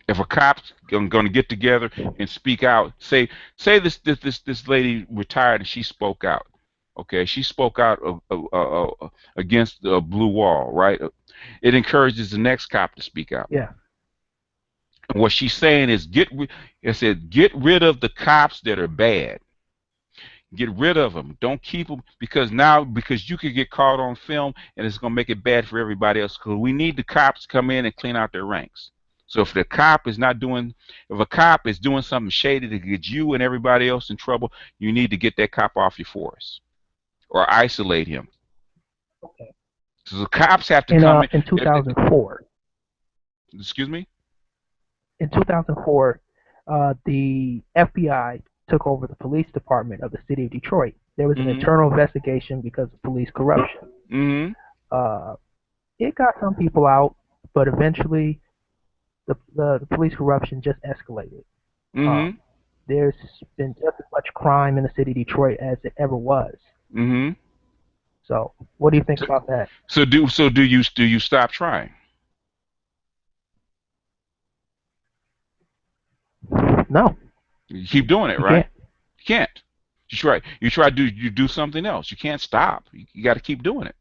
If a cop's going to get together and speak out, say this lady retired and she spoke out. Okay, she spoke out against the blue wall, right? It encourages the next cop to speak out. Yeah. And what she's saying is get rid of the cops that are bad. Get rid of them. Don't keep them because you could get caught on film and it's going to make it bad for everybody else. Because we need the cops to come in and clean out their ranks. So if a cop is doing something shady to get you and everybody else in trouble, you need to get that cop off your force or isolate him. Okay. So the cops have to come in. In 2004. Excuse me? In 2004, the FBI took over the police department of the city of Detroit. There was an internal investigation because of police corruption. Mm-hmm. It got some people out, but eventually the police corruption just escalated. Mm-hmm. There's been just as much crime in the city of Detroit as it ever was. Mm-hmm. So, what do you think about that? So do you stop trying? No. You keep doing it, You right? can't. You can't. You do something else. You can't stop. You got to keep doing it.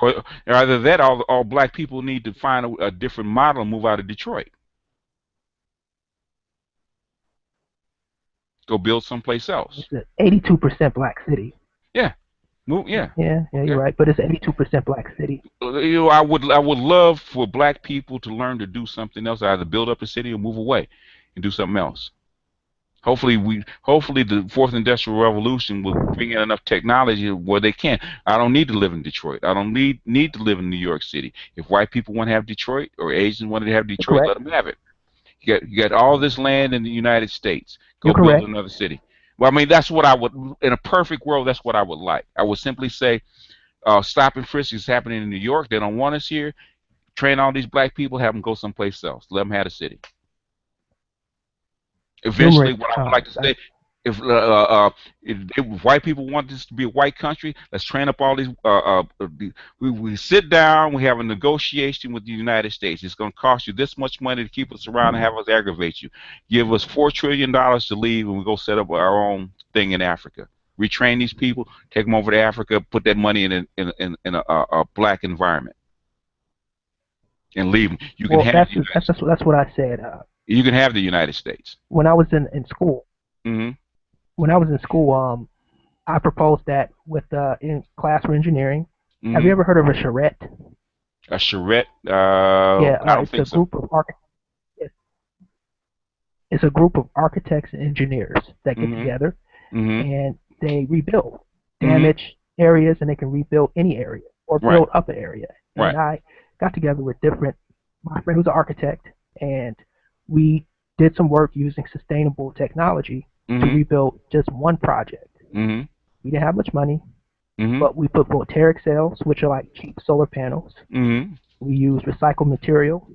Or either that, all black people need to find a different model and move out of Detroit. Go build someplace else. It's an 82% black city. Yeah. Move. Yeah. Yeah, Okay. you're right. But it's an 82% black city. I would love for black people to learn to do something else, either build up a city or move away and do something else. Hopefully the fourth industrial revolution will bring in enough technology where they can. I don't need to live in Detroit. I don't need to live in New York City. If white people want to have Detroit or Asians want to have Detroit, Correct. let them have it. You got all this land in the United States. Go You're build correct. another city. Well, I mean, that's what I would, in a perfect world, that's what I would like. I would simply say, stop and frisk is happening in New York. They don't want us here. Train all these black people, have them go someplace else. Let them have a city. Eventually, Numerous what I would like to times. say, if white people want this to be a white country, let's train up all these. We sit down, we have a negotiation with the United States. It's going to cost you this much money to keep us around and have us aggravate you. Give us $4 trillion to leave, and we go set up our own thing in Africa. Retrain these people, take them over to Africa, put that money in a black environment, and leave them. You can Well, have that's what I said. You can have the United States. When I was in school. Mm-hmm. When I was in school, I proposed that with in class for engineering. Mm-hmm. Have you ever heard of a charrette? A charrette? Yeah, I don't it's think a so. group of It's a group of architects and engineers that get together and they rebuild damaged areas, and they can rebuild any area or build up an area. And I got together with my friend who's an architect, and we did some work using sustainable technology to rebuild just one project. Mm-hmm. We didn't have much money, Mm-hmm. but we put voltaic cells, which are like cheap solar panels. Mm-hmm. We used recycled material,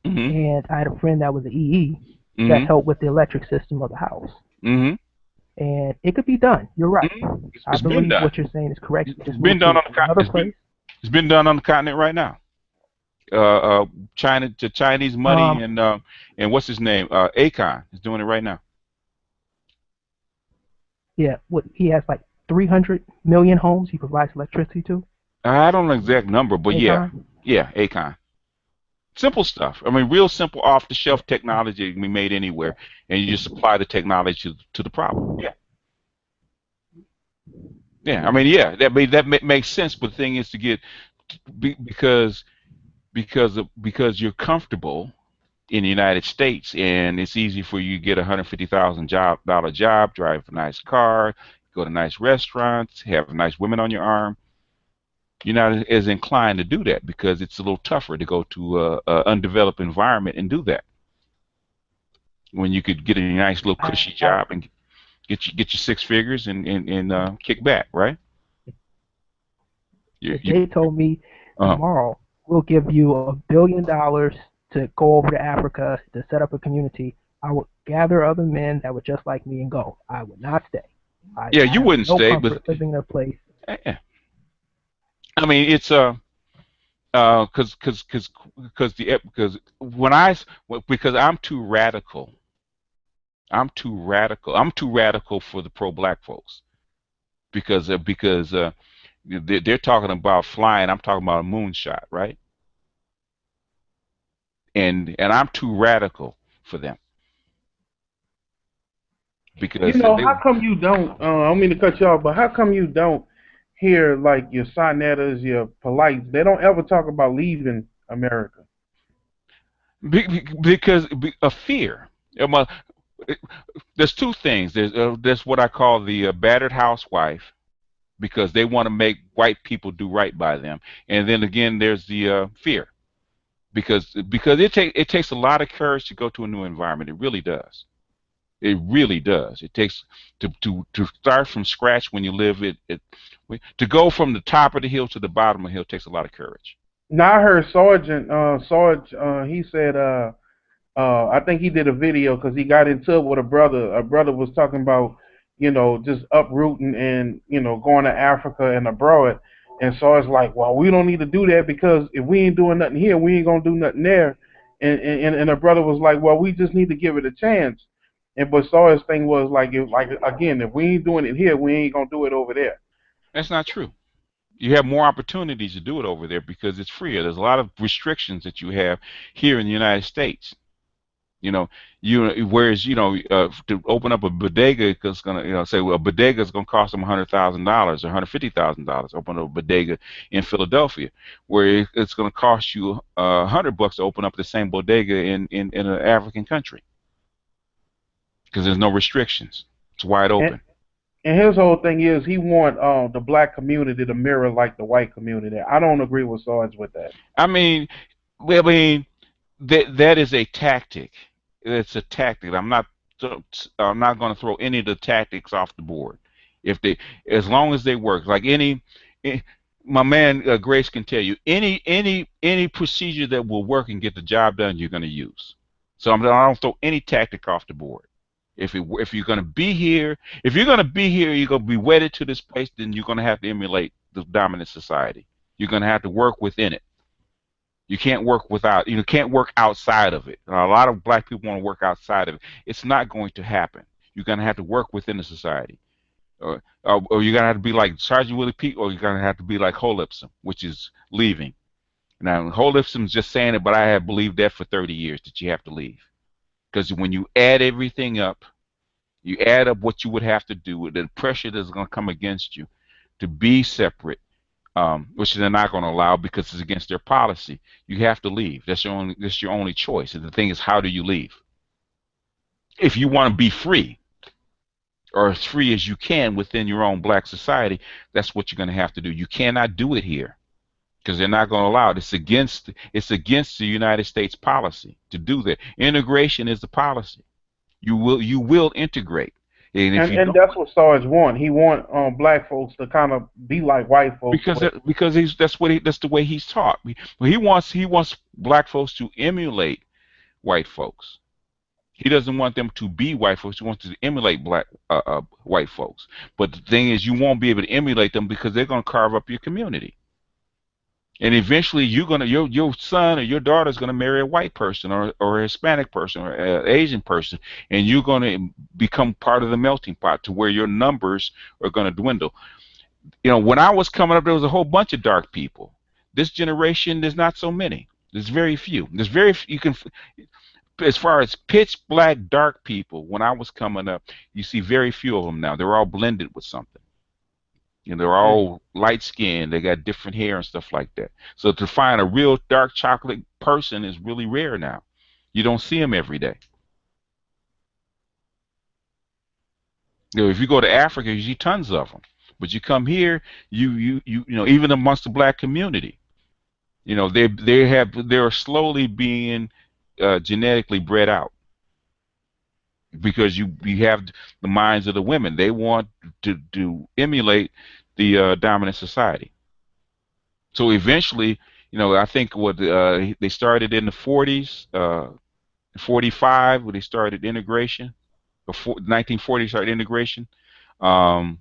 Mm-hmm. and I had a friend that was an EE that Mm-hmm. helped with the electric system of the house. Mm-hmm. And it could be done. You're right. Mm-hmm. I It's been believe done. what you're saying is correct. You It's just move been done to on the another continent. place. It's been done on the continent right now. China to Chinese money Um, and what's his name? Akon is doing it right now. yeah, what he has like 300 million homes he provides electricity to. I don't know the exact number, but yeah, Akon. yeah, Akon. Simple stuff. I mean, real simple Yeah. off-the-shelf technology can be made anywhere, and you just apply the technology to the problem. Yeah, yeah. I mean, yeah, makes sense. But the thing is to get because because you're comfortable in the United States, and it's easy for you to get $150,000 job, drive a nice car, go to nice restaurants, have nice women on your arm. You're not as inclined to do that because it's a little tougher to go to a undeveloped environment and do that when you could get a nice little cushy I, job and get your six figures and kick back, right? You, if you, they told me uh, tomorrow we'll give you $1 billion to go over to Africa to set up a community, I would gather other men that were just like me and go. I would not stay. yeah, I you have wouldn't no stay, but comfort living in a place. eh, I mean, it's because because I'm too radical. I'm too radical for the pro-black folks because they're talking about flying. I'm talking about a moonshot, right? And I'm too radical for them You because know, they how come you don't? I don't mean to cut you off, but how come you don't hear like your Sonettas, your Polites? They don't ever talk about leaving America. because of fear. Um, uh, There's two things. There's what I call the battered housewife because they want to make white people do right by them, and then again there's the fear because it takes a lot of courage to go to a new environment. It really does. It really does. It takes to start from scratch when you live it to go from the top of the hill to the bottom of the hill takes a lot of courage. Now I heard Sergeant Sarge. He said I think he did a video because he got into it with a brother. A brother was talking about, just uprooting and, going to Africa and abroad. And so it's like, well, we don't need to do that because if we ain't doing nothing here, we ain't gonna do nothing there. And the brother was like, well, we just need to give it a chance. And but Sawyer's thing was like again, if we ain't doing it here, we ain't gonna do it over there. That's not true. You have more opportunities to do it over there because it's freer. There's a lot of restrictions that you have here in the United States. You know, whereas to open up a bodega is gonna say well a bodega is gonna cost them $100,000 or $150,000. Open up a bodega in Philadelphia, where it's gonna cost you $100 to open up the same bodega in an African country because there's no restrictions. It's wide And open. and his whole thing is he want the black community to mirror like the white community. I don't agree with Sarge with that. I mean, I mean that is a tactic. It's a tactic. I'm not going to throw any of the tactics off the board. If they, as long as they work, like eh, my man Grace can tell you, any procedure that will work and get the job done, you're going to use. So I don't throw any tactic off the board. If you're going to be here, if you're going to be here, you're going to be wedded to this place, then you're going to have to emulate the dominant society. You're going to have to work within it. You can't work without, can't work outside of it. A lot of black people want to work outside of it. It's not going to happen. You're going to have to work within the society. Or you're going to have to be like Sergeant Willie Pete, or you're going to have to be like Holipsum, which is leaving. Now, Holipsum is just saying it, but I have believed that for 30 years that you have to leave. Because when you add everything up, you add up what you would have to do, the pressure that's going to come against you to be separate, which they're not going to allow because it's against their policy. You have to leave. That's your only choice. And the thing is, how do you leave? If you want to be free, or as free as you can within your own black society, that's what you're going to have to do. You cannot do it here because they're not going to allow it. It's against the United States policy to do that. Integration is the policy. You will integrate. And if you And don't, that's what Sarge want. He want black folks to kind of be like white folks, because but because that's the way he's taught. He wants black folks to emulate white folks. He doesn't want them to be white folks. He wants to emulate black white folks. But the thing is, you won't be able to emulate them because they're going to carve up your community. And eventually, your son or your daughter is gonna marry a white person or a Hispanic person or an Asian person, and you're gonna become part of the melting pot to where your numbers are gonna dwindle. When I was coming up, there was a whole bunch of dark people. This generation, there's not so many. There's very few. There's very few, you can, as far as pitch black dark people. When I was coming up, you see very few of them now. They're all blended with something. They're mm. all light skinned. They got different hair and stuff like that. So to find a real dark chocolate person is really rare now. You don't see them every day. If you go to Africa, you see tons of them. But you come here, even amongst the black community, they're slowly being genetically bred out because you have the minds of the women. They want to emulate the dominant society. So eventually, I think what they started in the 40s, 45, where they started integration, or 1940 started integration. Um,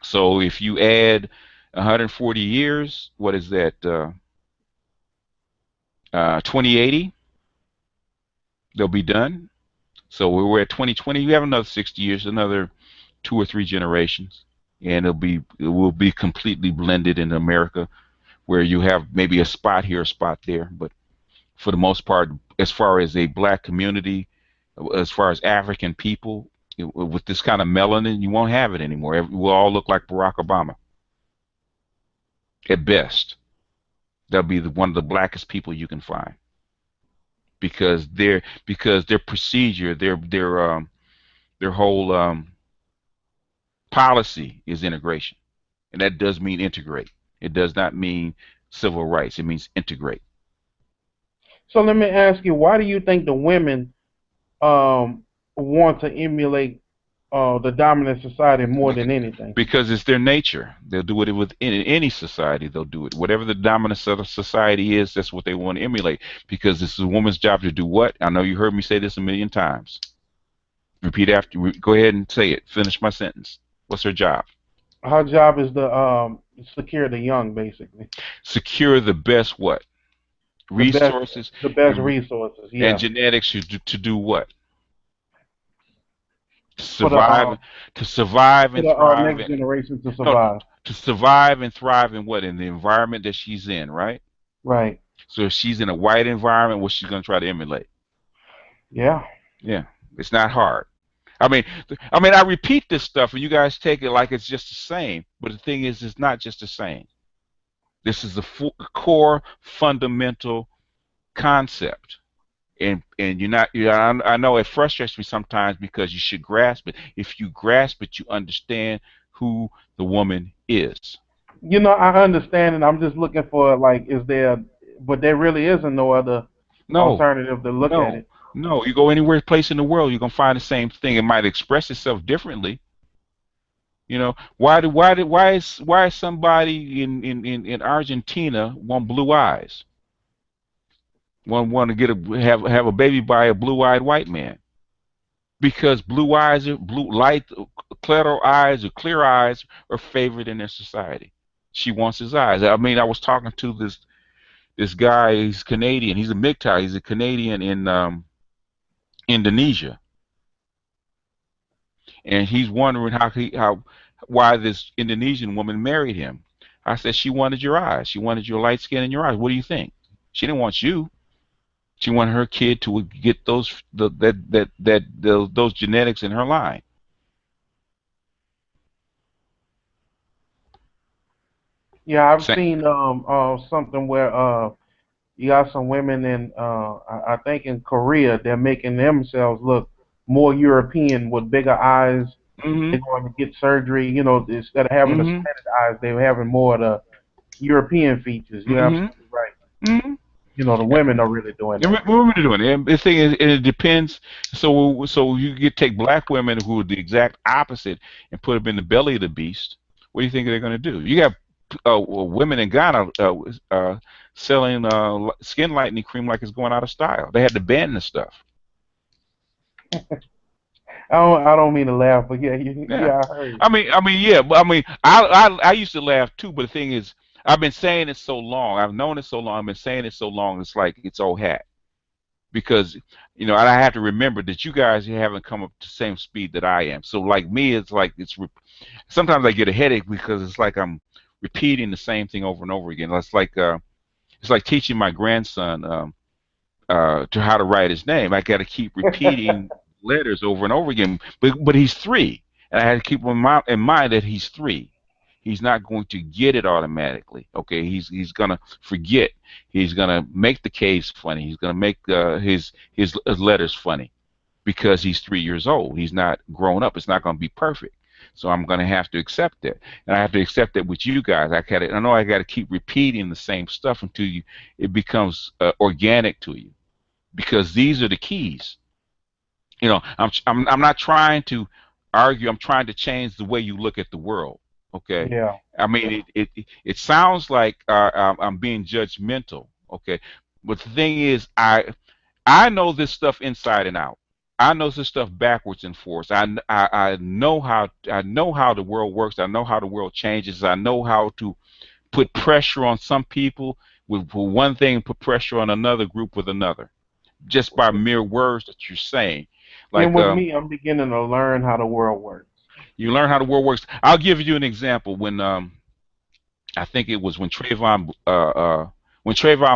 so if you add 140 years, what is that? 2080, they'll be done. So we're at 2020. You have another 60 years, another 2 or 3 generations, and it will be completely blended in America, where you have maybe a spot here, a spot there, but for the most part, as far as a black community, as far as African people, with this kind of melanin, you won't have it anymore. We'll all look like Barack Obama at best. They'll be one of the blackest people you can find because their procedure, their whole policy is integration, and that does mean integrate. It does not mean civil rights. It means integrate. So let me ask you, why do you think the women want to emulate the dominant society more than anything? Because it's their nature. They'll do it within any society. They'll do it. Whatever the dominant society is, that's what they want to emulate. Because it's a woman's job to do what? I know you heard me say this a million times. Repeat after. Go ahead and say it. Finish my sentence. What's her job? Her job is to secure the young, basically. Secure the best what? The best, Resources the best and, resources. and Yeah, genetics to do what? To for the survive, to survive and thrive. next generation to No, survive. to survive and thrive in what? In the environment that she's in, right? Right. So if she's in a white environment, what she's going to try to emulate? Yeah. Yeah, it's not hard. I mean, I repeat this stuff, and you guys take it like it's just the same. But the thing is, it's not just the same. This is the core, fundamental concept, and you're not. I know it frustrates me sometimes because you should grasp it. If you grasp it, you understand who the woman is. I understand, and I'm just looking for like, is there? But there really isn't no other No, alternative to look at no, it. no. You go anywhere, place in the world, you're gonna find the same thing. It might express itself differently. Why is somebody in Argentina want blue eyes? Want to have a baby by a blue-eyed white man? Because blue eyes are blue light, clear eyes are favored in their society. She wants his eyes. I mean, I was talking to this guy. He's Canadian. He's a MGTOW. He's a Canadian in Indonesia, and he's wondering why this Indonesian woman married him. I said she wanted your eyes. She wanted your light skin and your eyes. What do you think? She didn't want you. She wanted her kid to get those genetics in her line. Yeah, I've Sa- seen something where you got some women in I think in Korea, they're making themselves look more European with bigger eyes. Mhm. They're going to get surgery. Instead of having the Mhm. slanted eyes, they're having more of the European features. You're Mhm. absolutely right. Mhm. the women are really doing And that. women are doing it. And the thing is, and it depends. So you get take black women who are the exact opposite and put them in the belly of the beast. What do you think they're going to do? You got women in Ghana selling skin lightening cream like it's going out of style. They had to ban the stuff. I don't mean to laugh, but yeah, Yeah, yeah, I heard. yeah, but I used to laugh too. But the thing is, I've been saying it so long. I've known it so long. I've been saying it so long. It's like it's old hat because and I have to remember that you guys haven't come up to the same speed that I am. So like me, it's like sometimes I get a headache because it's like I'm repeating the same thing over and over again. It's like teaching my grandson to how to write his name. I got to keep repeating letters over and over again. But he's 3, and I had to keep in mind that he's 3. He's not going to get it automatically. Okay, he's gonna forget. He's gonna make the K's funny. He's gonna make his letters funny because he's 3 years old. He's not grown up. It's not gonna be perfect. So I'm gonna have to accept that, and I have to accept that with you guys. I know I got to keep repeating the same stuff until it becomes organic to you, because these are the keys. I'm not trying to argue. I'm trying to change the way you look at the world. Okay. Yeah. I mean, it sounds like I'm being judgmental. Okay. But the thing is, I know this stuff inside and out. I know this stuff backwards and forwards. I know how the world works. I know how the world changes. I know how to put pressure on some people with one thing, put pressure on another group with another, just by mere words that you're saying. And Like with me, I'm beginning to learn how the world works. you learn how the world works. I'll give you an example. When I think it was when Trayvon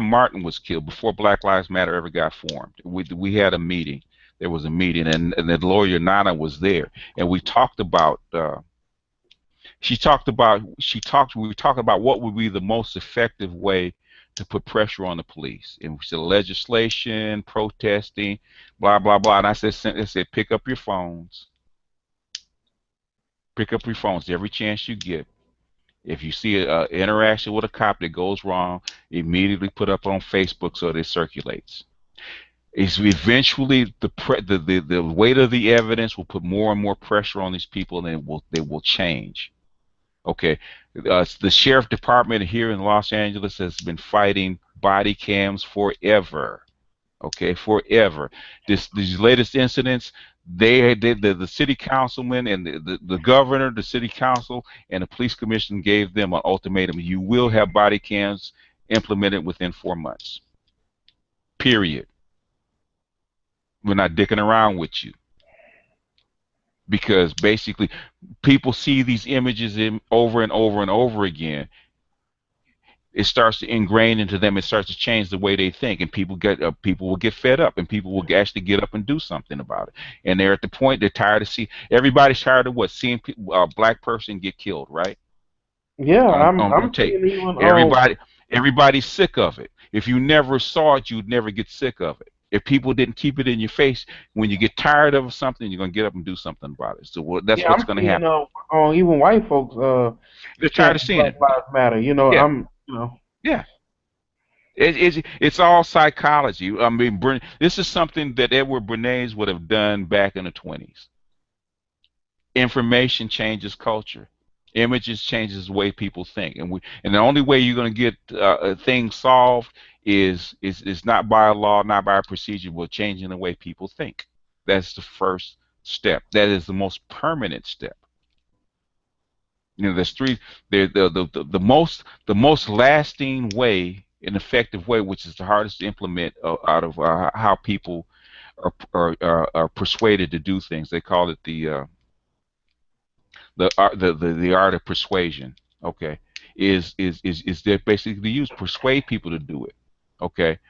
Martin was killed, before Black Lives Matter ever got formed. We had a meeting. There was a meeting, and the lawyer Nana was there, and we talked about. We talked about what would be the most effective way to put pressure on the police. And we said legislation, protesting, blah blah blah. And I said, pick up your phones every chance you get. If you see an interaction with a cop that goes wrong, immediately put up on Facebook so that it circulates. It's eventually the weight of the evidence will put more and more pressure on these people, and they will change. Okay, the sheriff department here in Los Angeles has been fighting body cams forever. Okay, forever. These latest incidents, the city councilman and the governor, the city council, and the police commission gave them an ultimatum: you will have body cams implemented within 4 months. Period. We're not dicking around with you, because basically people see these images over and over and over again. It starts to ingrain into them. It starts to change the way they think, and people will get fed up, and people will actually get up and do something about it. And they're at the point they're tired of everybody's tired of seeing a black person get killed, right? Yeah, On I'm tape. seeing even Everybody's sick of it. If you never saw it, you'd never get sick of it. If people didn't keep it in your face, when you get tired of something, you're gonna get up and do something about it. So that's yeah, what's I'm gonna seeing happen. even white folks They're tired of chanting seeing Black it. Lives Matter. Yeah, I'm. yeah. It's all psychology. I mean, this is something that Edward Bernays would have done back in the 20s. Information changes culture. Images changes the way people think, and the only way you're going to get things solved is not by a law, not by a procedure, but changing the way people think. That's the first step. That is the most permanent step. There's three. The most lasting way, an effective way, which is the hardest to implement out of how people are persuaded to do things. They call it the art of persuasion. Okay, is that basically to use persuade people to do it. Okay,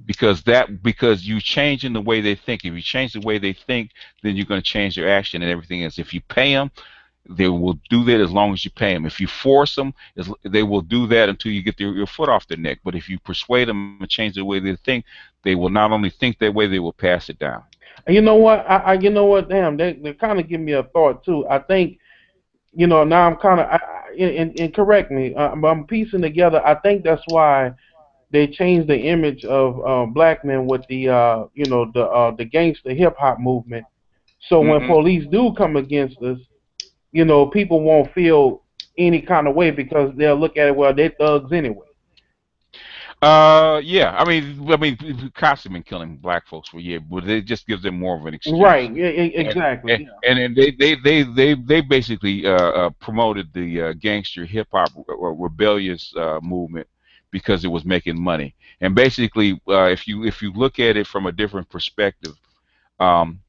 because you change in the way they think. If you change the way they think, then you're going to change their action and everything else. If you pay them, they will do that as long as you pay them. If you force them, they will do that until you get your foot off their neck. But if you persuade them and change the way they think, they will not only think that way, they will pass it down. And you know what? You know what? Damn, they kind of give me a thought too. I think now I'm kind of and correct me, but I'm piecing together. I think that's why they changed the image of black men with the the gangster hip hop movement. So when Hmm. police do come against us, people won't feel any kind of way because they'll look at it, well, they're thugs anyway. Yeah. I mean, cops have been killing black folks for years, but it just gives them more of an Right. excuse. Yeah, And exactly. and Yeah. and they basically promoted the gangster hip hop rebellious movement because it was making money. And basically, if you look at it from a different perspective, um,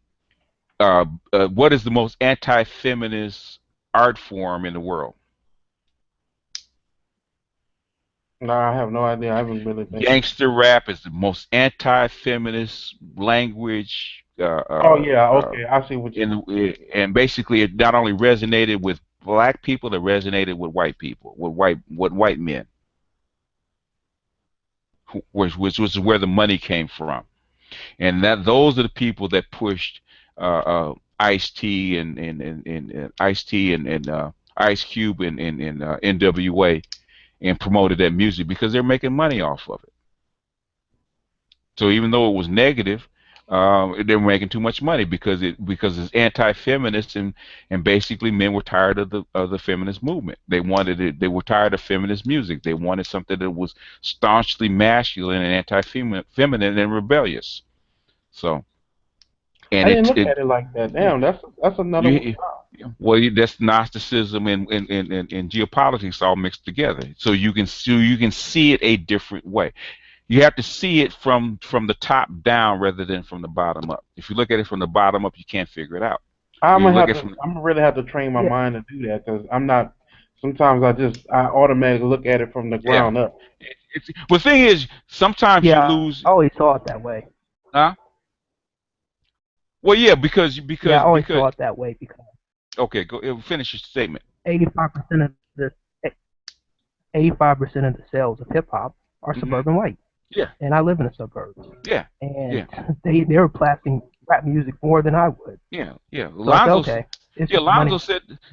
what is the most anti-feminist art form in the world? No, I have no idea. I haven't really think about it. Gangster rap is the most anti-feminist language. Oh yeah. Okay. I see what you mean. And basically, it not only resonated with black people, it resonated with white people, with white men, which was where the money came from. And that those are the people that pushed Ice T and Ice T and Ice Cube and NWA and promoted that music because they're making money off of it. So even though it was negative, they were making too much money because it's anti-feminist and basically men were tired of the feminist movement. They wanted it. They were tired of feminist music. They wanted something that was staunchly masculine and anti-feminine and rebellious. So I and didn't it look it at it like that. yeah, Damn, that's another one. you well that's Gnosticism and geopolitics all mixed together. So you can see it a different way. You have to see it from the top down rather than from the bottom up. If you look at it from the bottom up, you can't figure it out. When you look at it from I'm gonna really have to train my Yeah, mind to do that because I'm not. Sometimes I automatically look at it from the yeah, ground up. the thing is sometimes you yeah. lose. I always saw it that way. Huh? Well, yeah, Yeah, I always saw it that way because okay, go finish your statement. 85% of the 85% of the sales of hip hop are Hmm. suburban white, Yeah, and I live in the suburbs, yeah, and yeah, they were blasting rap music more than I would. yeah, yeah. So I said, okay, it's Yeah, just money.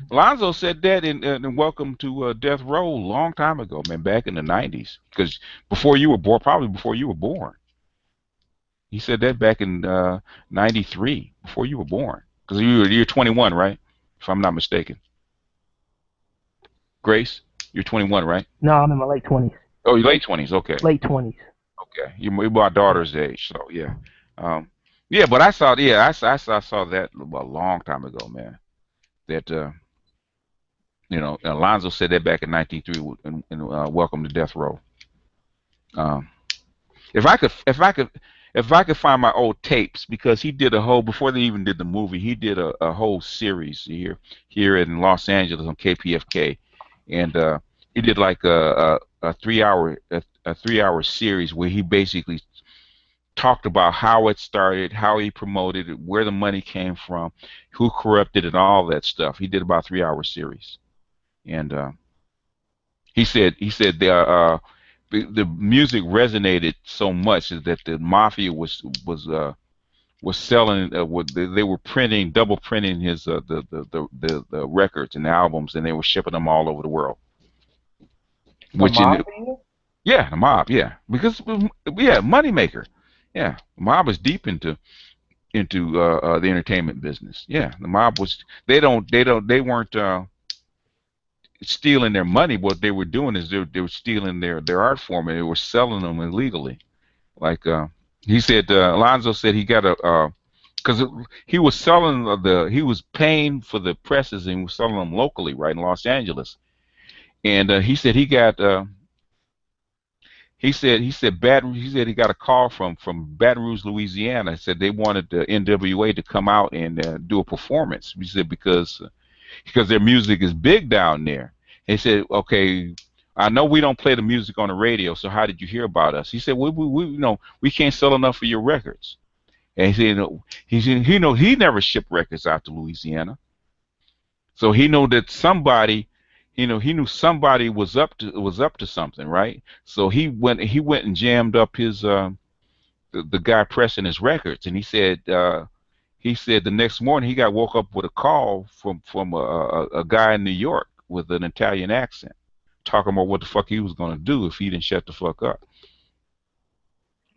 Lonzo said that in Welcome to Death Row a long time ago, man, back in the '90s, because before you were born, probably before you were born. He said that back in '93, before you were born, because you're 21, right? If I'm not mistaken. Grace, you're 21, right? No, I'm in my late 20s. Oh, you're late 20s. Okay, Late 20s. okay. You're my Yeah. daughter's age, so yeah. Um, yeah, but I saw, yeah, I saw that a long time ago, man. That Alonzo said that back in '93 in Welcome to Death Row. Um, if I could find my old tapes, because he did a whole, before they even did the movie, he did a whole series here in Los Angeles on KPFK, and he did like a 3 hour series where he basically talked about how it started, how he promoted it, where the money came from, who corrupted it, and all that stuff. He did about a 3 hour series, and he said the music resonated so much that the mafia was selling they were printing, double printing his the records and the albums, and they were shipping them all over the world. The Which in mafia? Yeah, the mob, yeah, because yeah, money maker, yeah, the mob is deep into the entertainment business. Yeah, the mob was they weren't stealing their money. What they were doing is they were stealing their art form, and they were selling them illegally. Like he said, Alonzo said he got a because he was selling he was paying for the presses and he was selling them locally, right in Los Angeles. And he said he said he got a call from Baton Rouge, Louisiana. Said they wanted the NWA to come out and do a performance. He said because their music is big down there. He said, okay, I know we don't play the music on the radio, so how did you hear about us? He said, we can't sell enough of your records. And he said, he never shipped records out to Louisiana, so he knew that somebody, he knew somebody was up to something, right? So he went and jammed up his the guy pressing his records, and he said the next morning he got woke up with a call from a guy in New York with an Italian accent, talking about what the fuck he was gonna do if he didn't shut the fuck up.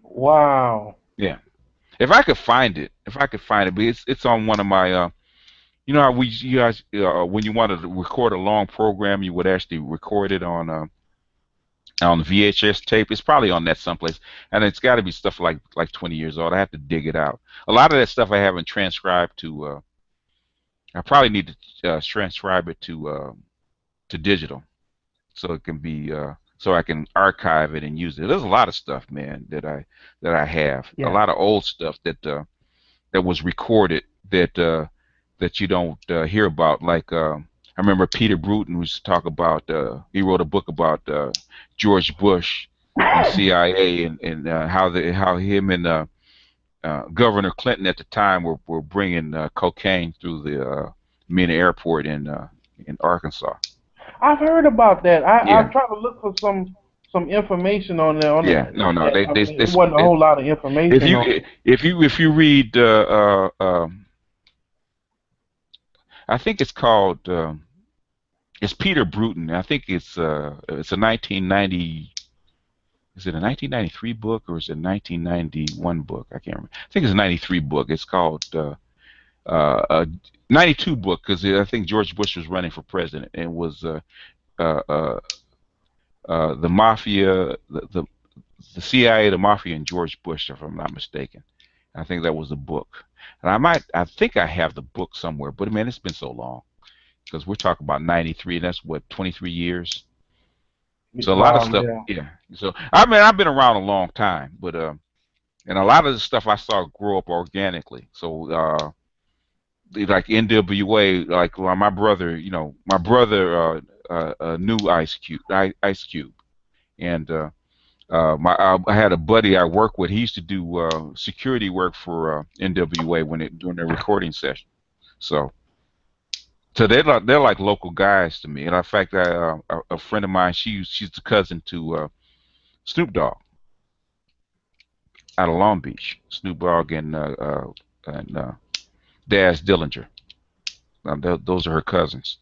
Wow. Yeah. If I could find it, but it's on one of my you know how you guys when you wanted to record a long program, you would actually record it on VHS tape. It's probably on that someplace, and it's got to be stuff like 20 years old. I have to dig it out. A lot of that stuff I haven't transcribed to. I probably need to transcribe it to digital so it can be so I can archive it and use it. There's a lot of stuff, man, that I have. A Yeah. lot of old stuff that was recorded that you don't hear about. Like I remember Peter Bruton was talk about. He wrote a book about George Bush and the CIA and how him and Governor Clinton at the time were bringing cocaine through the Mena Airport in Arkansas. I've heard about that. I Yeah, tried to look for some information on there on yeah. No, no. that. I mean, it wasn't a whole lot of If information you on it. if you read I think it's called it's Peter Bruton. I think it's a 1990. Is it a 1993 book or is it a 1991 book? I can't remember. I think it's a 93 book. It's called a 92 book because I think George Bush was running for president and it was uh, uh, the mafia, the CIA, the mafia, and George Bush, if I'm not mistaken. I think that was the book. And I think I have the book somewhere, but man, it's been so long because we're talking about 93, and that's what, 23 years. So a lot of Wow, stuff, yeah. yeah. So I mean, I've been around a long time, but and a lot of the stuff I saw grow up organically. So like NWA, like well, my brother, my brother knew Ice Cube, and I had a buddy I worked with. He used to do security work for NWA during their recording session. So they're like local guys to me. And in fact, a friend of mine, she's the cousin to Snoop Dogg out of Long Beach. Snoop Dogg and Daz Dillinger. Those are her cousins.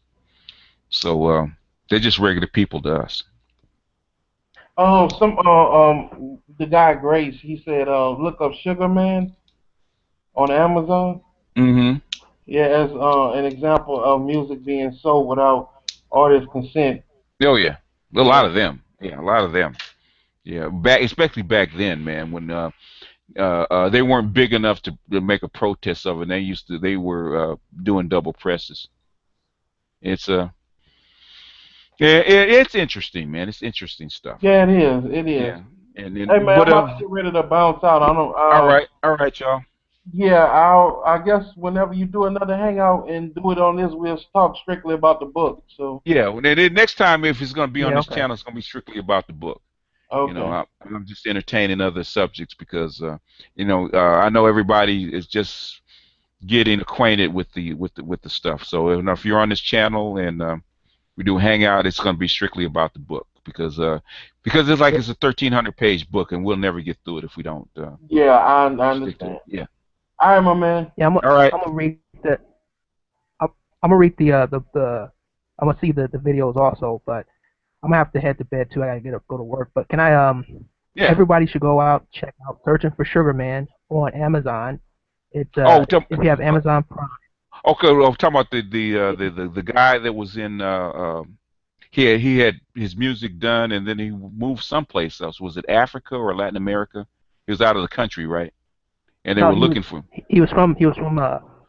So they're just regular people to us. The guy Grace, he said, look up Sugar Man on Amazon. Mm-hmm. Yeah, as an example of music being sold without artist consent. Oh yeah, a Yeah. lot of them. Yeah, a lot of them. Yeah, especially back then, man, when they weren't big enough to make a protest of it. They were doing double presses. It's yeah, it's interesting, man. It's interesting stuff. Yeah, it is. It is. Yeah, and then Hey man, but I'm about to get ready to bounce out. I don't. all right, y'all. Yeah, I guess whenever you do another hangout and do it on this, we'll talk strictly about the book. So. Yeah, then next time if it's going to be on Yeah. this Okay. channel, it's going to be strictly about the book. Okay. I'm just entertaining other subjects because I know everybody is just getting acquainted with the stuff. So if you're on this channel and we do hangout, it's going to be strictly about the book because it's a 1,300 page book and we'll never get through it if we don't Yeah, I stick to it. understand. Yeah. All right, my man. Yeah. All right. I'm gonna read the. I'm gonna read the. I'm gonna see the videos also, but I'm gonna have to head to bed too. I gotta go to work. But can I Yeah. Everybody should go out, check out Searching for Sugar Man on Amazon. It's Oh, if you have Amazon Prime. okay. Well, I'm talking about the guy that was in he had his music done and then he moved someplace else. Was it Africa or Latin America? He was out of the country, right? And they No, were looking for him. he was from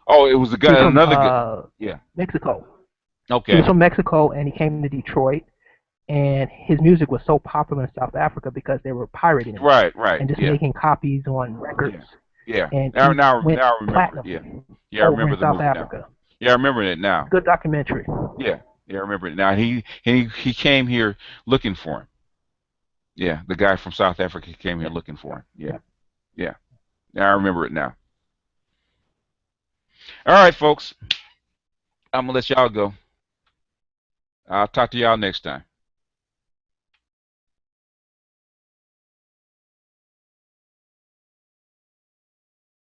Oh, it was a he was guy, from another guy. Yeah. Mexico. He Okay. was from Mexico and he came to Detroit, and his music was so popular in South Africa because they were pirating it Right. and just Yeah. making copies on records. Yeah. And Now, he now, went now I remember. platinum Yeah. Yeah, I over remember in the South movie now. Africa. Yeah, I remember it now. Good documentary. Yeah. Yeah, I remember it now. He came here looking for him. Yeah, the guy from South Africa came here looking for him. Yeah. Yeah. Yeah, I remember it now. All right, folks. I'm gonna let y'all go. I'll talk to y'all next time.